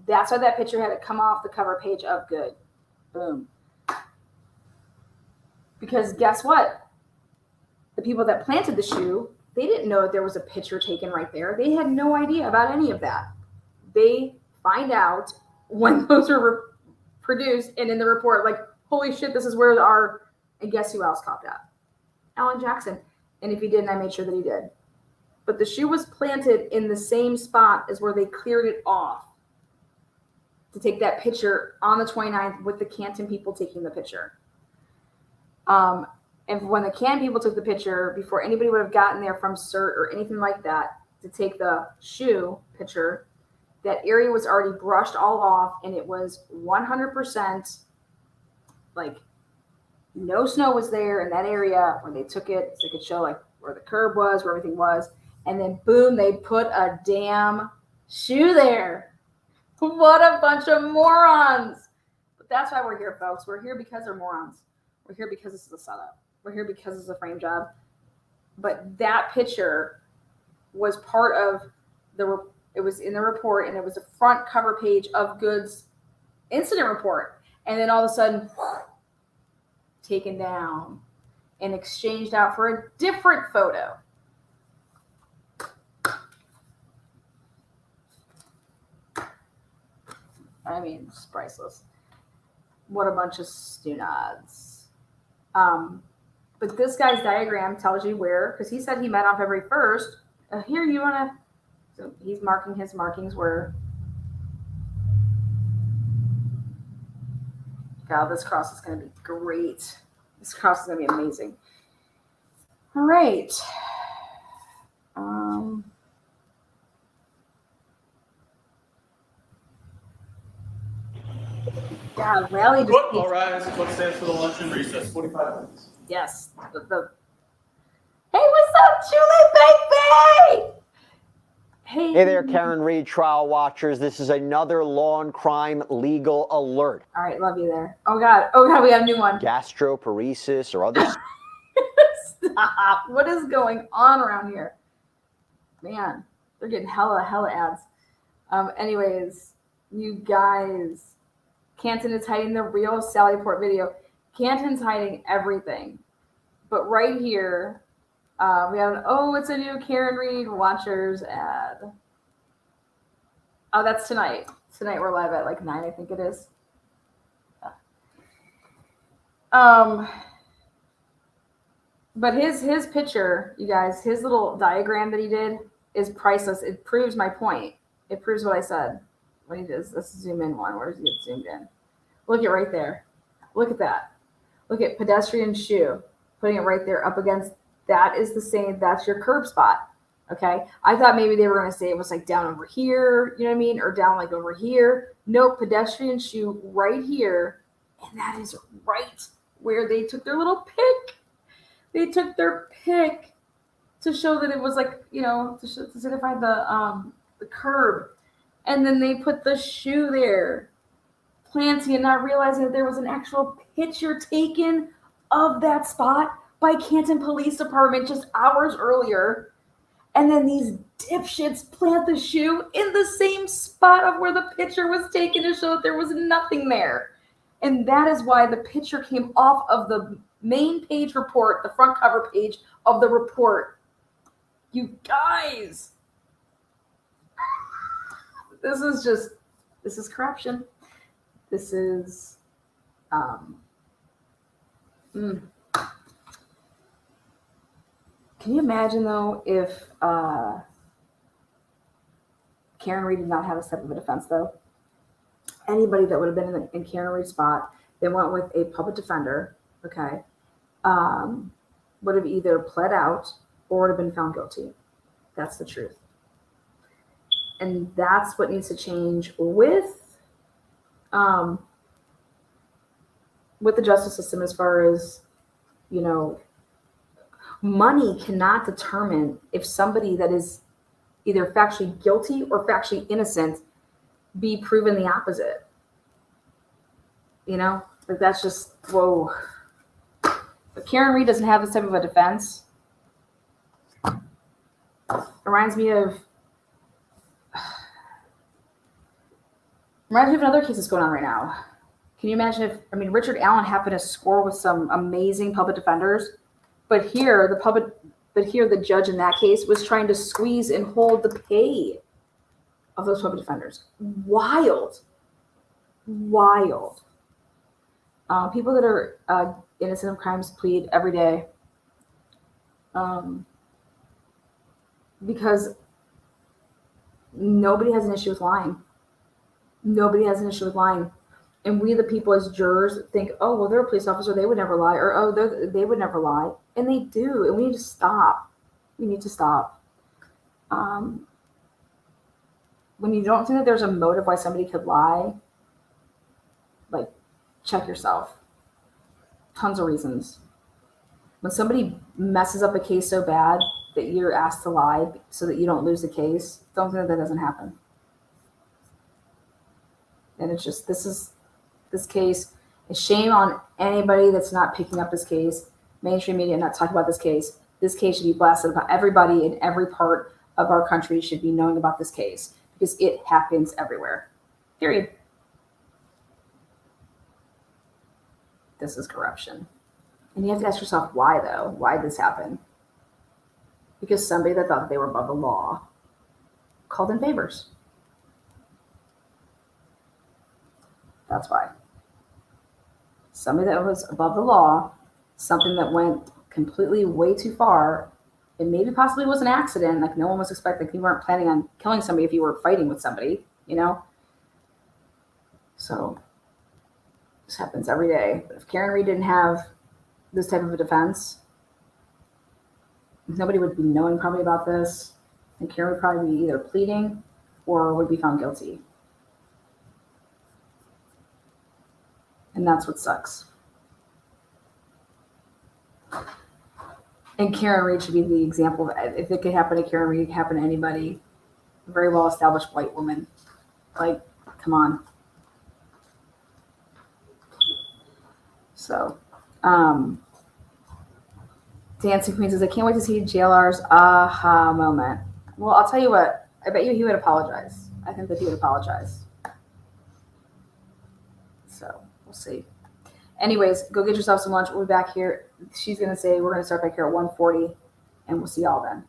That's why that picture had to come off the cover page of Good. Boom. Because guess what? The people that planted the shoe, they didn't know that there was a picture taken right there. They had no idea about any of that. They find out when those are produced and in the report, like, holy shit, this is where our, and guess who else caught that? Alan Jackson. And if he didn't, I made sure that he did. But the shoe was planted in the same spot as where they cleared it off to take that picture on the 29th with the Canton people taking the picture. And when the Canton people took the picture, before anybody would have gotten there from CERT or anything like that to take the shoe picture, that area was already brushed all off, and it was 100% like no snow was there in that area when they took it, so they could show like where the curb was, where everything was. And then boom, they put a damn shoe there. What a bunch of morons. But that's why we're here, folks. We're here because they're morons. We're here because this is a setup. We're here because it's a frame job. But that picture was part of it was in the report, and it was the front cover page of Good's incident report. And then all of a sudden, taken down and exchanged out for a different photo. I mean, it's priceless. What a bunch of stoonods. But this guy's diagram tells you where, because he said he met on February 1st. Here, you want to, so he's marking his markings where. God, this cross is going to be great. This cross is going to be amazing. All right. God, rally. Good. All rise. What stands for the luncheon recess? 45 minutes. Yes. Hey, what's up, Julie Baby? Hey there, Karen Reed, trial watchers. This is another law and crime legal alert. All right, love you there. Oh God, we have a new one. Gastroparesis or other. Stop. What is going on around here? Man, they're getting hella ads. Anyways, you guys, Canton is hiding the real Sallyport video. Canton's hiding everything. But right here, we have it's a new Karen Reed Watchers ad. Oh, that's tonight. Tonight we're live at like 9, I think it is. But his picture, you guys, his little diagram that he did is priceless. It proves my point. It proves what I said. When he does, let's zoom in one. Where does he get zoomed in? Look at right there. Look at that. Look at pedestrian shoe. Putting it right there up against. That is the same. That's your curb spot. Okay. I thought maybe they were going to say it was like down over here, you know what I mean? Or down like over here. No, pedestrian shoe right here. And that is right where they took their little pic. They took their pic to show that it was like, to signify the curb. And then they put the shoe there. Planting and not realizing that there was an actual picture taken of that spot by Canton Police Department just hours earlier. And then these dipshits plant the shoe in the same spot of where the picture was taken to show that there was nothing there. And that is why the picture came off of the main page report, the front cover page of the report. You guys, this is corruption. This is, Can you imagine, though, if Karen Reed did not have a step of a defense, though? Anybody that would have been in Karen Reed's spot, they went with a public defender, okay, would have either pled out or would have been found guilty. That's the truth. And that's what needs to change with the justice system as far as, money cannot determine if somebody that is either factually guilty or factually innocent be proven the opposite. Like that's just, whoa. But Karen Reed doesn't have this type of a defense, it reminds me of another case that's going on right now. Can you imagine if, Richard Allen happened to score with some amazing public defenders, but here the judge in that case was trying to squeeze and hold the pay of those public defenders. Wild. People that are innocent of crimes plead every day because nobody has an issue with lying. Nobody has an issue with lying. And we, the people as jurors, think, oh, well, they're a police officer, they would never lie, or oh, they would never lie. And they do. And we need to stop. When you don't think that there's a motive why somebody could lie, like, check yourself. Tons of reasons. When somebody messes up a case so bad that you're asked to lie so that you don't lose the case, don't think that doesn't happen. And it's just, this case, a shame on anybody that's not picking up this case, mainstream media not talking about this case. This case should be blasted about. Everybody in every part of our country should be knowing about this case because it happens everywhere. Period. This is corruption. And you have to ask yourself why, though. Why did this happen? Because somebody that thought they were above the law called in favors. That's why. Somebody that was above the law, something that went completely way too far, and maybe possibly was an accident, like no one was expecting, you weren't planning on killing somebody if you were fighting with somebody, So this happens every day. But if Karen Reed didn't have this type of a defense, nobody would be knowing probably about this, and Karen would probably be either pleading or would be found guilty. And that's what sucks. And Karen Reed should be the example. If it could happen to Karen Reed, it could happen to anybody. A very well-established white woman. Like, come on. So, Dancing Queen says, I can't wait to see JLR's aha moment. Well, I'll tell you what. I bet you he would apologize. I think that he would apologize. So, we'll see. Anyways, go get yourself some lunch. We'll be back here. She's going to say we're going to start back here at 1:40, and we'll see y'all then.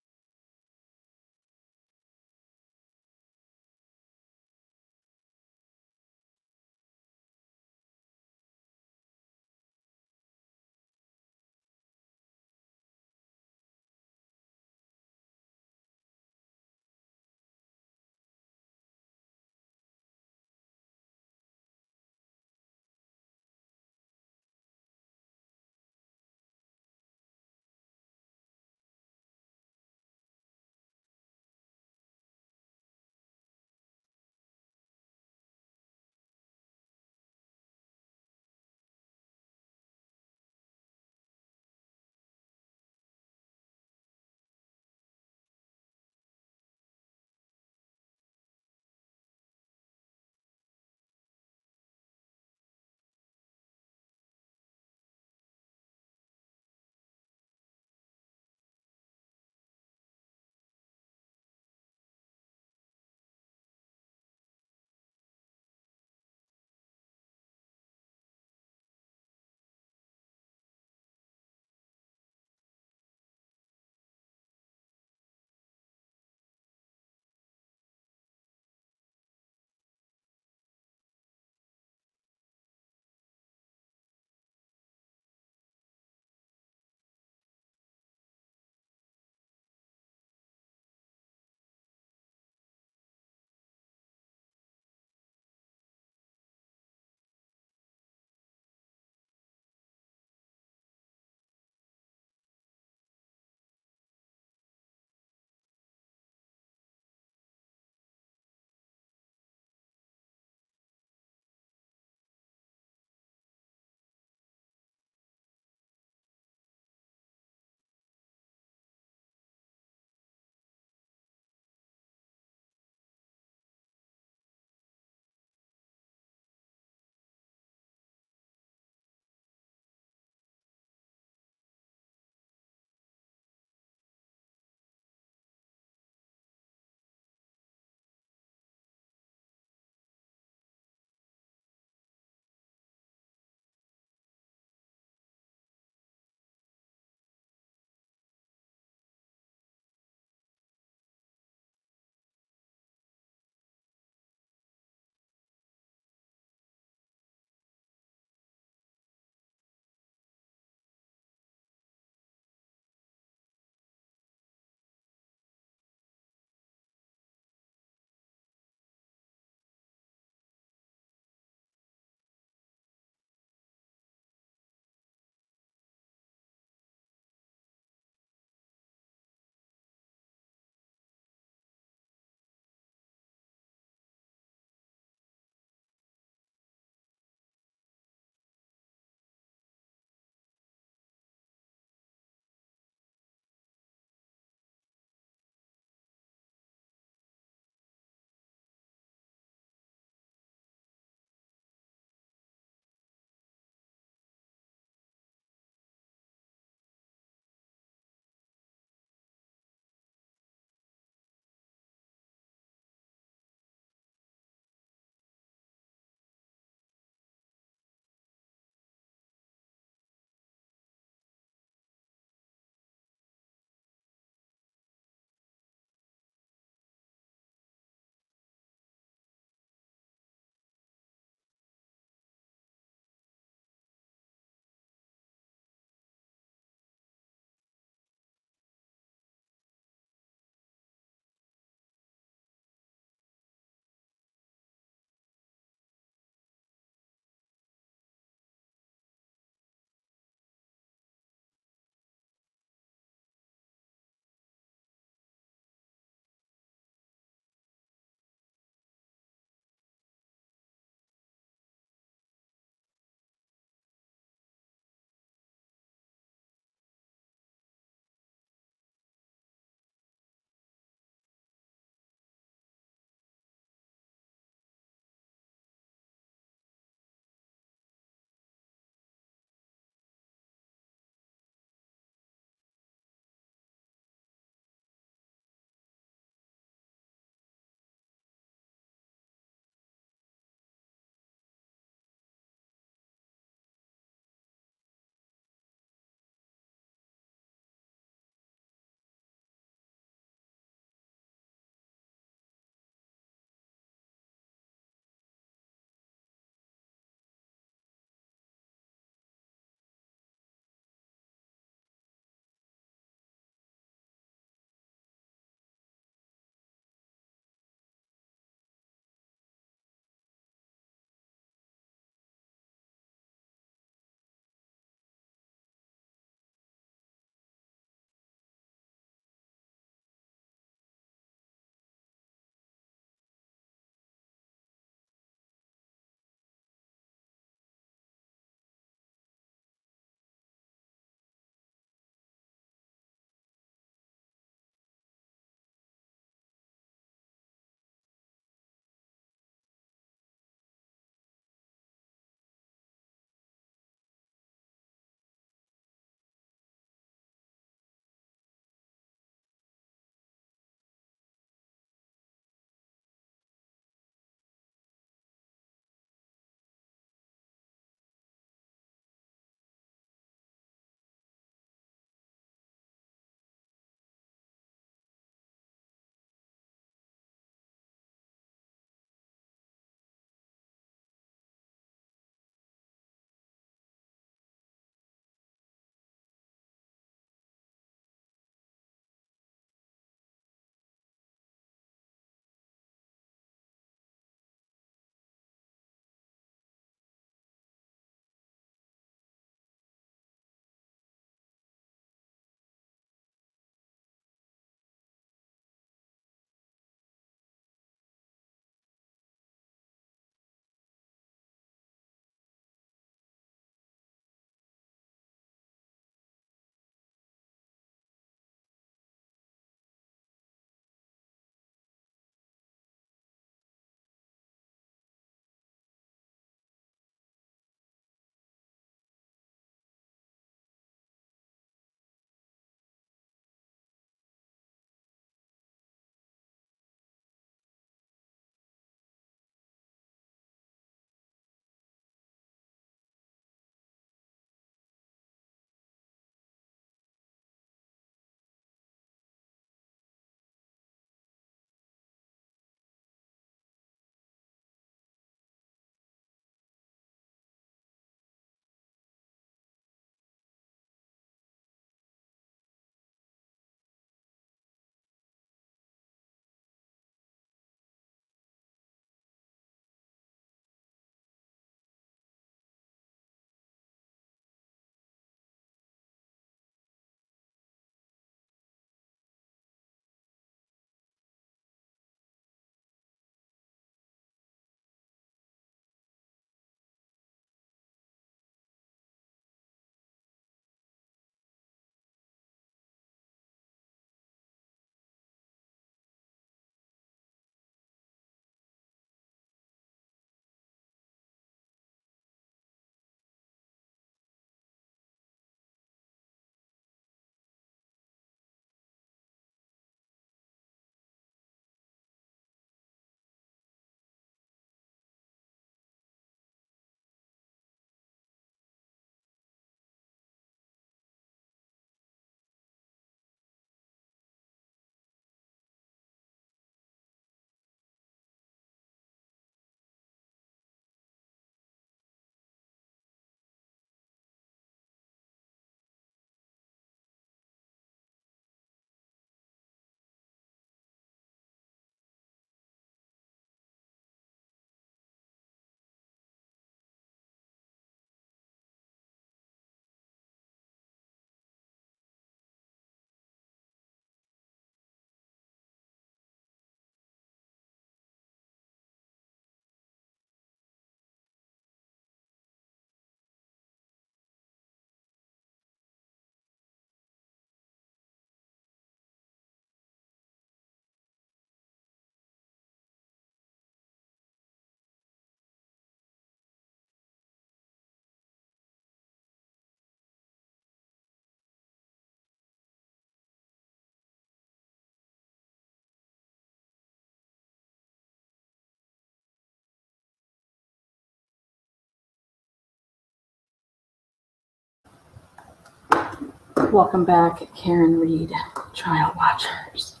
Welcome back, Karen Reed, trial watchers.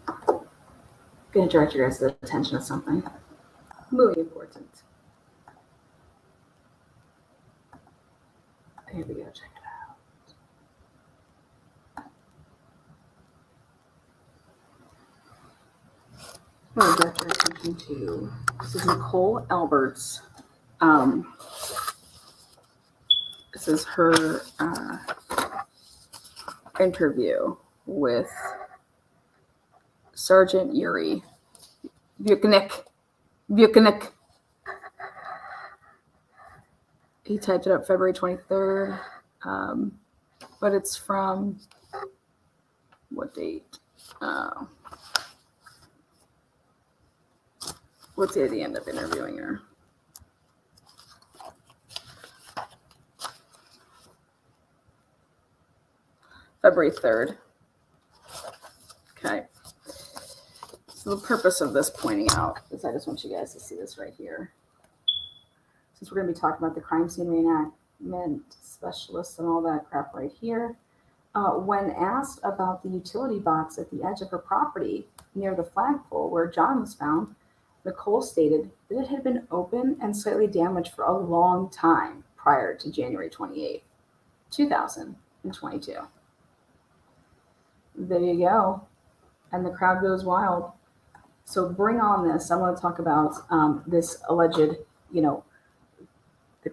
I'm gonna direct your guys' attention to something really important. Here we go, check it out. I'm gonna direct your attention to, this is Nicole Alberts. This is her interview with Sergeant Yuri Buchanek. He typed it up February 23rd, but it's from what date? What day did he end up interviewing her? February 3rd. Okay. So the purpose of this pointing out is I just want you guys to see this right here. Since we're going to be talking about the crime scene reenactment specialists and all that crap right here. When asked about the utility box at the edge of her property near the flagpole where John was found, Nicole stated that it had been open and slightly damaged for a long time prior to January 28, 2022. There you go. And the crowd goes wild. So bring on this. I want to talk about this alleged, the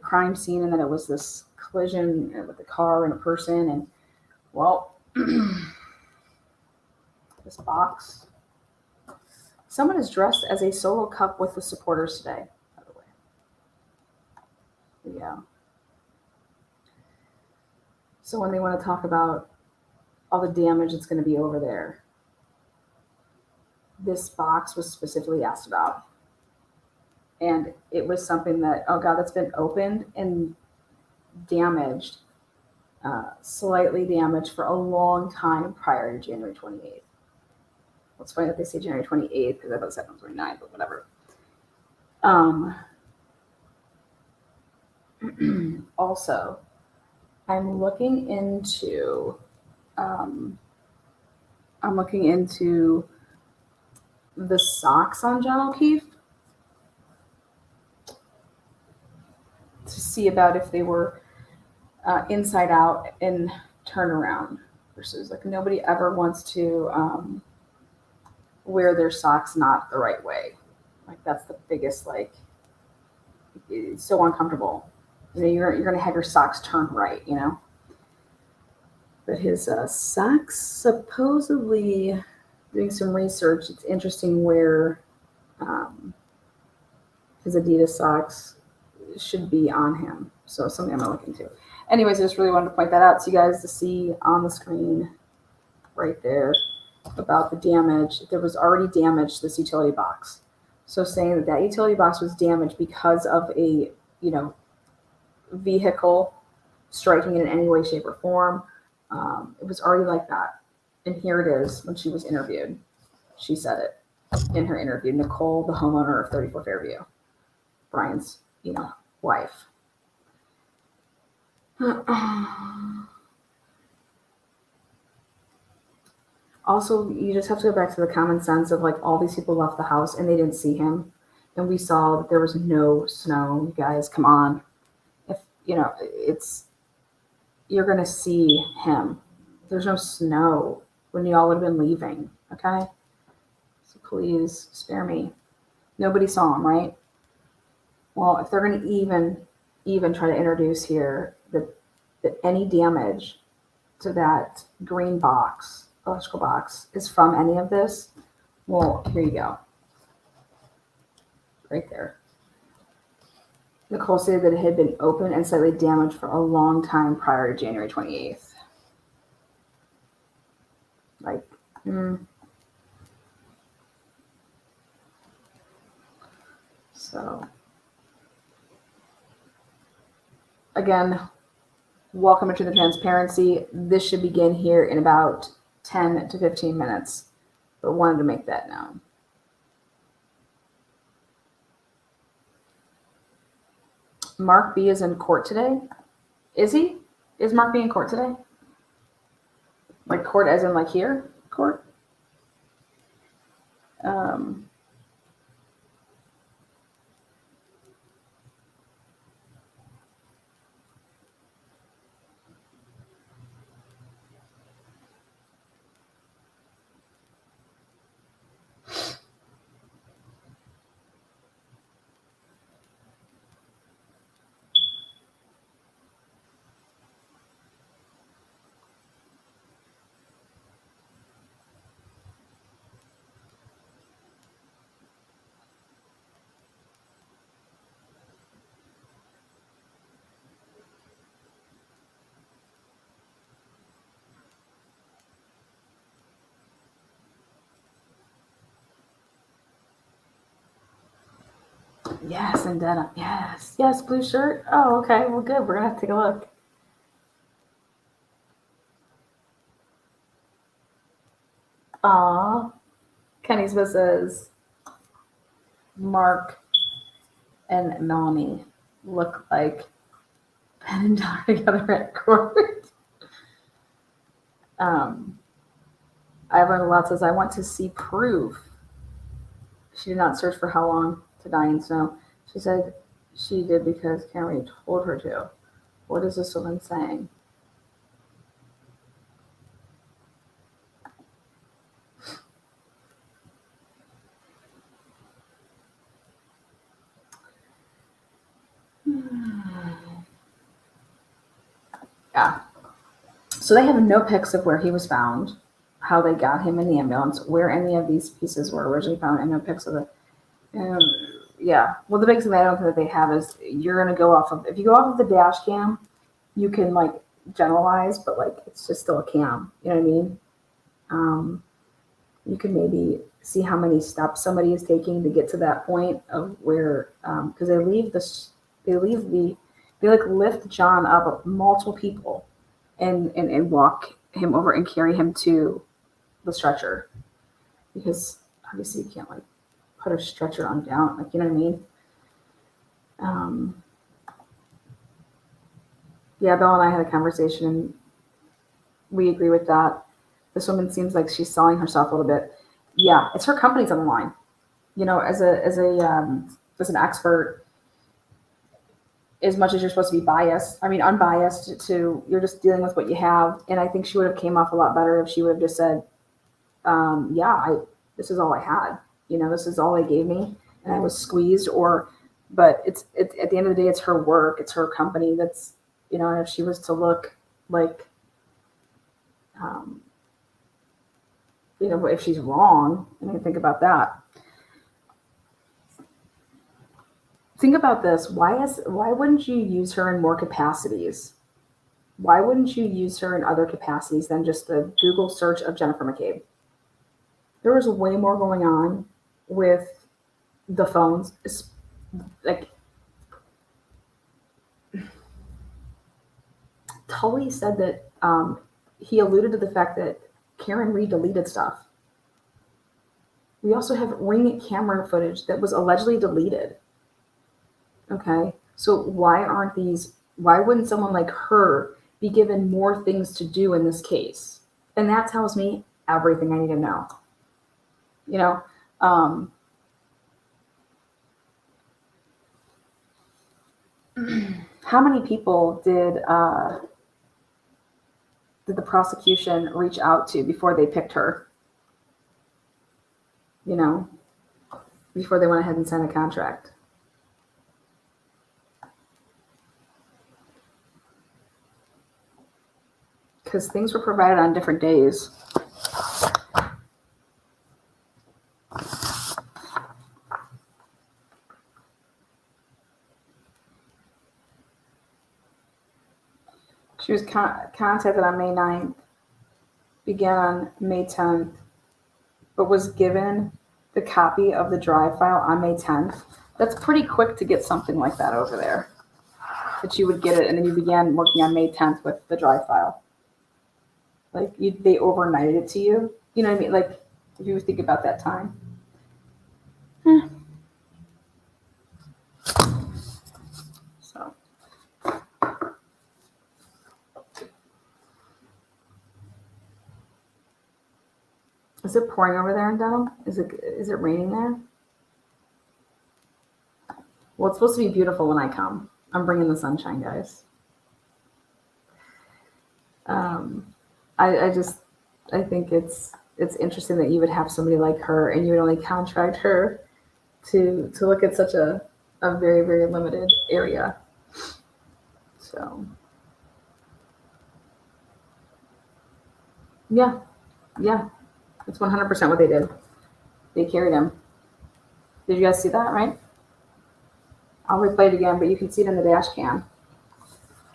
crime scene, and that it was this collision with a car and a person. And, well, this box. Someone is dressed as a solo cup with the supporters today, by the way. Yeah. So when they want to talk about all the damage that's going to be over there, this box was specifically asked about. And it was something that, oh God, that's been opened and damaged, slightly damaged for a long time prior to January 28th. Well, it's funny that they say January 28th because I thought it said 29th, but whatever. Also, I'm looking into the socks on John O'Keefe to see about if they were inside out and turn around versus like nobody ever wants to wear their socks not the right way. Like that's the biggest, like, it's so uncomfortable. You're going to have your socks turned right, But his socks, supposedly, doing some research, it's interesting where his Adidas socks should be on him. So something I'm going to look into. Anyways, I just really wanted to point that out to you guys to see on the screen right there about the damage. There was already damage to this utility box. So saying that utility box was damaged because of a, vehicle striking it in any way, shape, or form. It was already like that. And here it is when she was interviewed. She said it in her interview. Nicole, the homeowner of 34 Fairview, Brian's, wife. Also, you just have to go back to the common sense of like all these people left the house and they didn't see him. And we saw that there was no snow. You guys, come on. If, you're going to see him. There's no snow when y'all would have been leaving. Okay. So please spare me. Nobody saw him, right? Well, if they're going to even try to introduce here that any damage to that green box, electrical box, is from any of this, well, here you go. Right there. Nicole said that it had been open and slightly damaged for a long time prior to January 28th. Like, So, again, welcome into the transparency. This should begin here in about 10 to 15 minutes, but wanted to make that known. Mark B is in court today. Is he? Is Mark B in court today? Like court as in like here? Court? Yes, and denim. Yes, yes, blue shirt. Oh, okay. Well, good. We're gonna have to take a look. Aw, Kenny Smith says Mark and Melanie look like Ben and Donna together at court. I learned a lot. Says I want to see proof. She did not search for how long to die in snow. She said she did because Karen told her to. What is this woman saying? Yeah. So they have no pics of where he was found, how they got him in the ambulance, where any of these pieces were originally found, and no pics of it. Yeah. Well, the biggest thing I don't think that they have is you're going to go off of, if you go off of the dash cam, you can like generalize, but like it's just still a cam. You know what I mean? You can maybe see how many steps somebody is taking to get to that point of where, because they like lift John up, multiple people, and walk him over and carry him to the stretcher, because obviously you can't like put a stretcher on down, like, you know what I mean? Yeah, Bill and I had a conversation and we agree with that. This woman seems like she's selling herself a little bit. Yeah, it's her company's on the line. You know, as an expert, as much as you're supposed to be unbiased to, you're just dealing with what you have. And I think she would have came off a lot better if she would have just said, this is all I had. You know, this is all they gave me and I was squeezed, but it's at the end of the day, it's her work. It's her company. That's, you know, and if she was to look like, you know, if she's wrong, I mean, think about that. Think about this. Why wouldn't you use her in more capacities? Why wouldn't you use her in other capacities than just the Google search of Jennifer McCabe? There was way more going on with the phones. Like, Tully said that he alluded to the fact that Karen Reed deleted stuff. We also have ring camera footage that was allegedly deleted. Okay, so why wouldn't someone like her be given more things to do in this case? And that tells me everything I need to know. You know, how many people did the prosecution reach out to before they picked her? You know, before they went ahead and signed a contract. Because things were provided on different days. She was contacted on May 9th, began on May 10th, but was given the copy of the drive file on May 10th. That's pretty quick to get something like that over there. That you would get it, and then you began working on May 10th with the drive file. Like, they overnighted it to you. You know what I mean? Like, if you think about that time. So. Is it pouring over there in Denham? Is it raining there? Well, it's supposed to be beautiful when I come. I'm bringing the sunshine, guys. I think it's interesting that you would have somebody like her and you would only contract her to look at such a very, very limited area. So yeah, it's 100% what they did. They carried him. Did you guys see that, right? I'll replay it again, but you can see it in the dash cam.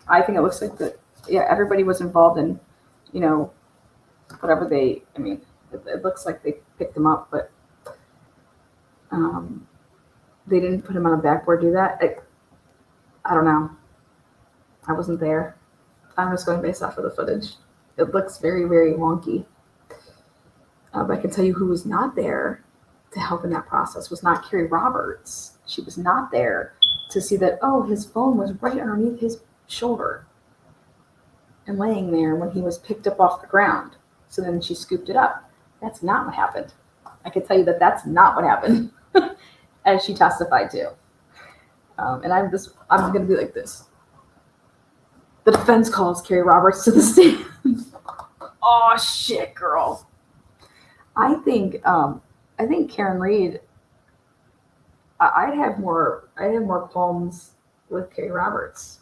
I think it looks like that. Yeah, everybody was involved in, whatever it looks like they picked him up, but they didn't put him on a backboard, do that. I don't know. I wasn't there. I'm just going based off of the footage. It looks very, very wonky. But I can tell you who was not there to help in that process was not Carrie Roberts. She was not there to see that, his phone was right underneath his shoulder and laying there when he was picked up off the ground. So then she scooped it up. That's not what happened. I can tell you that that's not what happened, as she testified to. And I'm going to be like this. The defense calls Carrie Roberts to the stand. Oh shit, girl. I think Karen Reed. I'd have more qualms with Carrie Roberts.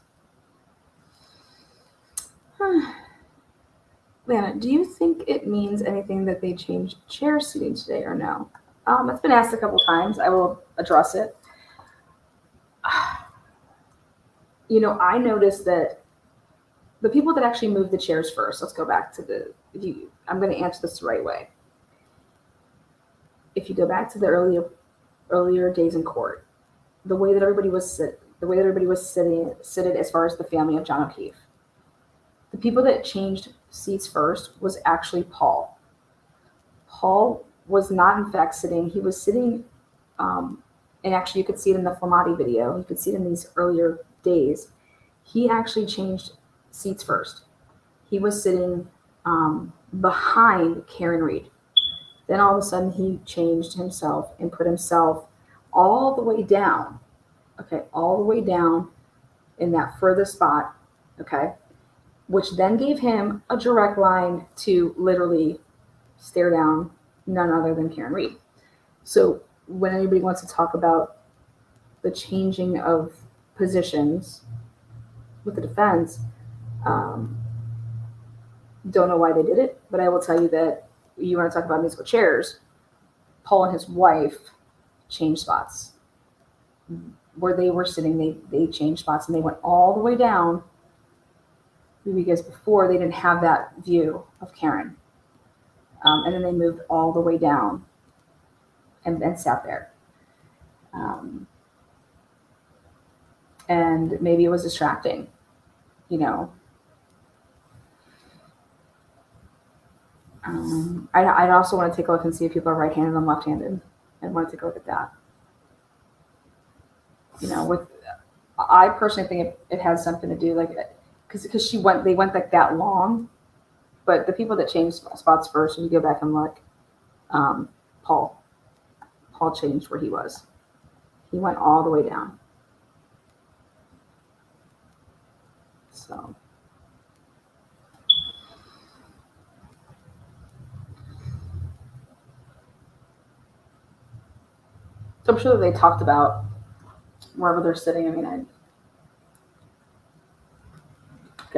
Lana, do you think it means anything that they changed chair seating today or no? It's been asked a couple times. I will address it. I noticed that the people that actually moved the chairs first, let's go back to I'm going to answer this the right way. If you go back to the earlier days in court, the way that everybody was seated as far as the family of John O'Keefe, the people that changed seats first was actually Paul. Paul was not in fact sitting. He was sitting, and actually you could see it in the Flamati video. You could see it in these earlier days. He actually changed seats first. He was sitting behind Karen Reed. Then all of a sudden he changed himself and put himself all the way down. Okay, all the way down in that furthest spot. Okay, which then gave him a direct line to literally stare down none other than Karen Reed. So when anybody wants to talk about the changing of positions with the defense, don't know why they did it, but I will tell you that you want to talk about musical chairs, Paul and his wife changed spots. Where they were sitting, they changed spots and they went all the way down because before they didn't have that view of Karen. And then they moved all the way down and sat there. And maybe it was distracting, I'd also want to take a look and see if people are right-handed and left-handed. I'd want to take a look at that. I personally think it has something to do, because they went like that long, but the people that changed spots first, when you go back and look, Paul changed where he was. He went all the way down. So. So I'm sure that they talked about wherever they're sitting.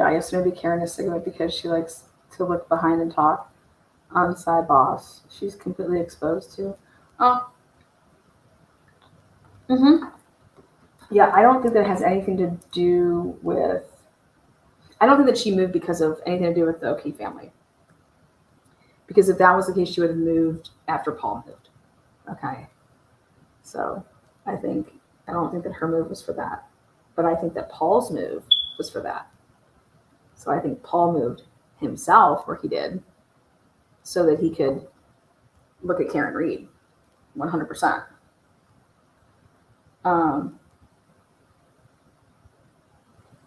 I guess maybe Karen is sick of it because she likes to look behind and talk. Side boss, she's completely exposed to. Yeah, I don't think that has anything to do with. I don't think that she moved because of anything to do with the O'Keefe family. Because if that was the case, she would have moved after Paul moved. Okay. So I don't think that her move was for that. But I think that Paul's move was for that. So I think Paul moved himself where he did so that he could look at Karen Reed 100%.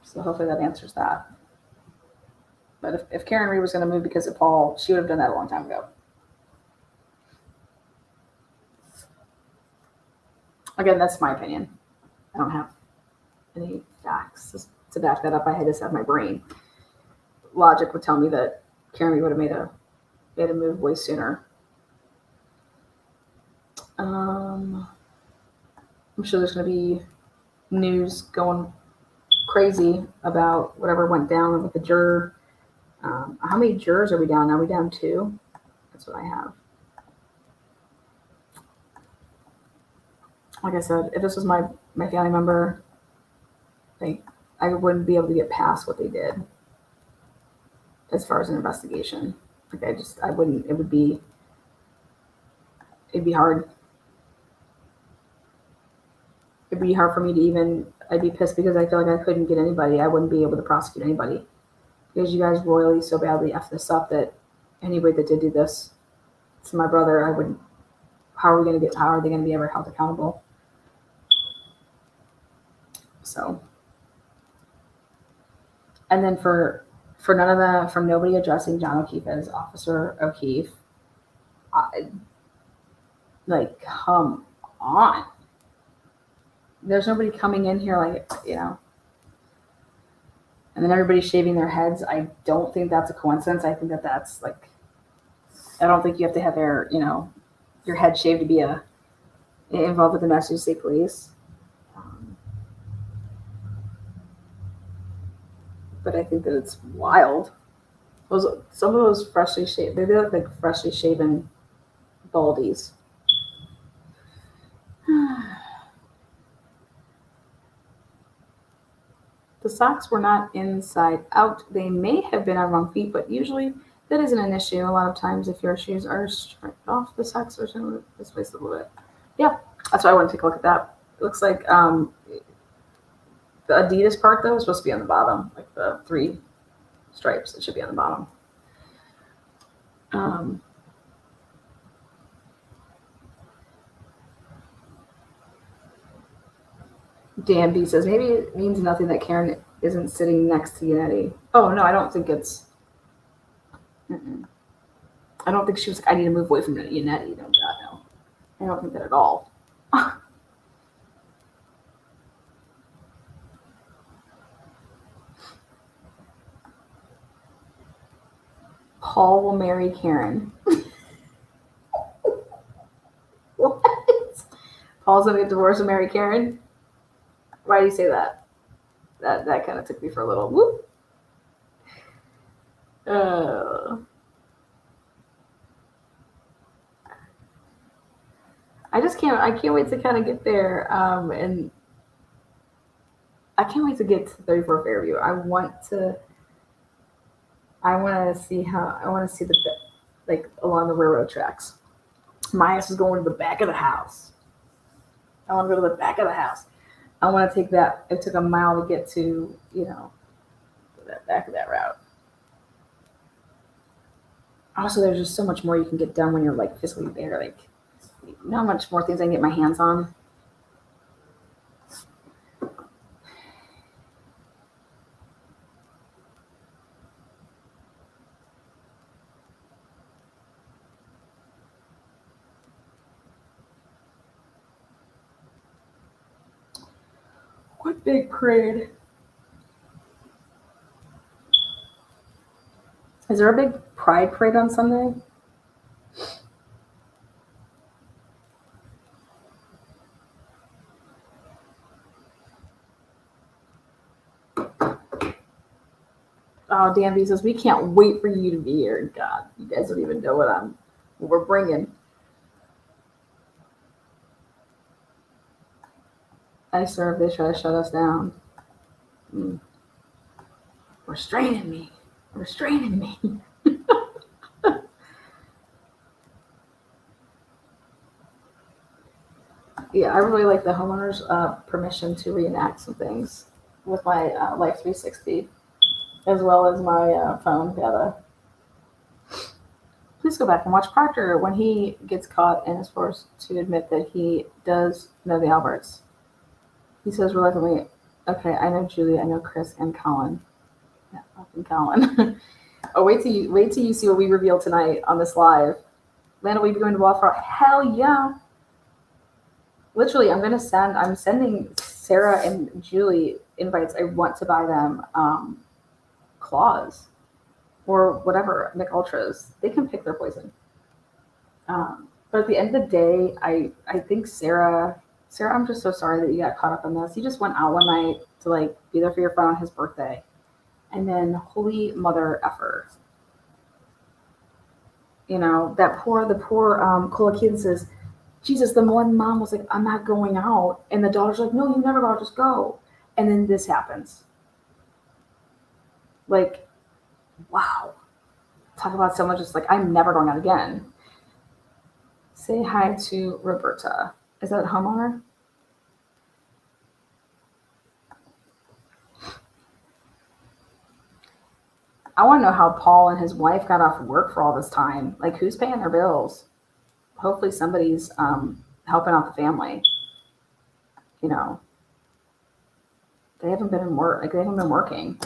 So hopefully that answers that. But if Karen Reed was going to move because of Paul, she would have done that a long time ago. Again, that's my opinion. I don't have any facts to back that up. I just have my brain. Logic would tell me that Karen would have made a move way sooner. I'm sure there's going to be news going crazy about whatever went down with the juror. How many jurors are we down? Are we down 2? That's what I have. Like I said, if this was my family member, like, I wouldn't be able to get past what they did as far as an investigation. Like, I wouldn't, it'd be hard. It'd be hard for me to even, I'd be pissed because I feel like I couldn't get anybody. I wouldn't be able to prosecute anybody because you guys royally so badly effed this up that anybody that did do this to my brother, I wouldn't, how are they going to be ever held accountable? So, and then for none of that, from nobody addressing John O'Keefe as Officer O'Keefe, like, come on. There's nobody coming in here like, you know, and then everybody's shaving their heads. I don't think that's a coincidence. I think that's like, I don't think you have to have your head shaved to be involved with the Massachusetts State Police. But I think that it's wild. Some of those freshly shaved, they look like freshly shaven baldies. The socks were not inside out. They may have been on wrong feet, but usually that isn't an issue. A lot of times if your shoes are stripped off, the socks are going this way a little bit. Yeah, that's why I want to take a look at that. It looks like the Adidas part, though, is supposed to be on the bottom, like the 3 stripes. It should be on the bottom. Dan B says, maybe it means nothing that Karen isn't sitting next to Yannetti. Oh, no, I don't think it's... I don't think she was like, I need to move away from Yannetti. No, God, no. I don't think that at all. Paul will marry Karen. What? Paul's going to get divorced and marry Karen? Why do you say that? That kind of took me for a little whoop. I can't wait to kind of get there. And I can't wait to get to 34 Fairview. I want to see the, like, along the railroad tracks. My ass is going to the back of the house. I want to go to the back of the house. I want to take that. It took a mile to get to, that back of that route. Also, there's just so much more you can get done when you're, like, physically there. Like, not much more things I can get my hands on. What big parade? Is there a big pride parade on Sunday? Oh, Dan B says, we can't wait for you to be here. God, you guys don't even know what we're bringing. I swear if they try to shut us down. Restraining me. Restraining me. Yeah, I really like the homeowner's permission to reenact some things with my Life 360, as well as my phone data. Please go back and watch Proctor when he gets caught and is forced to admit that he does know the Alberts. He says reluctantly, okay, I know Julie, I know Chris, and Colin. Yeah, fucking Colin. Oh, wait till you see what we reveal tonight on this live. Lana, will you be going to Wildfire? Hell yeah. literally, I'm sending Sarah and Julie invites. I want to buy them claws or whatever, Mick Ultras. They can pick their poison. But at the end of the day, I think Sarah, I'm just so sorry that you got caught up in this. You just went out one night to like be there for your friend on his birthday. And then holy mother effer. You know, the poor Colakian says, Jesus, the one mom was like, I'm not going out. And the daughter's like, no, you never go out, just go. And then this happens. Like, wow. Talk about someone just like, I'm never going out again. Say hi to Roberta. Is that a homeowner? I want to know how Paul and his wife got off work for all this time. Like, who's paying their bills? Hopefully somebody's helping out the family. You know, they haven't been working.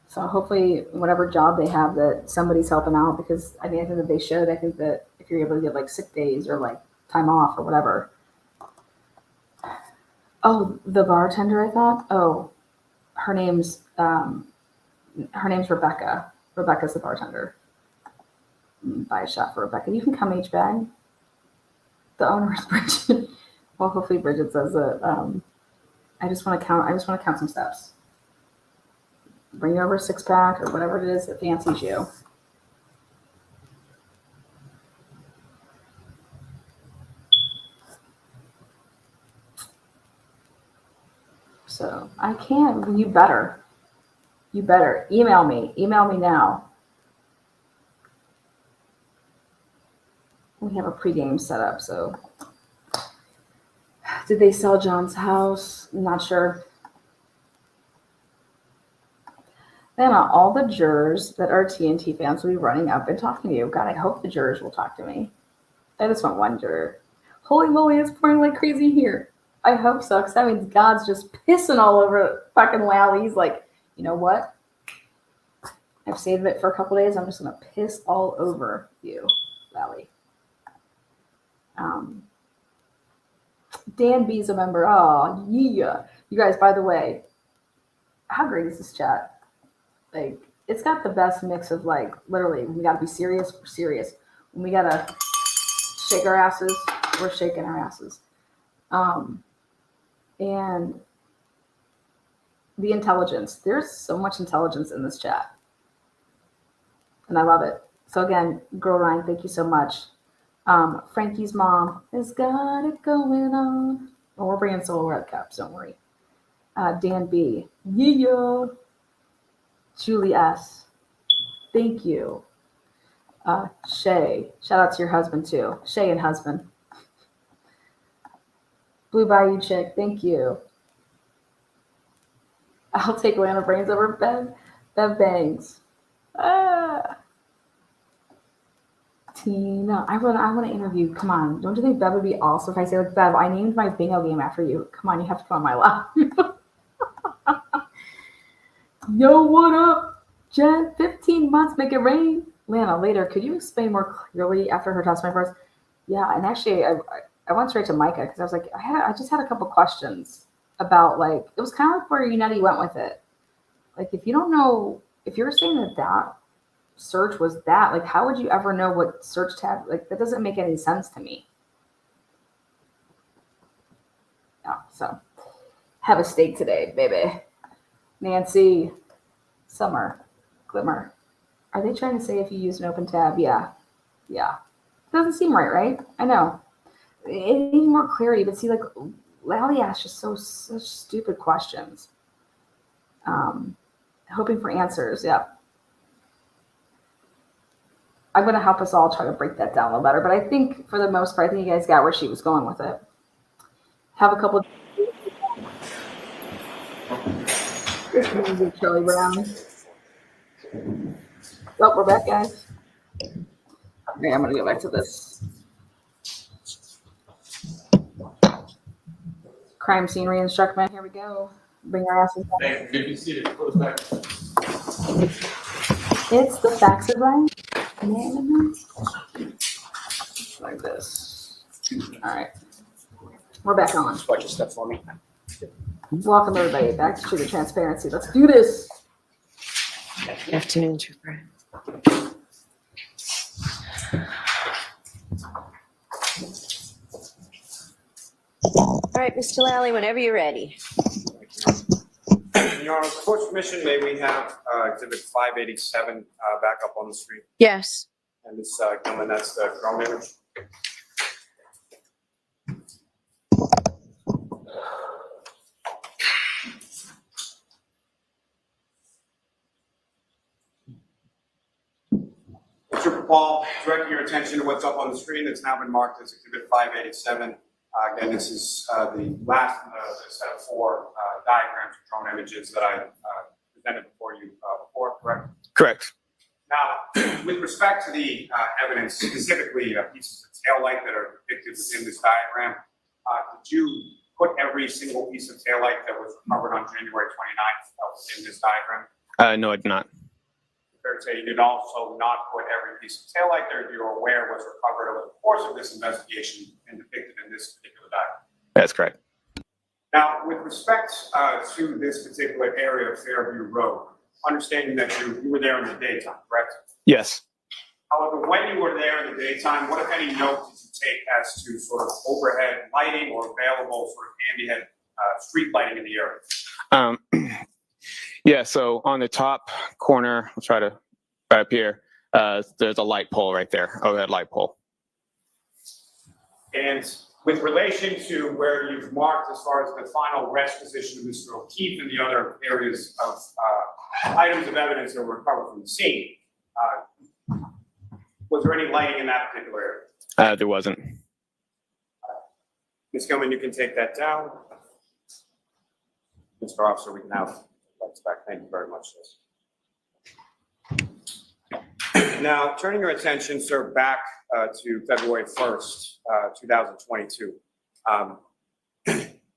So hopefully whatever job they have that somebody's helping out, because I think that they should. I think that if you're able to get like sick days or like time off or whatever. Oh, the bartender, I thought. Oh, her name's Rebecca. Rebecca's the bartender. Buy a shot for Rebecca. You can come H-bag. The owner is Bridget. Well, hopefully Bridget says that. I just want to count some steps. Bring you over a 6-pack or whatever it is that fancies you. So I can. You better email me. Email me now. We have a pregame set up. So did they sell John's house? Not sure. Then all the jurors that are TNT fans will be running up and talking to you. God, I hope the jurors will talk to me. I just want one juror. Holy moly, it's pouring like crazy here. I hope so, because that means God's just pissing all over fucking Lally. He's like, you know what? I've saved it for a couple days. I'm just going to piss all over you, Lally. Dan B's a member. Oh, yeah. You guys, by the way, how great is this chat? Like, it's got the best mix of, like, literally, when we got to be serious, we're serious. When we got to shake our asses, we're shaking our asses. And the intelligence. There's so much intelligence in this chat. And I love it. So, again, Girl Ryan, thank you so much. Frankie's mom has got it going on. Well, we're bringing Solo Red Cups, don't worry. Dan B. Yeah. Julie S. Thank you. Shay. Shout out to your husband, too. Shay and husband. Blue Bayou Chick. Thank you. I'll take Lana Brains over Bev Bangs. Tina. I want to interview. Come on. Don't you think Bev would be awesome if I say, like, Bev, I named my bingo game after you. Come on, you have to come on my lap. Yo, what up, Jen? 15 months, make it rain. Lana, later, could you explain more clearly after her testimony first? Yeah, and actually, I went straight to Micah because I was like, I just had a couple questions about, like, it was kind of like where Unetti went with it. Like, if you don't know, if you're saying that search was that, like, how would you ever know what search tab, like, that doesn't make any sense to me. Yeah, so, have a steak today, baby. Nancy, Summer, Glimmer. Are they trying to say if you use an open tab? Yeah. Doesn't seem right? I know. It needs more clarity, but see, like, Lally asked just such stupid questions. Hoping for answers, yeah. I'm going to help us all try to break that down a little better, but I think for the most part, I think you guys got where she was going with it. Have a couple. This is Charlie Brown. Well, we're back, guys. Okay, I'm going to go back to this. Crime scene reenactment. Here we go. Bring our asses back. Thank you. You can see it. Close back. It's the facts of life. Like this. All right. We're back on. Just watch your step for me. Welcome everybody back to the transparency. Let's do this. Afternoon, Trooper. All right, Mr. Lally, whenever you're ready. Your Honor, with court's permission, may we have exhibit 587 back up on the screen? Yes. And this gentleman, that's the drone image. Mr. Paul, direct your attention to what's up on the screen that's now been marked as exhibit 587. Again, this is the last set of 4 diagrams or drone images that I presented before you before, correct? Correct. Now, with respect to the evidence, specifically pieces of taillight that are depicted within this diagram, did you put every single piece of taillight that was recovered on January 29th in this diagram? No, I did not. Fair to say you did also not put every piece of taillight that you're aware was recovered over the course of this investigation and depicted in this particular diagram. That's correct. Now, with respect to this particular area of Fairview Road, understanding that you were there in the daytime, correct? Yes. However, when you were there in the daytime, what, if any, note did you take as to sort of overhead lighting or available sort of ambient street lighting in the area? Yeah, so on the top corner, I'll try to right up here, there's a light pole right there, overhead light pole. And with relation to where you've marked as far as the final rest position of Mr. O'Keefe and the other areas of items of evidence that were recovered from the scene, was there any lighting in that particular area? There wasn't. Ms. Gilman, you can take that down. Mr. Officer, we can have lights back. Thank you very much. Now, turning your attention, sir, back to February 1st, 2022.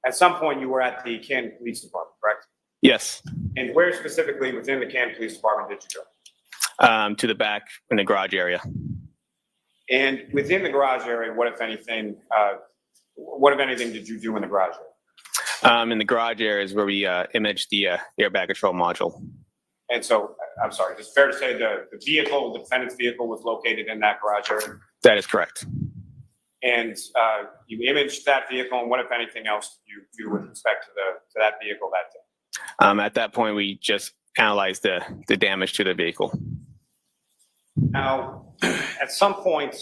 At some point, you were at the Canton Police Department, correct? Yes. And where specifically within the Canton Police Department did you go? To the back in the garage area. And within the garage area, what if anything did you do in the garage area? In the garage area is where we imaged the airbag control module. And so, I'm sorry, is it fair to say the vehicle, the defendant's vehicle was located in that garage area? That is correct. And you imaged that vehicle, and what, if anything else, did you do with respect to that vehicle that day? At that point, we just analyzed the damage to the vehicle. Now, at some point,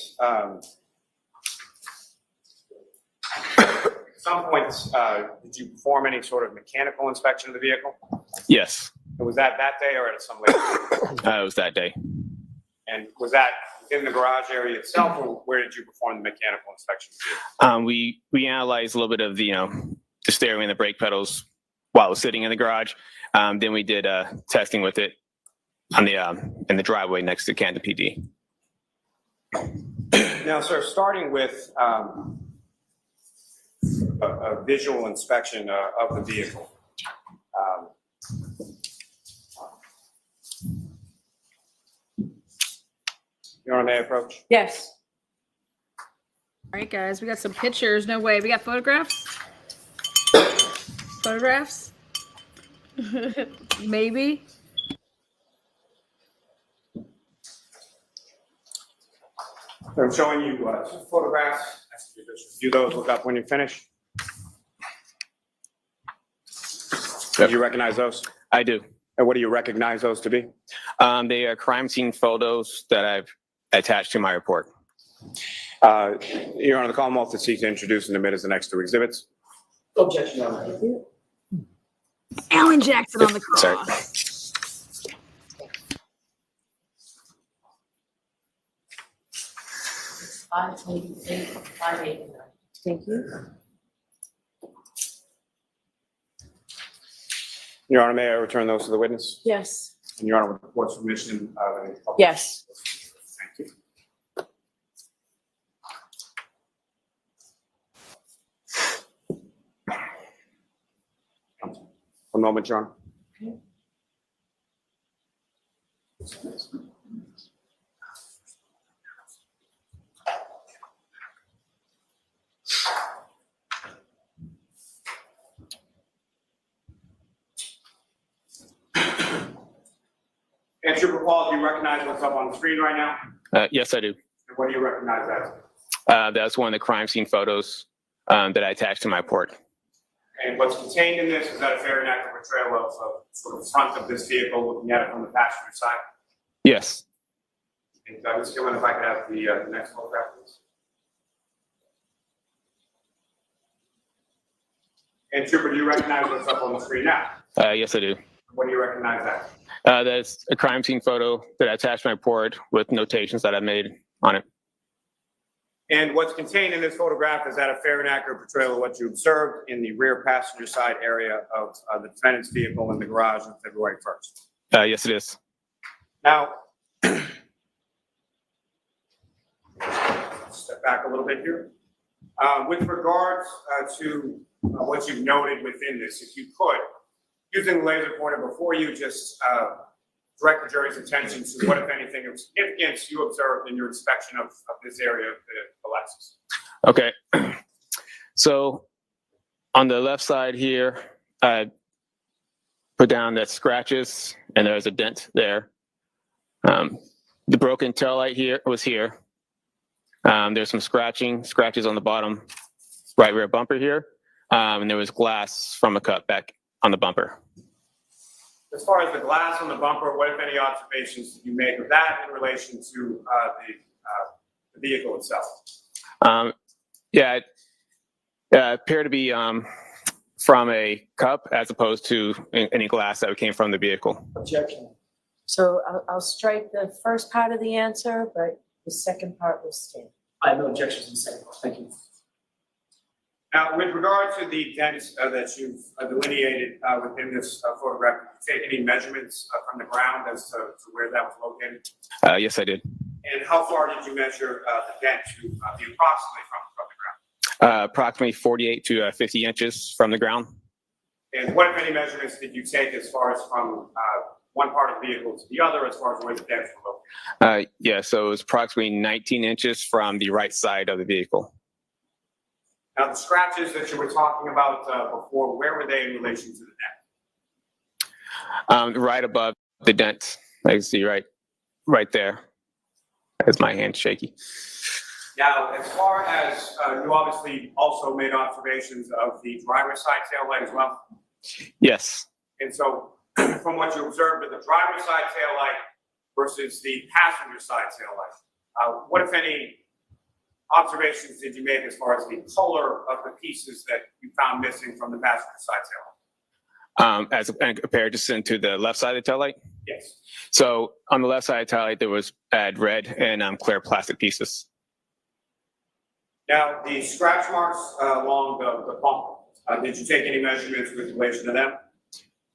did you perform any sort of mechanical inspection of the vehicle? Yes. And was that day or at some later? It was that day. And was that within the garage area itself, or where did you perform the mechanical inspection? We analyzed a little bit of the steering and the brake pedals while it was sitting in the garage. Then we did testing with it on the in the driveway next to Canton PD. Now, sir, starting with a visual inspection of the vehicle. Your Honor, may I approach? Yes. All right, guys, we got some pictures. No way. We got photographs? Photographs? Maybe. So I'm showing you some photographs. Ask you to just review those, look up when you finish. Do you recognize those? I do. And what do you recognize those to be? They are crime scene photos that I've attached to my report. Your Honor, the Commonwealth to seek to introduce and admit as the next 2 exhibits. Objection, Your Honor. Alan Jackson on the cross. Sorry. Thank you. Your Honor, may I return those to the witness? Yes. And Your Honor, with the court's permission. Yes. Thank you. One moment, Your Honor. And Trooper Paul, do you recognize what's up on the screen right now? Yes, I do. And what do you recognize as? That's one of the crime scene photos that I attached to my report. And what's contained in this, is that a fair and accurate portrayal of sort of the front of this vehicle, looking at it from the passenger side? Yes. And I was wondering if I could have the next photograph, please. And Trooper, do you recognize what's up on the screen now? Yes, I do. What do you recognize that? That's a crime scene photo that I attached to my report with notations that I made on it. And what's contained in this photograph, is that a fair and accurate portrayal of what you observed in the rear passenger side area of the defendant's vehicle in the garage on February 1st? Yes, it is. Now, step back a little bit here. With regards to what you've noted within this, if you could, using the laser pointer before you, just direct the jury's attention to what, if anything, of significance you observed in your inspection of this area of the Lexus. Okay. So on the left side here, I put down that scratches, and there's a dent there. The broken taillight here was here. There's some scratches on the bottom right rear bumper here. And there was glass from a cut back on the bumper. As far as the glass on the bumper, what, if any, observations did you make of that in relation to the vehicle itself? Yeah, it appeared to be from a cup as opposed to any glass that came from the vehicle. Objection. So I'll strike the first part of the answer, but the second part will stand. I have no objections to the second part. Thank you. Now, with regard to the dents that you've delineated within this photograph, did you take any measurements from the ground as to where that was located? Yes, I did. And how far did you measure the dent to be approximately from the ground? Approximately 48 to 50 inches from the ground. And what, if any, measurements did you take as far as from one part of the vehicle to the other, as far as where the dents were located? Yeah, so it was approximately 19 inches from the right side of the vehicle. Now, the scratches that you were talking about before, where were they in relation to the dent? Right above the dent. I can see right there. As my hand's shaky. Now, as far as you obviously also made observations of the driver's side tail light as well. Yes. And so, from what you observed of the driver's side tail light versus the passenger side tail light, what, if any, observations did you make as far as the color of the pieces that you found missing from the passenger side tail light? As compared to the left side of the tail light? Yes. So on the left side of the tail light, there was red and clear plastic pieces. Now, the scratch marks along the bumper, did you take any measurements with relation to them?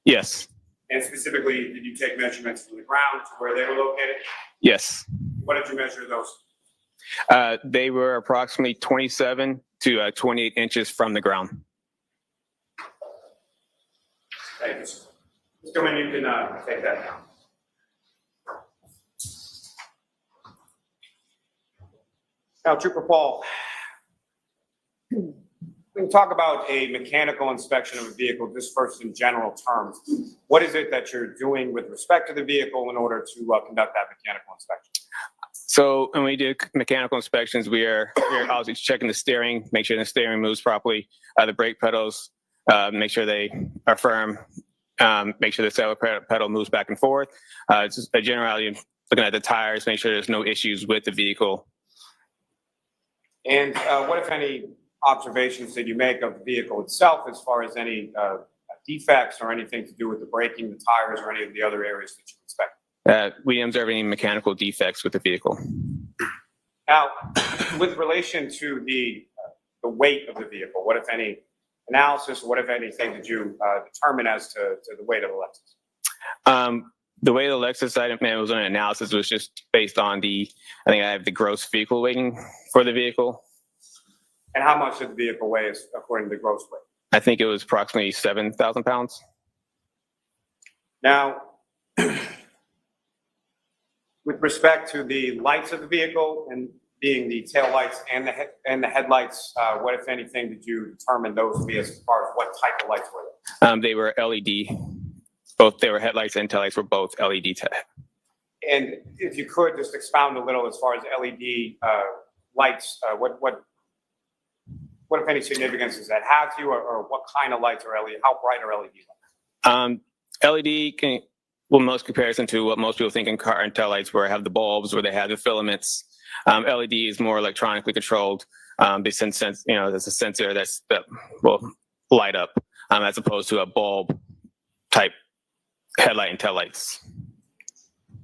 Yes. And specifically, did you take measurements from the ground to where they were located? Yes. What did you measure those? They were approximately 27 to 28 inches from the ground. Thank you, sir. Mr. Wynn, you can take that down. Now, Trooper Paul, we can talk about a mechanical inspection of a vehicle just first in general terms. What is it that you're doing with respect to the vehicle in order to conduct that mechanical inspection? So when we do mechanical inspections, we're obviously checking the steering, make sure the steering moves properly, the brake pedals, make sure they are firm, make sure the accelerator pedal moves back and forth. It's just generally looking at the tires, make sure there's no issues with the vehicle. And what, if any, observations did you make of the vehicle itself as far as any defects or anything to do with the braking, the tires, or any of the other areas that you inspect? We didn't observe any mechanical defects with the vehicle. Now, with relation to the weight of the vehicle, what, if any, analysis, what, if anything, did you determine as to the weight of the Lexus? The weight of the Lexus, it was an analysis, was just based on I think I have the gross vehicle weighting for the vehicle. And how much did the vehicle weigh according to the gross weight? I think it was approximately 7,000 pounds. Now, with respect to the lights of the vehicle and being the tail lights and the headlights, what, if anything, did you determine those to be as far as what type of lights were they? They were LED. They were headlights and taillights were both LED. And if you could just expound a little as far as LED lights, what if any significance does that have to you, or what kind of lights are LED? How bright are LED lights? LED well, most comparison to what most people think in car and tail lights, where they have the bulbs, where they have the filaments. LED is more electronically controlled. There's a sensor that will light up, as opposed to a bulb type headlight and tail lights.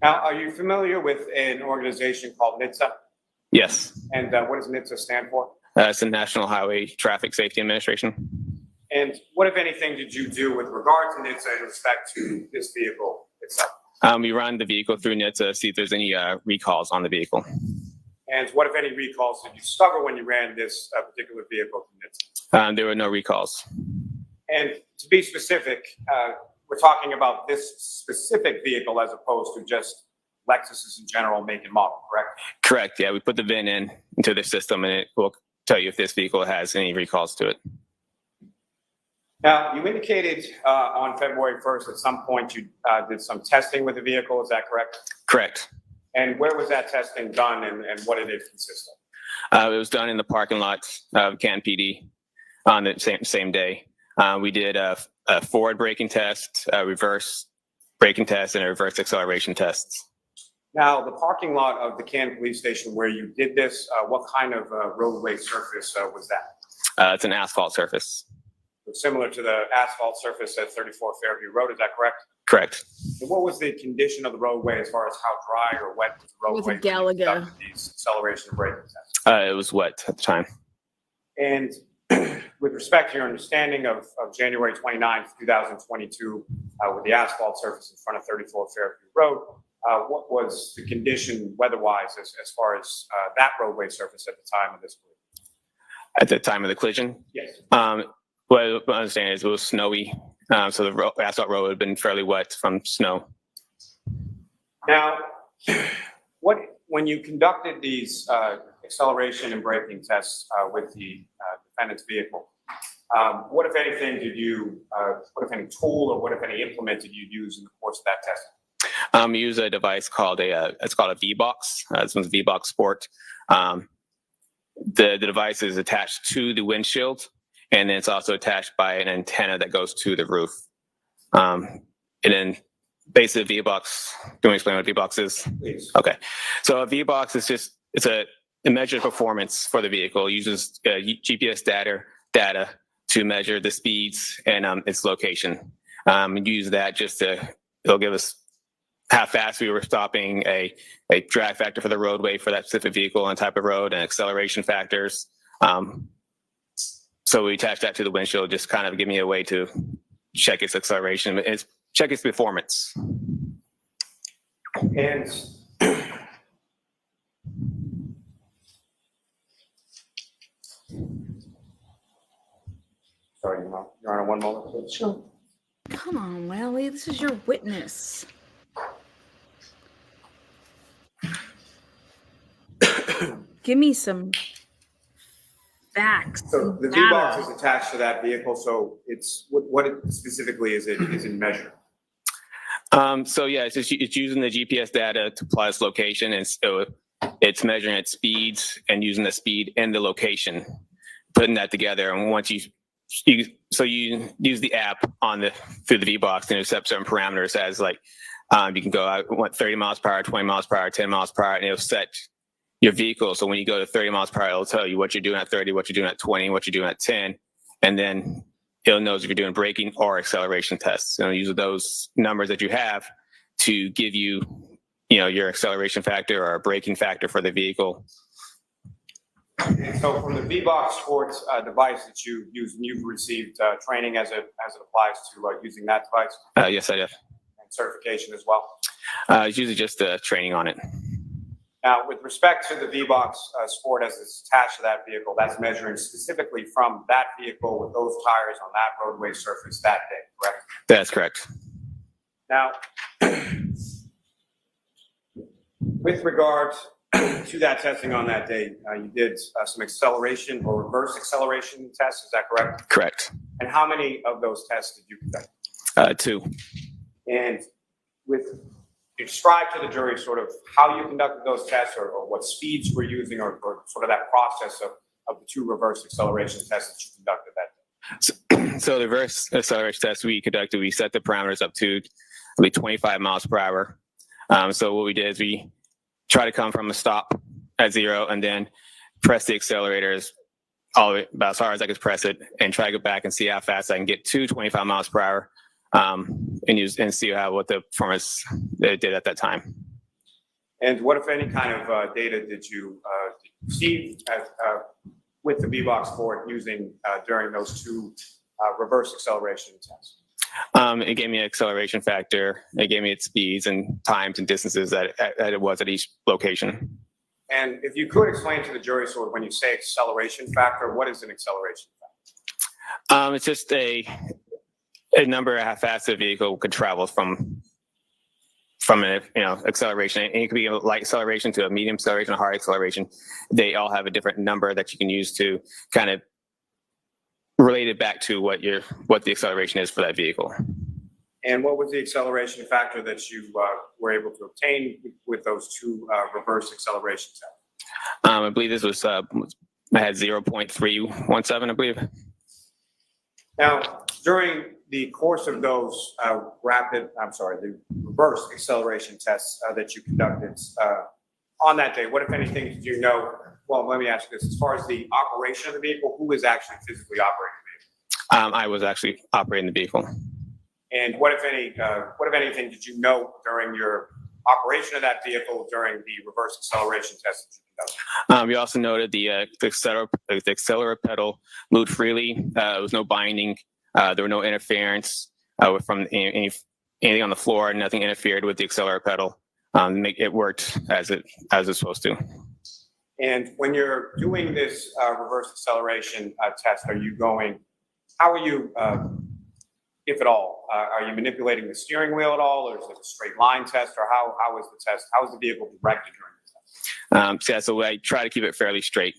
Now, are you familiar with an organization called NHTSA? Yes. And what does NHTSA stand for? It's the National Highway Traffic Safety Administration. And what, if anything, did you do with regard to NHTSA in respect to this vehicle itself? We run the vehicle through NHTSA to see if there's any recalls on the vehicle. And what, if any, recalls did you discover when you ran this particular vehicle through NHTSA? There were no recalls. And to be specific, we're talking about this specific vehicle as opposed to just Lexuses in general, make and model, correct? Correct. Yeah, we put the VIN into the system, and it will tell you if this vehicle has any recalls to it. Now, you indicated on February 1st at some point you did some testing with the vehicle. Is that correct? Correct. And where was that testing done, and what did it consist of? It was done in the parking lot of Canton PD on the same day. We did a forward braking test, a reverse braking test, and a reverse acceleration test. Now, the parking lot of the Canton Police Station where you did this, what kind of roadway surface was that? It's an asphalt surface. Similar to the asphalt surface at 34 Fairview Road, is that correct? Correct. And what was the condition of the roadway as far as how dry or wet was the roadway? With Gallagher. These acceleration and braking tests. It was wet at the time. And with respect to your understanding of January 29th, 2022, with the asphalt surface in front of 34 Fairview Road, what was the condition weather-wise as far as that roadway surface at the time of this collision? At the time of the collision? Yes. What I understand is it was snowy, so the asphalt road had been fairly wet from snow. Now, when you conducted these acceleration and braking tests with the defendant's vehicle, what, if anything, what, if any, tool or what, if any, implement did you use in the course of that testing? We use a device called it's called a V-Box. This one's V-Box Sport. The device is attached to the windshield, and then it's also attached by an antenna that goes to the roof. And then basically V-Box, do you want to explain what V-Box is? Please. Okay. So a V-Box is just, it measures performance for the vehicle. It uses GPS data to measure the speeds and its location. Use that it'll give us how fast we were stopping, a drag factor for the roadway for that specific vehicle and type of road, and acceleration factors. So we attach that to the windshield, just kind of give me a way to check its acceleration, check its performance. And sorry, you're on one moment, please. Sure. Come on, Lally, this is your witness. Give me some facts. So the V-Box is attached to that vehicle, so it's what specifically is it measuring? So yeah, it's using the GPS data to apply its location, and so it's measuring its speeds and using the speed and the location, putting that together. And once you use the app through the V-Box and it set certain parameters as you can go out 30 miles per hour, 20 miles per hour, 10 miles per hour, and it'll set your vehicle. So when you go to 30 miles per hour, it'll tell you what you're doing at 30, what you're doing at 20, what you're doing at 10, and then it'll know if you're doing braking or acceleration tests. And it'll use those numbers that you have to give you, your acceleration factor or braking factor for the vehicle. And so from the V-Box Sports device that you use, and you've received training as it applies to using that device? Yes, I have. And certification as well? It's usually just training on it. Now, with respect to the V-Box Sport as it's attached to that vehicle, that's measuring specifically from that vehicle with those tires on that roadway surface that day, correct? That's correct. Now, with regard to that testing on that day, you did some acceleration or reverse acceleration tests, is that correct? Correct. And how many of those tests did you conduct? 2. And with describe to the jury sort of how you conducted those tests or what speeds you were using or sort of that process of the 2 reverse acceleration tests that you conducted that day? So the reverse acceleration test we conducted, we set the parameters up to 25 miles per hour. So what we did is we try to come from a stop at 0 and then press the accelerators all the way about as hard as I could press it and try to go back and see how fast I can get to 25 miles per hour and see what the performance they did at that time. And what, if any, kind of data did you receive with the V-Box board using during those 2 reverse acceleration tests? It gave me an acceleration factor. It gave me its speeds and times and distances that it was at each location. And if you could explain to the jury, sort of when you say acceleration factor, what is an acceleration factor? It's just a number of how fast a vehicle could travel from a acceleration. And it could be a light acceleration to a medium acceleration, a hard acceleration. They all have a different number that you can use to kind of relate it back to what the acceleration is for that vehicle. And what was the acceleration factor that you were able to obtain with those 2 reverse acceleration tests? I believe this was I had 0.317, I believe. Now, during the course of those the reverse acceleration tests that you conducted on that day, what, if anything, did you know? Well, let me ask you this: as far as the operation of the vehicle, who is actually physically operating the vehicle? I was actually operating the vehicle. And what, if anything, did you know during your operation of that vehicle during the reverse acceleration test that you conducted? We also noted the accelerator pedal moved freely. There was no binding. There were no interference from anything on the floor. Nothing interfered with the accelerator pedal. It worked as it's supposed to. And when you're doing this reverse acceleration test, how are you, if at all, are you manipulating the steering wheel at all, or is it a straight line test, or how is the test? How is the vehicle directed during the test? So I try to keep it fairly straight.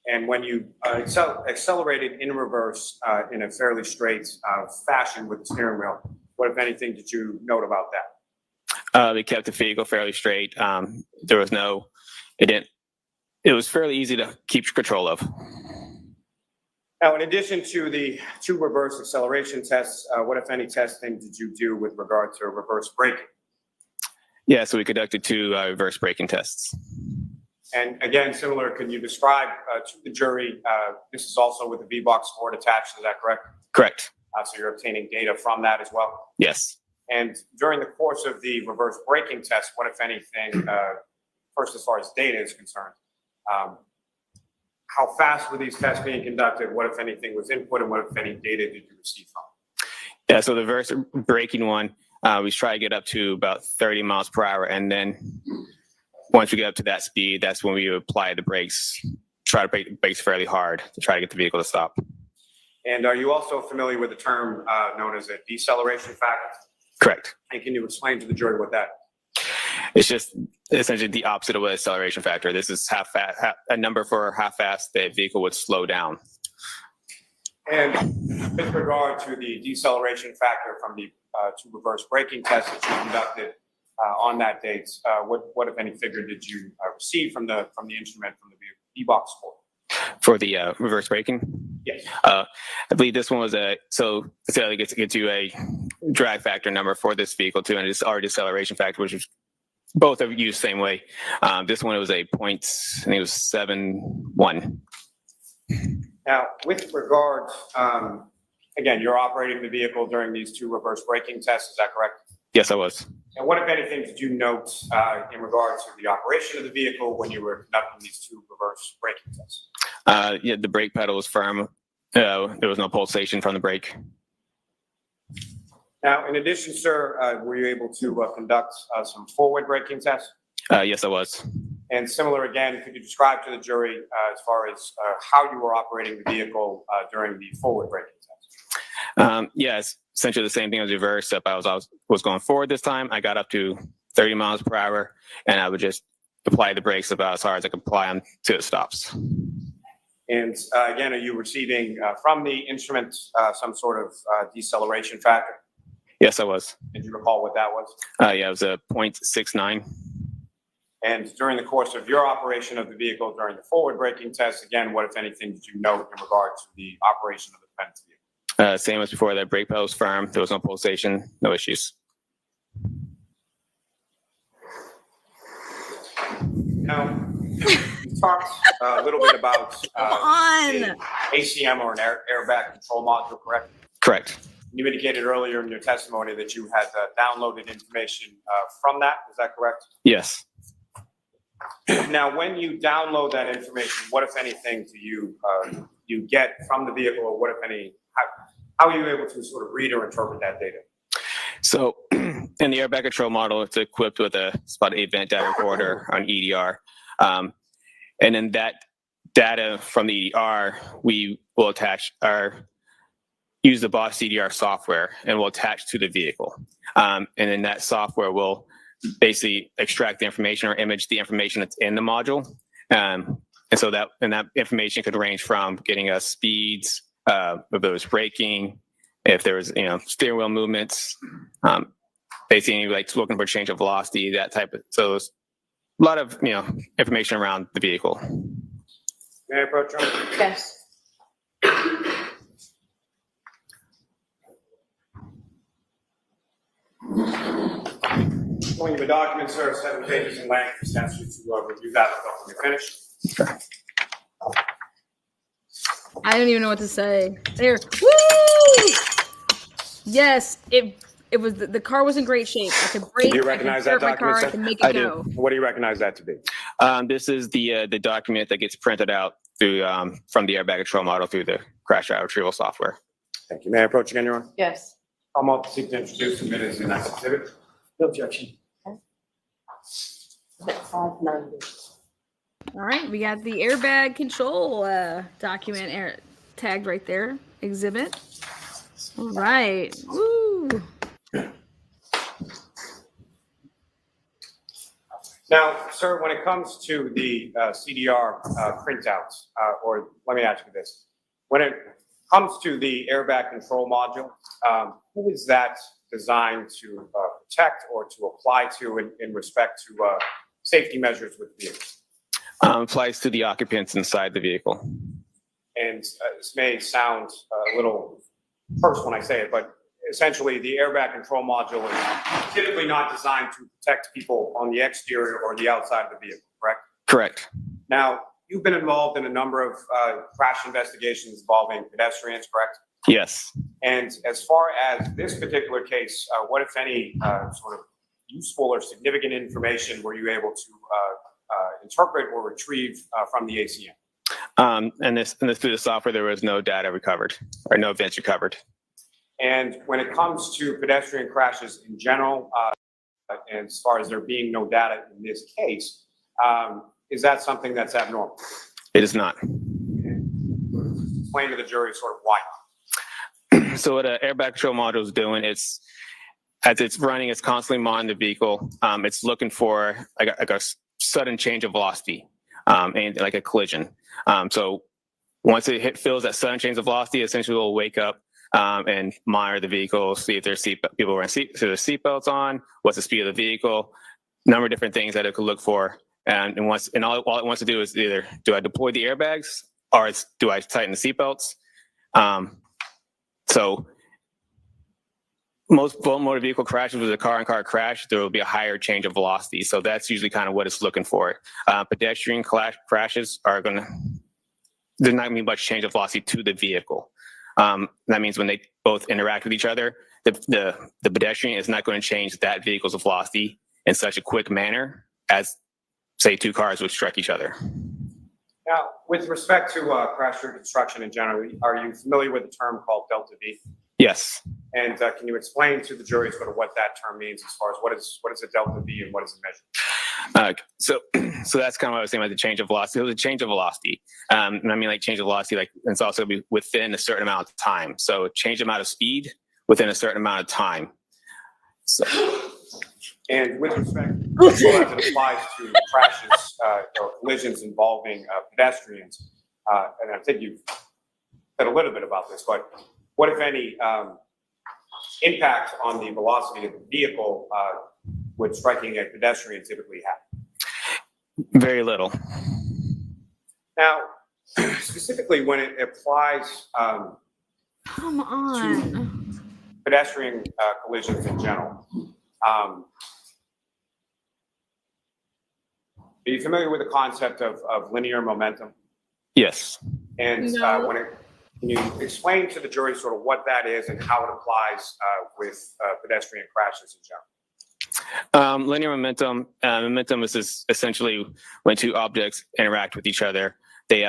And when you accelerated in reverse in a fairly straight fashion with the steering wheel, what, if anything, did you note about that? They kept the vehicle fairly straight. It was fairly easy to keep control of. Now, in addition to the 2 reverse acceleration tests, what, if any, testing did you do with regard to reverse braking? Yeah, so we conducted 2 reverse braking tests. And again, similar, can you describe to the jury, this is also with the V-Box board attached, is that correct? Correct. So you're obtaining data from that as well? Yes. And during the course of the reverse braking test, what, if anything, first as far as data is concerned, how fast were these tests being conducted? What, if anything, was input, and what, if any, data did you receive from? Yeah, so the reverse braking one, we try to get up to about 30 miles per hour. And then once we get up to that speed, that's when we apply the brakes, try to brake the brakes fairly hard to try to get the vehicle to stop. And are you also familiar with the term known as a deceleration factor? Correct. And can you explain to the jury what that is? It's just essentially the opposite of what acceleration factor. This is a number for how fast the vehicle would slow down. And with regard to the deceleration factor from the 2 reverse braking tests that you conducted on that date, what, if any, figure did you receive from the instrument from the V-Box board? For the reverse braking? Yes. I believe this one was so it gets you a drag factor number for this vehicle too, and it's our deceleration factor, which is both are used the same way. This one, it was I think it was 7.1. Now, with regard, again, you're operating the vehicle during these 2 reverse braking tests, is that correct? Yes, I was. And what, if anything, did you note in regards to the operation of the vehicle when you were conducting these 2 reverse braking tests? Yeah, the brake pedal was firm. There was no pulsation from the brake. Now, in addition, sir, were you able to conduct some forward braking tests? Yes, I was. And similar again, could you describe to the jury as far as how you were operating the vehicle during the forward braking test? Yes, essentially the same thing as reverse. If I was going forward this time, I got up to 30 miles per hour, and I would just apply the brakes about as hard as I could apply them to the stops. And again, are you receiving from the instrument some sort of deceleration factor? Yes, I was. And do you recall what that was? Yeah, it was a .69. And during the course of your operation of the vehicle during the forward braking test, again, what, if anything, did you note in regard to the operation of the defendant's vehicle? Same as before, that brake pedal was firm. There was no pulsation, no issues. Now, you talked a little bit about an ACM or an airbag control module, correct? Correct. You indicated earlier in your testimony that you had downloaded information from that. Is that correct? Yes. Now, when you download that information, what, if anything, do you get from the vehicle, or what, if any, how are you able to sort of read or interpret that data? So in the airbag control model, it's equipped with a about 8-event data recorder on EDR. And then that data from the EDR, we will attach use the BOSS CDR software and will attach to the vehicle. And then that software will basically extract the information or image the information that's in the module. And so that information could range from getting us speeds, if there was braking, if there was, steering wheel movements, basically like looking for change of velocity, that type of, so there's a lot of, information around the vehicle. May I approach you? Yes. Going to the document, sir, 7 pages in length. Just ask you to review that when you're finished. Okay. I don't even know what to say. There. Woo! Yes, it was the car was in great shape. I could brake. Do you recognize I that could start my document, car, sir? I can make it go. What do you recognize that to be? This is the document that gets printed out through from the airbag control model through the crash route retrieval software. Thank you. May I approach again, Your Honor? Yes. I'm up to seek to introduce submit as the next exhibit. No objection. 590. All right, we got the airbag control document tagged right there. Exhibit. All right. Woo. Now, sir, when it comes to the CDR printouts, or let me ask you this. When it comes to the airbag control module, who is that designed to protect or to apply to in respect to safety measures with the vehicle? Applies to the occupants inside the vehicle. And this may sound a little terse when I say it, but essentially the airbag control module is typically not designed to protect people on the exterior or the outside of the vehicle, correct? Correct. Now, you've been involved in a number of crash investigations involving pedestrians, correct? Yes. And as far as this particular case, what, if any, sort of useful or significant information were you able to interpret or retrieve from the ACM? And this through the software, there was no data recovered or no events recovered. And when it comes to pedestrian crashes in general, and as far as there being no data in this case, is that something that's abnormal? It is not. Explain to the jury sort of why not. So what an airbag control module is doing, as it's running, it's constantly monitoring the vehicle. It's looking for like a sudden change of velocity, and like a collision. So once it feels that sudden change of velocity, essentially will wake up and monitor the vehicle, see if there's people wearing seatbelts on, what's the speed of the vehicle, number of different things that it could look for. And all it wants to do is either do I deploy the airbags or do I tighten the seatbelts? So most motor vehicle crashes with a car-on-car crash, there will be a higher change of velocity. So that's usually kind of what it's looking for. Pedestrian crashes there's not going to be much change of velocity to the vehicle. That means when they both interact with each other, the pedestrian is not going to change that vehicle's velocity in such a quick manner as, say, two cars would strike each other. Now, with respect to crash reconstruction in general, are you familiar with the term called delta V? Yes. And can you explain to the jury sort of what that term means as far as what is a delta V and what is it measured? So that's kind of what I was saying about the change of velocity. It was a change of velocity. And I mean, like change of velocity, like it's also be within a certain amount of time. So change amount of speed within a certain amount of time. So. And with respect, as it applies to crashes or collisions involving pedestrians, and I think you've said a little bit about this, but what, if any, impact on the velocity of the vehicle would striking a pedestrian typically have? Very little. Now, specifically when it applies Come on. pedestrian collisions in general, are you familiar with the concept of linear momentum? Yes. And No. can you explain to the jury sort of what that is and how it applies with pedestrian crashes in general? Linear momentum. Momentum is essentially when two objects interact with each other. They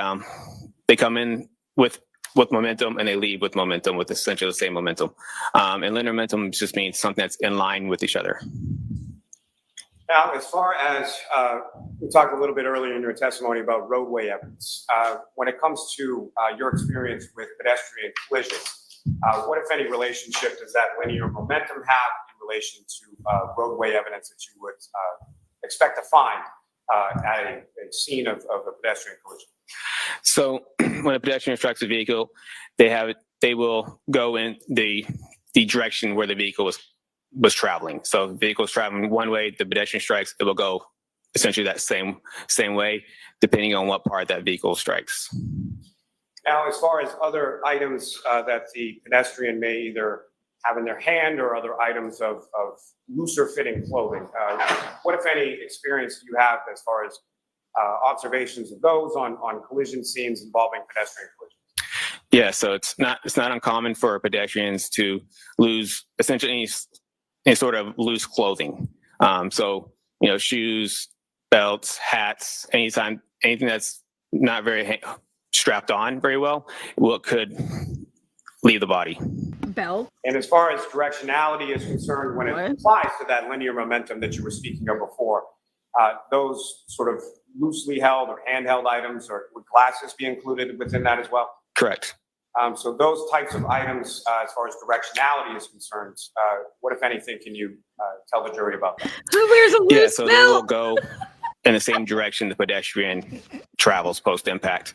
come in with momentum and they leave with momentum with essentially the same momentum. And linear momentum just means something that's in line with each other. Now, as far as we talked a little bit earlier in your testimony about roadway evidence, when it comes to your experience with pedestrian collisions, what, if any, relationship does that linear momentum have in relation to roadway evidence that you would expect to find at a scene of a pedestrian collision? So when a pedestrian strikes a vehicle, they will go in the direction where the vehicle was traveling. So if the vehicle is traveling one way, the pedestrian strikes, it will go essentially that same way, depending on what part that vehicle strikes. Now, as far as other items that the pedestrian may either have in their hand or other items of looser fitting clothing, what, if any, experience do you have as far as observations of those on collision scenes involving pedestrian collisions? Yeah, so it's not uncommon for pedestrians to lose essentially any sort of loose clothing. So, shoes, belts, hats, anything that's not very strapped on very well, could leave the body. Belt. And as far as directionality is concerned, when it applies to that linear momentum that you were speaking of before, those sort of loosely held or handheld items, or would glasses be included within that as well? Correct. So those types of items, as far as directionality is concerned, what, if anything, can you tell the jury about that? Who wears a loose Yeah, so they will belt? go in the same direction the pedestrian travels post-impact.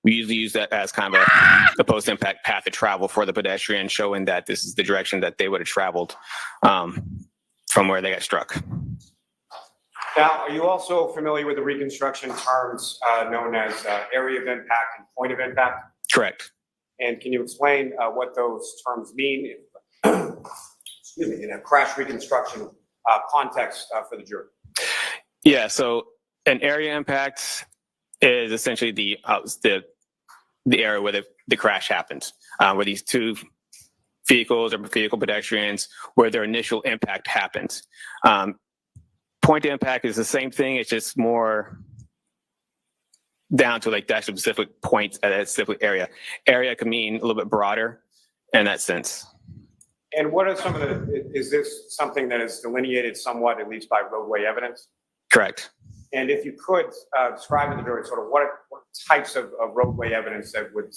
We usually use that as kind of a post-impact path of travel for the pedestrian, showing that this is the direction that they would have traveled from where they got struck. Now, are you also familiar with the Reconstruction terms known as area of impact and point of impact? Correct. And can you explain what those terms mean in a crash reconstruction context for the jury? Yeah, so an area impact is essentially the area where the crash happens, where these two vehicles or vehicle pedestrians, where their initial impact happens. Point of impact is the same thing, it's just more down to like that specific point at that specific area. Area can mean a little bit broader in that sense. And what are some of is this something that is delineated somewhat, at least by roadway evidence? Correct. And if you could describe to the jury sort of what types of roadway evidence that would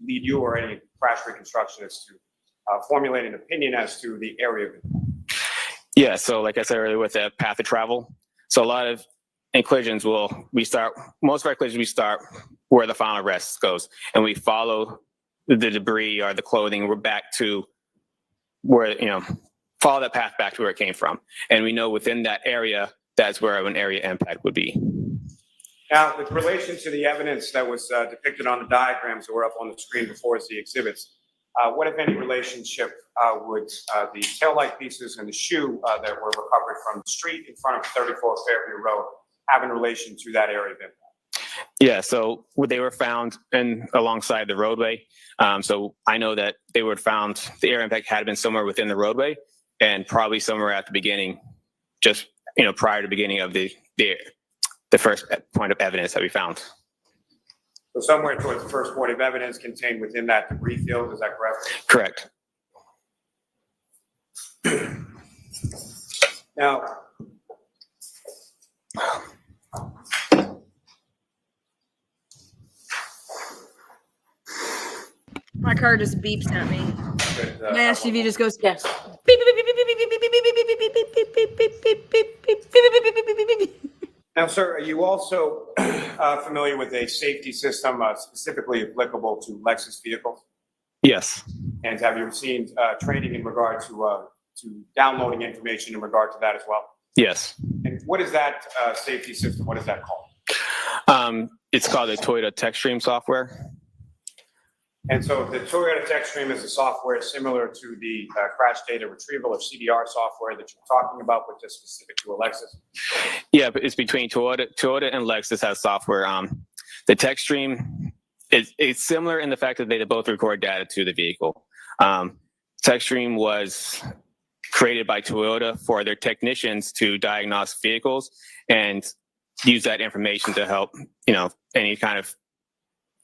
lead you or any crash reconstructionist to formulate an opinion as to the area of impact? Yeah, so like I said earlier with the path of travel, so a lot of collisions we start where the final arrest goes, and we follow the debris or the clothing, we're back to where, follow that path back to where it came from. And we know within that area, that's where an area impact would be. Now, with relation to the evidence that was depicted on the diagrams that were up on the screen before as the exhibits, what, if any, relationship would the taillight pieces and the shoe that were recovered from the street in front of 34 Fairview Road have in relation to that area of impact? Yeah, so they were found alongside the roadway. So I know that they were found, the area impact had been somewhere within the roadway and probably somewhere at the beginning, just prior to the beginning of the first point of evidence that we found. So somewhere towards the first point of evidence contained within that debris field, is that correct? Correct. Now, My car just beeps at me. My SUV just goes, yes. Beep, beep, beep, beep, beep, beep, beep, beep, beep, beep, beep, beep, beep, beep, beep, beep, beep, beep, beep, beep. Now, sir, are you also familiar with a safety system specifically applicable to Lexus vehicles? Yes. And have you received training in regard to downloading information in regard to that as well? Yes. And what is that safety system? What is that called? It's called the Toyota TechStream software. And so the Toyota TechStream is a software similar to the crash data retrieval or CDR software that you're talking about, but just specific to a Lexus. Yeah, but it's between Toyota and Lexus has software. The TechStream it's similar in the fact that they both record data to the vehicle. TechStream was created by Toyota for their technicians to diagnose vehicles and use that information to help, any kind of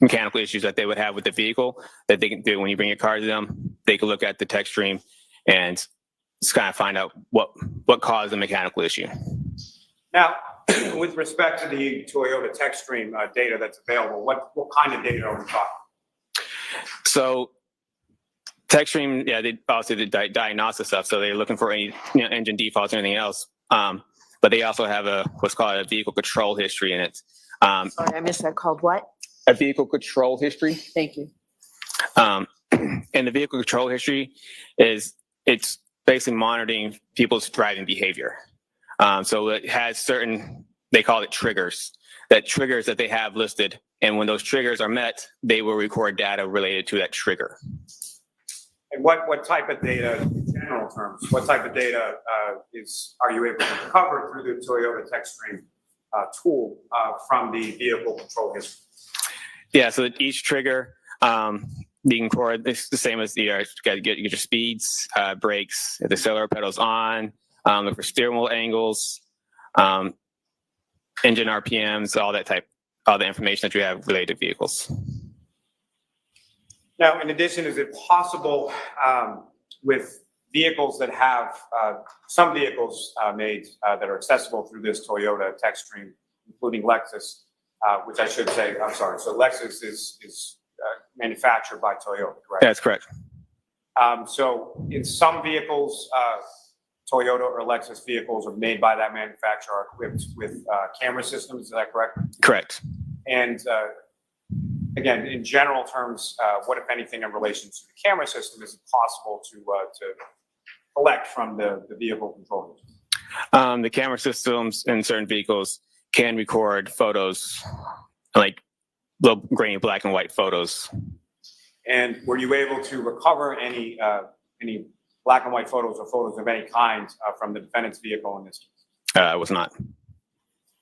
mechanical issues that they would have with the vehicle that they can do when you bring your car to them. They can look at the TechStream and just kind of find out what caused the mechanical issue. Now, with respect to the Toyota TechStream data that's available, what kind of data are we talking? So TechStream, they obviously diagnosis stuff, so they're looking for any engine defaults or anything else. But they also have what's called a vehicle control history in it. Sorry, I missed that. Called what? A vehicle control history. Thank you. And the vehicle control history it's basically monitoring people's driving behavior. So it has certain, they call it triggers that they have listed. And when those triggers are met, they will record data related to that trigger. And what type of data, in general terms, what type of data are you able to recover through the Toyota TechStream tool from the vehicle control history? Yeah, so each trigger, you can record, it's the same as you got to get your speeds, brakes, the accelerator pedals on, look for steering wheel angles, engine RPMs, all the information that you have related to vehicles. Now, in addition, is it possible with vehicles that have, some vehicles made that are accessible through this Toyota TechStream, including Lexus, which I should say, I'm sorry, so Lexus is manufactured by Toyota, correct? That's correct. So in some vehicles, Toyota or Lexus vehicles are made by that manufacturer are equipped with camera systems, is that correct? Correct. And again, in general terms, what, if anything, in relation to the camera system is it possible to collect from the vehicle controllers? The camera systems in certain vehicles can record photos, like little grainy black and white photos. And were you able to recover any black and white photos or photos of any kind from the defendant's vehicle in this case? I was not.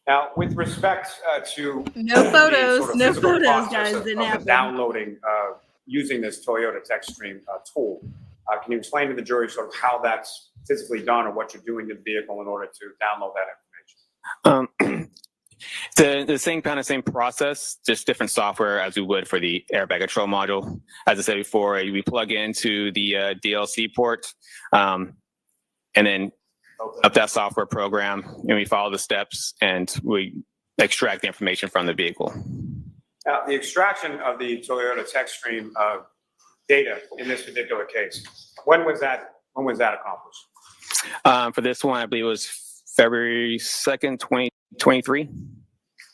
Now, with respect to no photos, no physical photos, process guys, of didn't happen. downloading using this Toyota TechStream tool, can you explain to the jury sort of how that's physically done or what you're doing to the vehicle in order to download that information? The same process, just different software as we would for the airbag control module. As I said before, we plug into the DLC port, and then up that software program, and we follow the steps, and we extract the information from the vehicle. Now, the extraction of the Toyota TechStream data in this particular case, when was that accomplished? For this one, I believe it was February 2nd, 2023.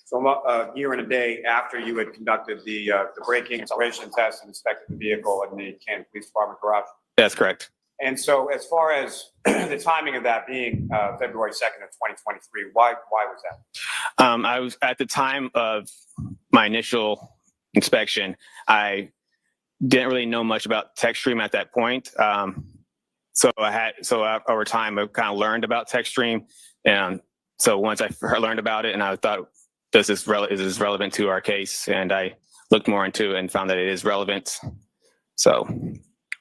So a year and a day after you had conducted the braking acceleration test and inspected the vehicle in the Canton Police Department garage? That's correct. And so as far as the timing of that being February 2nd of 2023, why was that? I was, at the time of my initial inspection, I didn't really know much about TechStream at that point. So over time, I kind of learned about TechStream. And so once I learned about it, and I thought, this is relevant to our case, and I looked more into it and found that it is relevant. So.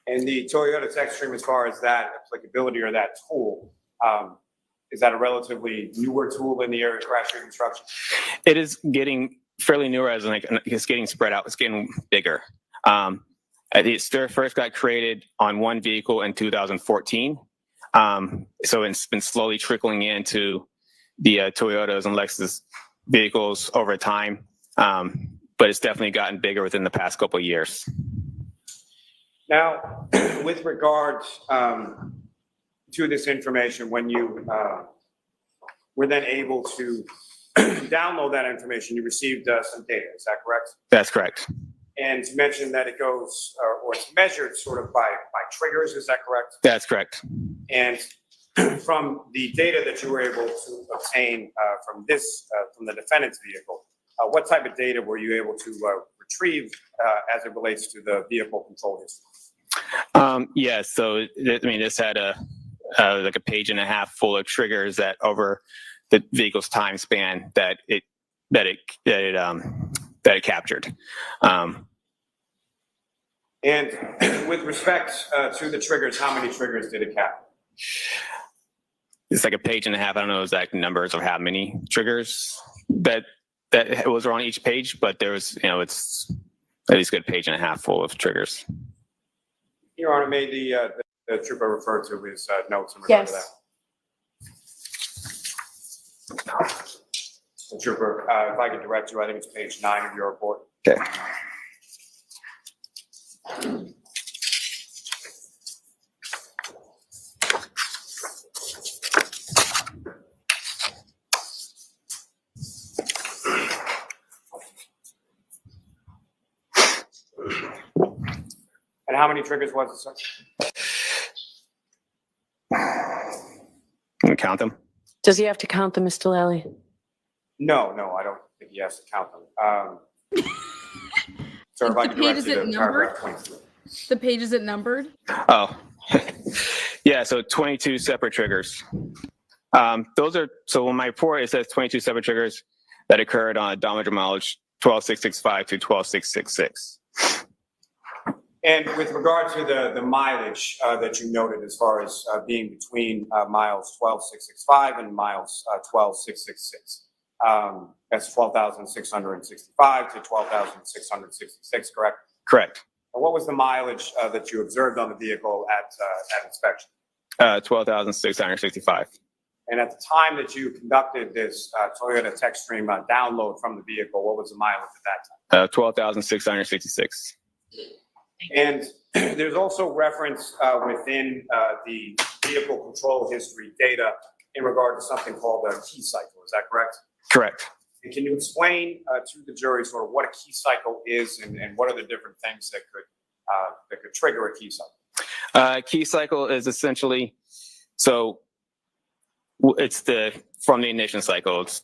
And the Toyota TechStream, as far as that applicability or that tool, is that a relatively newer tool in the area of crash reconstruction? It is getting fairly newer, as in it's getting spread out. It's getting bigger. It first got created on one vehicle in 2014. So it's been slowly trickling into the Toyotas and Lexus vehicles over time, but it's definitely gotten bigger within the past couple of years. Now, with regard to this information, when you were then able to download that information, you received some data, is that correct? That's correct. And you mentioned that it goes, or it's measured sort of by triggers, is that correct? That's correct. And from the data that you were able to obtain from the defendant's vehicle, what type of data were you able to retrieve as it relates to the vehicle control history? Yeah, so I mean, this had like a page and a half full of triggers that over the vehicle's time span that it captured. And with respect to the triggers, how many triggers did it capture? It's like a page and a half. I don't know exact numbers of how many triggers that was on each page, but there was, it's at least a good page and a half full of triggers. Your Honor, may the trooper refer to his notes in regard to that? The trooper, if I could direct you, I think it's page 9 of your report. Okay. And how many triggers was it, sir? Can we count them? Does he have to count them, Mr. Lally? No, I don't think he has to count them. Sir, if I could direct you to paragraph 23. The page isn't numbered? Oh, yeah, so 22 separate triggers. So in my report, it says 22 separate triggers that occurred on odometer mileage 12665 to 12666. And with regard to the mileage that you noted as far as being between miles 12665 and miles 12666, that's 12,665 to 12,666, correct? Correct. And what was the mileage that you observed on the vehicle at inspection? 12,665. And at the time that you conducted this Toyota TechStream download from the vehicle, what was the mileage at that time? 12,666. And there's also reference within the vehicle control history data in regard to something called a key cycle. Is that correct? Correct. And can you explain to the jury sort of what a key cycle is and what are the different things that could trigger a key cycle? Key cycle is essentially, so it's from the ignition cycle. So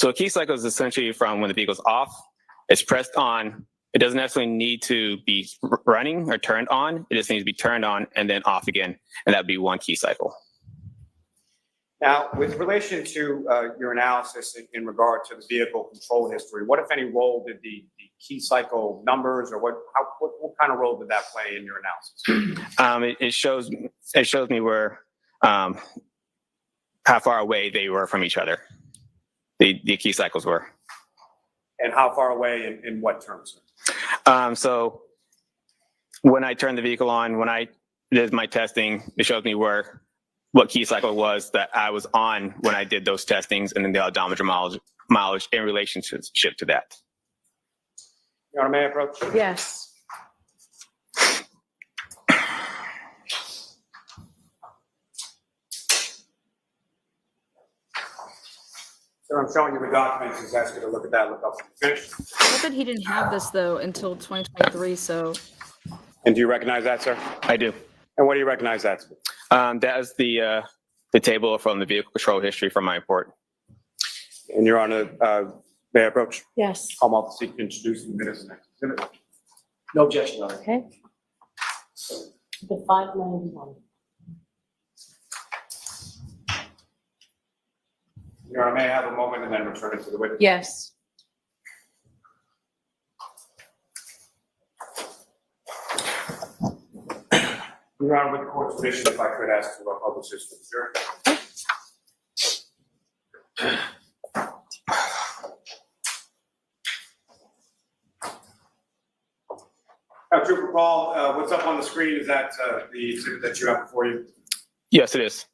a key cycle is essentially from when the vehicle's off, it's pressed on. It doesn't necessarily need to be running or turned on. It just needs to be turned on and then off again. And that'd be one key cycle. Now, with relation to your analysis in regard to the vehicle control history, what, if any, role did the key cycle numbers or what kind of role did that play in your analysis? It shows me where, how far away they were from each other. The key cycles were. And how far away in what terms? So when I turned the vehicle on, when I did my testing, it shows me what key cycle was that I was on when I did those testings, and then the odometer mileage in relationship to that. Your Honor, may I approach? Yes. Sir, I'm showing you the documents. He's asked you to look at that. Look up. Finished? I thought he didn't have this though until 2023. So. And do you recognize that, sir? I do. And what do you recognize that? That is the table from the vehicle control history from my report. And Your Honor, may I approach? Yes. I'm off to seek to introduce the minutes and next exhibit. No objection, Your Honor. Okay. The 591. Your Honor, may I have a moment and then return it to the witness? Yes. Your Honor, with the court's permission, if I could ask to publish this for the jury. Trooper Paul, what's up on the screen? Is that the exhibit that you have before you? Yes, it is.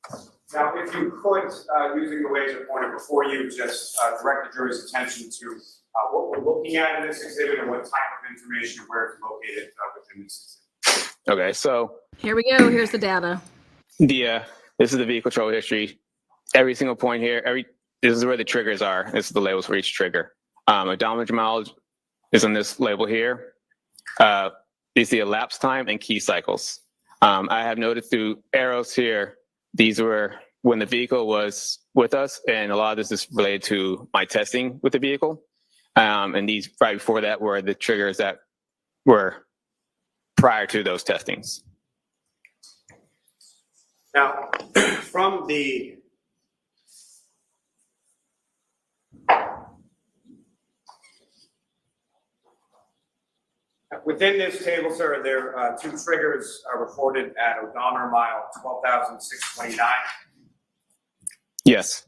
Now, if you could, using the ways pointed before you, just direct the jury's attention to what we're looking at in this exhibit and what type of information where it's located within this exhibit. Okay, so here we go. Here's the data. This is the vehicle control history. Every single point here, this is where the triggers are. This is the labels for each trigger. Odometer mileage is on this label here. You see elapsed time and key cycles. I have noted through arrows here, these were when the vehicle was with us, and a lot of this is related to my testing with the vehicle. And these right before that were the triggers that were prior to those testings. Now, from the within this table, sir, there are two triggers recorded at odometer mile 12,629. Yes.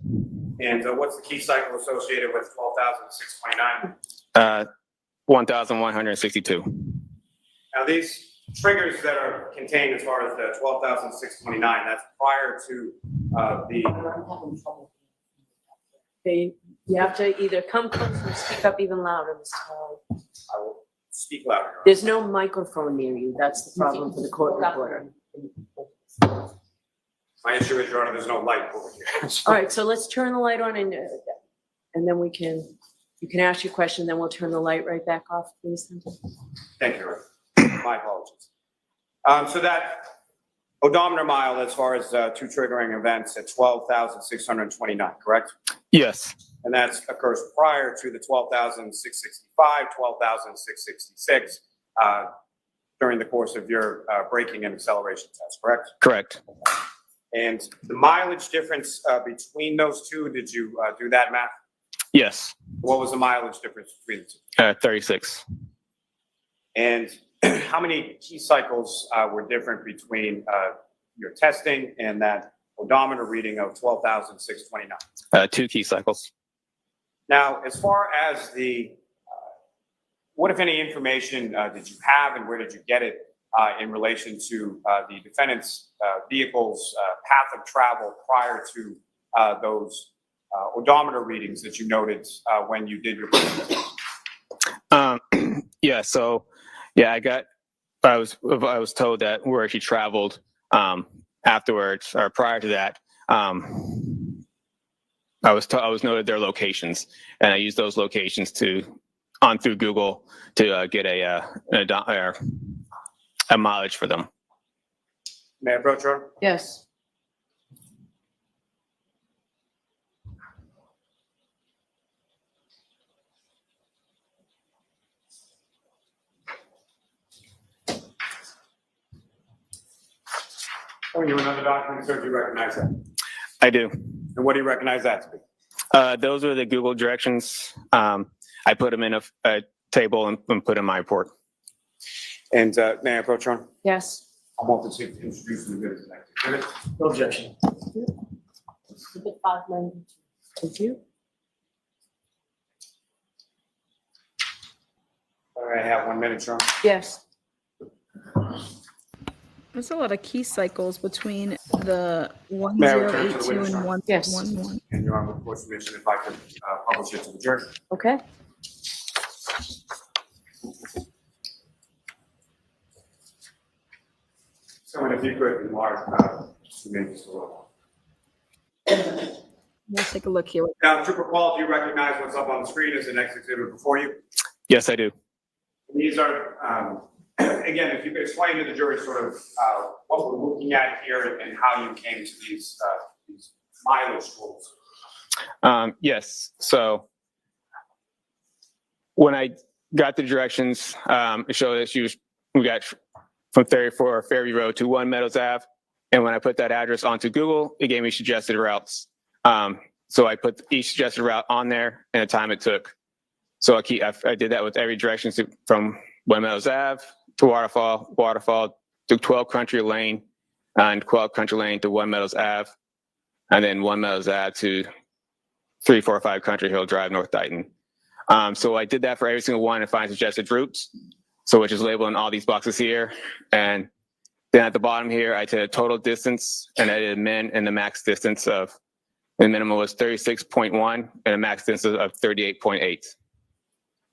And what's the key cycle associated with 12,629? 1,162. Now, these triggers that are contained as far as the 12,629, that's prior to You have to either come closer or speak up even louder, Mr. Howard. I will speak louder. There's no microphone near you. That's the problem for the court reporter. My issue is, Your Honor, there's no light over here. All right, so let's turn the light on and then you can ask your question, then we'll turn the light right back off, please. Thank you, Your Honor. My apologies. So that odometer mile, as far as two triggering events, at 12,629, correct? Yes. And that occurs prior to the 12,665, 12,666 during the course of your braking and acceleration test, correct? Correct. And the mileage difference between those two, did you do that math? Yes. What was the mileage difference between the two? 36. And how many key cycles were different between your testing and that odometer reading of 12,629? 2 key cycles. Now, as far as the, what if any information did you have and where did you get it in relation to the defendant's vehicle's path of travel prior to those odometer readings that you noted when you did your Yeah, so yeah, I was told that where she traveled afterwards or prior to that. I was noted their locations, and I used those locations through Google to get a mileage for them. May I approach her? Yes. Oh, you another document, sir? Do you recognize that? I do. And what do you recognize that to be? Those are the Google directions. I put them in a table and put in my report. And may I approach her? Yes. I want to introduce the witness next. No objection. Thank you. All right, I have 1 minute, Sean. Yes. There's a lot of key cycles between the May I return to the 1082 witness, and sir? 111. And Your Honor, with court's permission, if I could publish it to the jury. Okay. Someone, if you could enlarge, maybe just a little. Let's take a look here. Now, Trooper Paul, do you recognize what's up on the screen as the next exhibit before you? Yes, I do. These are, again, if you could explain to the jury sort of what we're looking at here and how you came to these mileage rules. Yes. So when I got the directions, it showed that we got from 34 Fairview Road to 1 Meadows Ave. And when I put that address onto Google, it gave me suggested routes. So I put each suggested route on there and the time it took. So I did that with every direction from 1 Meadows Ave to Waterfall to 12 Country Lane, and 12 Country Lane to 1 Meadows Ave, and then 1 Meadows Ave to 345 Country Hill Drive, North Dighton. So I did that for every single one and find suggested routes. So which is labeled in all these boxes here. And then at the bottom here, I did a total distance and I did a min and the max distance of, the minimum was 36.1 and a max distance of 38.8.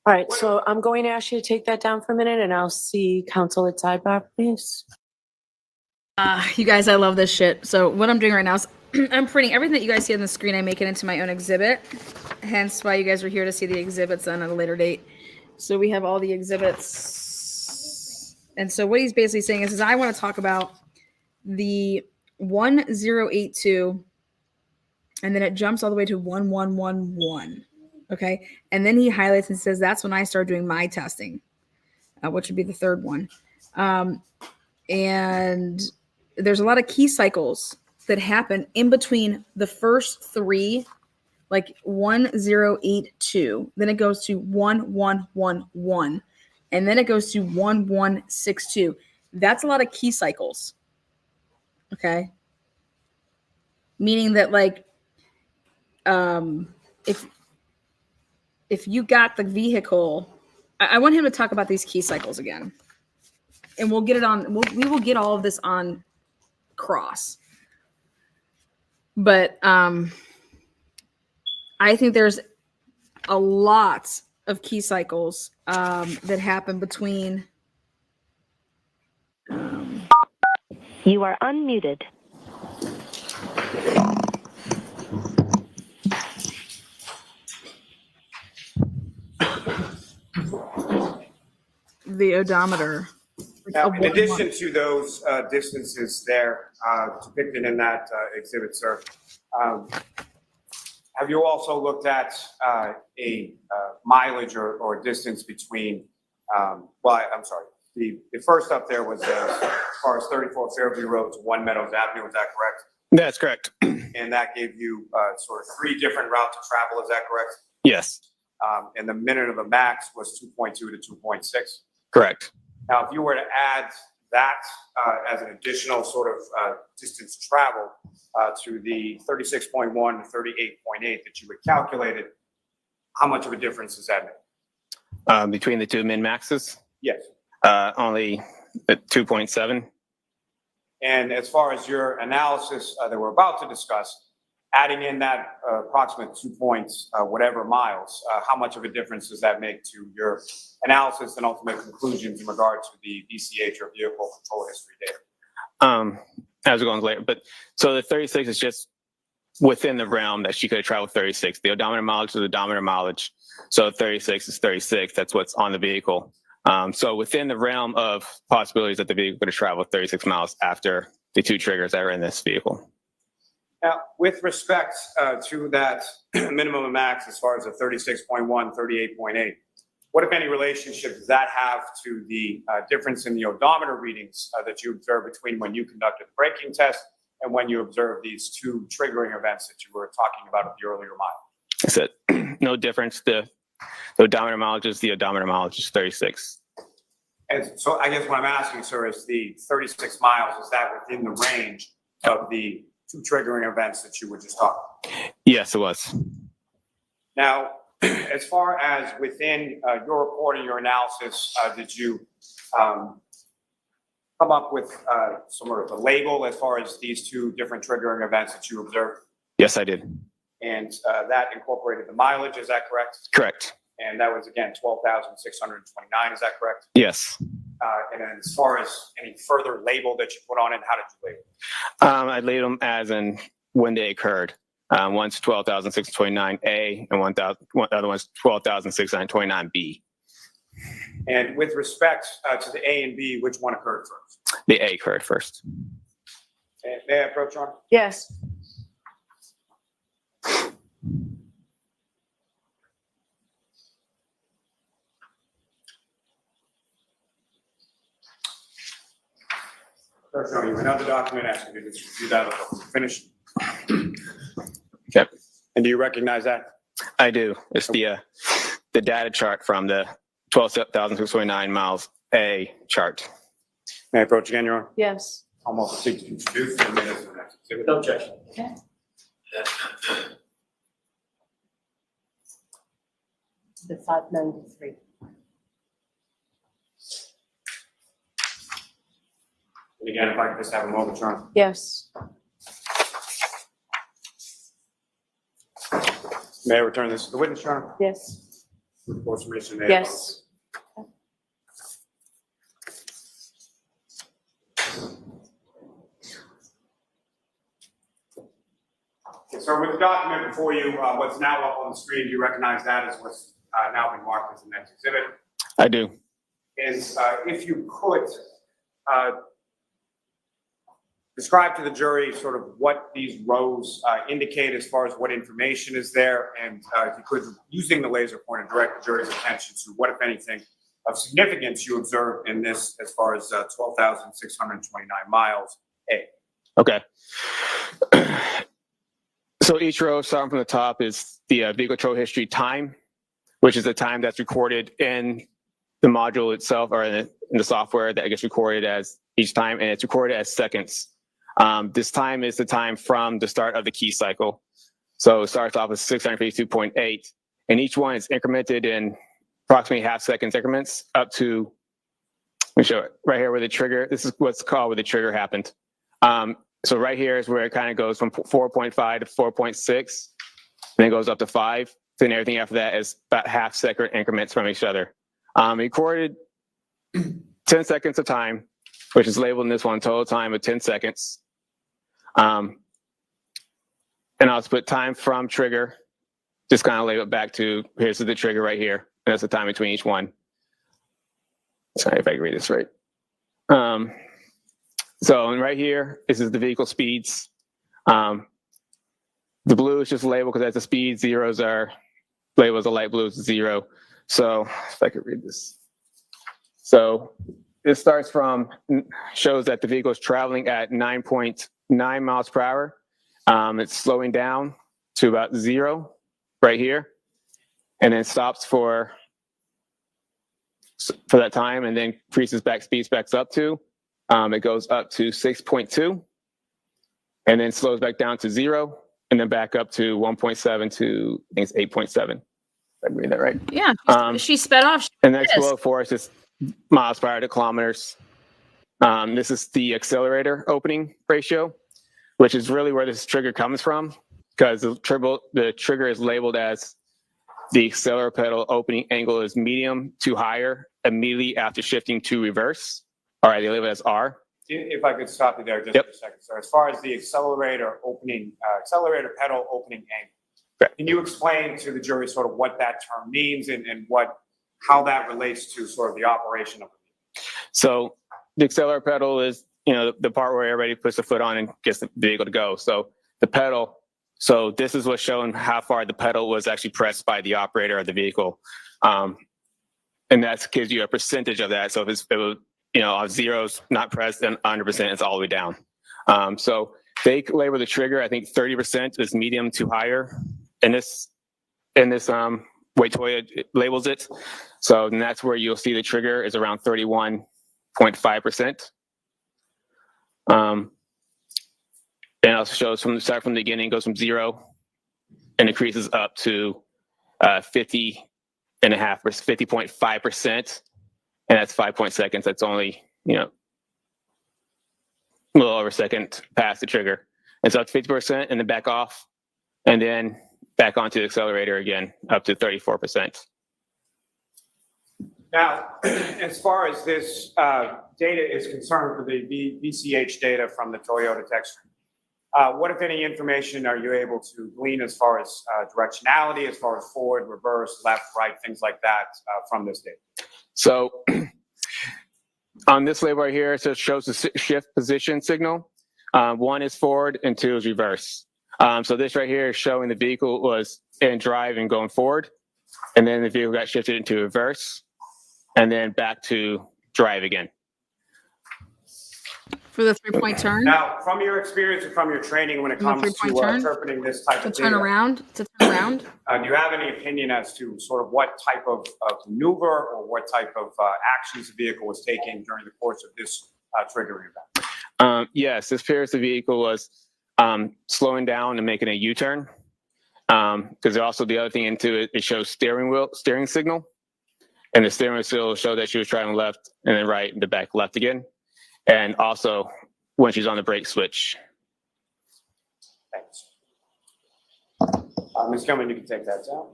All right, so I'm going to ask you to take that down for a minute and I'll see counsel at sidebar, please. You guys, I love this shit. So what I'm doing right now is I'm printing everything that you guys see on the screen. I make it into my own exhibit. Hence why you guys are here to see the exhibits on at a later date. So we have all the exhibits. And so what he's basically saying is I want to talk about the 1082, and then it jumps all the way to 1111. Okay. And then he highlights and says, that's when I started doing my testing, which would be the third one. And there's a lot of key cycles that happen in between the first three, like 1082, then it goes to 1111, and then it goes to 1162. That's a lot of key cycles. Okay. Meaning that, like, if you got the vehicle, I want him to talk about these key cycles again, and we'll get it on. We will get all of this on cross. But I think there's a lot of key cycles that happen between. You are unmuted. The odometer. Now, in addition to those distances there depicted in that exhibit, sir, have you also looked at a mileage or distance between, well, I'm sorry, the first up there was as far as 34 Fairview Road to 1 Meadows Avenue, is that correct? That's correct. And that gave you sort of 3 different routes to travel, is that correct? Yes. And the minute of the max was 2.2 to 2.6. Correct. Now, if you were to add that as an additional sort of distance travel to the 36.1 to 38.8 that you had calculated, how much of a difference does that make? Between the two min maxes? Yes. Only 2.7. And as far as your analysis that we're about to discuss, adding in that approximate 2 points, whatever miles, how much of a difference does that make to your analysis and ultimate conclusions in regard to the VCH or vehicle control history data? As we're going later, but so the 36 is just within the realm that she could have traveled 36. The odometer mileage is odometer mileage. So 36 is 36. That's what's on the vehicle. So within the realm of possibilities that the vehicle could have traveled 36 miles after the 2 triggers that are in this vehicle. Now, with respect to that minimum and max, as far as the 36.1, 38.8, what, if any, relationship does that have to the difference in the odometer readings that you observed between when you conducted the braking test and when you observed these 2 triggering events that you were talking about at the earlier mile? I said no difference. The odometer mileage is the odometer mileage is 36. And so I guess what I'm asking, sir, is the 36 miles, is that within the range of the 2 triggering events that you were just talking about? Yes, it was. Now, as far as within your report and your analysis, did you come up with sort of a label as far as these 2 different triggering events that you observed? Yes, I did. And that incorporated the mileage, is that correct? Correct. And that was, again, 12,629, is that correct? Yes. And then as far as any further label that you put on it, how did you label it? I labeled them as in when they occurred. One's 12,629A and one other one's 12,629B. And with respect to the A and B, which one occurred first? The A occurred first. And may I approach on? Yes. First, showing you another document asking you to review that finish. Okay. And do you recognize that? I do. It's the data chart from the 12,629 miles A chart. May I approach again, Your Honor? Yes. Almost seek to introduce the minutes of the next exhibit. No objection. Okay. The 593. And again, if I could just have a moment, Your Honor. Yes. May I return this to the witness, Your Honor? Yes. Report submission. Yes. Okay, so with the document before you, what's now up on the screen, do you recognize that as what's now been marked as the next exhibit? I do. Is if you could describe to the jury sort of what these rows indicate as far as what information is there, and if you could, using the laser pointer, direct the jury's attention to what, if anything, of significance you observed in this as far as 12,629 miles A. Okay. So each row, starting from the top, is the vehicle control history time, which is the time that's recorded in the module itself, or in the software that gets recorded as each time, and it's recorded as seconds. This time is the time from the start of the key cycle. So it starts off with 652.8, and each one is incremented in approximately half-second increments up to, let me show it, right here where the trigger, this is what's called where the trigger happened. So right here is where it kind of goes from 4.5 to 4.6, then it goes up to 5, then everything after that is about half-second increments from each other. Recorded 10 seconds of time, which is labeled in this one, total time of 10 seconds. And I'll put time from trigger, just kind of label it back to, here's the trigger right here, and that's the time between each one. Sorry if I can read this right. So and right here, this is the vehicle speeds. The blue is just labeled because that's the speed, zeros are labeled as a light blue is 0. So if I could read this. So this starts from, shows that the vehicle is traveling at 9.9 miles per hour. It's slowing down to about 0 right here, and then stops for that time, and then increases back, speeds back up to, it goes up to 6.2, and then slows back down to 0, and then back up to 1.7 to, I think it's 8.7. I read that right? Yeah, she sped off. And next below for us is miles per hour to kilometers. This is the accelerator opening ratio, which is really where this trigger comes from, because the trigger is labeled as the accelerator pedal opening angle is medium to higher immediately after shifting to reverse. All right, they label it as R. If I could stop you there just for a second, sir. As far as the accelerator pedal opening angle, can you explain to the jury sort of what that term means and how that relates to sort of the operation of it? So the accelerator pedal is, the part where everybody puts the foot on and gets the vehicle to go. So the pedal, so this is what's showing how far the pedal was actually pressed by the operator of the vehicle. And that gives you a percentage of that. So if it was, if zero's not pressed, then 100% it's all the way down. So they label the trigger, I think 30% is medium to higher. In this way Toyota labels it. So then that's where you'll see the trigger is around 31.5%. And it also shows from the beginning, goes from 0 and increases up to 50.5%, and that's 5 seconds. That's only, a little over a second past the trigger. And so up to 50% and then back off, and then back onto the accelerator again, up to 34%. Now, as far as this data is concerned for the VCH data from the Toyota tech stream, what, if any, information are you able to glean as far as directionality, as far as forward, reverse, left, right, things like that from this data? So on this label right here, so it shows the shift position signal. 1 is forward and 2 is reverse. So this right here is showing the vehicle was in drive and going forward, and then the vehicle got shifted into reverse, and then back to drive again. For the 3-point turn? Now, from your experience and from your training when it comes to interpreting this type of data. To turn around? Do you have any opinion as to sort of what type of maneuver or what type of actions the vehicle was taking during the course of this triggering event? Yes, this appears the vehicle was slowing down and making a U-turn. Because also the other thing into it, it shows steering signal. And the steering wheel showed that she was driving left and then right and the back left again. And also when she's on the brake switch. Thanks. Ms. Gilman, you can take that down.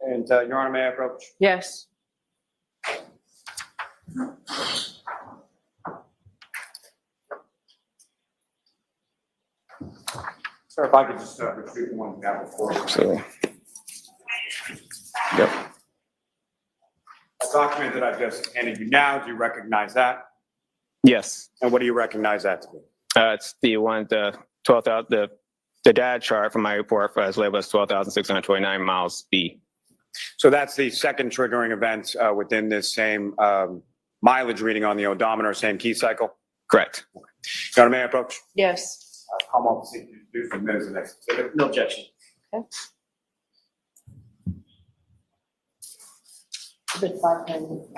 And Your Honor, may I approach? Yes. Sir, if I could just retrieve one down before. Absolutely. Yep. A document that I just handed you now, do you recognize that? Yes. And what do you recognize that to be? It's the one, the 12,000, the data chart from my report as labeled as 12,629 miles B. So that's the second triggering event within this same mileage reading on the odometer, same key cycle? Correct. Madam Mayor, approach. Yes. Come up, see, do some minutes of next. No objection. Okay. Good 5 minutes.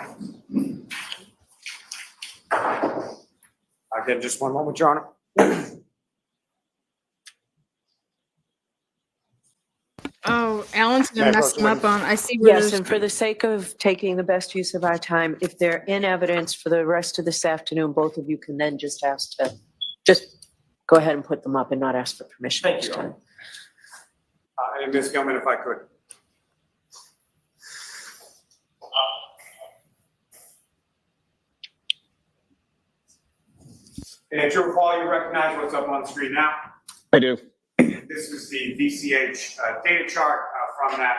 Again, just one moment, Your Honor. Oh, Alan's gonna Yeah, mess go them ahead. up on, I see where Yes, there's, and for the sake of taking the best use of our time, if they're in evidence for the rest of this afternoon, both of you can then just ask to, just go ahead and put them up and not ask for permission Thank this you. time. And Ms. Gilman, if I could. And Juror Paul, you recognize what's up on the screen now? I do. This is the VCH data chart from that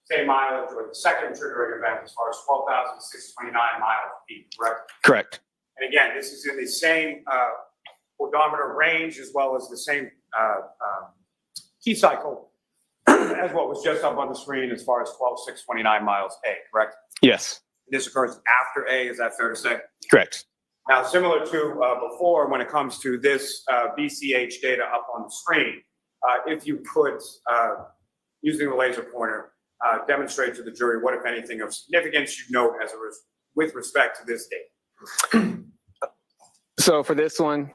same mileage or the second triggering event as far as 12,629 miles peak, correct? Correct. And again, this is in the same odometer range as well as the same key cycle as what was just up on the screen as far as 12,629 miles A, correct? Yes. This occurs after A, is that fair to say? Correct. Now, similar to before, when it comes to this VCH data up on the screen, if you put, using the laser pointer, demonstrate to the jury what, if anything, of significance you note as with respect to this data. So for this one,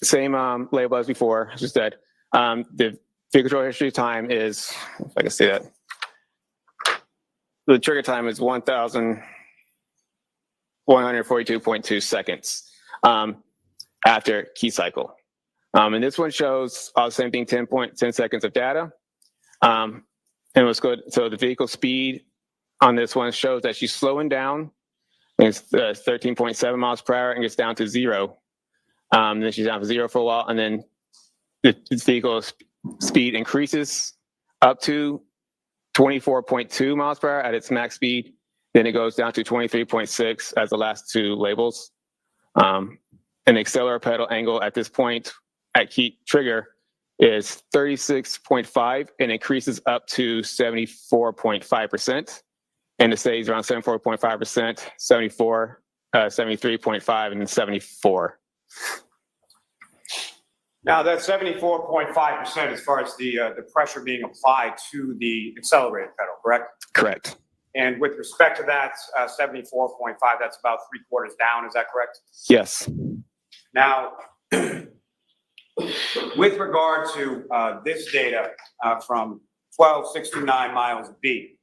same label as before, as you said. The vehicle control history time is, if I can see that, the trigger time is 1,142.2 seconds after key cycle. And this one shows all the same thing, 10 seconds of data. And what's good, so the vehicle speed on this one shows that she's slowing down. It's 13.7 miles per hour and gets down to 0. Then she's down to 0 for a while, and then the vehicle speed increases up to 24.2 miles per hour at its max speed. Then it goes down to 23.6 as the last two labels. And the accelerator pedal angle at this point at key trigger is 36.5 and increases up to 74.5%. And it stays around 74.5%, 74, 73.5, and then 74. Now, that's 74.5% as far as the pressure being applied to the accelerator pedal, correct? Correct. And with respect to that 74.5, that's about 3/4 down, is that correct? Yes. Now, with regard to this data from 12,629 miles B,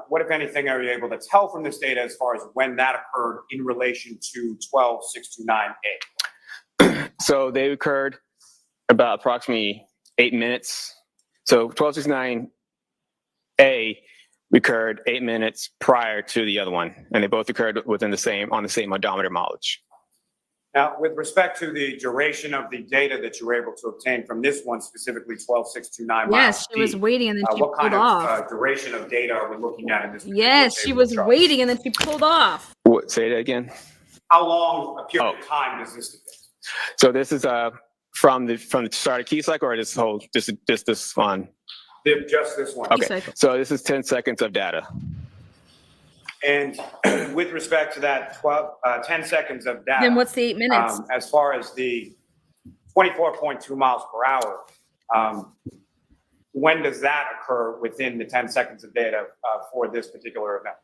what, if anything, are you able to tell from this data as far as when that occurred in relation to 12,629A? So they occurred about approximately 8 minutes. So 1269A occurred 8 minutes prior to the other one, and they both occurred within the same odometer mileage. Now, with respect to the duration of the data that you were able to obtain from this one, specifically 12,629 miles. yes, she was waiting and then she what pulled kind off. of duration of data are we looking at in this? Yes, she was waiting and then she pulled off. What, say that again? How long a period of time does this take? So this is from the start of key cycle, or this whole this one? Just this one. Okay, so this is 10 seconds of data. And with respect to that 10 seconds of data. Then what's the 8 minutes? As far as the 24.2 miles per hour, when does that occur within the 10 seconds of data for this particular event?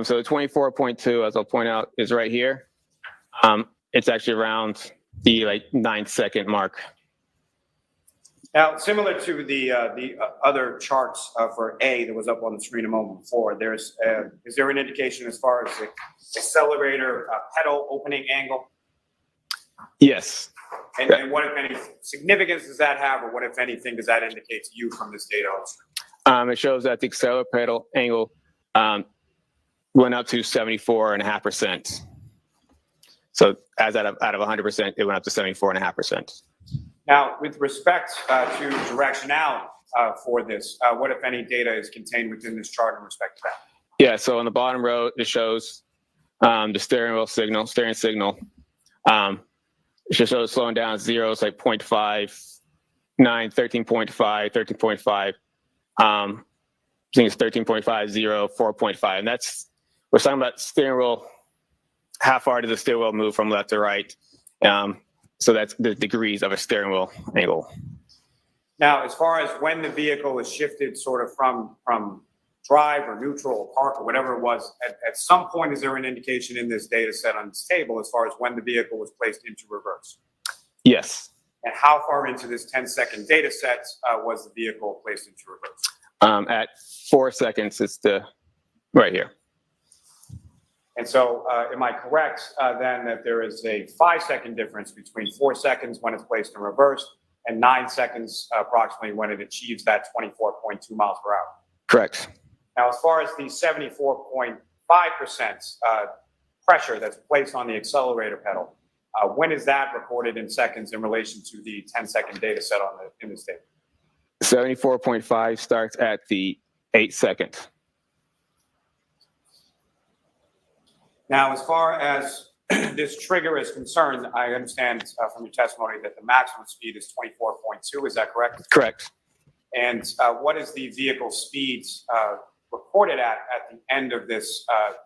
So 24.2, as I'll point out, is right here. It's actually around the 9-second mark. Now, similar to the other charts for A that was up on the screen a moment before, is there an indication as far as the accelerator pedal opening angle? Yes. And what, if any, significance does that have, or what, if anything, does that indicate to you from this data on the screen? It shows that the accelerator pedal angle went up to 74.5%. So as out of 100%, it went up to 74.5%. Now, with respect to directionality, for this? What, if any, data is contained within this chart in respect to that? Yeah, so on the bottom row, it shows the steering signal. It just shows slowing down zeros like 0.5, 9, 13.5, 13.5. I think it's 13.5, 0, 4.5. And we're talking about steering wheel, how far does the steering wheel move from left to right? So that's the degrees of a steering wheel angle. Now, as far as when the vehicle is shifted sort of from drive or neutral or park or whatever it was, at some point, is there an indication in this data set on this table as far as when the vehicle was placed into reverse? Yes. And how far into this 10-second data set was the vehicle placed into reverse? At 4 seconds, it's right here. And so am I correct then that there is a 5-second difference between 4 seconds when it's placed in reverse and 9 seconds approximately when it achieves that 24.2 miles per hour? Correct. Now, as far as the 74.5% pressure that's placed on the accelerator pedal, when is that recorded in seconds in relation to the 10-second data set in this table? 74.5 starts at the 8 second. Now, as far as this trigger is concerned, I understand from your testimony that the maximum speed is 24.2. Is that correct? Correct. And what is the vehicle speed recorded at the end of this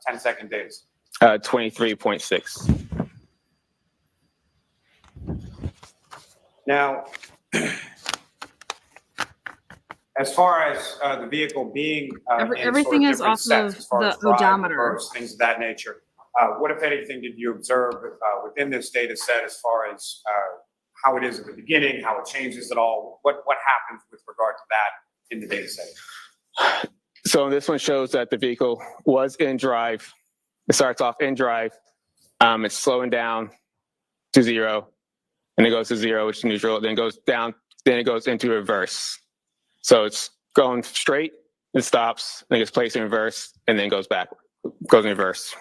10-second data set? 23.6. Now, as far as the vehicle being everything is off of the odometer, reverse, things of that nature, what, if anything, did you observe within this data set as far as how it is at the beginning, how it changes at all? What happens with regard to that in the data set? So this one shows that the vehicle was in drive. It starts off in drive. It's slowing down to 0, and it goes to 0, which is neutral. Then it goes down. Then it goes into reverse. So it's going straight. It stops. Then it gets placed in reverse, and then goes back. Goes in reverse.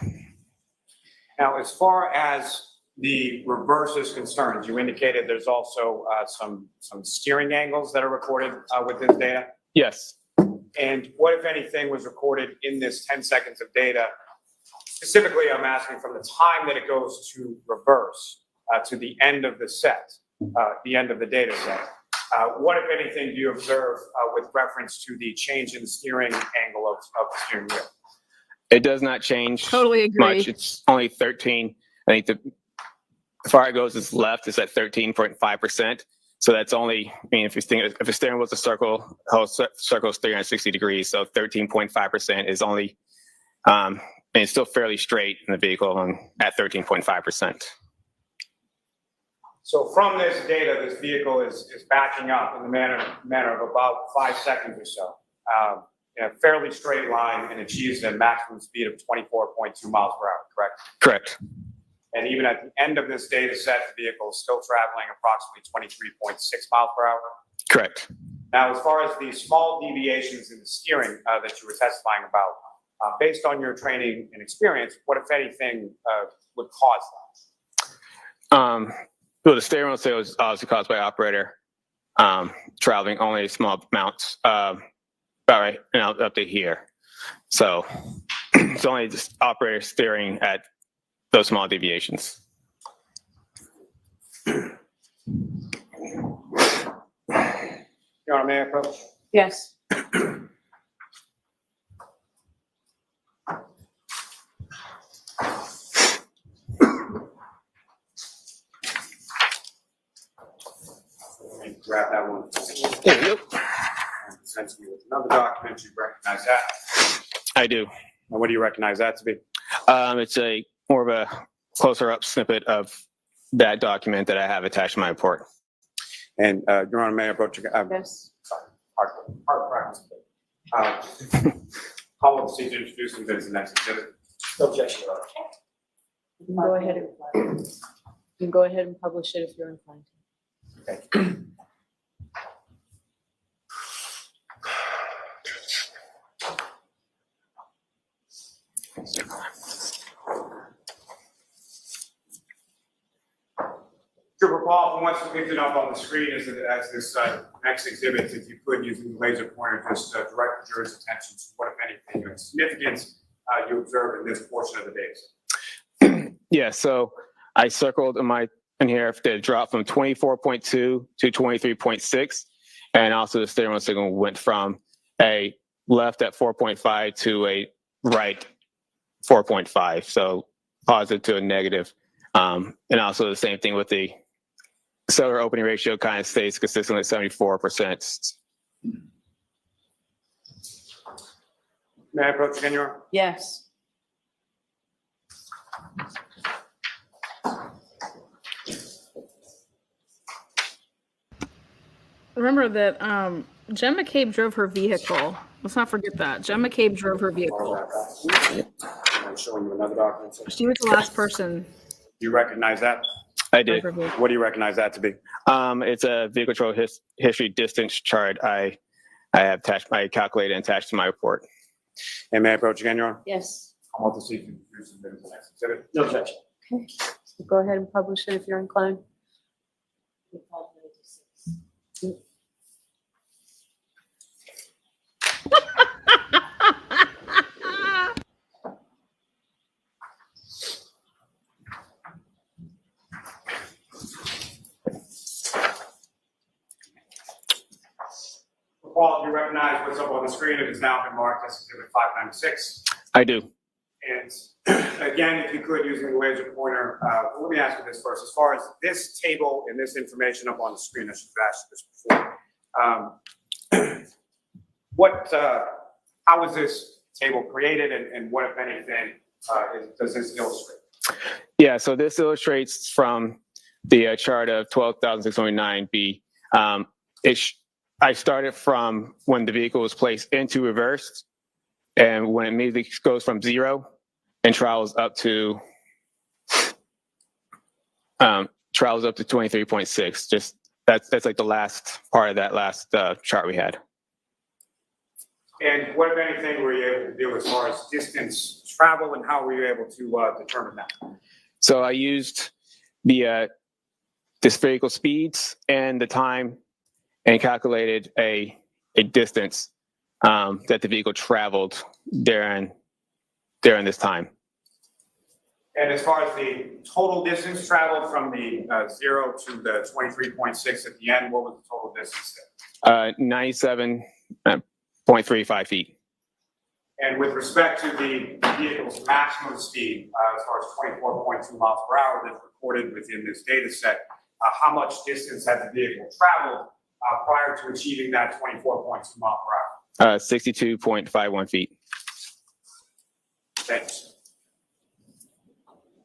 Now, as far as the reverse is concerned, you indicated there's also some steering angles that are recorded with this data. Yes. And what, if anything, was recorded in this 10 seconds of data? Specifically, I'm asking from the time that it goes to reverse to the end of the set, the end of the data set. What, if anything, do you observe with reference to the change in the steering angle of the steering wheel? It does not change Totally agree. much. It's only 13. I think as far as it goes, it's left. It's at 13.5%. So that's only, I mean, if the steering wheel's a circle, the whole circle is 360 degrees. So 13.5% is only, and it's still fairly straight in the vehicle at 13.5%. So from this data, this vehicle is backing up in the manner of about 5 seconds or so, in a fairly straight line, and achieves a maximum speed of 24.2 miles per hour, correct? Correct. And even at the end of this data set, the vehicle is still traveling approximately 23.6 miles per hour. Correct. Now, as far as the small deviations in the steering that you were testifying about, based on your training and experience, what, if anything, would cause that? Well, the steering wheel was obviously caused by operator traveling only small amounts, about right, and up to here. So it's only just operator steering at those small deviations. Your Honor, may I approach? Yes. Grab that one. There you go. And present me with another document. You recognize that? I do. And what do you recognize that to be? It's a more of a closer up snippet of that document that I have attached to my report. And Your Honor, may I approach? Yes. Hard practice. Call the procedure to introduce them as the next exhibit. No objection, Your Honor. You can go ahead and you can go ahead and publish it if you're inclined. Okay. Trooper Paul, from what's depicted up on the screen as this next exhibits, if you could, using the laser pointer, just direct the jurors' attention to what, if anything, of significance you observe in this portion of the data. Yeah, so I circled in here the drop from 24.2 to 23.6, and also the steering wheel signal went from a left at 4.5 to a right 4.5, so positive to a negative. And also the same thing with the accelerator opening ratio kind of stays consistent at 74%. May I approach again, Your Honor? Yes. Remember that Jen McCabe drove her vehicle. Let's not forget that. Jen McCabe drove her vehicle. I'm showing you another document. She was the last person. Do you recognize that? I did. What do you recognize that to be? It's a vehicle control history distance chart I have I calculated and attached to my report. And may I approach again, Your Honor? Yes. I want to see if you can produce the next exhibit. No objection. Okay. So go ahead and publish it if you're inclined. Paul, do you recognize what's up on the screen? It has now been marked as exhibit 596. I do. And again, if you could, using the laser pointer, let me ask you this first. As far as this table and this information up on the screen, I should have asked this before. How was this table created, and what, if anything, does this illustrate? Yeah, so this illustrates from the chart of 12,629B. I started from when the vehicle was placed into reverse, and when it immediately goes from 0 and travels up to 23.6. Just that's like the last part of that last chart we had. And what, if anything, were you able to do as far as distance travel, and how were you able to determine that? So I used the spherical speeds and the time, and calculated a distance that the vehicle traveled during this time. And as far as the total distance traveled from the 0 to the 23.6 at the end, what was the total distance there? 97.35 feet. And with respect to the vehicle's maximum speed, as far as 24.2 miles per hour that's recorded within this data set, how much distance had the vehicle traveled prior to achieving that 24.2 mile per hour? 62.51 feet. Thanks.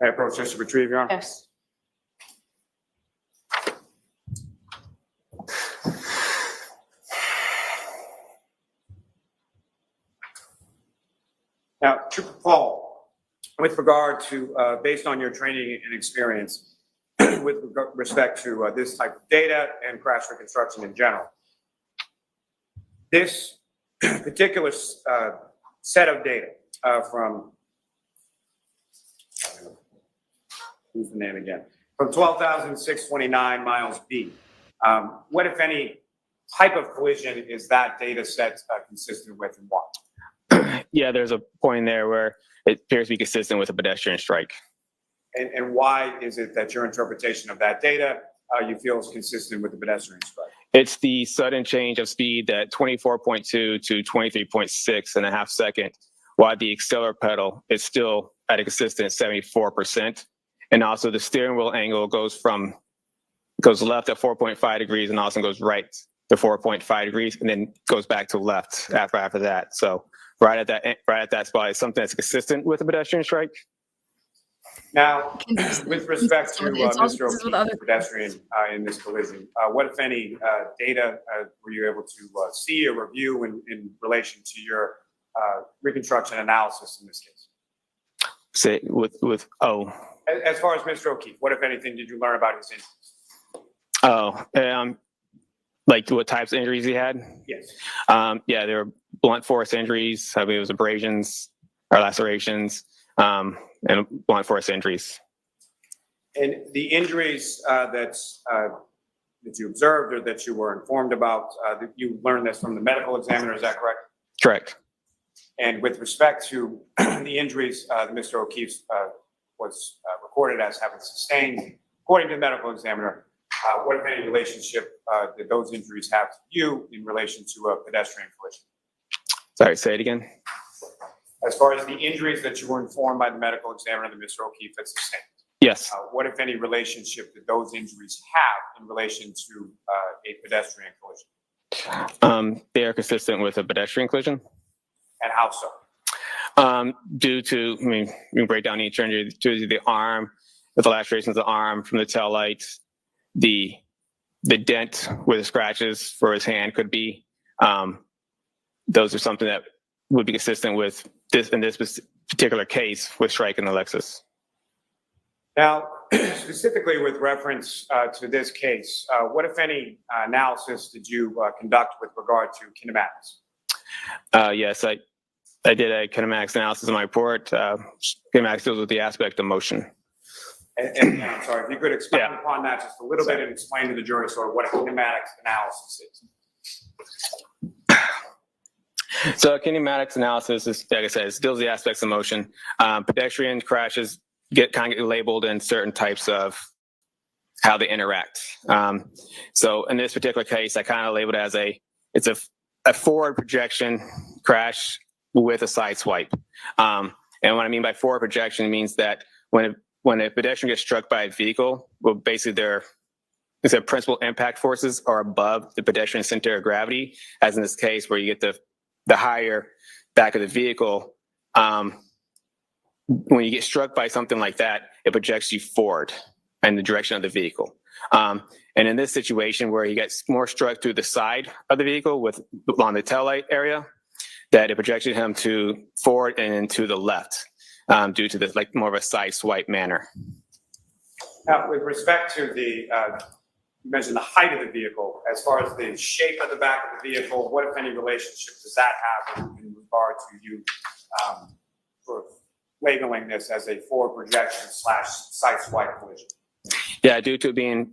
I approach this to retrieve, Your Honor? Yes. Now, Trooper Paul, with regard to, based on your training and experience, with respect to this type of data and crash reconstruction in general, this particular set of data from, who's the name again? From 12,629 miles B, what, if any, type of collision is that data set consistent with, and why? Yeah, there's a point in there where it appears to be consistent with a pedestrian strike. And why is it that your interpretation of that data you feel is consistent with the pedestrian strike? It's the sudden change of speed at 24.2 to 23.6 in a half second, while the accelerator pedal is still at a consistent 74%. And also the steering wheel angle goes left at 4.5 degrees and also goes right to 4.5 degrees, and then goes back to left after that. So right at that spot is something that's consistent with a pedestrian strike. Now, with respect to Mr. O'Keefe's pedestrian in this collision, what, if any, data were you able to see or review in relation to your reconstruction analysis in this case? Say As far as Mr. O'Keefe, what, if anything, did you learn about his injuries? Like what types of injuries he had? Yes. Yeah, there were blunt force injuries. I believe it was abrasions or lacerations, and blunt force injuries. And the injuries that that you observed or that you were informed about. You learned this from the medical examiner, is that correct? Correct. And with respect to the injuries Mr. O'Keefe was recorded as having sustained, according to the medical examiner, what, if any, relationship did those injuries have to you in relation to a pedestrian collision? Sorry, say it again. As far as the injuries that you were informed by the medical examiner that Mr. O'Keefe had sustained, Yes. what, if any, relationship did those injuries have in relation to a pedestrian collision? They are consistent with a pedestrian collision. And how so? Due to, I mean, we can break down each injury due to the arm, the lacerations of the arm from the tail light, the dent where the scratches for his hand could be. Those are something that would be consistent with this in this particular case with striking the Lexus. Now, specifically with reference to this case, what, if any, analysis did you conduct with regard to kinematics? Yes, I did a kinematics analysis in my report. Kinematics deals with the aspect of motion. And I'm sorry, if you could expand upon that just a little bit and explain to the jury sort of what a kinematics analysis is. So kinematics analysis is, like I said, it deals with the aspects of motion. Pedestrian crashes get labeled in certain types of how they interact. So in this particular case, I kind of labeled it as it's a forward projection crash with a side swipe. And what I mean by forward projection means that when a pedestrian gets struck by a vehicle, well, basically their principal impact forces are above the pedestrian center of gravity, as in this case where you get the higher back of the vehicle. When you get struck by something like that, it projects you forward in the direction of the vehicle. And in this situation where he gets more struck through the side of the vehicle on the taillight area, that it projected him to forward and then to the left due to this more of a side swipe manner. Now, with respect to the, you mentioned the height of the vehicle, as far as the shape of the back of the vehicle, what, if any, relationship does that have in regard to you sort of labeling this as a forward projection / side swipe collision? Yeah, due to it being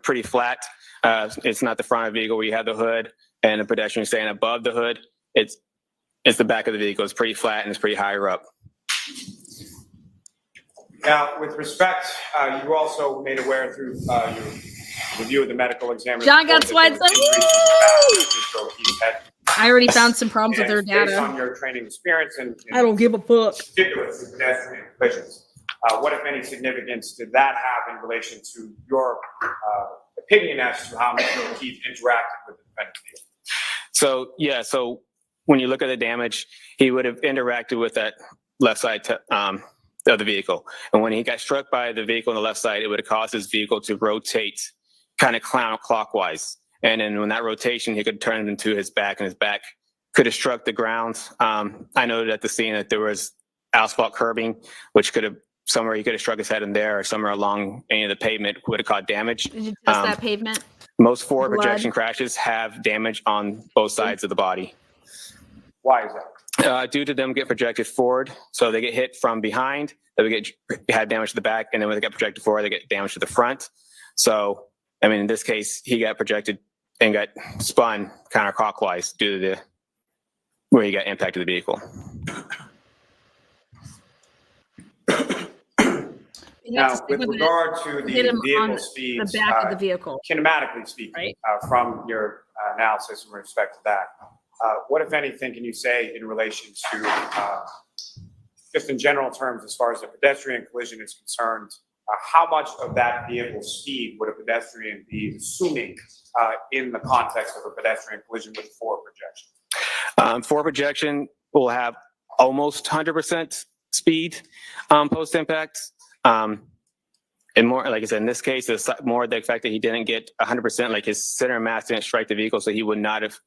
pretty flat, it's not the front of the vehicle where you have the hood and the pedestrian staying above the hood. It's the back of the vehicle. It's pretty flat and it's pretty higher up. Now, with respect, you also made aware through your review of the medical examiner. John got slides like, woo! I already found some problems with their data. Based on your training experience and I don't give a fuck. Particularly pedestrian collisions, what, if any, significance did that have in relation to your opinion as to how Mr. O'Keefe interacted with the defendant? So when you look at the damage, he would have interacted with that left side of the vehicle. And when he got struck by the vehicle on the left side, it would have caused his vehicle to rotate kind of counterclockwise. And then when that rotation, he could turn it into his back, and his back could have struck the ground. I noted at the scene that there was asphalt curbing, which could have somewhere he could have struck his head in there, or somewhere along any of the pavement would have caused damage. Did you test that pavement? Most forward projection crashes have damage on both sides of the body. Why is that? Due to them get projected forward, so they get hit from behind, they would have damage to the back, and then when they get projected forward, they get damage to the front. So, I mean, in this case, he got projected and got spun counterclockwise due to where he got impacted the vehicle. Now, with regard to the vehicle speeds, the back of the vehicle, kinematically speaking, right? From your analysis in respect to that, what, if anything, can you say in relation to, just in general terms, as far as the pedestrian collision is concerned, how much of that vehicle speed would a pedestrian be assuming in the context of a pedestrian collision with forward projection? Forward projection will have almost 100% speed post-impact. And more, like I said, in this case, it's more the fact that he didn't get 100%, like his center of mass didn't strike the vehicle, so he would not have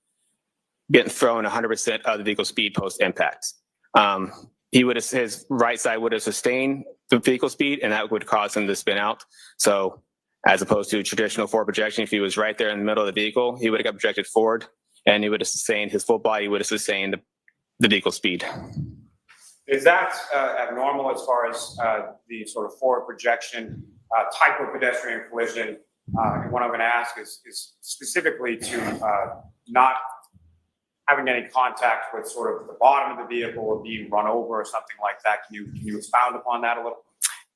been thrown 100% of the vehicle speed post-impact. His right side would have sustained the vehicle speed, and that would cause him to spin out. So as opposed to traditional forward projection, if he was right there in the middle of the vehicle, he would have got projected forward, and he would have sustained, his full body would have sustained the vehicle speed. Is that abnormal as far as the sort of forward projection type of pedestrian collision And what I'm going to ask is specifically to not having any contact with sort of the bottom of the vehicle or being run over or something like that. Can you expound upon that a little?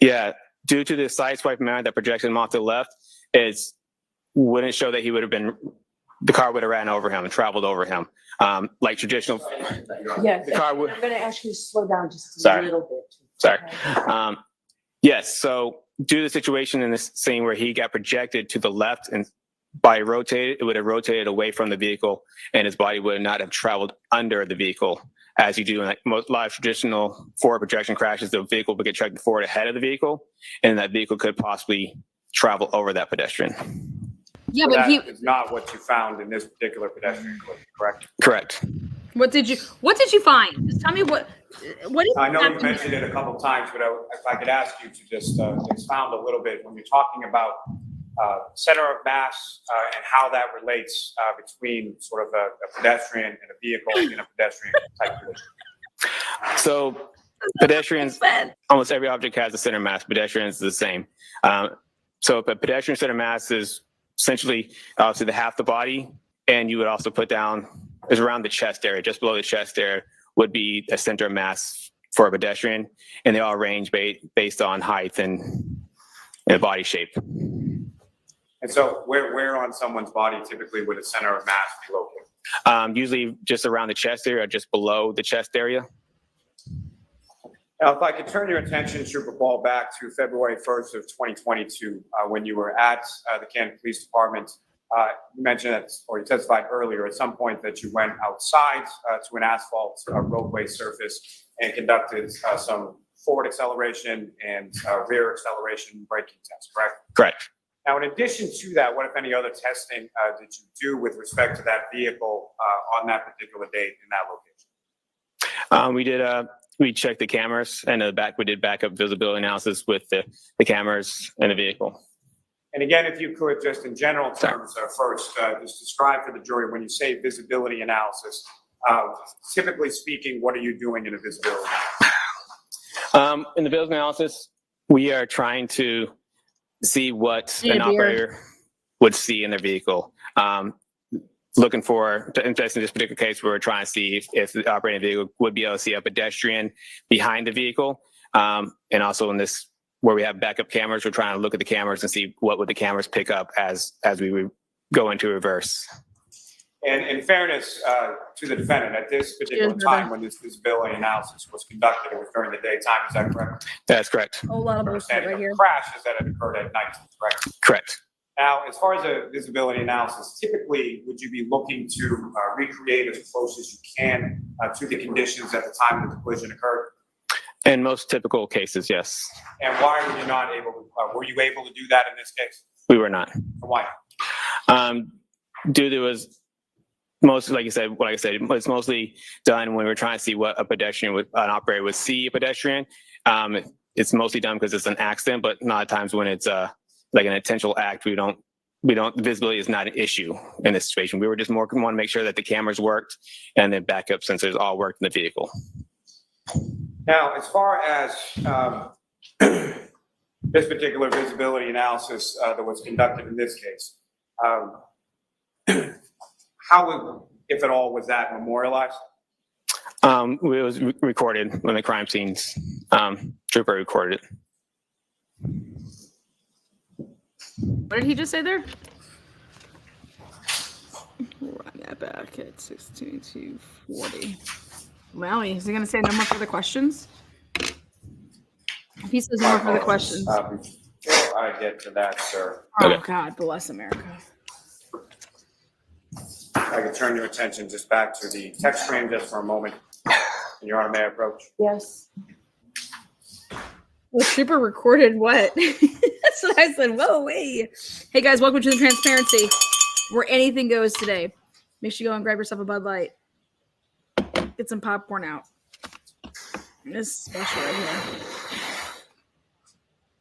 Yeah, due to the sideswipe manner that projection off to the left, wouldn't show that he would have been, the car would have ran over him and traveled over him. Like traditional. Yes, The car would. I'm going to ask you to slow down just Sorry. a little bit. Sorry. Yes, so due to the situation in this scene where he got projected to the left and body rotated, it would have rotated away from the vehicle and his body would not have traveled under the vehicle. As you do in like most live traditional forward projection crashes, the vehicle would get tracked forward ahead of the vehicle, and that vehicle could possibly travel over that pedestrian. Yeah, So but that is not what you found in this particular pedestrian clip, correct? Correct. What did you find? Just tell me what do you I know have you to- mentioned it a couple of times, but if I could ask you to just expound a little bit when you're talking about center of mass and how that relates between sort of a pedestrian and a vehicle in a pedestrian type collision. So pedestrians, almost every object has a center mass. Pedestrians is the same. So if a pedestrian center mass is essentially obviously the half the body, and you would also put down is around the chest area, just below the chest area would be a center of mass for a pedestrian, and they all range based on height and body shape. And so where on someone's body typically would a center of mass be located? Usually just around the chest area or just below the chest area. Now, if I could turn your attention, Trooper Ball, back to February 1st of 2022, when you were at the Canton Police Department. You mentioned that, or you testified earlier at some point that you went outside to an asphalt roadway surface and conducted some forward acceleration and rear acceleration braking tests, correct? Correct. Now, in addition to that, what, if any, other testing did you do with respect to that vehicle on that particular date in that location? We checked the cameras and we did backup visibility analysis with the cameras in the vehicle. And again, if you could, just in general terms, first, just describe for the jury when you say visibility analysis, typically speaking, what are you doing in a visibility analysis? In the visibility analysis, we are trying to see what an operator would see in their vehicle. Looking for, in this particular case, we're trying to see if the operating vehicle would be able to see a pedestrian behind the vehicle. And also in this, where we have backup cameras, we're trying to look at the cameras and see what would the cameras pick up as we would go into reverse. And in fairness to the defendant, at this particular time when this visibility analysis was conducted, it was during the daytime, is that correct? That's correct. A whole lot of bullshit right here. The crash is that it occurred at night, correct? Correct. Now, as far as a visibility analysis, typically, would you be looking to recreate as close as you can to the conditions at the time that the collision occurred? In most typical cases, yes. And why were you not able to, were you able to do that in this case? We were not. Why? Due to was most, like I said, it's mostly done when we're trying to see what a pedestrian an operator would see a pedestrian. It's mostly done because it's an accident, but not at times when it's like an intentional act, visibility is not an issue in this situation. We were just want to make sure that the cameras worked and the backup sensors all worked in the vehicle. Now, as far as this particular visibility analysis that was conducted in this case, how, if at all, was that memorialized? It was recorded when the crime scenes, trooper recorded it. What did he just say there? Run that back at 16 to 40. Well, is he going to say no more further questions? If he says no more further questions. Before I get to that, sir. Oh, God, bless America. I can turn your attention just back to the text stream just for a moment. And Your Honor, may I approach? Yes. The trooper recorded what? That's what I said. Whoa, wait. Hey, guys, welcome to the transparency where anything goes today. Make sure you go and grab yourself a Bud Light. Get some popcorn out. This is special right here.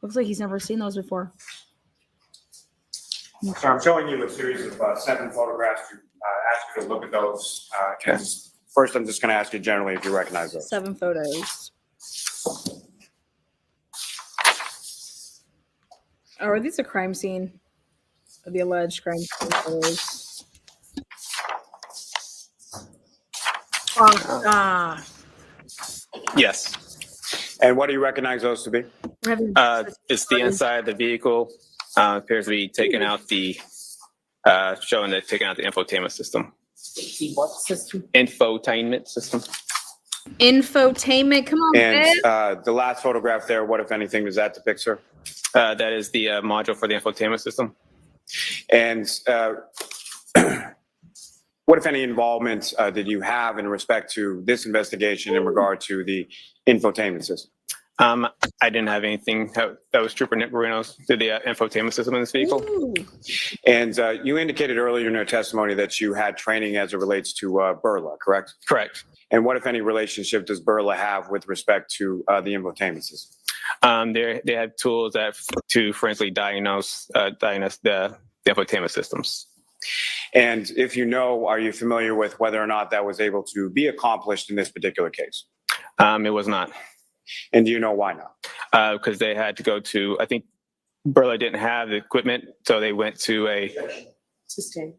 Looks like he's never seen those before. So I'm showing you a series of 7 photographs to ask you to look at those. First, I'm just going to ask you generally if you recognize those. 7 photos. Oh, are these a crime scene? of the alleged crime scene photos. Yes. And what do you recognize those to be? It's the inside of the vehicle. Appears to be taking out the, showing that taking out the infotainment system. What system? Infotainment system. Infotainment, come on, And man. the last photograph there, what, if anything, does that depict, sir? That is the module for the infotainment system. And what, if any, involvement did you have in respect to this investigation in regard to the infotainment system? I didn't have anything. That was Trooper Nick Marino's did the infotainment system in this vehicle. And you indicated earlier in your testimony that you had training as it relates to Burla, correct? Correct. And what, if any, relationship does Burla have with respect to the infotainment system? They have tools to forensically diagnose the infotainment systems. And if you know, are you familiar with whether or not that was able to be accomplished in this particular case? It was not. And do you know why not? Because they had to go to, I think Burla didn't have the equipment, so they went to a... Sustain.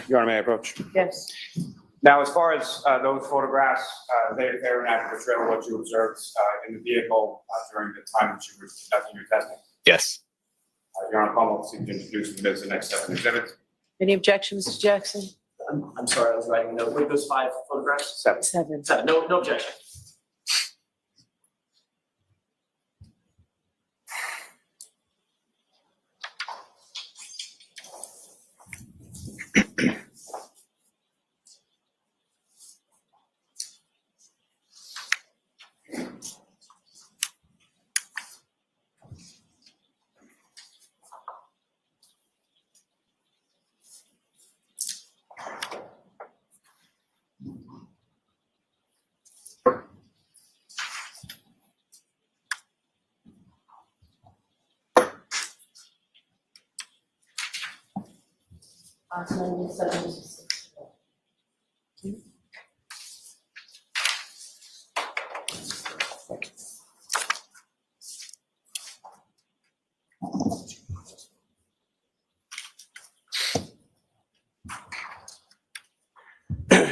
Your Honor, may I approach? Yes. Now, as far as those photographs, they're an accurate portrayal of what you observed in the vehicle during the time that you were conducting your testing. Yes. Your Honor, Palmer will seek to introduce them as the next step in exhibit. Any objections, Mr. Jackson? I'm sorry, I was writing a note. What are those 5 photographs? 7. 7. No objection.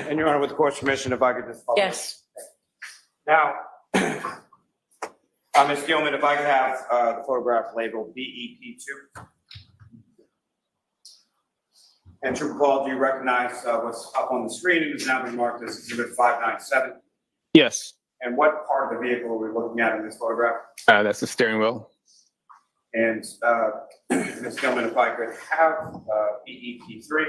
And Your Honor, with the court's permission, if I could just follow. Yes. Now, Ms. Gilman, if I could have the photograph labeled BEP2. And Trooper Paul, do you recognize what's up on the screen? It is now been marked as exhibit 597. Yes. And what part of the vehicle are we looking at in this photograph? That's the steering wheel. And Ms. Gilman, if I could have BEP3.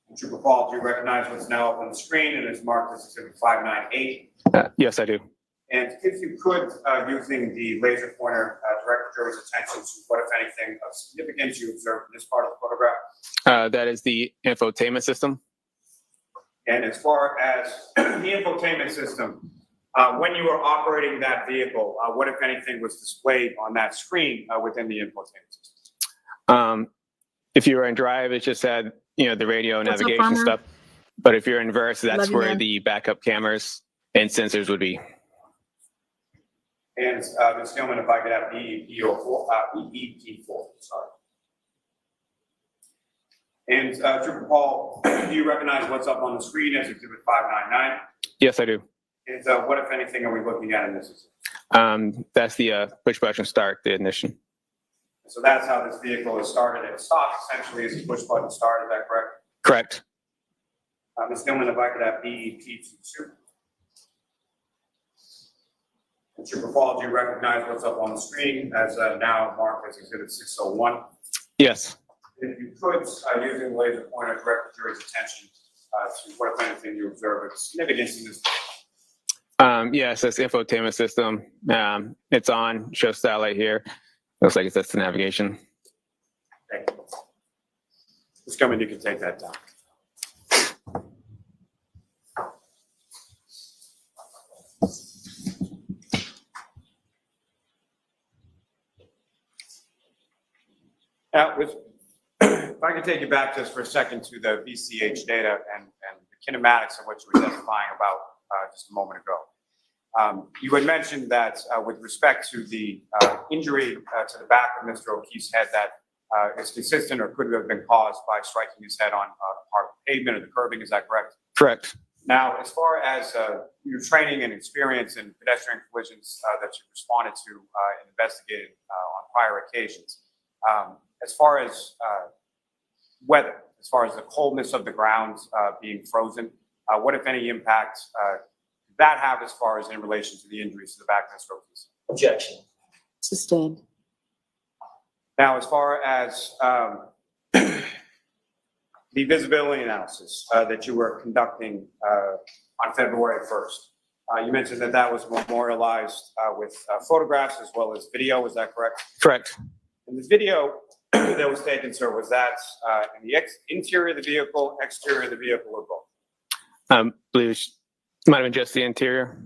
And Trooper Paul, do you recognize what's now up on the screen and is marked as exhibit 598? Yes, I do. And if you could, using the laser pointer, direct the jury's attention to what, if anything, of significance you observed in this part of the photograph. That is the infotainment system. And as far as the infotainment system, when you were operating that vehicle, what, if anything, was displayed on that screen within the infotainment system? If you were in drive, it just had, the radio What's up, navigation Farmer? stuff. But if you're in reverse, that's Love you, where man. the backup cameras and sensors would be. And Ms. Gilman, if I could have BEP4, sorry. And Trooper Paul, do you recognize what's up on the screen as exhibit 599? Yes, I do. And what, if anything, are we looking at in this? That's the push button start, the ignition. So that's how this vehicle is started and stopped, essentially, as a push button start, is that correct? Correct. Ms. Gilman, if I could have BEP22. And Trooper Paul, do you recognize what's up on the screen as now marked as exhibit 601? Yes. If you could, using the laser pointer, direct the jury's attention to what, if anything, you observe of significance in this. Yes, that's the infotainment system. It's on, shows satellite here. Looks like it's the navigation. Thank you. Ms. Gilman, you can take that down. Now, if I could take you back just for a second to the VCH data and the kinematics of what you were testifying about just a moment ago. You had mentioned that with respect to the injury to the back of Mr. O'Keefe's head, that is consistent or could have been caused by striking his head on part of the pavement or the curbing. Is that correct? Correct. Now, as far as your training and experience in pedestrian collisions that you responded to and investigated on prior occasions, as far as weather, as far as the coldness of the ground being frozen, what, if any, impact did that have as far as in relation to the injuries to the back of Mr. O'Keefe's? Objection. Sustained. Now, as far as the visibility analysis that you were conducting on February 1st, you mentioned that that was memorialized with photographs as well as video. Is that correct? Correct. And the video that was taken, sir, was that in the interior of the vehicle, exterior of the vehicle, or both? I believe it might have been just the interior.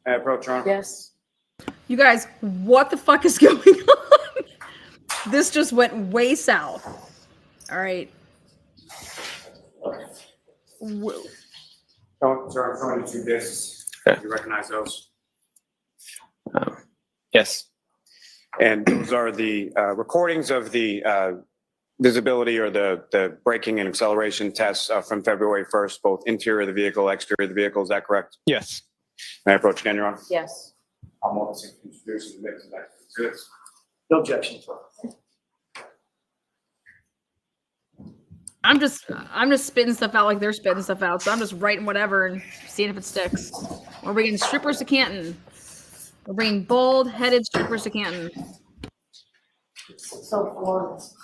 May I approach, Your Honor? Yes. You guys, what the fuck is going on? This just went way south. All right. Whoa. Sir, I'm showing you two discs. Do you recognize those? Yes. And those are the recordings of the visibility or the braking and acceleration tests from February 1st, both interior of the vehicle, exterior of the vehicle. Is that correct? Yes. May I approach again, Your Honor? Yes. I'm also introducing the next exhibits. No objection, sir. I'm just spitting stuff out like they're spitting stuff out. So I'm just writing whatever and seeing if it sticks. We're bringing strippers to Canton. We're bringing bald-headed strippers to Canton. So flawless.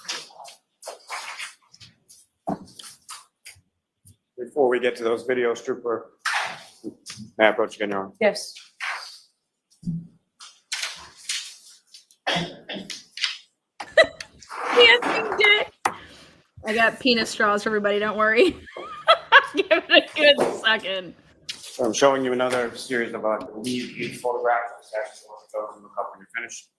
Before we get to those videos, Trooper, may I approach again, Your Honor? Yes. Dancing dick. I got penis straws for everybody. Don't worry. Give it a good second. So I'm showing you another series of lead photographs. Actually, those in the cup when you're finished.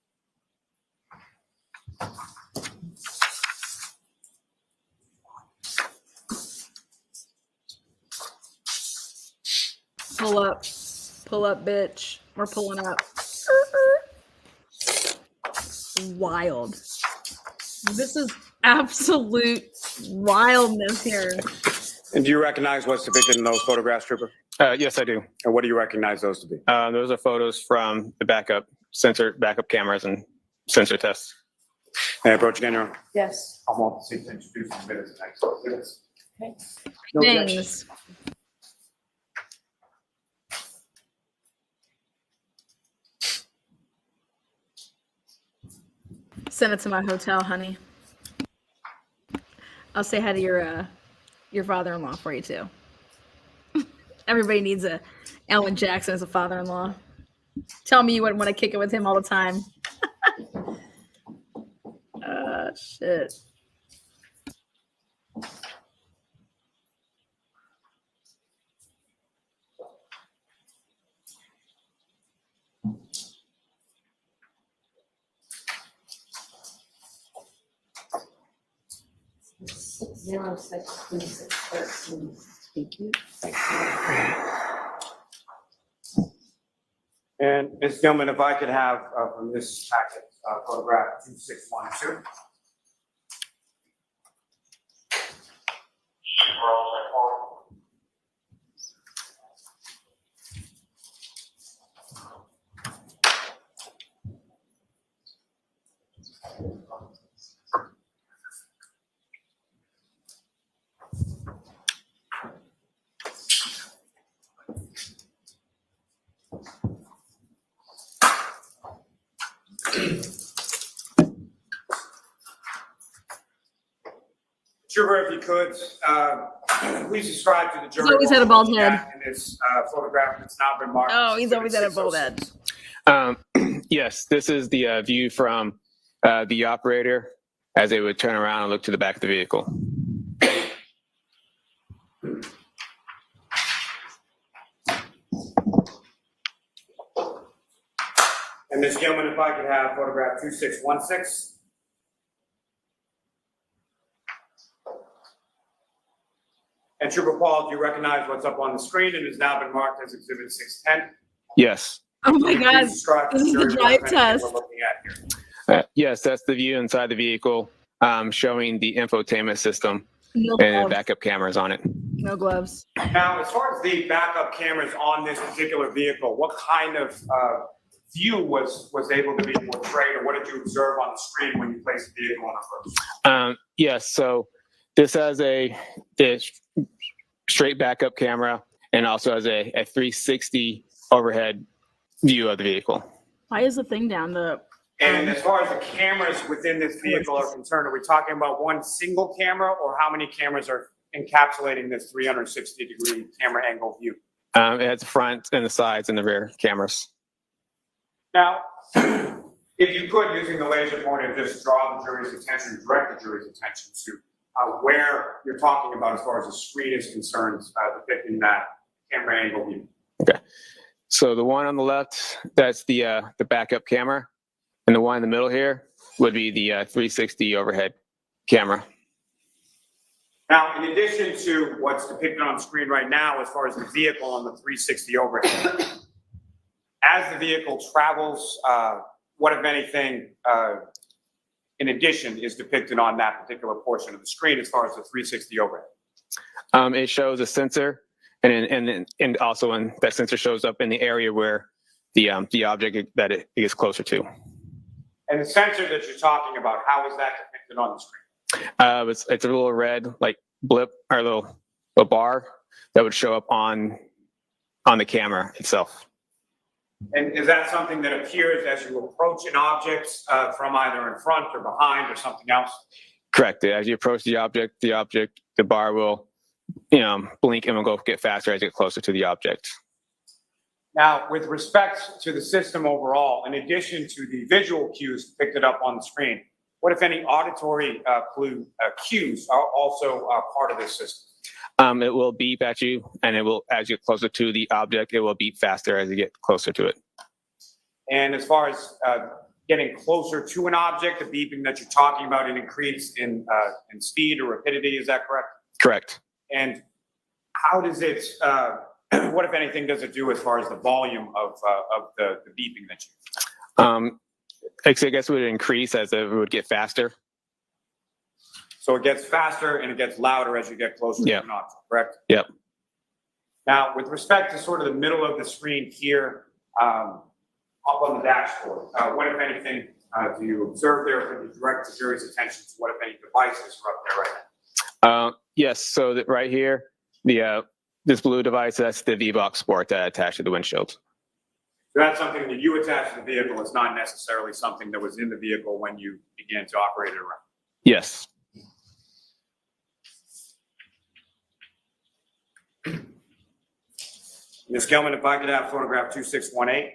Pull up, bitch. We're pulling up. Wild. This is absolute wildness here. And do you recognize what's depicted in those photographs, Trooper? Yes, I do. And what do you recognize those to be? Those are photos from the backup cameras and sensor tests. May I approach again, Your Honor? Yes. I want to seek to introduce the minutes and next exhibits. Okay. No objection. Things. Send it to my hotel, honey. I'll say hi to your father-in-law for you too. Everybody needs a Alan Jackson as a father-in-law. Tell me you wouldn't want to kick it with him all the time. Shit. Zero 6 26 13. Thank you. And Ms. Gilman, if I could have from this packet photograph 2612. Trooper, if you could, please describe to the jury. He's always had a bald head. In this photograph, it's not been marked. Oh, he's always had a bald head. Yes, this is the view from the operator as they would turn around and look to the back of the vehicle. And Ms. Gilman, if I could have photograph 2616. And Trooper Paul, do you recognize what's up on the screen and has now been marked as Exhibit 610? Yes. Oh my God, Please describe this is the jury drive what test. we're looking at here. Yes, that's the view inside the vehicle, showing the infotainment system No and gloves. backup cameras on it. No gloves. Now, as far as the backup cameras on this particular vehicle, what kind of view was able to be portrayed, or what did you observe on the screen when you placed the vehicle on reverse? Yes, so this has this straight backup camera and also has a 360 overhead view of the vehicle. Why is the thing down? And as far as the cameras within this vehicle are concerned, are we talking about one single camera, or how many cameras are encapsulating this 360-degree camera angle view? It has the front and the sides and the rear cameras. Now, if you could, using the laser pointer, just draw the jury's attention, direct the jury's attention to where you're talking about as far as the screen is concerned, depicting that camera angle view. Okay. So the one on the left, that's the backup camera, and the one in the middle here would be the 360 overhead camera. Now, in addition to what's depicted on screen right now, as far as the vehicle on the 360 overhead, as the vehicle travels, what, if anything, in addition, is depicted on that particular portion of the screen as far as the 360 overhead? It shows a sensor, and also when that sensor shows up in the area where the object that it gets closer to. And the sensor that you're talking about, how is that depicted on the screen? It's a little red like blip or little bar that would show up on the camera itself. And is that something that appears as you approach an object from either in front or behind or something else? Correct. As you approach the object, the bar will, blink and will go get faster as you get closer to the object. Now, with respect to the system overall, in addition to the visual cues depicted up on the screen, what, if any, auditory cues are also part of this system? It will beep at you, and it will, as you get closer to the object, it will beep faster as you get closer to it. And as far as getting closer to an object, the beeping that you're talking about, it increases in speed or rapidity, is that correct? Correct. And how does it, what, if anything, does it do as far as the volume of the beeping that you? I guess it would increase as it would get faster. So it gets faster and it gets louder as you get closer to an object, correct? Yep. Now, with respect to sort of the middle of the screen here, up on the dashboard, what, if anything, do you observe there? Could you direct the jury's attention to what, if any, devices are up there right now? Yes. So that right here, this blue device, that's the V-Box Sport that attached to the windshield. So that's something that you attach to the vehicle. It's not necessarily something that was in the vehicle when you began to operate it around. Yes. Ms. Gelman, if I could have photograph 2618.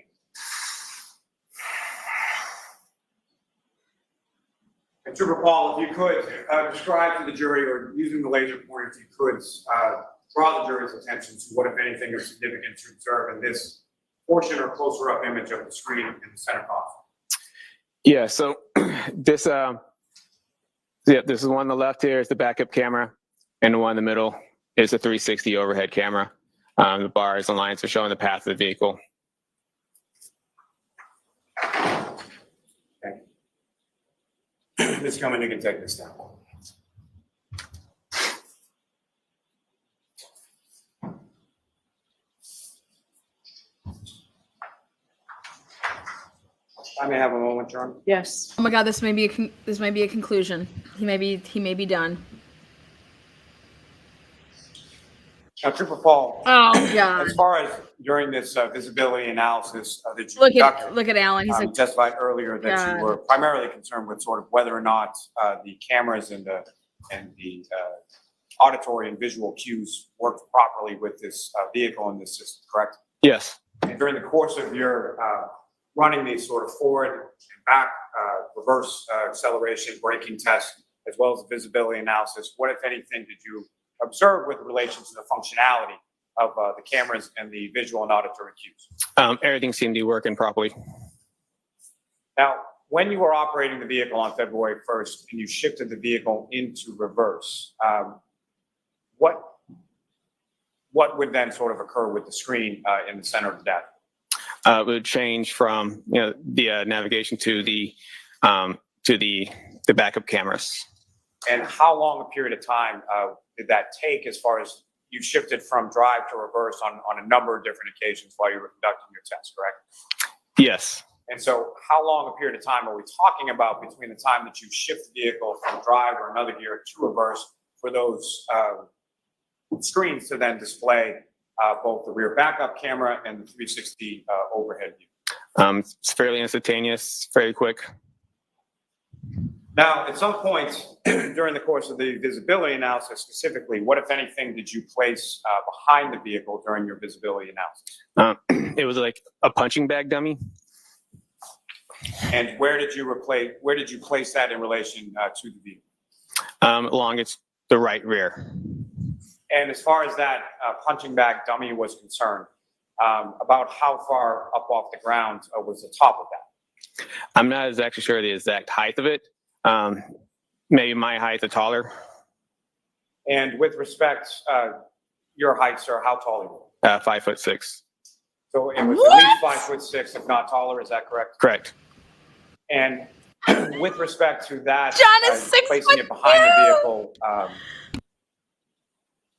And Trooper Paul, if you could describe to the jury, or using the laser pointer, if you could draw the jury's attention to what, if anything, is significant to observe in this portion or closer up image of the screen in the center console. Yeah. So this, this is one on the left here is the backup camera, and the one in the middle is the 360 overhead camera. The bars and lines are showing the path of the vehicle. Okay. Ms. Gelman, you can take this down. I may have a moment, John. Yes. Oh my God, this may be a conclusion. He may be done. Now, Trooper Paul. Oh God. As far as during this visibility analysis that you conducted, look at Alan. He's like, testified earlier that God. you were primarily concerned with sort of whether or not the cameras and the auditory and visual cues worked properly with this vehicle and this system, correct? Yes. And during the course of your running these sort of forward and back reverse acceleration braking tests, as well as the visibility analysis, what, if anything, did you observe with relation to the functionality of the cameras and the visual and auditory cues? Everything seemed to be working properly. Now, when you were operating the vehicle on February 1st and you shifted the vehicle into reverse, what what would then sort of occur with the screen in the center of the data? It would change from the navigation to the backup cameras. And how long a period of time did that take as far as you shifted from drive to reverse on a number of different occasions while you were conducting your test, correct? Yes. And so how long a period of time are we talking about between the time that you shift the vehicle from drive or another gear to reverse for those screens to then display both the rear backup camera and the 360 overhead view? It's fairly instantaneous, very quick. Now, at some point during the course of the visibility analysis specifically, what, if anything, did you place behind the vehicle during your visibility analysis? It was like a punching bag dummy. And where did you place that in relation to the vehicle? Along the right rear. And as far as that punching bag dummy was concerned, about how far up off the ground was the top of that? I'm not exactly sure the exact height of it. Maybe my height or taller. And with respect, your height, sir, how tall are you? 5'6". So it was at least 5'6", if not taller. Is that correct? Correct. And with respect to that, John is placing it behind the vehicle,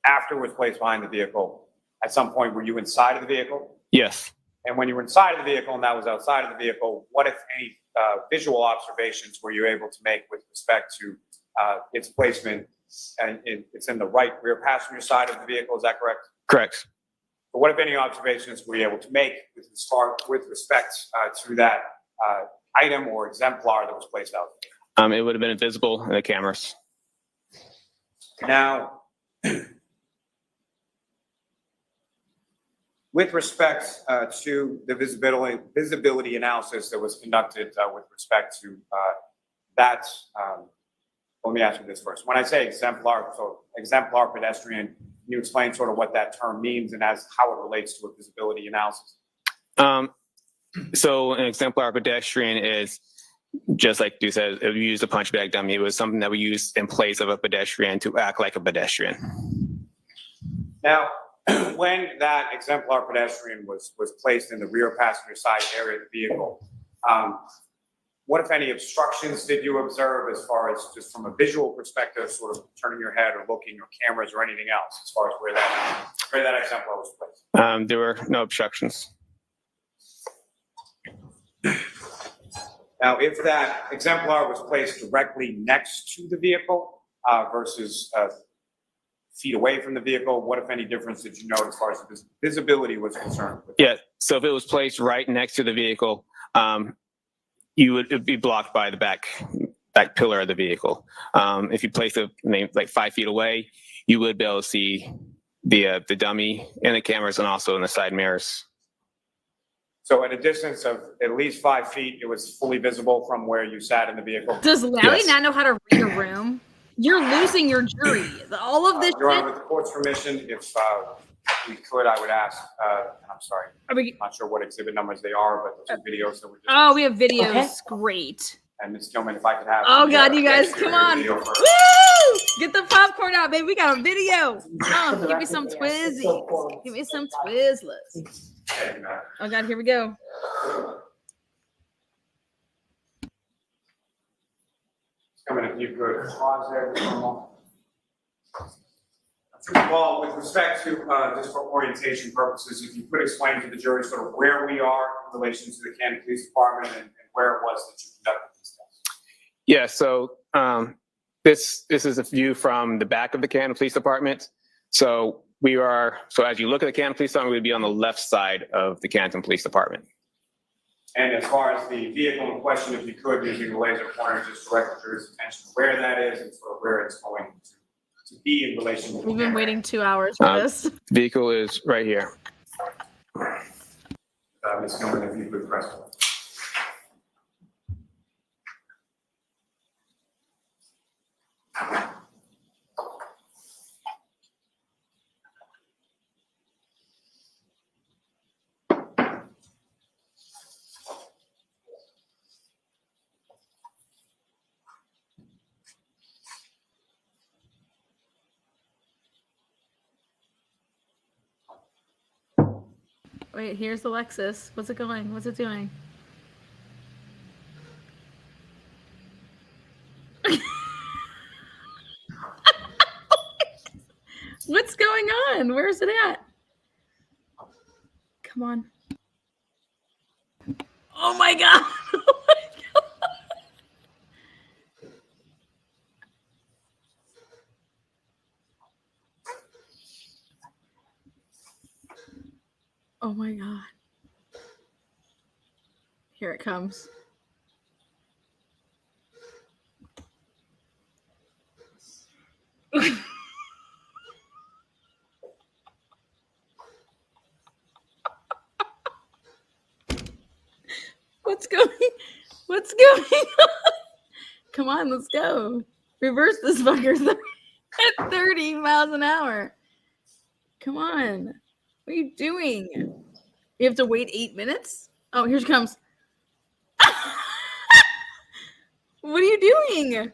after it was placed behind the vehicle, at some point, were you inside of the vehicle? Yes. And when you were inside of the vehicle and that was outside of the vehicle, what, if any, visual observations were you able to make with respect to its placement? And it's in the right rear passenger side of the vehicle, is that correct? Correct. But what, if any, observations were you able to make with respect to that item or exemplar that was placed out there? It would have been invisible in the cameras. Now, with respect to the visibility analysis that was conducted with respect to that, let me ask you this first. When I say exemplar, so exemplar pedestrian, can you explain sort of what that term means and how it relates to a visibility analysis? So an exemplar pedestrian is, just like you said, we used a punch bag dummy. It was something that we used in place of a pedestrian to act like a pedestrian. Now, when that exemplar pedestrian was placed in the rear passenger side area of the vehicle, what, if any, obstructions did you observe as far as just from a visual perspective, sort of turning your head or looking or cameras or anything else as far as where that exemplar was placed? There were no obstructions. Now, if that exemplar was placed directly next to the vehicle versus feet away from the vehicle, what, if any, difference did you note as far as the visibility was concerned? Yeah, so if it was placed right next to the vehicle, it'd be blocked by the back pillar of the vehicle. If you place it like 5 feet away, you would be able to see the dummy in the cameras and also in the side mirrors. So at a distance of at least 5 feet, it was fully visible from where you sat in the vehicle? Does Larry not know how to read a room? You're losing your jury. All of this Your shit. Honor, with the court's permission, if we could, I would ask, and I'm sorry, I'm not sure what exhibit numbers they are, but those are videos that were just. Oh, we have videos. Okay. Great. And Ms. Gilman, if I could have. Oh God, you guys, come on. Video Woo! first. Get the popcorn out, baby. We got a video. Give me some Twizzies. Give me some Twizzlers. Oh God, here we go. Gilman, if you could pause there just for a moment. First of all, with respect to, just for orientation purposes, if you could explain to the jury sort of where we are in relation to the Canton Police Department and where it was that you conducted this test. Yeah, so this is a view from the back of the Canton Police Department. So as you look at the Canton Police Department, we'd be on the left side of the Canton Police Department. And as far as the vehicle in question, if you could, using the laser pointer, just direct the jury's attention to where that is and sort of where it's going to be in relation to the We've been camera. waiting 2 hours for this. Vehicle is right here. Ms. Gilman, if you could press. Wait, here's Alexis. What's it going? What's it doing? What's going on? Where's it at? Come on. Oh my god. Oh my god. Here it comes. What's going on? Come on, let's go. Reverse this fucker at 30 miles an hour. Come on. What are you doing? You have to wait 8 minutes? Oh, here she comes. What are you doing?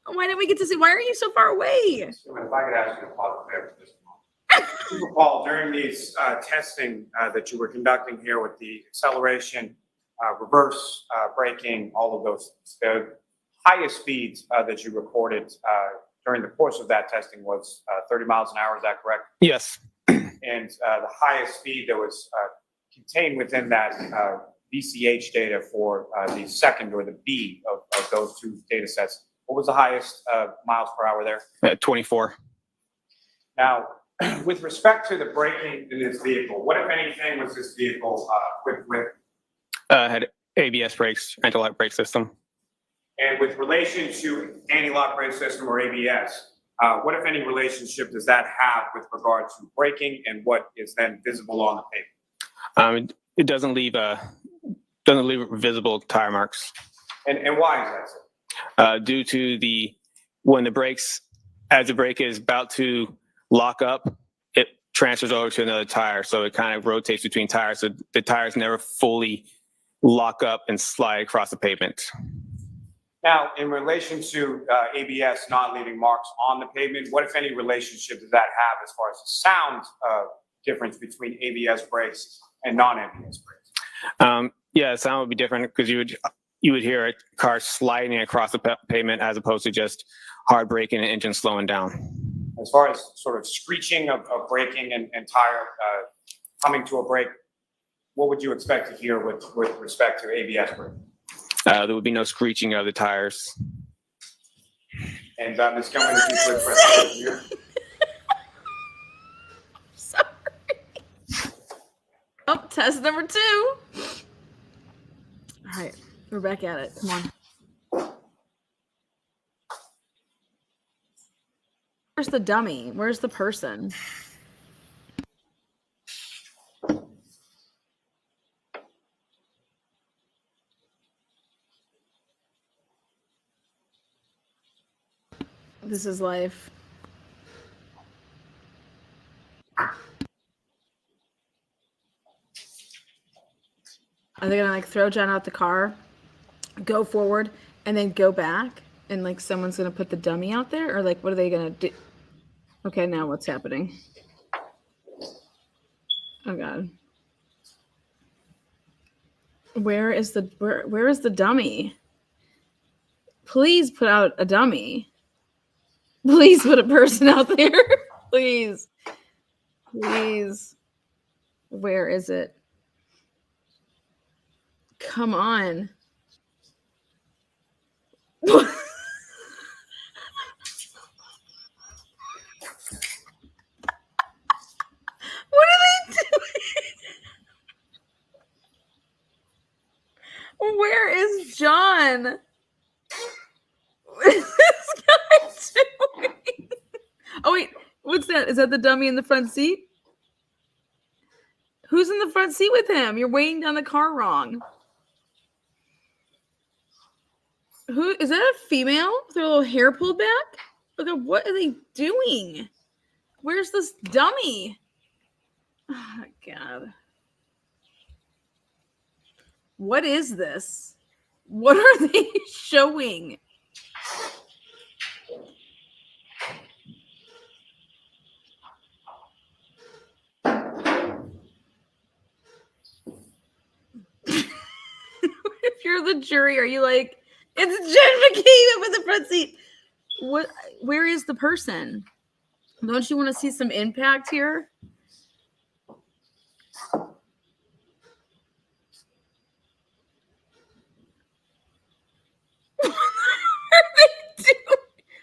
Why didn't we get to see? Why are you so far away? If I could ask you to pause there for just a moment. Super Paul, during these testing that you were conducting here with the acceleration, reverse braking, all of those, the highest speeds that you recorded during the course of that testing was 30 miles an hour. Is that correct? Yes. And the highest speed that was contained within that VCH data for the second or the B of those two data sets, what was the highest miles per hour there? 24. Now, with respect to the braking in this vehicle, what, if anything, was this vehicle with? Had ABS brakes, anti-lock brake system. And with relation to anti-lock brake system or ABS, what, if any, relationship does that have with regard to braking and what is then visible on the pavement? It doesn't leave visible tire marks. And why is that so? Due to when the brakes, as the brake is about to lock up, it transfers over to another tire. So it kind of rotates between tires. So the tires never fully lock up and slide across the pavement. Now, in relation to ABS not leaving marks on the pavement, what, if any, relationship does that have as far as the sound difference between ABS brakes and non-ABS brakes? Yeah, sound would be different because you would hear a car sliding across the pavement as opposed to just hard braking and engine slowing down. As far as sort of screeching of braking and tire coming to a brake, what would you expect to hear with respect to ABS braking? There would be no screeching of the tires. And Ms. Gilman, if you could press here. Sorry. Oh, test number 2. All right, we're back at it. Come on. Where's the dummy? Where's the person? This is life. Are they gonna like throw John out the car, go forward, and then go back, and like someone's gonna put the dummy out there, or like what are they gonna do? Okay, now what's happening? Oh god. Where is the dummy? Please put out a dummy. Please put a person out there. Please. Please. Where is it? Come on. What are they doing? Where is John? What is this guy doing? Oh wait, what's that? Is that the dummy in the front seat? Who's in the front seat with him? You're weighing down the car wrong. Who is that? A female with her little hair pulled back? Look at what are they doing? Where's this dummy? Oh god. What is this? What are they showing? of the jury are you like, it's Jen McKee up in the front seat? What? Where is the person? Don't you want to see some impact here?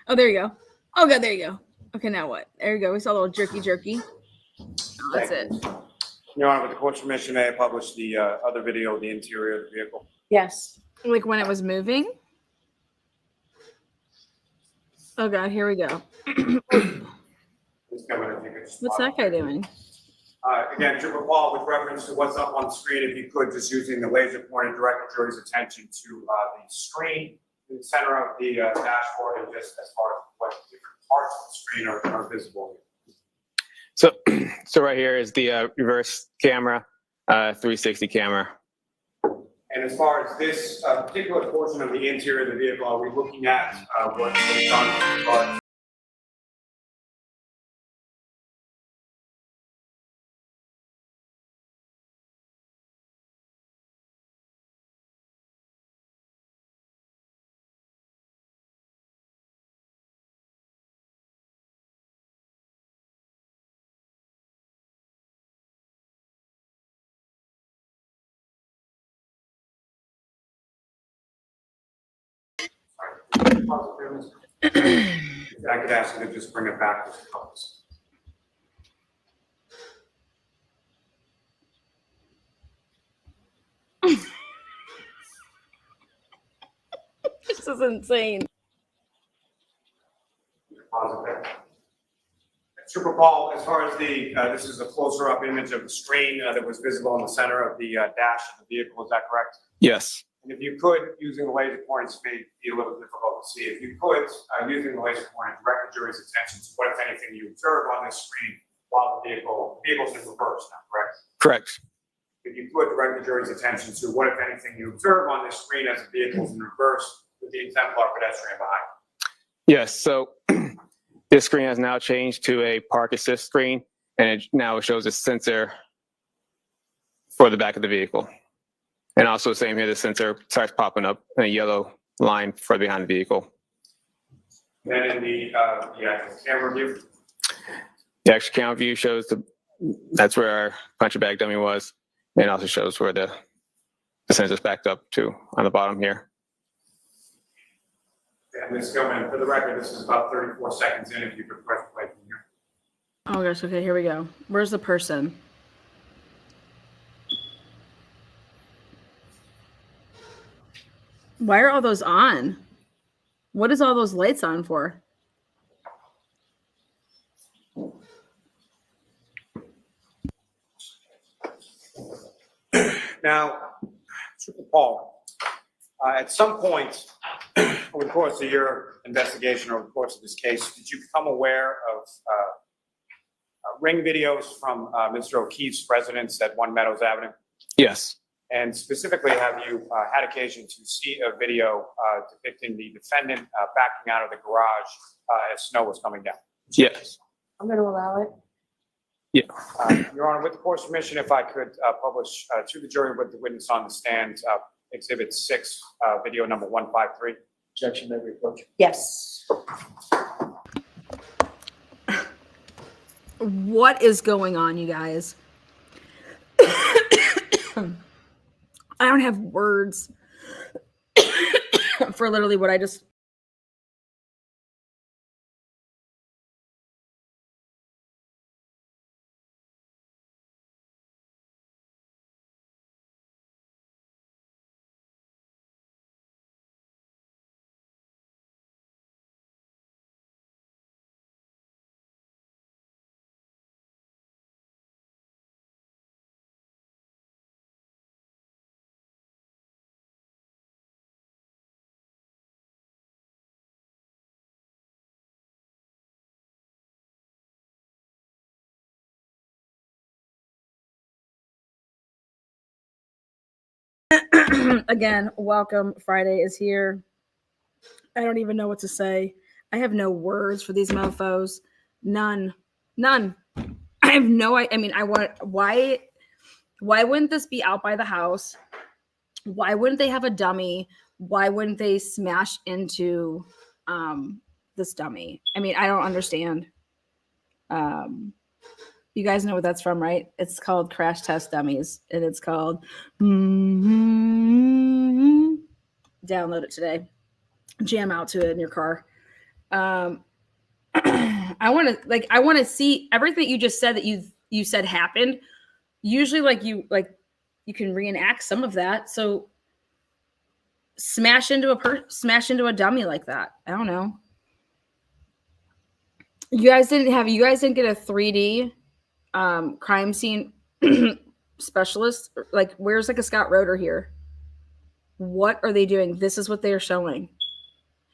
Oh, there you go. Oh, God, there you go. Okay, now what? There you go. We saw a little jerky. Oh, that's it. Your Honor, with the court's permission, may I publish the other video of the interior of the vehicle? Yes. Like when it was moving? Oh, God, here we go. Ms. Goodwin, if you could just What's that guy doing? Again, Trooper Paul, with reference to what's up on the screen, if you could, just using the laser pointer, direct the jury's attention to the screen in the center of the dashboard, and just as far as what different parts of the screen are visible. So right here is the reverse camera, 360 camera. And as far as this particular portion of the interior of the vehicle, are we looking at what's done with regard to I could ask you to just bring it back to the focus. This is insane. Trooper Paul, as far as the, this is a closer up image of the screen that was visible in the center of the dash of the vehicle, is that correct? Yes. And if you could, using the laser pointer, this may be a little difficult to see. If you could, using the laser pointer, direct the jury's attention to what, if anything, you observe on this screen while the vehicle's in reverse now, correct? Correct. If you could, direct the jury's attention to what, if anything, you observe on this screen as the vehicle's in reverse with the exemplar pedestrian behind. Yes. So this screen has now changed to a park assist screen, and it now shows a sensor for the back of the vehicle. And also same here, the sensor starts popping up in a yellow line for behind the vehicle. Then in the actual camera view, The actual camera view shows that's where our puncher bag dummy was, and also shows where the sensor's backed up to on the bottom here. and this going, for the record, this is about 34 seconds in, if you could press play from here. Oh, gosh. Okay, here we go. Where's the person? Why are all those on? What is all those lights on for? Now, Trooper Paul, at some point over the course of your investigation, over the course of this case, did you become aware of ring videos from Mr. O'Keefe's residence at 1 Meadows Avenue? Yes. And specifically, have you had occasion to see a video depicting the defendant backing out of the garage as snow was coming down? Yes. I'm going to allow it. Yeah. Your Honor, with the court's permission, if I could publish to the jury with the witness on the stand, Exhibit 6, video number 153. Objection, may we approach? Yes. What is going on, you guys? I don't have words for literally what I just... Again, welcome. Friday is here. I don't even know what to say. I have no words for these mofos. None. I have no, I mean, I want, why wouldn't this be out by the house? Why wouldn't they have a dummy? Why wouldn't they smash into this dummy? I mean, I don't understand. You guys know what that's from, right? It's called Crash Test Dummies, and it's called Download it today. Jam out to it in your car. I want to see everything you just said that you said happened. Usually, you can reenact some of that. So smash into a dummy like that. I don't know. You guys didn't get a 3D crime scene specialist? Like, where's a Scott Roeder here? What are they doing? This is what they are showing.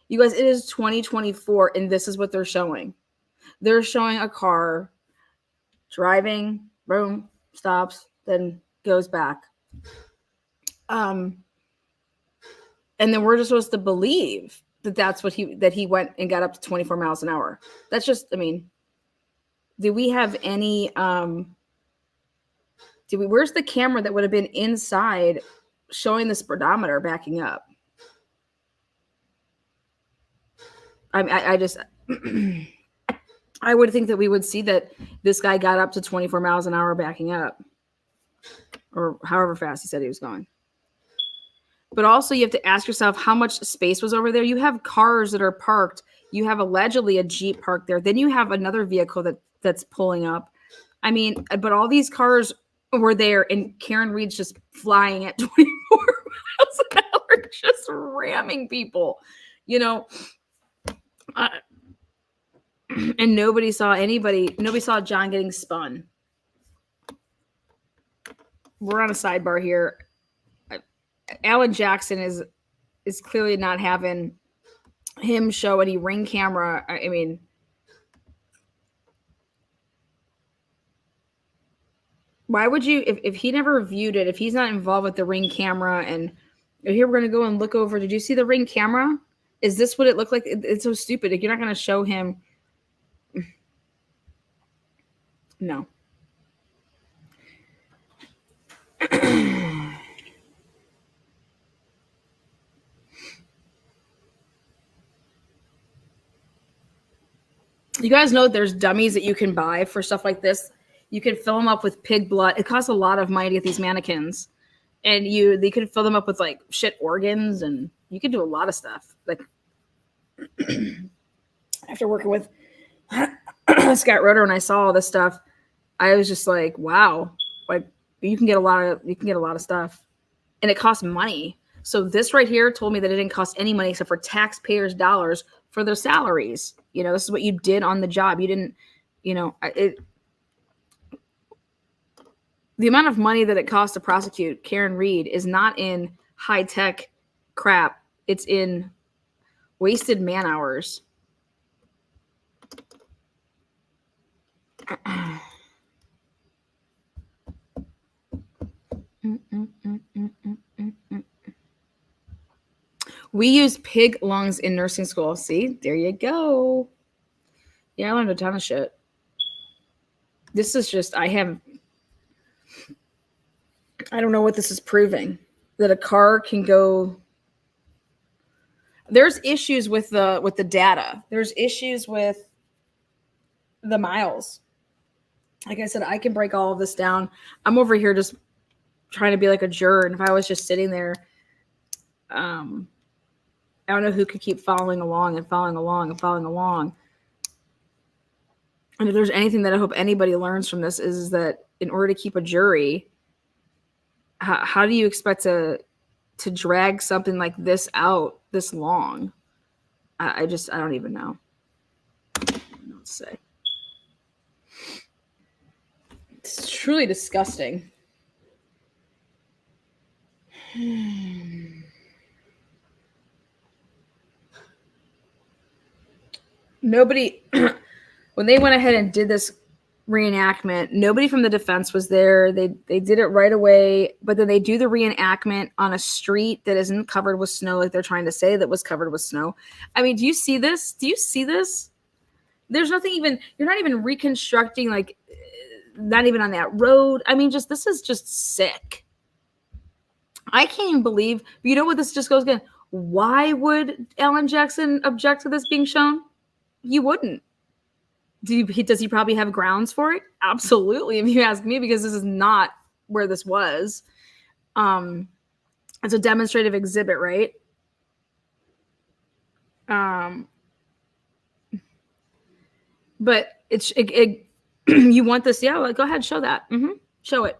You guys, it is 2024, and this is what they're showing. They're showing a car driving, boom, stops, then goes back. And then we're just supposed to believe that's what he went and got up to 24 miles an hour. That's just, I mean, do we have any where's the camera that would have been inside showing the speedometer backing up? I just I would think that we would see that this guy got up to 24 miles an hour backing up, or however fast he said he was going. But also you have to ask yourself how much space was over there. You have cars that are parked. You have allegedly a Jeep parked there. Then you have another vehicle that's pulling up. I mean, but all these cars were there, and Karen Reed's just flying at 24 miles an hour, just ramming people, you know. And nobody saw John getting spun. We're on a sidebar here. Alan Jackson is clearly not having him show any ring camera. I mean, why would you, if he never viewed it, if he's not involved with the ring camera, and here we're going to go and look over, did you see the ring camera? Is this what it looked like? It's so stupid. If you're not going to show him. No. You guys know there's dummies that you can buy for stuff like this. You can fill them up with pig blood. It costs a lot of money to get these mannequins. And they could fill them up with like shit organs, and you could do a lot of stuff. Like after working with Scott Roeder, when I saw all this stuff, I was just like, wow, like you can get a lot of stuff, and it costs money. So this right here told me that it didn't cost any money except for taxpayers' dollars for their salaries. You know, this is what you did on the job. You didn't, you know, the amount of money that it costs to prosecute Karen Reed is not in high-tech crap. It's in wasted man hours. We use pig lungs in nursing school. See, there you go. Yeah, I learned a ton of shit. This is just, I don't know what this is proving. That a car can go. There's issues with the data. There's issues with the miles. Like I said, I can break all of this down. I'm over here just trying to be like a juror. And if I was just sitting there, I don't know who could keep following along and following along and following along. And if there's anything that I hope anybody learns from this is that in order to keep a jury, how do you expect to drag something like this out this long? I don't even know. I don't know what to say. It's truly disgusting. Nobody, when they went ahead and did this reenactment, nobody from the defense was there. They did it right away, but then they do the reenactment on a street that isn't covered with snow, like they're trying to say that was covered with snow. I mean, do you see this? Do you see this? There's nothing even, you're not even reconstructing, like, not even on that road. I mean, this is just sick. I can't even believe, but you know what this just goes again? Why would Alan Jackson object to this being shown? He wouldn't. Does he probably have grounds for it? Absolutely, if you ask me, because this is not where this was. It's a demonstrative exhibit, right? But you want this, yeah, like, go ahead, show that. Show it.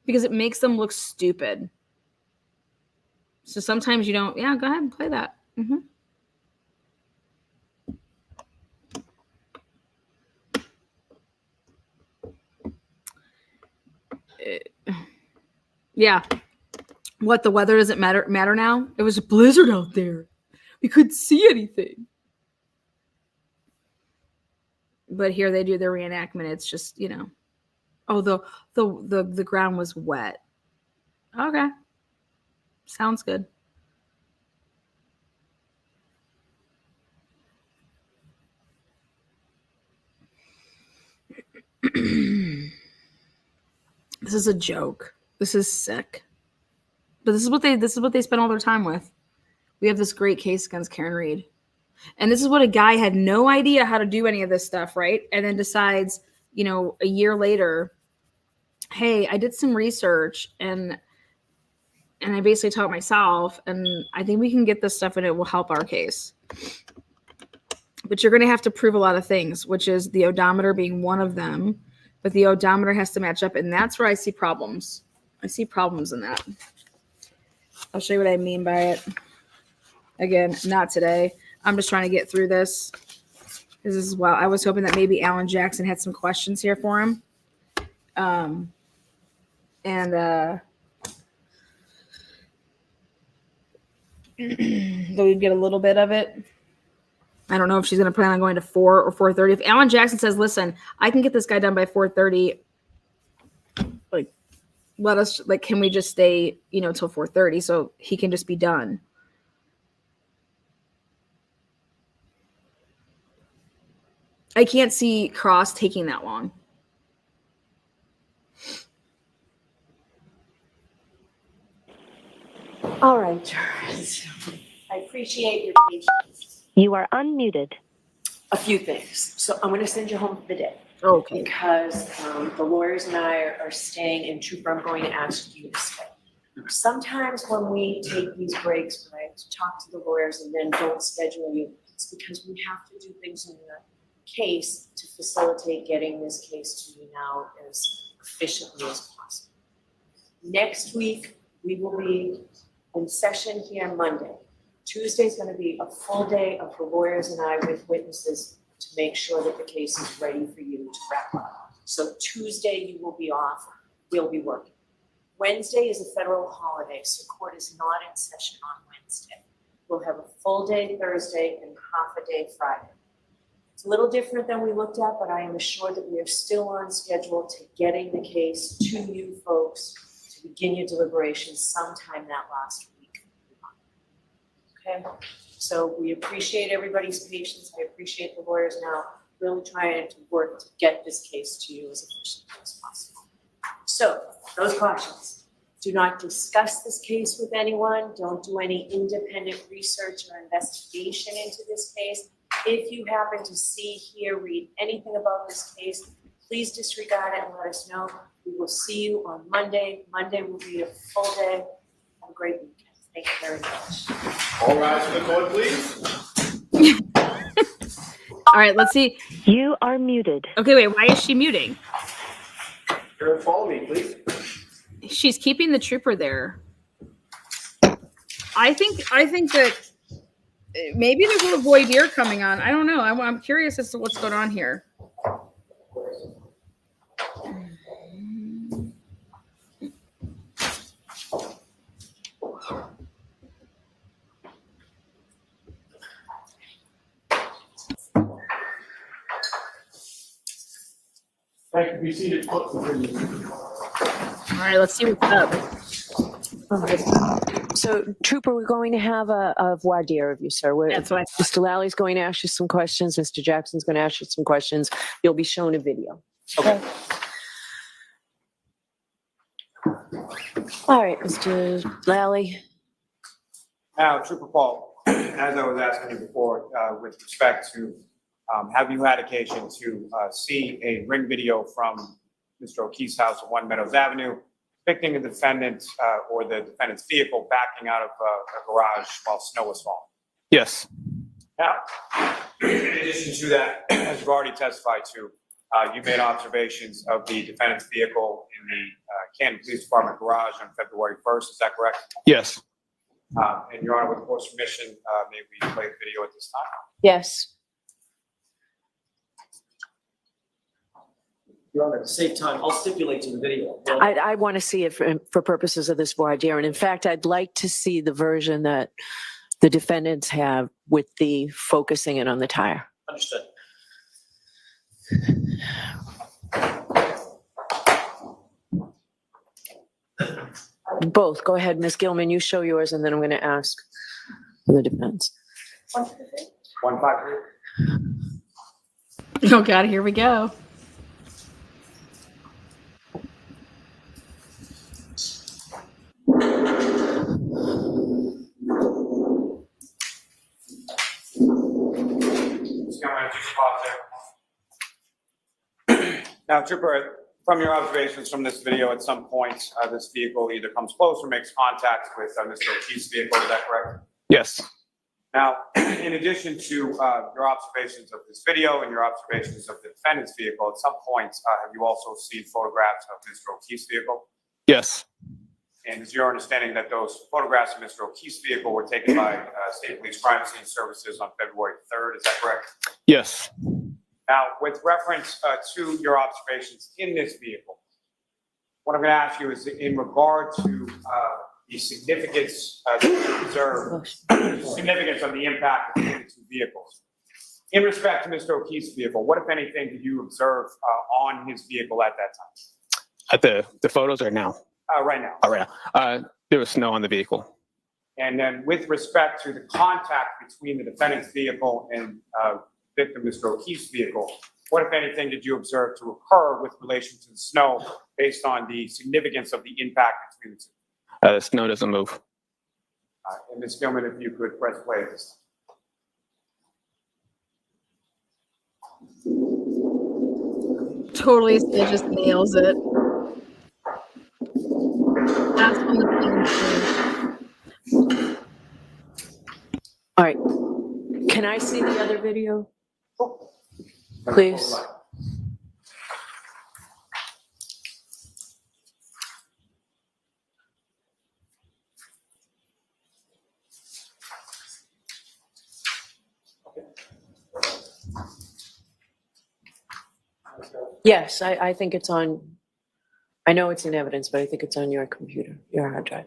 Because it makes them look stupid. So sometimes you don't, yeah, go ahead and play that. Yeah. What, the weather doesn't matter now? It was a blizzard out there. We couldn't see anything. But here they do their reenactment. It's just, you know, oh, the ground was wet. Okay. Sounds good. This is a joke. This is sick. But this is what they spend all their time with. We have this great case against Karen Reed. And this is what a guy had no idea how to do any of this stuff, right? And then decides, you know, a year later, hey, I did some research and I basically taught myself, and I think we can get this stuff and it will help our case. But you're going to have to prove a lot of things, which is the odometer being one of them. But the odometer has to match up, and that's where I see problems. I see problems in that. I'll show you what I mean by it. Again, not today. I'm just trying to get through this. This is, well, I was hoping that maybe Alan Jackson had some questions here for him. Though we'd get a little bit of it. I don't know if she's going to plan on going to 4 or 4:30. If Alan Jackson says, listen, I can get this guy done by 4:30, like, let us, like, can we just stay, you know, till 4:30 so he can just be done? I can't see Cross taking that long. All right, jurors. I appreciate your patience. You are unmuted. A few things. So I'm going to send you home for the day. Okay. Because the lawyers and I are staying, and Trooper, I'm going to ask you to stay. Sometimes when we take these breaks, when I talk to the lawyers and then don't schedule you, it's because we have to do things in the case to facilitate getting this case to you now as efficiently as possible. Next week, we will be in session here Monday. Tuesday is going to be a full day of the lawyers and I with witnesses to make sure that the case is ready for you to wrap up. So Tuesday you will be off, we'll be working. Wednesday is a federal holiday, so court is not in session on Wednesday. We'll have a full day Thursday and half a day Friday. It's a little different than we looked at, but I am assured that we are still on schedule to getting the case to you folks to begin your deliberations sometime that last week. Okay, so we appreciate everybody's patience. I appreciate the lawyers now really trying to work to get this case to you as efficiently as possible. So those cautions: do not discuss this case with anyone. Don't do any independent research or investigation into this case. If you happen to see, hear, read anything about this case, please disregard it and let us know. We will see you on Monday. Monday will be a full day. Have a great weekend. Thank you very much. All rise to the court, please. All right, let's see. You are muted. Okay, wait, why is she muting? Here, follow me, please. She's keeping the trooper there. I think that maybe there's a little voir dire coming on. I don't know. I'm curious as to what's going on here. Thank you. Be seated. All right, let's see what's up. So, Trooper, we're going to have a voir dire of you, sir. That's what Mr. Lally's going to ask you some questions. Mr. Jackson's going to ask you some questions. You'll be shown a video. Okay. All right, Mr. Lally. Now, Trooper Paul, as I was asking you before, with respect to, have you had occasion to see a ring video from Mr. O'Keefe's house on One Meadows Avenue depicting a defendant or the defendant's vehicle backing out of a garage while snow was falling? Yes. Now, in addition to that, as you've already testified to, you made observations of the defendant's vehicle in the Canton Police Department garage on February 1st. Is that correct? Yes. And Your Honor, with the court's permission, may we play the video at this time? Yes. Your Honor, to save time, I'll stipulate to the video. I want to see it for purposes of this voir dire. And in fact, I'd like to see the version that the defendants have with the focusing in on the tire. Understood. Both. Go ahead, Ms. Gilman, you show yours, and then I'm going to ask for the defense. 153. Oh God, here we go. Now, Trooper, from your observations from this video, at some point, this vehicle either comes close or makes contact with Mr. O'Keefe's vehicle. Is that correct? Yes. Now, in addition to your observations of this video and your observations of the defendant's vehicle, at some point, have you also seen photographs of Mr. O'Keefe's vehicle? Yes. And is your understanding that those photographs of Mr. O'Keefe's vehicle were taken by State Police Crime Scene Services on February 3rd? Is that correct? Yes. Now, with reference to your observations in this vehicle, what I'm going to ask you is in regard to the significance that you observe, significance of the impact between the two vehicles. In respect to Mr. O'Keefe's vehicle, what, if anything, did you observe on his vehicle at that time? At the photos or now? Right now. Oh, right now. There was snow on the vehicle. And then with respect to the contact between the defendant's vehicle and victim Mr. O'Keefe's vehicle, what, if anything, did you observe to occur with relation to the snow based on the significance of the impact between the two? The snow doesn't move. And Ms. Gilman, if you could press play at this time. Totally still just nails it. That's on the plane. All right. Can I see the other video? Please. Yes, I think it's on, I know it's in evidence, but I think it's on your computer, your hard drive.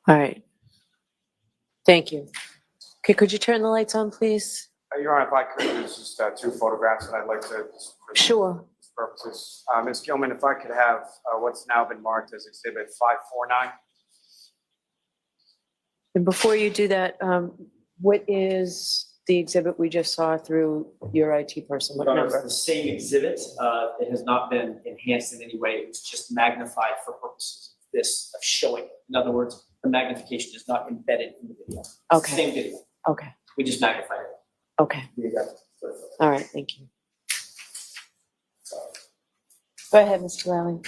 All right. Thank you. Okay, could you turn the lights on, please? Your Honor, if I could, there's just two photographs that I'd like to. Sure. Purposes. Ms. Gilman, if I could have what's now been marked as Exhibit 549. And before you do that, what is the exhibit we just saw through your IT person? What Your Honor, it's number? the same exhibit. It has not been enhanced in any way. It's just magnified for purposes of this, of showing it. In other words, the magnification is not embedded in the video. It's Okay. the same video. Okay. We just magnified it. Okay. All right, thank you. Go ahead, Mr. Lally.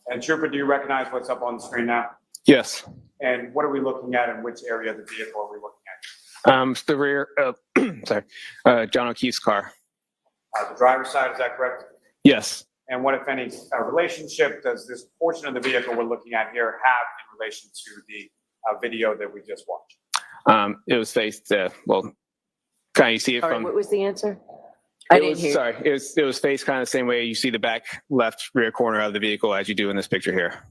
And Trooper, do you recognize what's up on the screen now? Yes. And what are we looking at, and which area of the vehicle are we looking at? It's the rear, sorry, John O'Keefe's car. The driver's side, is that correct? Yes. And what, if any, relationship does this portion of the vehicle we're looking at here have in relation to the video that we just watched? It was faced, well, kind of you see it Sorry, from. what was the answer? I It didn't was, hear. sorry, it was faced kind of the same way you see the back left rear corner of the vehicle as you do in this picture here.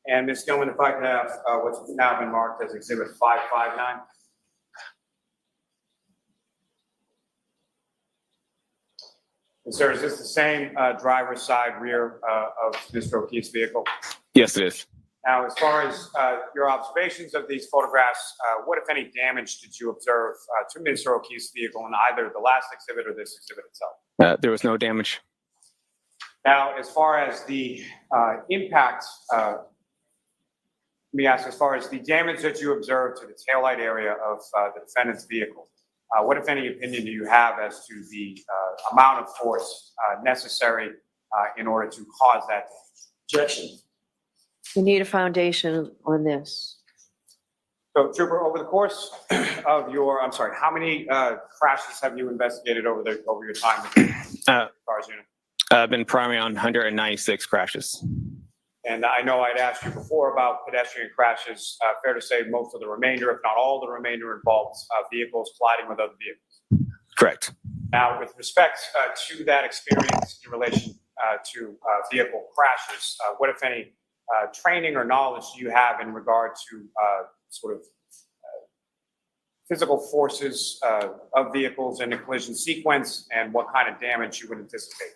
And Ms. Gilman, if I could have what's now been marked as Exhibit 559. And sir, is this the same driver's side rear of Mr. O'Keefe's vehicle? Yes, it is. Now, as far as your observations of these photographs, what, if any, damage did you observe to Mr. O'Keefe's vehicle in either the last exhibit or this exhibit itself? There was no damage. Now, as far as the impact, let me ask, as far as the damage that you observed to the taillight area of the defendant's vehicle, what, if any, opinion do you have as to the amount of force necessary in order to cause that damage? Objection. We need a foundation on this. So, Trooper, over the course of your, I'm sorry, how many crashes have you investigated over your time with the cars unit? I've been primarily on 196 crashes. And I know I'd asked you before about pedestrian crashes. Fair to say most of the remainder, if not all the remainder, involved vehicles colliding with other vehicles. Correct. Now, with respect to that experience in relation to vehicle crashes, what, if any, training or knowledge do you have in regard to sort of physical forces of vehicles in a collision sequence and what kind of damage you would anticipate?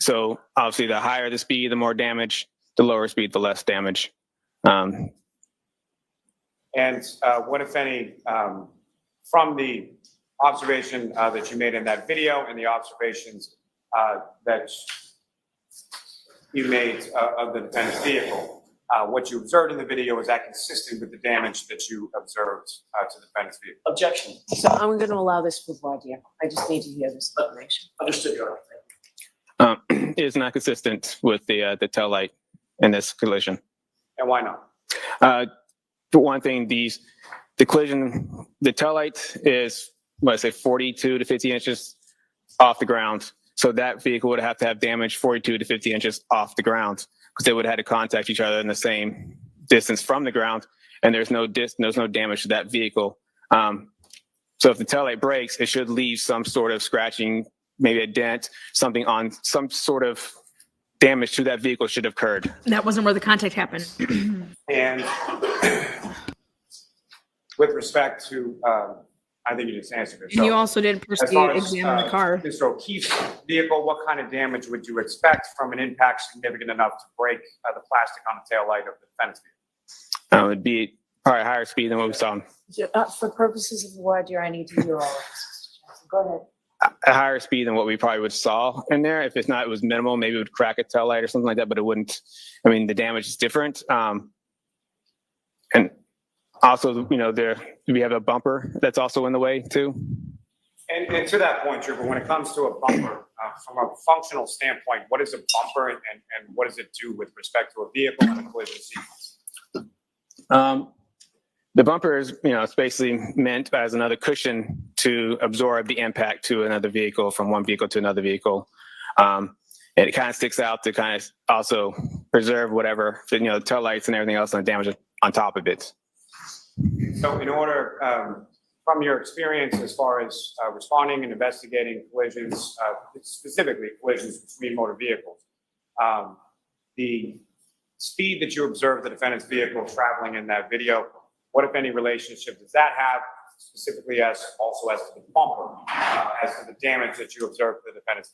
So obviously the higher the speed, the more damage, the lower speed, the less damage. And what, if any, from the observation that you made in that video and the observations that you made of the defendant's vehicle, what you observed in the video, is that consistent with the damage that you observed to the defendant's vehicle? Objection. So I'm going to allow this for voir dire. I just need to hear this information. Understood, Your Honor. It is not consistent with the tail light in this collision. And why not? For one thing, the collision, the tail light is, what I say, 42 to 50 inches off the ground. So that vehicle would have to have damage 42 to 50 inches off the ground because they would have had to contact each other in the same distance from the ground, and there's no damage to that vehicle. So if the taillight breaks, it should leave some sort of scratching, maybe a dent, something on some sort of damage to that vehicle should have occurred. That wasn't where the contact happened. And with respect to, I think you just answered it. And you also did personally examine the car. Mr. O'Keefe's vehicle, what kind of damage would you expect from an impact significant enough to break the plastic on the tail light of the defendant's vehicle? It would be probably higher speed than what we saw. For purposes of voir dire, I need to hear all of this. Go ahead. A higher speed than what we probably would saw in there. If it's not, it was minimal. Maybe it would crack a tail light or something like that, but it wouldn't. I mean, the damage is different. And also, you know, we have a bumper that's also in the way too. And to that point, Trooper, when it comes to a bumper, from a functional standpoint, what is a bumper and what does it do with respect to a vehicle and a collision sequence? The bumper is, you know, it's basically meant as another cushion to absorb the impact to another vehicle, from one vehicle to another vehicle. And it kind of sticks out to kind of also preserve whatever, you know, the tail lights and everything else and the damage on top of it. So in order, from your experience as far as responding and investigating collisions, specifically collisions between motor vehicles, the speed that you observed the defendant's vehicle traveling in that video, what, if any, relationship does that have specifically as to the bumper, as to the damage that you observed to the defendant's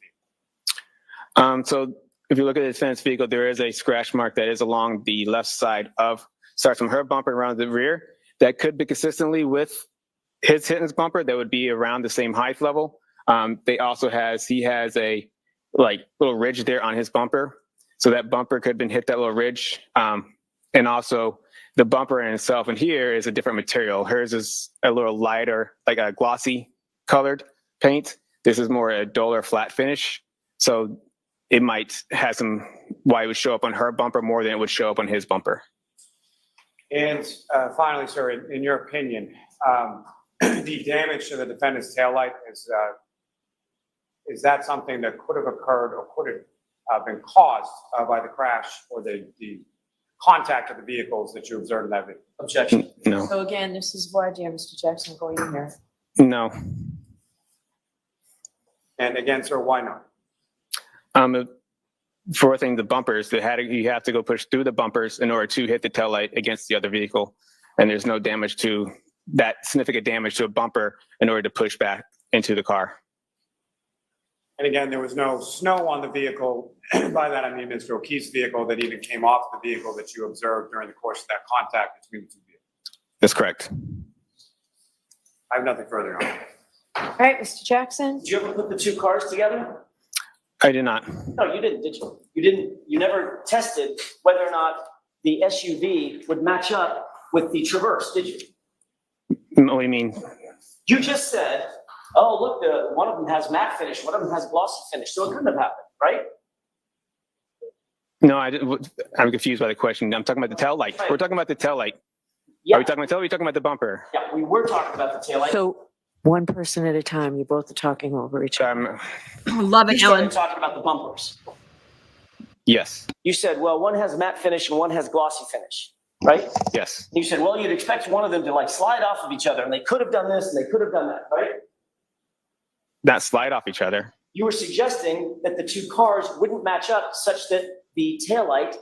vehicle? So if you look at the defendant's vehicle, there is a scratch mark that is along the left side starts from her bumper around the rear. That could be consistently with his hitting his bumper. That would be around the same height level. He has a little ridge there on his bumper. So that bumper could have been hit that little ridge. And also the bumper in itself, and here is a different material. Hers is a little lighter, like a glossy colored paint. This is more a duller flat finish. So it might have why it would show up on her bumper more than it would show up on his bumper. And finally, sir, in your opinion, the damage to the defendant's taillight is is that something that could have occurred or could have been caused by the crash or the contact of the vehicles that you observed in that video? Objection. No. So again, this is voir dire, Mr. Jackson, going in here. No. And again, sir, why not? For one thing, the bumpers, you have to go push through the bumpers in order to hit the taillight against the other vehicle. And there's no damage to that, significant damage to a bumper in order to push back into the car. And again, there was no snow on the vehicle. By that, I mean Mr. O'Keefe's vehicle that even came off the vehicle that you observed during the course of that contact between the two vehicles. That's correct. I have nothing further on. All right, Mr. Jackson? Did you ever put the two cars together? I did not. No, you didn't, did you? You never tested whether or not the SUV would match up with the Traverse, did you? What do you mean? You just said, oh, look, one of them has matte finish, one of them has glossy finish, so it couldn't have happened, right? No, I'm confused by the question. I'm talking about the tail light. We're talking about the tail light. Yeah. Are we talking about tail light? Or are we talking about the bumper? Yeah, we were talking about the taillight. So one person at a time, you both are talking over each other. Love it, You Ellen. started talking about the bumpers. Yes. You said, well, one has matte finish and one has glossy finish, right? Yes. You said, well, you'd expect one of them to like slide off of each other, and they could have done this and they could have done that, right? Not slide off each other. You were suggesting that the two cars wouldn't match up such that the taillight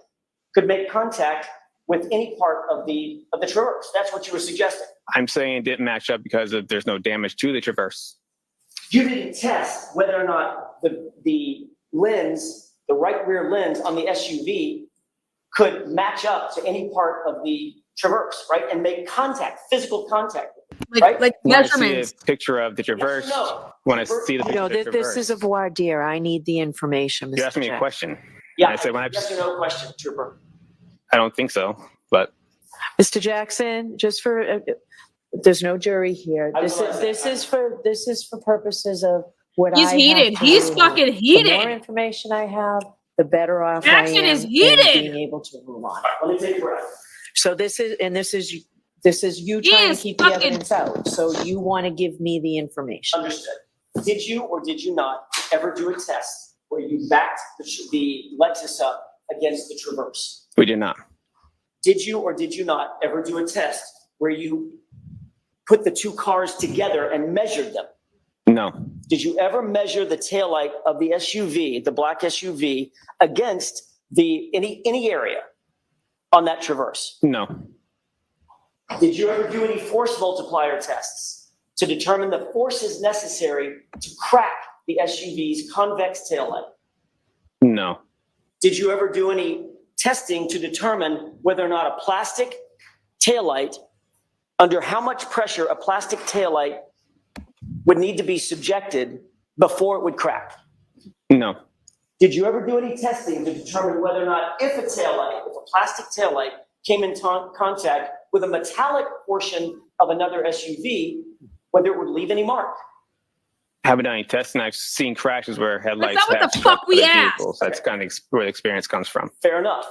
could make contact with any part of the Traverse. That's what you were suggesting. I'm saying it didn't match up because there's no damage to the Traverse. You didn't test whether or not the lens, the right rear lens on the SUV could match up to any part of the Traverse, right? And make contact, physical contact. Right? Like When I measurements. see a picture of the Traverse, Yes or no? when I see the picture No, of the this Traverse, is a voir dire. I need the information, Mr. you asked me a Jackson. question. Yeah, And I said, when yes or no question, Trooper. I don't think so, but Mr. Jackson, just for, there's no jury here. This is for purposes of what I He's have heated. to He's rule fucking on. The heated. more information I have, the better off I Jackson am is in heated. being able to rule on. Let me take a breath. So this is you He trying to is keep the fucking- evidence out. So you want to give me the information. Understood. Did you or did you not ever do a test where you backed the Lexus up against the Traverse? we did not. Did you or did you not ever do a test where you put the two cars together and measured them? No. Did you ever measure the taillight of the SUV, the black SUV, against any area on that Traverse? No. Did you ever do any force multiplier tests to determine the forces necessary to crack the SUV's convex taillight? No. Did you ever do any testing to determine whether or not a plastic taillight, under how much pressure a plastic taillight would need to be subjected before it would crack? No. Did you ever do any testing to determine whether or not if a plastic taillight came in contact with a metallic portion of another SUV, whether it would leave any mark? I haven't done any tests, and I've seen crashes where headlights not what have the struck fuck we other asked. vehicles. That's kind of where the experience comes from. Fair enough.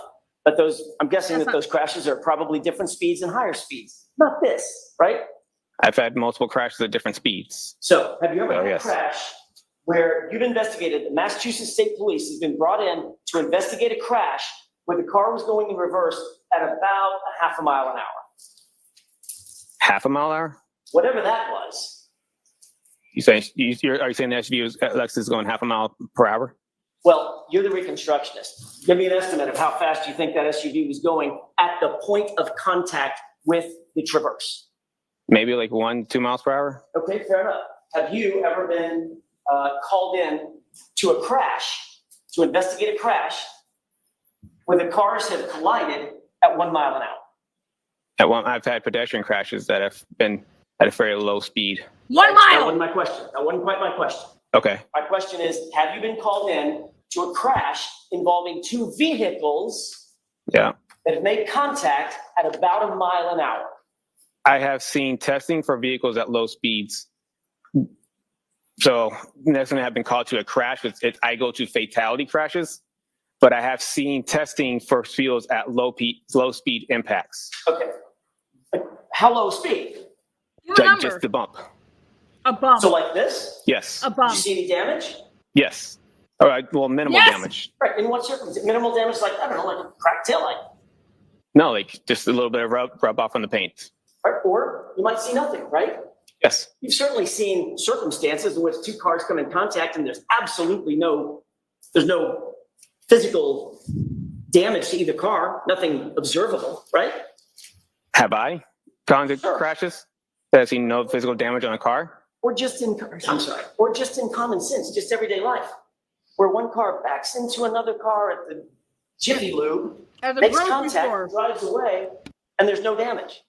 But I'm guessing that those crashes are probably different speeds and higher speeds. Not this, right? I've had multiple crashes at different speeds. So have you ever had a yes. crash where you've investigated, the Massachusetts State Police has been brought in to investigate a crash where the car was going in reverse at about a half a mile an hour? Half a mile an hour? Whatever that was. Are you saying the SUV Lexus is going half a mile per hour? Well, you're the Reconstructionist. Give me an estimate of how fast you think that SUV was going at the point of contact with the Traverse. Maybe like 1-2 miles per hour? Okay, fair enough. Have you ever been called in to a crash, to investigate a crash, where the cars have collided at 1 mile an hour? I've had pedestrian crashes that have been at a very low speed. 1 mile. That wasn't my question. That wasn't quite my question. Okay. My question is, have you been called in to a crash involving two vehicles Yeah. that have made contact at about a mile an hour? I have seen testing for vehicles at low speeds. So next time I have been called to a crash, I go to fatality crashes, but I have seen testing for vehicles at low speed impacts. Okay. How low speed? Like just the bump. A bump. So like this? Yes. A bump. Did you see any damage? Yes. All right. Well, minimal Yes! damage. Right, in what circumstance? Minimal damage, like, I don't know, like a cracked taillight. No, like just a little bit of rub off on the paint. Or you might see nothing, right? Yes. You've certainly seen circumstances in which two cars come in contact and there's absolutely no physical damage to either car, nothing observable, right? Have I gone to crashes that I've seen no physical damage on a car? Or just in common sense, just everyday life, where one car backs into another car at the Jiffy Lube, At the makes grocery contact, store. drives away, and there's no damage.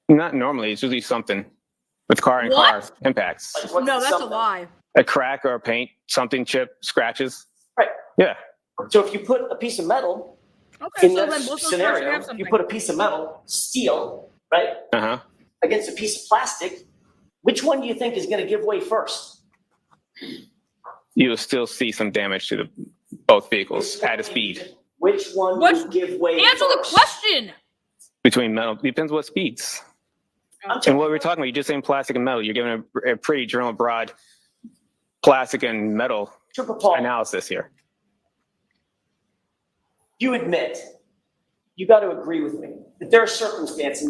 Not normally. It's usually something with car and car What? impacts. Like, what's No, that's something? a lie. A crack or a paint, something chip, scratches. Right. Yeah. So if you put a piece of metal Okay, in so that then both those cars should scenario, have you something. put a piece of metal, steel, right, Uh-huh. against a piece of plastic, which one do you think is going to give way first? You'll still see some damage to both vehicles at a speed. Which one will give way Answer the first? question. Between metal, depends what speeds. And what we're talking about, you're just saying plastic and metal. You're giving a pretty general, broad plastic and metal analysis here. You admit, you got to agree with me, that there are circumstances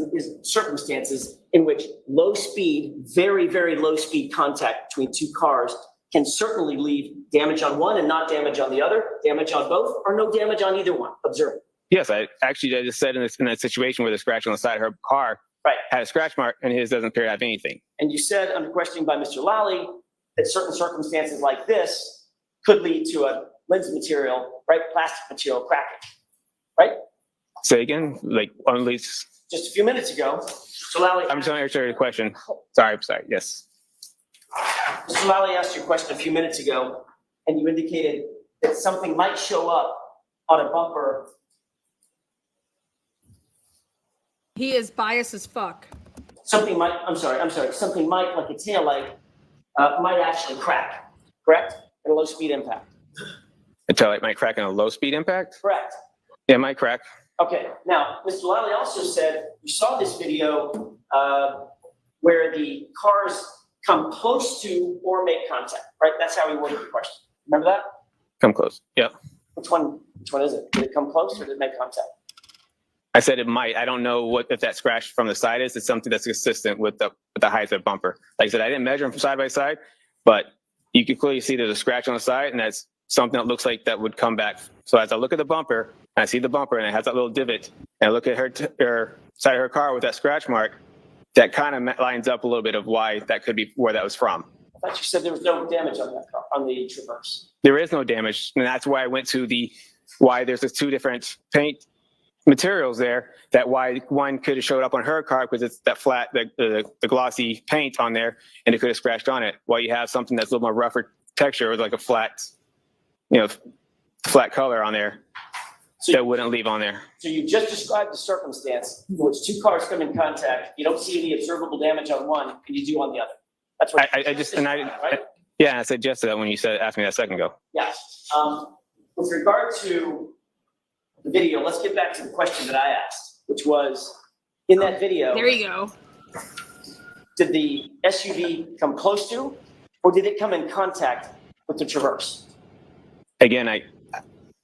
in which low speed, very, very low speed contact between two cars can certainly leave damage on one and not damage on the other, damage on both, or no damage on either one. Observe. Yes, I just said in that situation where the scratch on the side of her car had a scratch mark and his doesn't appear to have anything. And you said under questioning by Mr. Lally that certain circumstances like this could lead to a lens material, right, plastic material cracking, right? Say again, like on least. Just a few minutes ago, Mr. Lally. I'm trying to answer your question. Sorry, yes. Mr. Lally asked you a question a few minutes ago, and you indicated that something might show up on a bumper. He is biased as fuck. Something might, something might, like a taillight, might actually crack, correct? At a low speed impact. A taillight might crack in a low speed impact? Correct. Yeah, it might crack. Okay, now, Mr. Lally also said you saw this video where the cars come close to or make contact, right? That's how he worded the question. Remember that? Come close. Yeah. Which one is it? Did it come close or did it make contact? I said it might. I don't know if that scratch from the side is. It's something that's consistent with the height of the bumper. Like I said, I didn't measure them from side by side, but you can clearly see there's a scratch on the side, and that's something that looks like that would come back. So as I look at the bumper, and I see the bumper, and it has that little divot, and I look at her side of her car with that scratch mark, that kind of lines up a little bit of why that could be where that was from. I thought you said there was no damage on that car, on the Traverse. There is no damage, and that's why I went to why there's two different paint materials there, that why one could have showed up on her car because it's that flat, the glossy paint on there, and it could have scratched on it. While you have something that's a little more rougher texture with like a flat, flat color on there, that wouldn't leave on there. So you just described the circumstance in which two cars come in contact, you don't see any observable damage on one, and you do on the other. That's what Yeah, I suggested that when you asked me that a second ago. Yeah. With regard to the video, let's get back to the question that I asked, which was, in that video. There you go. Did the SUV come close to, or did it come in contact with the Traverse? Again,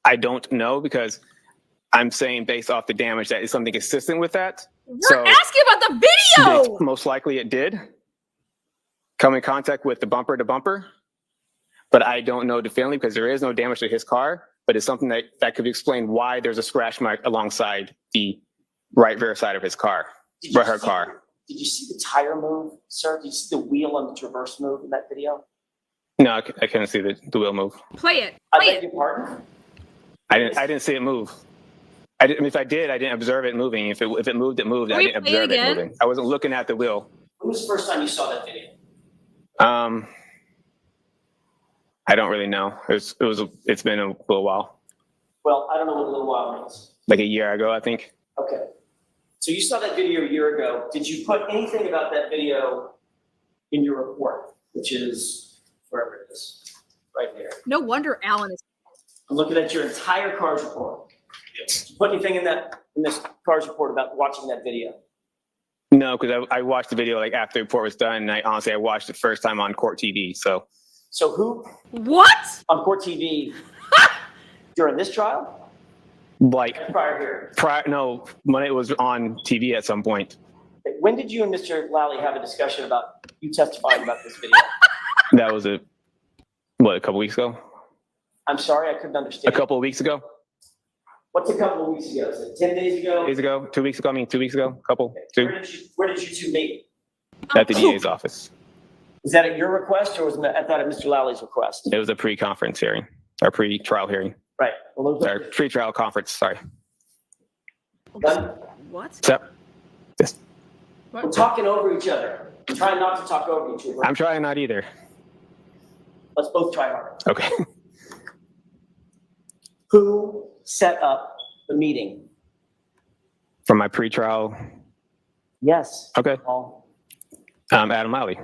I don't know, because I'm saying based off the damage that is something consistent with that. We're asking about the video. Most likely it did come in contact with the bumper to bumper, but I don't know definitively because there is no damage to his car, but it's something that could explain why there's a scratch mark alongside the right rear side of his car, her car. Did you see the tire move, sir? Did you see the wheel on the Traverse move in that video? No, I couldn't see the wheel move. Play it. I beg your pardon? I didn't see it move. If I did, I didn't observe it moving. If it moved, it moved. I didn't observe it moving. I wasn't looking at the wheel. When was the first time you saw that video? I don't really know. It's been a little while. Well, I don't know what a little while means. Like a year ago, I think. Okay. So you saw that video a year ago. Did you put anything about that video in your report, which is wherever it is, right there? No wonder Alan is. I'm looking at your entire CARS report. Did you put anything in this CARS report about watching that video? No, because I watched the video like after the report was done, and I watched it first time on Court TV. So So who What? on court TV during this trial? Like, Prior here. no, when it was on TV at some point. When did you and Mr. Lally have a discussion about you testifying about this video? That was a couple weeks ago? I'm sorry, I couldn't understand. A couple of weeks ago? What's a couple of weeks ago? Is it 10 days ago? Days ago? 2 weeks ago? I mean, 2 weeks ago? Couple? Two? Where did you two meet? At the DA's office. Was that at your request or was that at Mr. Lally's request? It was a pre-conference hearing, or pre-trial hearing. Right. Well, those Or pre-trial conference, sorry. Done? What? So, We're talking over each other. I'm trying not to talk over each other. I'm trying not either. Let's both try harder. Okay. Who set up the meeting? From my pre-trial, Yes. okay. Paul. Adam Lally.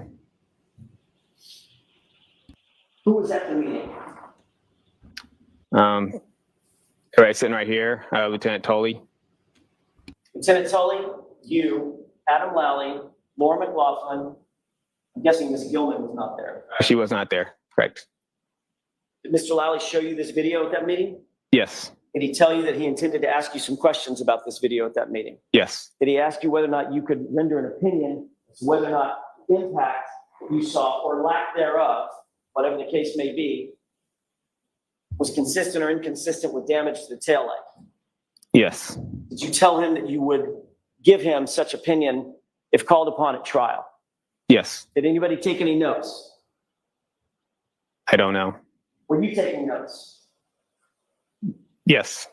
Who was at the meeting? Right, sitting right here, Lieutenant Tolley. Lieutenant Tully, you, Adam Lally, Laura McLaughlin. I'm guessing Ms. Gilman was not there. She was not there, correct? Did Mr. Lally show you this video at that meeting? Yes, Did he tell you that he intended to ask you some questions about this video at that meeting? yes, Did he ask you whether or not you could render an opinion as to whether or not impact you saw or lack thereof, whatever the case may be, was consistent or inconsistent with damage to the taillight? yes, Did you tell him that you would give him such opinion if called upon at trial? yes. Did anybody take any notes? I don't know. Were you taking notes? Yes,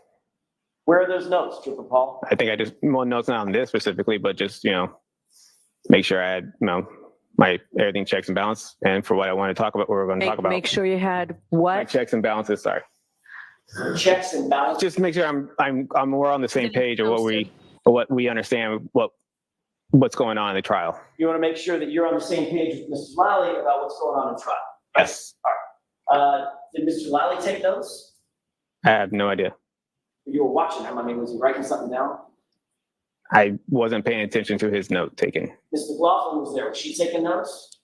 Where are those notes, Trooper Paul? I think I just, well, no, it's not on this specifically, but just, make sure I had, my everything checks and balance. And for what I want to talk about, what we're going to talk about. Make sure you had My what? checks and balances, sorry. Checks and balances? Just make sure we're on the same page of what we understand, what's going on in the trial. You want to make sure that you're on the same page with Mr. Lally about what's going on in trial? Yes, Did Mr. Lally take notes? I have no idea. You were watching him. I mean, was he writing something down? I wasn't paying attention to his note taking. Ms. McLaughlin was there. Was she taking notes?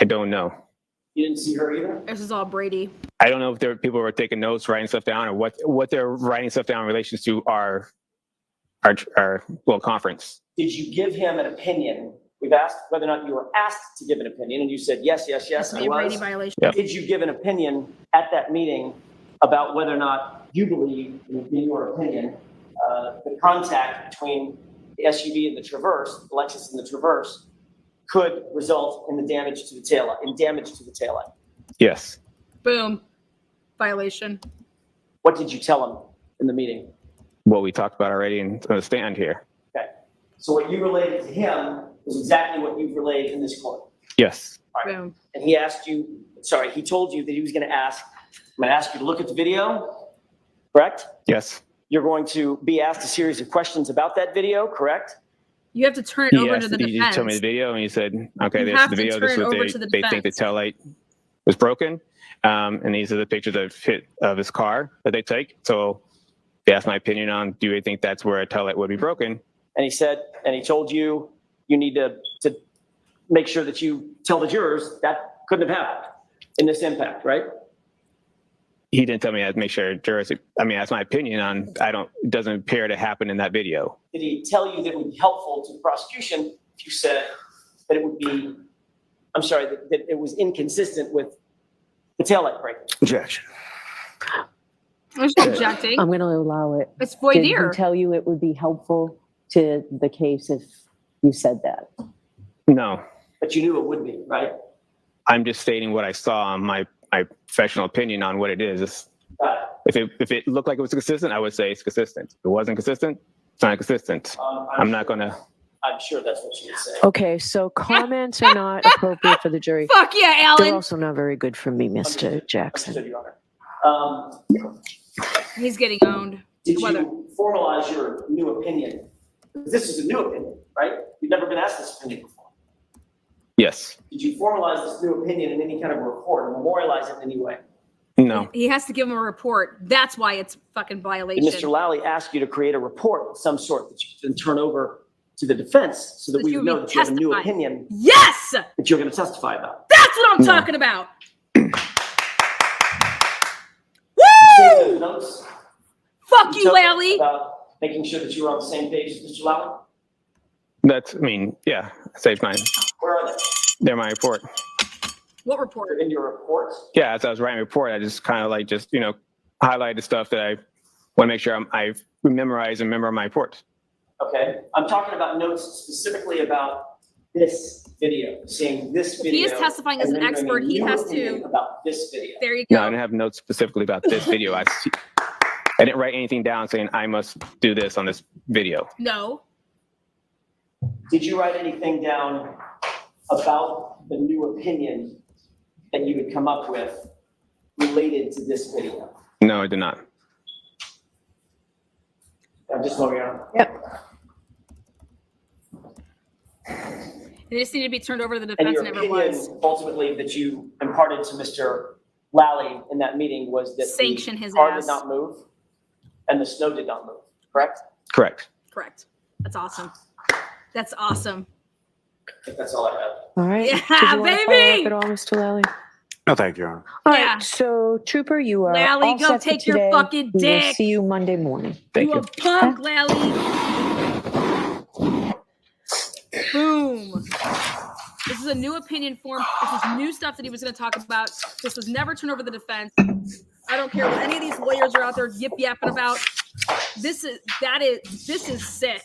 I don't know. You didn't see her either? This is all Brady. I don't know if there were people who were taking notes, writing stuff down, or what they're writing stuff down in relation to our conference. Did you give him an opinion? We've asked whether or not you were asked to give an opinion, and you said yes, yes, yes. This would be a Brady violation. Yep. Did you give an opinion at that meeting about whether or not you believe, in your opinion, the contact between the SUV and the Traverse, the Lexus and the Traverse, could result in the damage to the taillight? Yes. Boom. Violation. What did you tell him in the meeting? What we talked about already in the stand here. Okay. So what you related to him was exactly what you've relayed in this court. Yes. All right. Boom. And he told you that he was going to ask, I'm going to ask you to look at the video, correct? Yes. You're going to be asked a series of questions about that video, correct? You have to turn it over to the You defense. told me the video and you said, okay, You this is have the to video. turn This it is over what to the they think the defense. taillight was broken. And these are the pictures of his car that they take. So they asked my opinion on, do you think that's where a taillight would be broken? And he told you, you need to make sure that you tell the jurors that couldn't have happened in this impact, right? He didn't tell me I'd make sure jurors, that's my opinion on, it doesn't appear to happen in that video. Did he tell you that it would be helpful to the prosecution if you said that it would be, that it was inconsistent with the taillight break? Objection. I'm just objecting. I'm going to allow it. It's void Did he ear. tell you it would be helpful to the case if you said that? No, But you knew it would be, right? I'm just stating what I saw on my professional opinion on what it is. If it looked like it was consistent, I would say it's consistent. If it wasn't consistent, it's not consistent. I'm not going to. I'm sure that's what you would say. Okay, so comments are not appropriate for the jury. Fuck yeah, Alan. They're also not very good for me, Mr. Jackson. Understood, Your Honor. He's getting owned. Did you formalize your new opinion? This is a new opinion, right? You've never been asked this opinion before. Yes. Did you formalize this new opinion in any kind of a report or memorialize it in any way? No. He has to give him a report. That's why it's fucking violation. Did Mr. Lally ask you to create a report of some sort that you can turn over to the defense so that we you would would know be that you have a new testifying. opinion yes! that you're going to testify about? That's what I'm talking about. you, Lally. About making sure that you were on the same page as Mr. Lally? Yeah, I saved mine. Where are they? They're my report. What report? They're in your report? Yeah, as I was writing a report, I just kind of like highlighted stuff that I want to make sure I've memorized and remember my report. Okay, I'm talking about notes specifically about this video, seeing this video. He is testifying as an expert. He has to. About this video. There you go. No, I didn't have notes specifically about this video. I didn't write anything down saying I must do this on this video. No. Did you write anything down about the new opinion that you had come up with related to this video? No, I did not. I'm just moving on. Yep. It just needed to be turned over to the defense, And and your never opinion, was. ultimately, that you imparted to Mr. Lally in that meeting was that Sanction the his car ass. did not move and the snow did not move, correct? Correct. Correct. That's awesome. That's awesome. I think that's all I have. All right. Yeah, Did you want to follow baby! up at all, Mr. Lally? No, thank you, Your Honor. All Yeah. right. So, Trooper, you are Lally, all go set for take your today. fucking We will dick. see you Monday morning. Thank You you. a punk, Lally. Boom. This is a new opinion form. This is new stuff that he was going to talk about. This was never turned over to the defense. I don't care what any of these lawyers are out there yip yapping about. This is sick.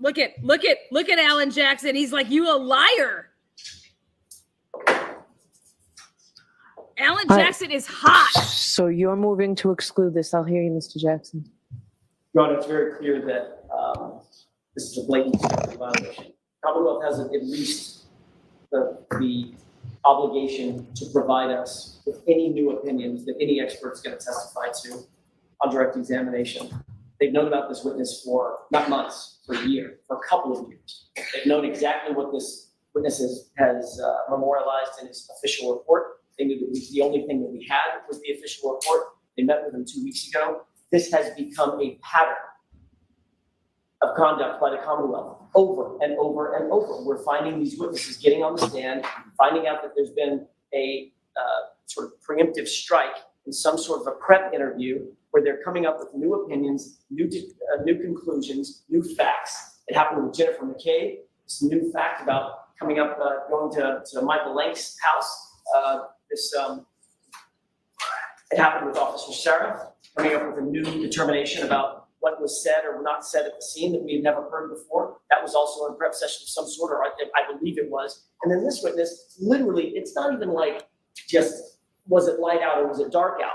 Look at Alan Jackson. He's like, you a liar. Alan All right. Jackson is hot. So you're moving to exclude this. I'll hear you, Mr. Jackson. Your Honor, it's very clear that this is a blatant violation. Commonwealth has at least the obligation to provide us with any new opinions that any expert's going to testify to on direct examination. They've known about this witness for not months, for a year, for a couple of years. They've known exactly what this witness has memorialized in his official report. They knew that the only thing that we had was the official report. They met with him 2 weeks ago. This has become a pattern of conduct by the Commonwealth over and over and over. We're finding these witnesses getting on the stand, finding out that there's been a sort of preemptive strike in some sort of a prep interview where they're coming up with new opinions, new conclusions, new facts. It happened with Jennifer McCabe. This new fact about coming up, going to Michael Lank's house. It happened with Officer Sarah, coming up with a new determination about what was said or not said at the scene that we had never heard before. That was also a prep session of some sort, or I believe it was. And then this witness, literally, it's not even like just, was it light out or was it dark out?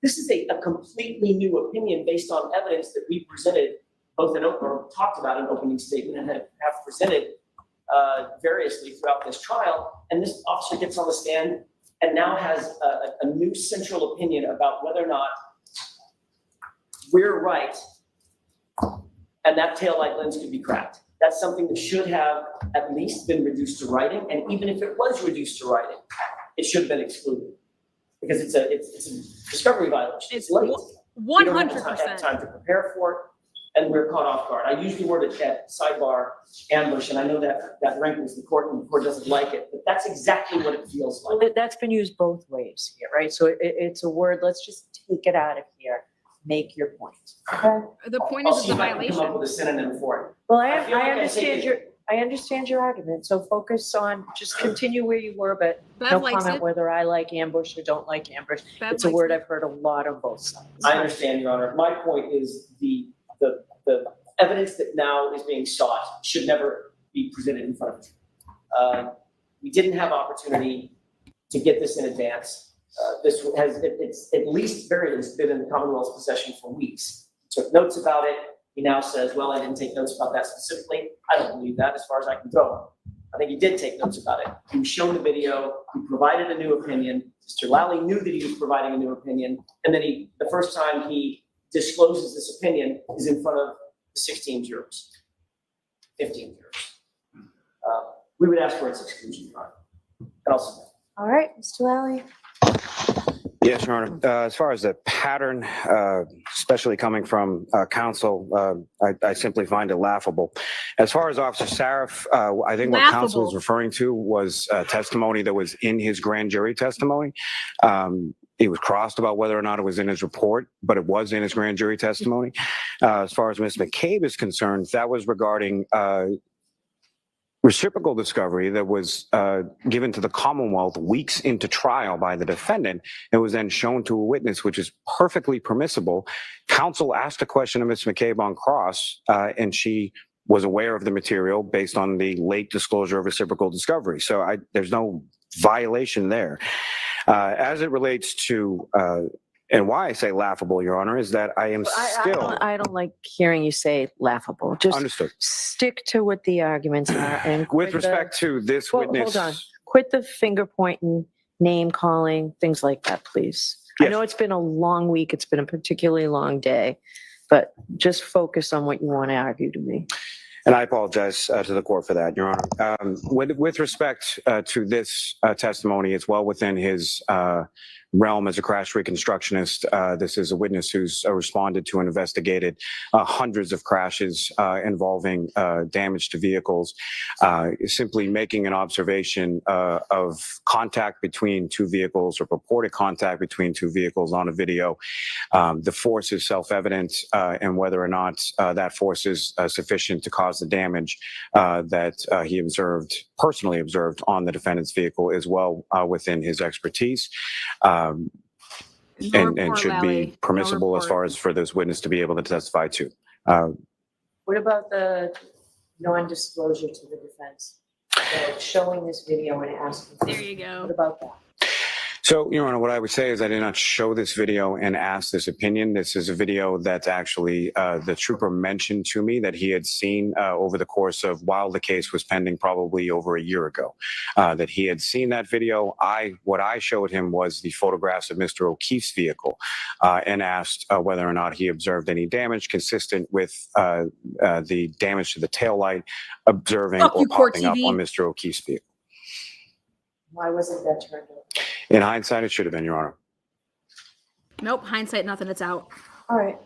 This is a completely new opinion based on evidence that we presented, both in or talked about in opening statement and have presented variously throughout this trial. And this officer gets on the stand and now has a new central opinion about whether or not we're right and that taillight lens could be cracked. That's something that should have at least been reduced to writing. And even if it was reduced to writing, it should have been excluded because it's a discovery violation. It's late. 100%. Have time to prepare for it, and we're caught off guard. I use the word at sidebar ambush, and I know that rankles the court, and the court doesn't like it, but that's exactly what it feels like. Well, that's been used both ways here, right? So it's a word, let's just take it out of here, make your point. Okay? The point I'll is see it's a if I can come violation. up with a synonym for it. Well, I feel like I understand your argument, so focus on, just continue where you were, but Bev no likes comment it. whether I like ambush or don't like ambush. Bev It's a likes word it. I've heard a lot on both sides. I understand, Your Honor. My point is the evidence that now is being sought should never be presented in front of you. We didn't have opportunity to get this in advance. It's at least, very least, been in the Commonwealth's possession for weeks. He took notes about it. He now says, well, I didn't take notes about that specifically. I don't believe that as far as I can throw him. I think he did take notes about it. He was shown the video. He provided a new opinion. Mr. Lally knew that he was providing a new opinion. And then the first time he discloses this opinion is in front of the 16 jurors, 15 jurors. We would ask for its exclusion, Your Honor. And I'll submit. All right, Mr. Lally. Yes, Your Honor. As far as the pattern, especially coming from counsel, I simply find it laughable. As far as Officer Sarif, I think what counsel was referring to was testimony that was in his grand jury testimony. It was crossed about whether or not it was in his report, but it was in his grand jury testimony. As far as Ms. McCabe is concerned, that was regarding reciprocal discovery that was given to the Commonwealth weeks into trial by the defendant. It was then shown to a witness, which is perfectly permissible. Counsel asked a question of Ms. McCabe on cross, and she was aware of the material based on the late disclosure of reciprocal discovery. So there's no violation there. As it relates to, and why I say laughable, Your Honor, is that I am still. I don't like hearing you say laughable. Just understood. Stick to what the arguments are. And with respect to this witness. Hold on. Quit the finger pointing, name calling, things like that, please. Yes. I know it's been a long week. It's been a particularly long day, but just focus on what you want to argue to me. And I apologize to the court for that, Your Honor. With respect to this testimony, it's well within his realm as a crash reconstructionist. This is a witness who's responded to and investigated hundreds of crashes involving damage to vehicles. Simply making an observation of contact between two vehicles or purported contact between two vehicles on a video. The force is self-evident, and whether or not that force is sufficient to cause the damage that he personally observed on the defendant's vehicle is well within his expertise. And should be permissible as far as for this witness to be able to testify to. What about the non-disclosure to the defense? So showing this video and asking. There you go. What about that? So, Your Honor, what I would say is I did not show this video and ask this opinion. This is a video that actually the trooper mentioned to me that he had seen over the course of while the case was pending, probably over a year ago, that he had seen that video. What I showed him was the photographs of Mr. O'Keefe's vehicle and asked whether or not he observed any damage consistent with the damage to the taillight observing or popping up on Mr. O'Keefe's vehicle. Why wasn't that turned over? In hindsight, it should have been, Your Honor. Nope, hindsight, nothing. It's out. All right.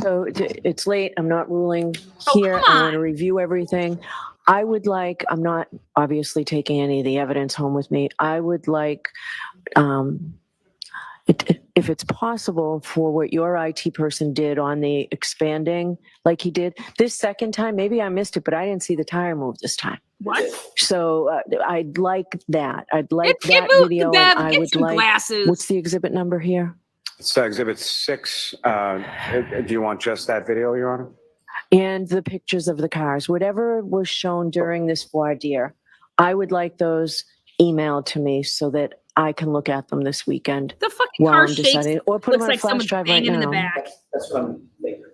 So it's late. I'm not ruling here. I want to review everything. I would like, I'm not obviously taking any of the evidence home with me. I would like, if it's possible for what your IT person did on the expanding, like he did this second time, maybe I missed it, but I didn't see the tire move this time. What? So I'd like that. I'd like that video. And I would like, what's the exhibit number here? It's Exhibit 6. Do you want just that video, Your Honor? And the pictures of the cars, whatever was shown during this voir dire, I would like those emailed to me so that I can look at them this weekend. The fucking car shakes. Or put them Looks on a like flash someone's drive right banging in the now. back. That's what I'm making.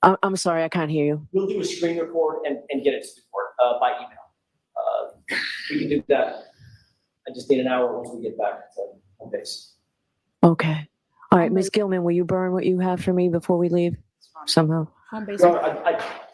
I'm sorry, I can't hear you. We'll do a screen record and get it to the court by email. We can do that. I just need an hour once we get back to home base. Okay. All right, Ms. Gilman, will you burn what you have for me before we leave somehow? Home base. No,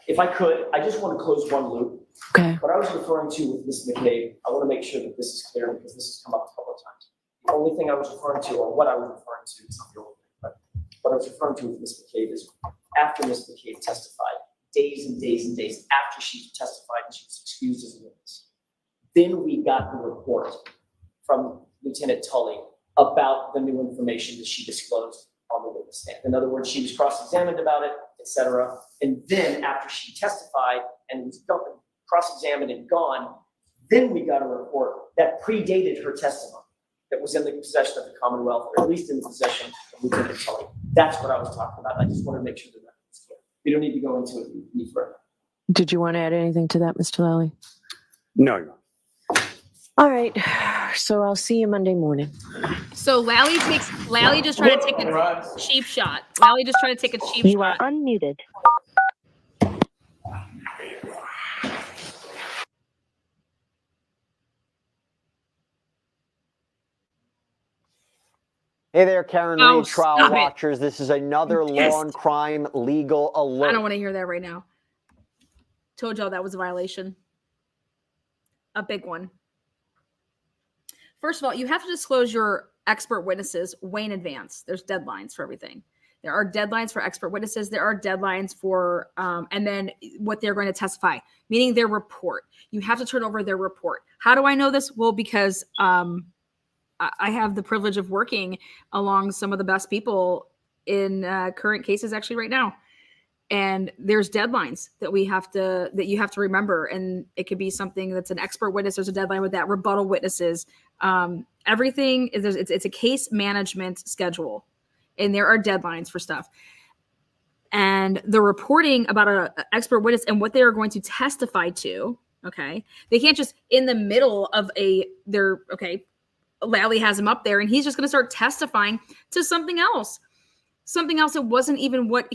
if I could, I just want to close one loop. Okay. What I was referring to with Ms. McCabe, I want to make sure that this is clear because this has come up a couple of times. The only thing I was referring to, or what I was referring to, is not the only thing, but what I was referring to with Ms. McCabe is after Ms. McCabe testified, days and days and days after she testified and she was excused as a witness, then we got the report from Lieutenant Tully about the new information that she disclosed on the witness stand. In other words, she was cross-examined about it, etc. And then after she testified and was cross-examined and gone, then we got a report that predated her testimony that was in the possession of the Commonwealth, or at least in the possession of Lieutenant Tully. That's what I was talking about. I just want to make sure that that's clear. We don't need to go into it any further. Did you want to add anything to that, Mr. Lally? No, Your Honor. All right. So I'll see you Monday morning. So Lally just tried to take a cheap shot. Lally just tried to take a cheap shot. You are unmuted. Hey there, Karen Reed, trial stop it. watchers. This is another law and crime legal alert. I don't want to hear that right now. Told y'all that was a violation. A big one. First of all, you have to disclose your expert witnesses way in advance. There's deadlines for everything. There are deadlines for expert witnesses. There are deadlines for, and then what they're going to testify, meaning their report. You have to turn over their report. How do I know this? Well, because I have the privilege of working along some of the best people in current cases actually right now. And there's deadlines that you have to remember. And it could be something that's an expert witness. There's a deadline with that, rebuttal witnesses. Everything is, it's a case management schedule. And there are deadlines for stuff. And the reporting about an expert witness and what they are going to testify to, okay? They can't just in the middle of Lally has him up there and he's just going to start testifying to something else. Something else that wasn't even what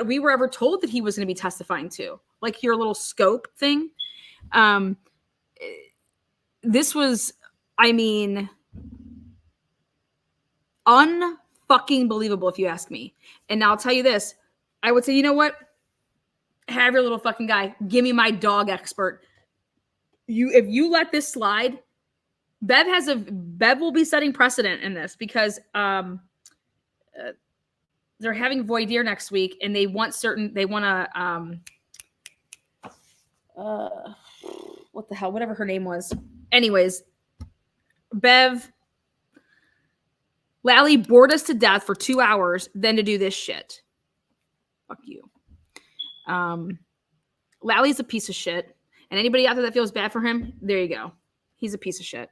we were ever told that he was going to be testifying to. Like your little scope thing. This was, unfucking believable if you ask me. And now I'll tell you this. I would say, you know what? Have your little fucking guy. Give me my dog expert. If you let this slide, Bev will be setting precedent in this because they're having voir dire next week and they want what the hell, whatever her name was. Anyways, Bev, Lally bored us to death for 2 hours, then to do this shit. Fuck you. Lally's a piece of shit. And anybody out there that feels bad for him, there you go. He's a piece of shit.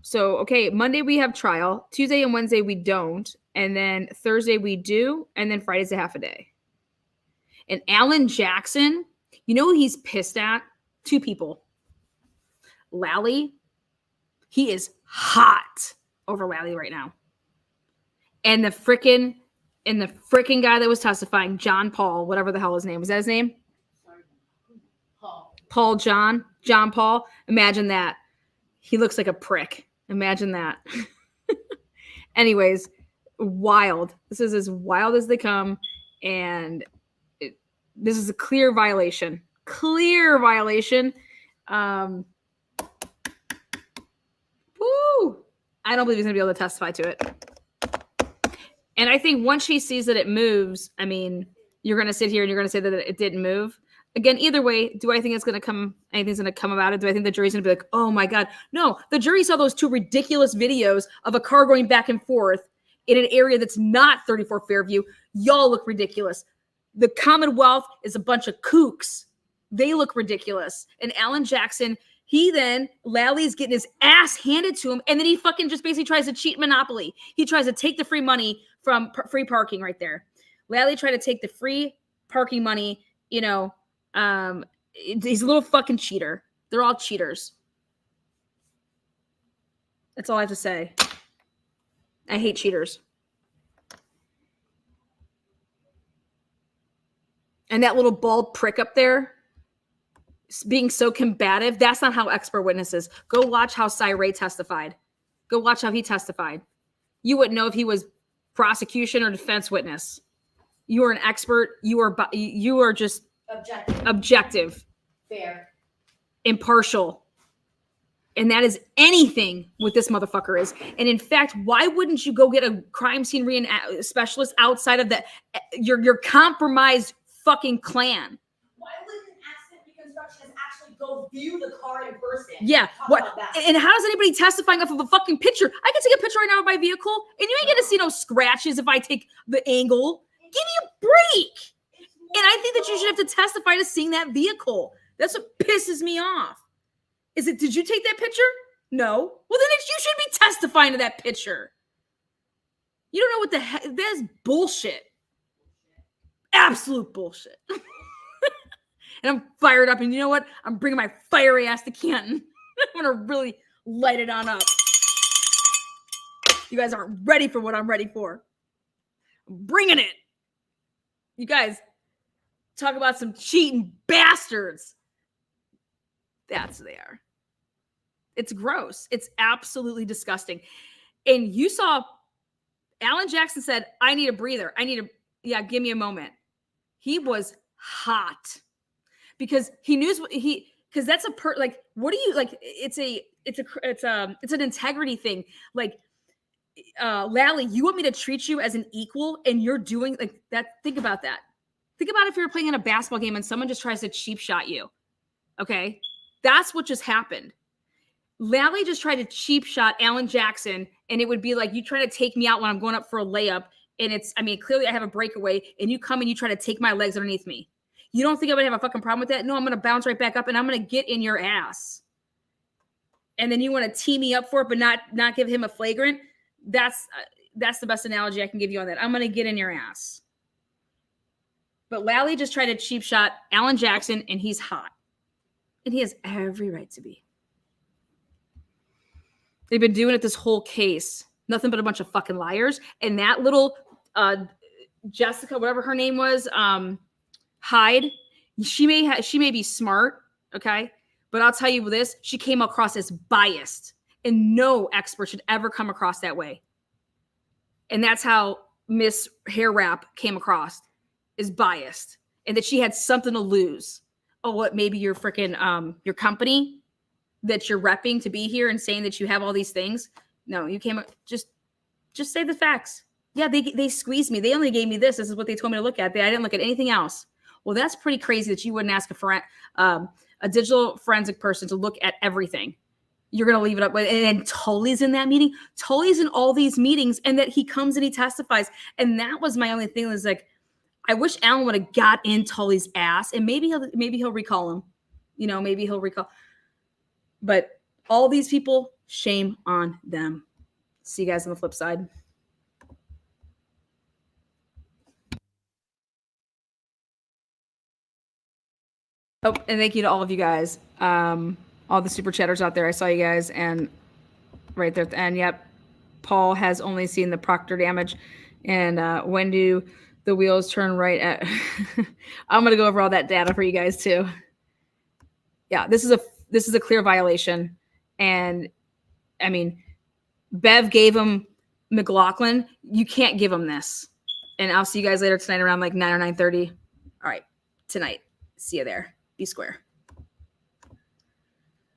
So, okay, Monday we have trial. Tuesday and Wednesday we don't. And then Thursday we do. And then Friday's a half a day. And Alan Jackson, you know who he's pissed at? 2 people. Lally, he is hot over Lally right now. And the frickin' guy that was testifying, John Paul, whatever the hell his name. Was that his name? John Paul. Imagine that. He looks like a prick. Imagine that. Anyways, wild. This is as wild as they come. And this is a clear violation. Clear violation. Woo! I don't believe he's going to be able to testify to it. And I think once she sees that it moves, you're going to sit here and you're going to say that it didn't move. Again, either way, do I think anything's going to come about it? Do I think the jury's going to be like, oh my God? No, the jury saw those 2 ridiculous videos of a car going back and forth in an area that's not 34 Fairview. Y'all look ridiculous. The Commonwealth is a bunch of kooks. They look ridiculous. And Alan Jackson, Lally's getting his ass handed to him, and then he fucking just basically tries to cheat Monopoly. He tries to take the free money from free parking right there. Lally tried to take the free parking money, he's a little fucking cheater. They're all cheaters. That's all I have to say. I hate cheaters. And that little bald prick up there, being so combative, that's not how expert witnesses. Go watch how Cy Ray testified. Go watch how he testified. You wouldn't know if he was prosecution or defense witness. You are an expert. You are just objective, fair, impartial. And that is anything what this motherfucker is. And in fact, why wouldn't you go get a crime scene specialist outside of your compromised fucking clan? Why wouldn't an accident reconstructionist actually go view the car in person? Yeah. What? And how is anybody testifying off of a fucking picture? I can take a picture right now of my vehicle, and you ain't gonna see no scratches if I take the angle. Give me a break. And I think that you should have to testify to seeing that vehicle. That's what pisses me off. Did you take that picture? No. Well, then you should be testifying to that picture. You don't know what the heck. That's bullshit. Absolute bullshit. And I'm fired up. And you know what? I'm bringing my fiery ass to Canton. I'm going to really light it on up. You guys aren't ready for what I'm ready for. I'm bringing it. You guys talk about some cheating bastards. That's who they are. It's gross. It's absolutely disgusting. And you saw Alan Jackson said, I need a breather. Give me a moment. He was hot because he knew because that's what do you like? It's an integrity thing. Like Lally, you want me to treat you as an equal and you're doing like that? Think about that. Think about if you're playing in a basketball game and someone just tries to cheap shot you. Okay. That's what just happened. Lally just tried to cheap shot Alan Jackson, and it would be like you trying to take me out when I'm going up for a layup. And it's, I mean, clearly I have a breakaway and you come and you try to take my legs underneath me. You don't think I'm going to have a fucking problem with that? No, I'm going to bounce right back up and I'm going to get in your ass. And then you want to tee me up for it, but not give him a flagrant. That's the best analogy I can give you on that. I'm going to get in your ass. But Lally just tried to cheap shot Alan Jackson, and he's hot. And he has every right to be. They've been doing it this whole case. Nothing but a bunch of fucking liars. And that little Jessica, whatever her name was, Hyde, she may be smart, okay? But I'll tell you this, she came across as biased. And no expert should ever come across that way. And that's how Miss Hair Wrap came across, is biased. And that she had something to lose. Oh, what, maybe your freaking your company that you're repping to be here and saying that you have all these things. No, you came, just say the facts. Yeah, they squeezed me. They only gave me this. This is what they told me to look at. I didn't look at anything else. Well, that's pretty crazy that you wouldn't ask a digital forensic person to look at everything. You're going to leave it up. And Tully's in that meeting. Tully's in all these meetings, and that he comes and he testifies. And that was my only thing, was like, I wish Alan would have got in Tully's ass, and maybe he'll recall him. You know, maybe he'll recall. But all these people, shame on them. See you guys on the flip side. Oh, and thank you to all of you guys. All the super chatters out there. I saw you guys, and right there at the end, yep. Paul has only seen the proctor damage. And when do the wheels turn right at? I'm going to go over all that data for you guys too. Yeah, this is a clear violation. And I mean, Bev gave him McLaughlin. You can't give him this. And I'll see you guys later tonight around like 9 or 9:30. All right, tonight. See you there. Be square.